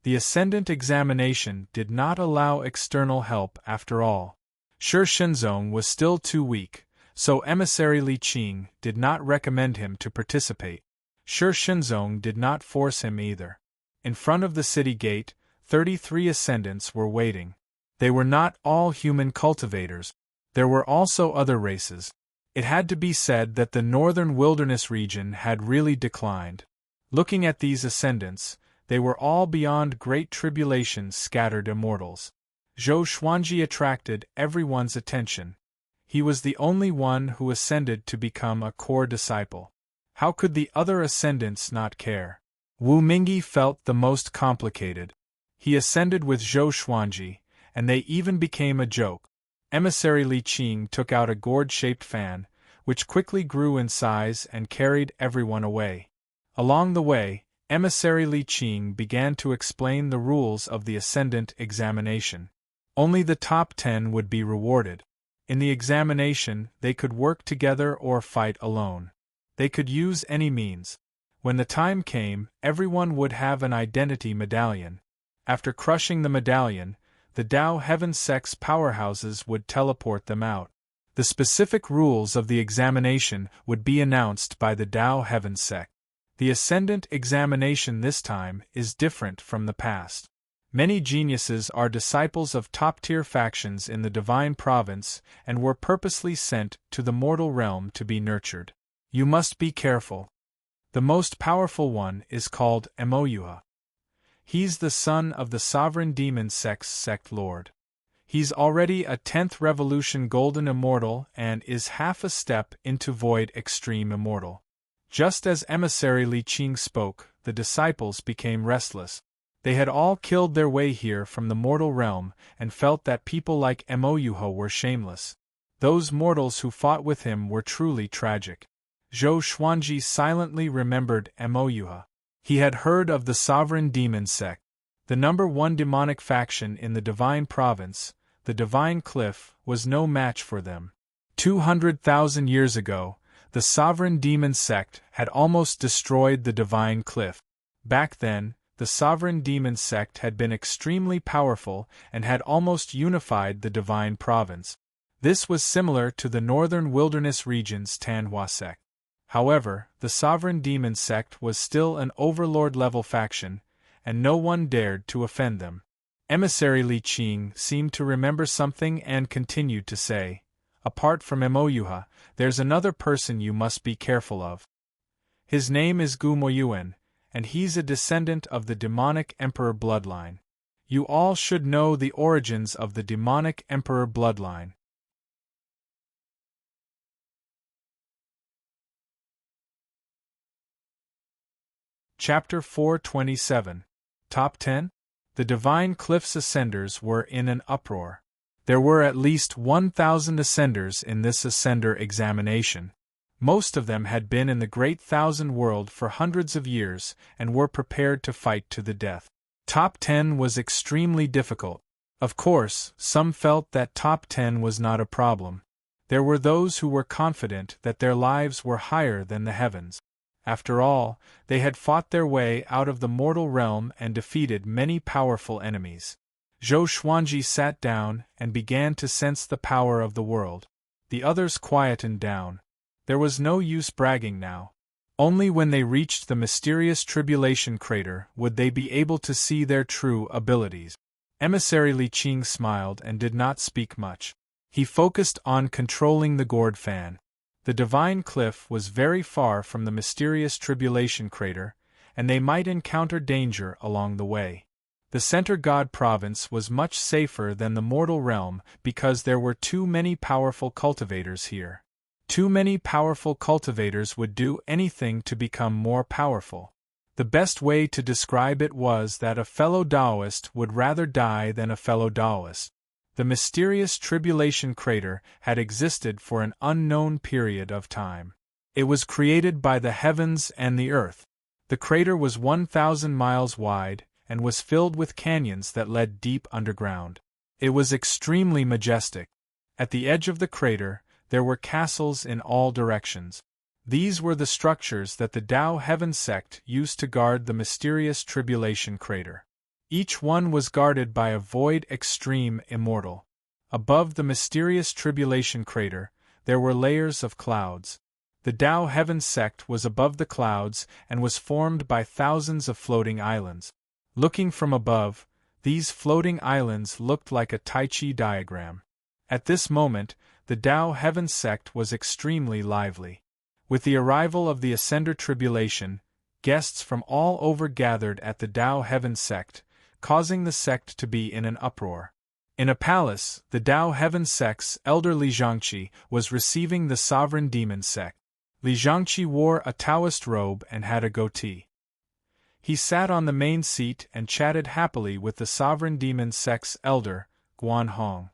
The Ascendant examination did not allow external help after all. Shi Shenzong was still too weak, so emissary Li Qing did not recommend him to participate. Shi Shenzong did not force him either. In front of the city gate, 33 ascendants were waiting. They were not all human cultivators. There were also other races. It had to be said that the northern wilderness region had really declined. Looking at these ascendants, they were all beyond great tribulation scattered immortals. Zhou Xuanji attracted everyone's attention. He was the only one who ascended to become a core disciple. How could the other ascendants not care? Wu Mingyi felt the most complicated. He ascended with Zhou Xuanji, and they even became a joke. Emissary Li Qing took out a gourd-shaped fan, which quickly grew in size and carried everyone away. Along the way, emissary Li Qing began to explain the rules of the Ascendant examination. Only the top 10 would be rewarded. In the examination, they could work together or fight alone. They could use any means. When the time came, everyone would have an identity medallion. After crushing the medallion, the Tao Heaven Sect's powerhouses would teleport them out. The specific rules of the examination would be announced by the Tao Heaven Sect. The Ascendant examination this time is different from the past. Many geniuses are disciples of top-tier factions in the Divine Province and were purposely sent to the mortal realm to be nurtured. You must be careful. The most powerful one is called Emoyuha. He's the son of the Sovereign Demon Sect's sect lord. He's already a 10th Revolution Golden Immortal and is half a step into Void Extreme Immortal. Just as emissary Li Qing spoke, the disciples became restless. They had all killed their way here from the mortal realm and felt that people like Emoyuha were shameless. Those mortals who fought with him were truly tragic. Zhou Xuanji silently remembered Emoyuha. He had heard of the Sovereign Demon Sect, the number 1 demonic faction in the Divine Province. The Divine Cliff was no match for them. 200,000 years ago, the Sovereign Demon Sect had almost destroyed the Divine Cliff. Back then, the Sovereign Demon Sect had been extremely powerful and had almost unified the Divine Province. This was similar to the Northern Wilderness region's Tanhua Sect. However, the Sovereign Demon Sect was still an overlord-level faction, and no one dared to offend them. Emissary Li Qing seemed to remember something and continued to say, "Apart from Emoyuha, there's another person you must be careful of. His name is Gu Moyuan, and he's a descendant of the demonic emperor bloodline. You all should know the origins of the demonic emperor bloodline." Chapter 427. Top 10? The Divine Cliff's Ascenders were in an uproar. There were at least 1,000 Ascenders in this Ascender examination. Most of them had been in the Great Thousand World for hundreds of years and were prepared to fight to the death. Top 10 was extremely difficult. Of course, some felt that top 10 was not a problem. There were those who were confident that their lives were higher than the heavens. After all, they had fought their way out of the mortal realm and defeated many powerful enemies. Zhou Xuanji sat down and began to sense the power of the world. The others quietened down. There was no use bragging now. Only when they reached the mysterious tribulation crater would they be able to see their true abilities. Emissary Li Qing smiled and did not speak much. He focused on controlling the gourd fan. The Divine Cliff was very far from the mysterious tribulation crater, and they might encounter danger along the way. The Center God province was much safer than the mortal realm because there were too many powerful cultivators here. Too many powerful cultivators would do anything to become more powerful. The best way to describe it was that a fellow Taoist would rather die than a fellow Taoist. The mysterious tribulation crater had existed for an unknown period of time. It was created by the heavens and the earth. The crater was 1,000 miles wide and was filled with canyons that led deep underground. It was extremely majestic. At the edge of the crater, there were castles in all directions. These were the structures that the Tao Heaven sect used to guard the mysterious tribulation crater. Each one was guarded by a void extreme immortal. Above the mysterious tribulation crater, there were layers of clouds. The Tao Heaven sect was above the clouds and was formed by thousands of floating islands. Looking from above, these floating islands looked like a Tai Chi diagram. At this moment, the Tao Heaven sect was extremely lively. With the arrival of the Ascender tribulation, guests from all over gathered at the Tao Heaven sect, causing the sect to be in an uproar. In a palace, the Tao Heaven sect's elder Li Zhangqi was receiving the sovereign demon sect. Li Zhangqi wore a Taoist robe and had a goatee. He sat on the main seat and chatted happily with the sovereign demon sect's elder, Guan Hong.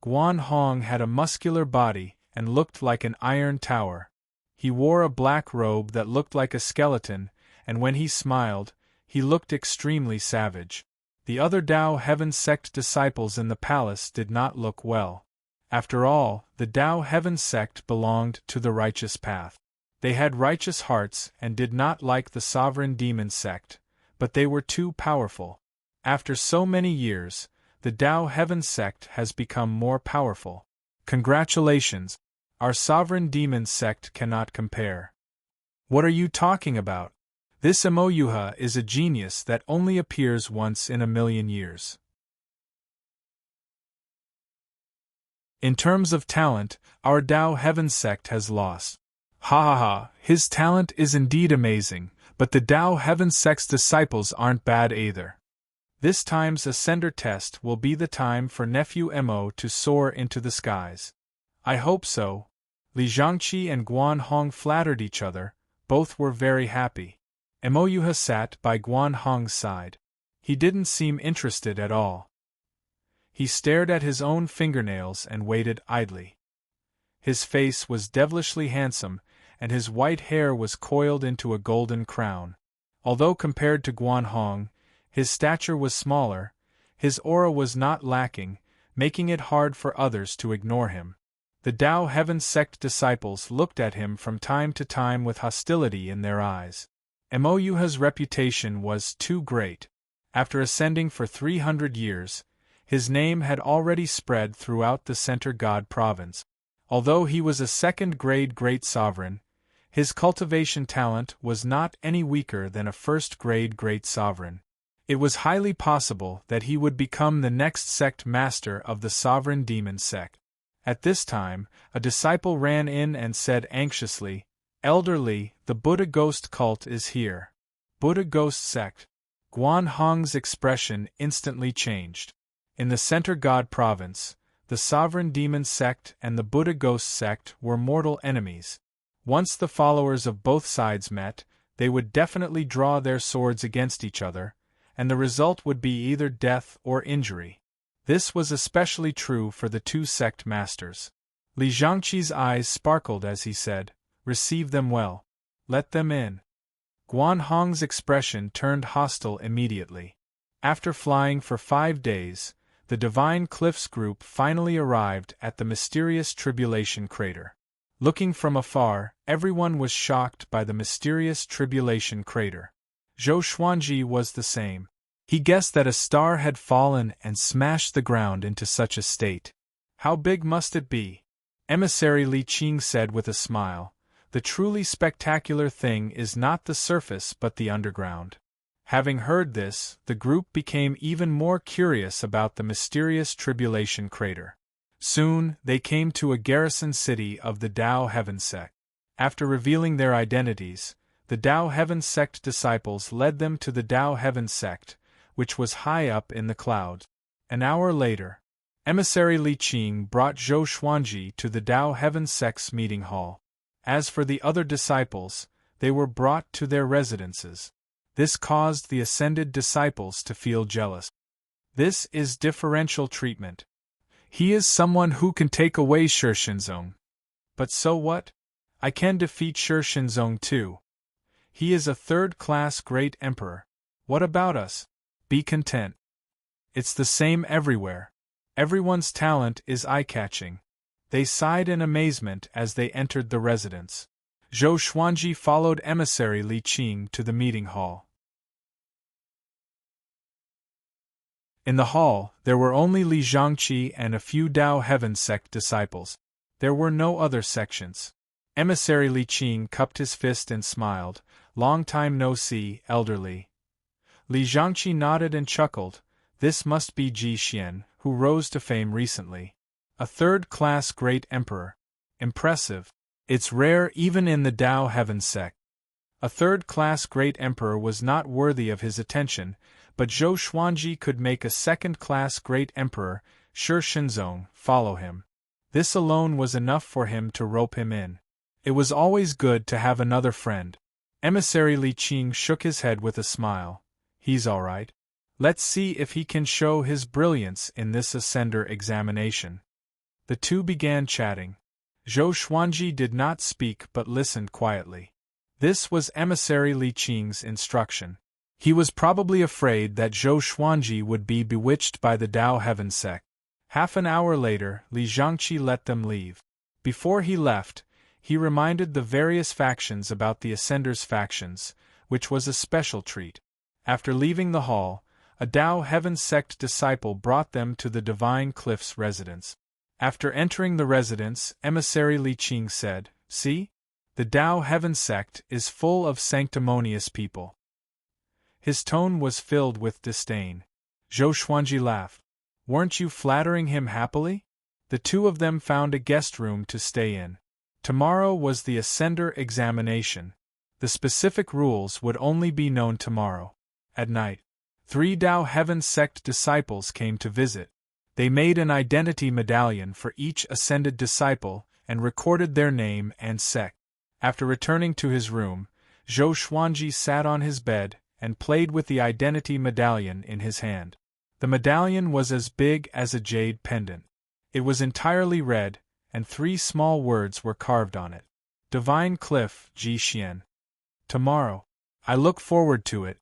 Guan Hong had a muscular body and looked like an iron tower. He wore a black robe that looked like a skeleton, and when he smiled, he looked extremely savage. The other Tao Heaven sect disciples in the palace did not look well. After all, the Tao Heaven sect belonged to the righteous path. They had righteous hearts and did not like the sovereign demon sect, but they were too powerful. After so many years, the Tao Heaven sect has become more powerful. Congratulations! Our sovereign demon sect cannot compare. What are you talking about? This Emoyuha is a genius that only appears once in a million years. In terms of talent, our Tao Heaven sect has lost. Ha ha ha, his talent is indeed amazing, but the Tao Heaven sect's disciples aren't bad either. This time's Ascender test will be the time for Nephew Mo to soar into the skies. I hope so. Li Zhangqi and Guan Hong flattered each other, both were very happy. Emoyuha sat by Guan Hong's side. He didn't seem interested at all. He stared at his own fingernails and waited idly. His face was devilishly handsome, and his white hair was coiled into a golden crown. Although compared to Guan Hong, his stature was smaller, his aura was not lacking, making it hard for others to ignore him. The Tao Heaven sect disciples looked at him from time to time with hostility in their eyes. Emoyuha's reputation was too great. After ascending for 300 years, his name had already spread throughout the Center God province. Although he was a second-grade great sovereign, his cultivation talent was not any weaker than a first-grade great sovereign. It was highly possible that he would become the next sect master of the sovereign demon sect. At this time, a disciple ran in and said anxiously, "Elder Li, the Buddha ghost cult is here." Buddha ghost sect. Guan Hong's expression instantly changed. In the Center God province, the sovereign demon sect and the Buddha ghost sect were mortal enemies. Once the followers of both sides met, they would definitely draw their swords against each other, and the result would be either death or injury. This was especially true for the two sect masters. Li Zhangqi's eyes sparkled as he said, "Receive them well. Let them in." Guan Hong's expression turned hostile immediately. After flying for 5 days, the Divine Cliffs group finally arrived at the mysterious tribulation crater. Looking from afar, everyone was shocked by the mysterious tribulation crater. Zhou Xuanji was the same. He guessed that a star had fallen and smashed the ground into such a state. How big must it be? Emissary Li Qing said with a smile, "The truly spectacular thing is not the surface but the underground." Having heard this, the group became even more curious about the mysterious tribulation crater. Soon, they came to a garrison city of the Tao Heaven sect. After revealing their identities, the Tao Heaven sect disciples led them to the Tao Heaven sect, which was high up in the clouds. An hour later, emissary Li Qing brought Zhou Xuanji to the Tao Heaven Sect's meeting hall. As for the other disciples, they were brought to their residences. This caused the ascended disciples to feel jealous. This is differential treatment. He is someone who can take away Shi Shinzong. But so what? I can defeat Shi Shinzong too. He is a third-class great emperor. What about us? Be content. It's the same everywhere. Everyone's talent is eye-catching. They sighed in amazement as they entered the residence. Zhou Xuanji followed emissary Li Qing to the meeting hall. In the hall, there were only Li Zhangqi and a few Tao Heaven Sect disciples. There were no other sections. Emissary Li Qing cupped his fist and smiled. Long time no see, elderly. Li Zhangqi nodded and chuckled. This must be Ji Xian, who rose to fame recently. A third-class great emperor. Impressive. It's rare even in the Tao Heaven Sect. A third-class great emperor was not worthy of his attention, but Zhou Xuanji could make a second-class great emperor, Shi Shinzong, follow him. This alone was enough for him to rope him in. It was always good to have another friend. Emissary Li Qing shook his head with a smile. He's all right. Let's see if he can show his brilliance in this ascender examination. The two began chatting. Zhou Xuanji did not speak but listened quietly. This was emissary Li Qing's instruction. He was probably afraid that Zhou Xuanji would be bewitched by the Tao Heaven Sect. Half an hour later, Li Zhangqi let them leave. Before he left, he reminded the various factions about the Ascender's factions, which was a special treat. After leaving the hall, a Tao Heaven Sect disciple brought them to the Divine Cliff's residence. After entering the residence, emissary Li Qing said, "See? The Tao Heaven Sect is full of sanctimonious people." His tone was filled with disdain. Zhou Xuanji laughed. "Weren't you flattering him happily?" The two of them found a guest room to stay in. Tomorrow was the Ascender examination. The specific rules would only be known tomorrow. At night, 3 Tao Heaven Sect disciples came to visit. They made an identity medallion for each ascended disciple and recorded their name and sect. After returning to his room, Zhou Xuanji sat on his bed and played with the identity medallion in his hand. The medallion was as big as a jade pendant. It was entirely red, and 3 small words were carved on it. Divine Cliff, Ji Xian. Tomorrow. I look forward to it.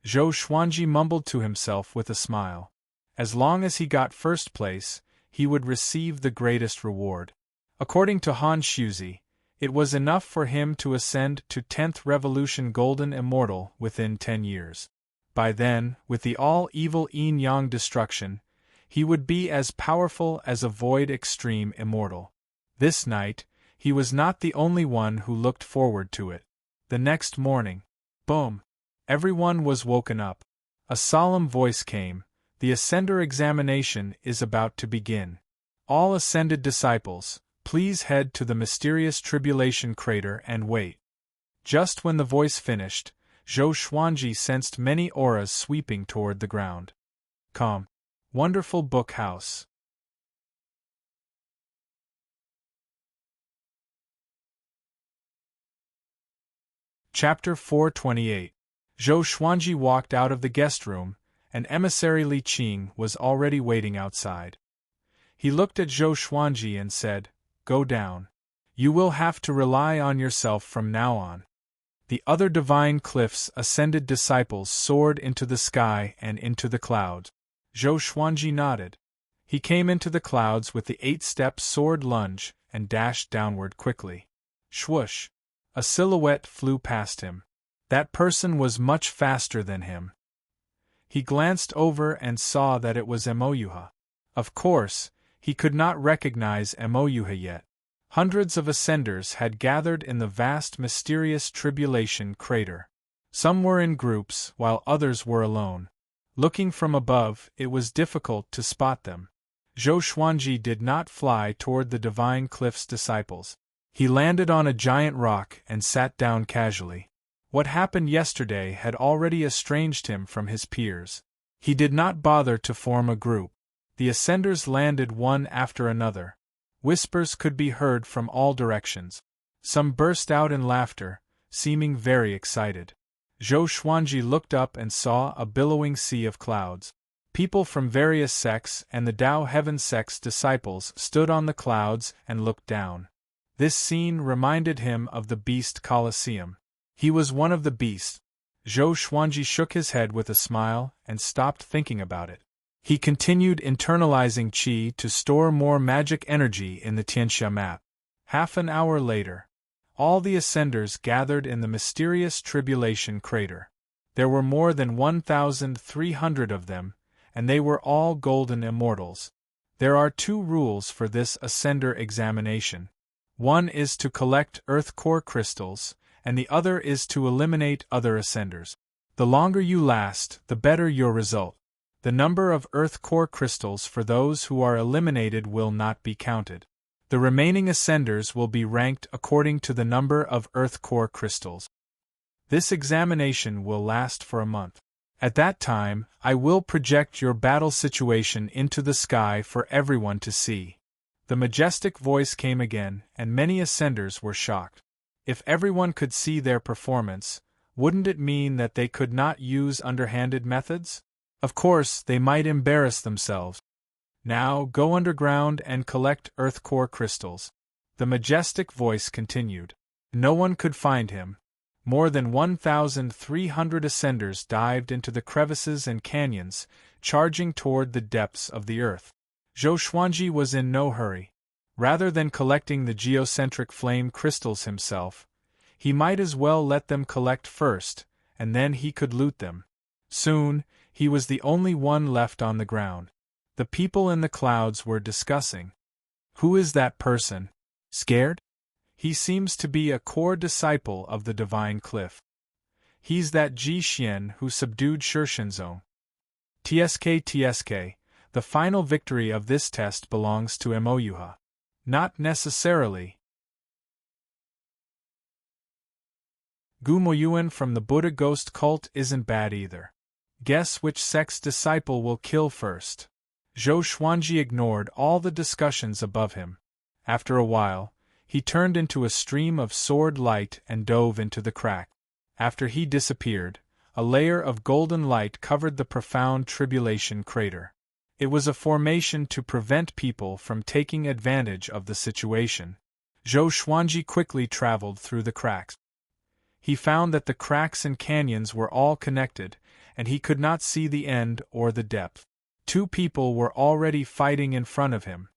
Zhou Xuanji mumbled to himself with a smile. As long as he got first place, he would receive the greatest reward. According to Han Shuzi, it was enough for him to ascend to 10th Revolution Golden Immortal within 10 years. By then, with the all-evil yin-yang destruction, he would be as powerful as a Void Extreme Immortal. This night, he was not the only one who looked forward to it. The next morning, boom! Everyone was woken up. A solemn voice came. The Ascender examination is about to begin. All ascended disciples, please head to the mysterious tribulation crater and wait. Just when the voice finished, Zhou Xuanji sensed many auras sweeping toward the ground. Calm. Wonderful book house. Chapter 428. Zhou Xuanji walked out of the guest room, and emissary Li Qing was already waiting outside. He looked at Zhou Xuanji and said, "Go down. You will have to rely on yourself from now on." The other Divine Cliff's ascended disciples soared into the sky and into the clouds. Zhou Xuanji nodded. He came into the clouds with the 8-step sword lunge and dashed downward quickly. Swoosh! A silhouette flew past him. That person was much faster than him. He glanced over and saw that it was Emoyuha. Of course, he could not recognize Emoyuha yet. Hundreds of ascenders had gathered in the vast mysterious tribulation crater. Some were in groups, while others were alone. Looking from above, it was difficult to spot them. Zhou Xuanji did not fly toward the Divine Cliff's disciples. He landed on a giant rock and sat down casually. What happened yesterday had already estranged him from his peers. He did not bother to form a group. The ascenders landed one after another. Whispers could be heard from all directions. Some burst out in laughter, seeming very excited. Zhou Xuanji looked up and saw a billowing sea of clouds. People from various sects and the Tao Heaven sect's disciples stood on the clouds and looked down. This scene reminded him of the Beast Colosseum. He was one of the beasts. Zhou Xuanji shook his head with a smile and stopped thinking about it. He continued internalizing qi to store more magic energy in the Tianxia map. Half an hour later, all the ascenders gathered in the mysterious tribulation crater. There were more than 1,300 of them, and they were all golden immortals. There are 2 rules for this ascender examination. One is to collect earth core crystals, and the other is to eliminate other ascenders. The longer you last, the better your result. The number of earth core crystals for those who are eliminated will not be counted. The remaining ascenders will be ranked according to the number of earth core crystals. This examination will last for a month. At that time, I will project your battle situation into the sky for everyone to see. The majestic voice came again, and many ascenders were shocked. If everyone could see their performance, wouldn't it mean that they could not use underhanded methods? Of course, they might embarrass themselves. Now go underground and collect earth core crystals. The majestic voice continued. No one could find him. More than 1,300 ascenders dived into the crevices and canyons, charging toward the depths of the earth. Zhou Xuanji was in no hurry. Rather than collecting the geocentric flame crystals himself, he might as well let them collect first, and then he could loot them. Soon, he was the only one left on the ground. The people in the clouds were discussing. Who is that person? Scared? He seems to be a core disciple of the Divine Cliff. He's that Ji Xian who subdued Shishenzong. TSK, the final victory of this test belongs to Moyuha. Not necessarily. Gu Moyuan from the Buddha ghost cult isn't bad either. Guess which sect's disciple will kill first. Zhou Xuanji ignored all the discussions above him. After a while, he turned into a stream of sword light and dove into the crack. After he disappeared, a layer of golden light covered the profound tribulation crater. It was a formation to prevent people from taking advantage of the situation. Zhou Xuanji quickly traveled through the cracks. He found that the cracks and canyons were all connected, and he could not see the end or the depth. 2 people were already fighting in front of him.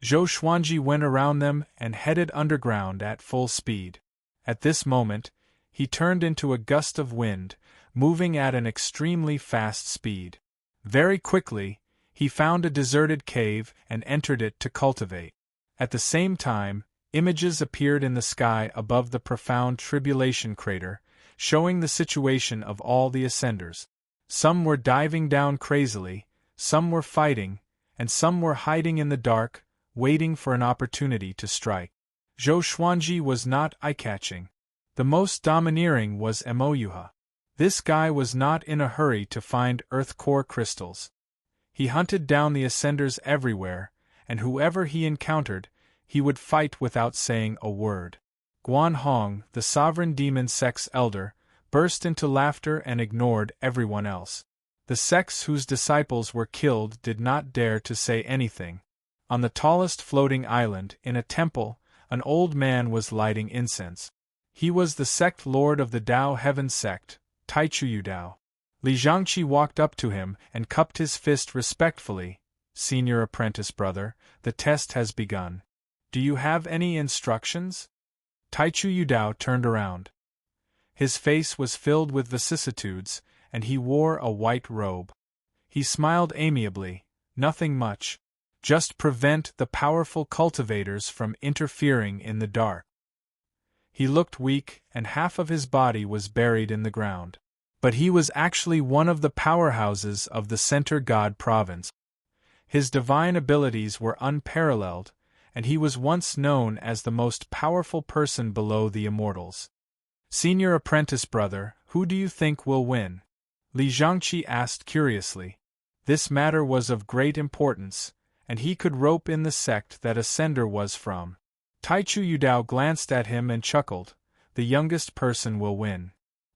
Zhou Xuanji went around them and headed underground at full speed. At this moment, he turned into a gust of wind, moving at an extremely fast speed. Very quickly, he found a deserted cave and entered it to cultivate. At the same time, images appeared in the sky above the profound tribulation crater, showing the situation of all the ascenders. Some were diving down crazily, some were fighting, and some were hiding in the dark, waiting for an opportunity to strike. Zhou Xuanji was not eye-catching. The most domineering was Moyuha. This guy was not in a hurry to find earth core crystals. He hunted down the ascenders everywhere, and whoever he encountered, he would fight without saying a word. Guan Hong, the sovereign demon sect's elder, burst into laughter and ignored everyone else. The sects whose disciples were killed did not dare to say anything. On the tallest floating island, in a temple, an old man was lighting incense. He was the sect lord of the Tao Heaven sect, Taichuyu Dao. Li Zhangqi walked up to him and cupped his fist respectfully. Senior apprentice brother, the test has begun. Do you have any instructions? Taichuyu Dao turned around. His face was filled with vicissitudes, and he wore a white robe. He smiled amiably. Nothing much. Just prevent the powerful cultivators from interfering in the dark. He looked weak, and half of his body was buried in the ground. But he was actually one of the powerhouses of the Center God province. His divine abilities were unparalleled, and he was once known as the most powerful person below the immortals. Senior apprentice brother, who do you think will win? Li Zhangqi asked curiously. This matter was of great importance, and he could rope in the sect that Ascender was from. Taichu Yudao glanced at him and chuckled. The youngest person will win.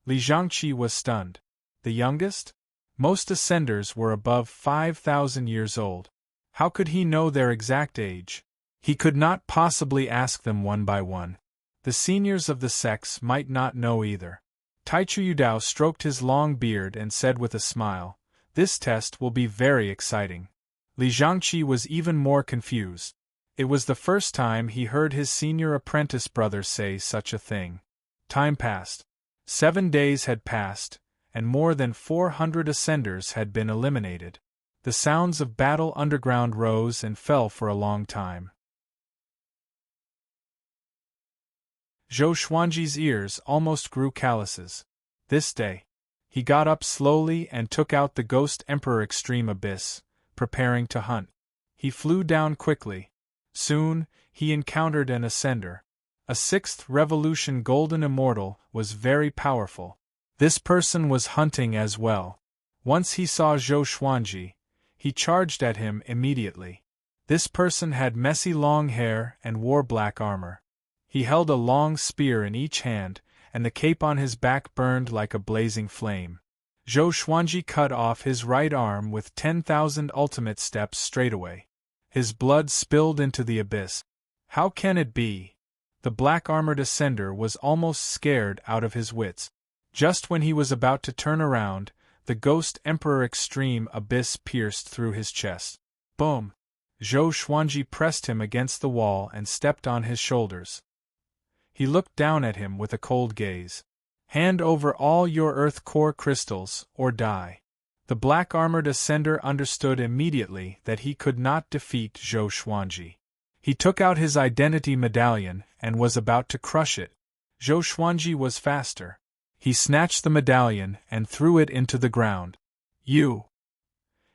Li Zhangqi was stunned. The youngest? Most Ascenders were above 5,000 years old. How could he know their exact age? He could not possibly ask them one by one. The seniors of the sects might not know either. Taichu Yudao stroked his long beard and said with a smile, "This test will be very exciting." Li Zhangqi was even more confused. It was the first time he heard his senior apprentice brother say such a thing. Time passed. 7 days had passed, and more than 400 Ascenders had been eliminated. The sounds of battle underground rose and fell for a long time. Zhou Xuanji's ears almost grew calluses. This day. He got up slowly and took out the Ghost Emperor Extreme Abyss, preparing to hunt. He flew down quickly. Soon, he encountered an Ascender. A 6th Revolution Golden Immortal was very powerful. This person was hunting as well. Once he saw Zhou Xuanji, he charged at him immediately. This person had messy long hair and wore black armor. He held a long spear in each hand, and the cape on his back burned like a blazing flame. Zhou Xuanji cut off his right arm with 10,000 ultimate steps straightaway. His blood spilled into the abyss. How can it be? The black-armored Ascender was almost scared out of his wits. Just when he was about to turn around, the Ghost Emperor Extreme Abyss pierced through his chest. Boom! Zhou Xuanji pressed him against the wall and stepped on his shoulders. He looked down at him with a cold gaze. "Hand over all your Earth Core crystals, or die." The black-armored Ascender understood immediately that he could not defeat Zhou Xuanji. He took out his identity medallion and was about to crush it. Zhou Xuanji was faster. He snatched the medallion and threw it into the ground. "You!"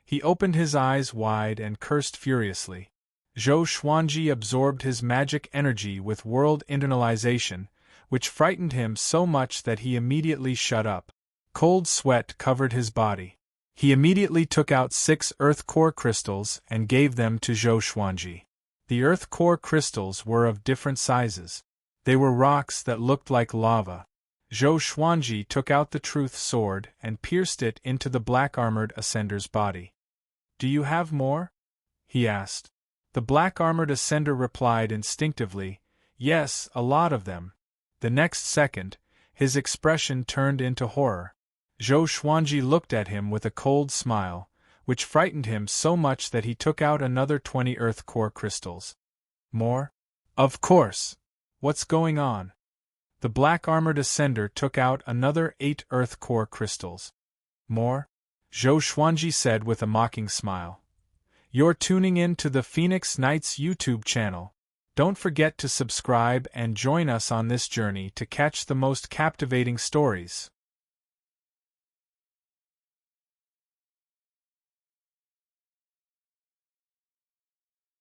He opened his eyes wide and cursed furiously. Zhou Xuanji absorbed his magic energy with world internalization, which frightened him so much that he immediately shut up. Cold sweat covered his body. He immediately took out 6 Earth Core crystals and gave them to Zhou Xuanji. The Earth Core crystals were of different sizes. They were rocks that looked like lava. Zhou Xuanji took out the Truth Sword and pierced it into the black-armored Ascender's body. "Do you have more?" he asked. The black-armored Ascender replied instinctively, "Yes, a lot of them." The next second, his expression turned into horror. Zhou Xuanji looked at him with a cold smile, which frightened him so much that he took out another 20 Earth Core crystals. "More?" "Of course! What's going on?" The black-armored Ascender took out another 8 Earth Core crystals. "More?" Zhou Xuanji said with a mocking smile. "You're tuning in to the Phoenix Knights YouTube channel. Don't forget to subscribe and join us on this journey to catch the most captivating stories.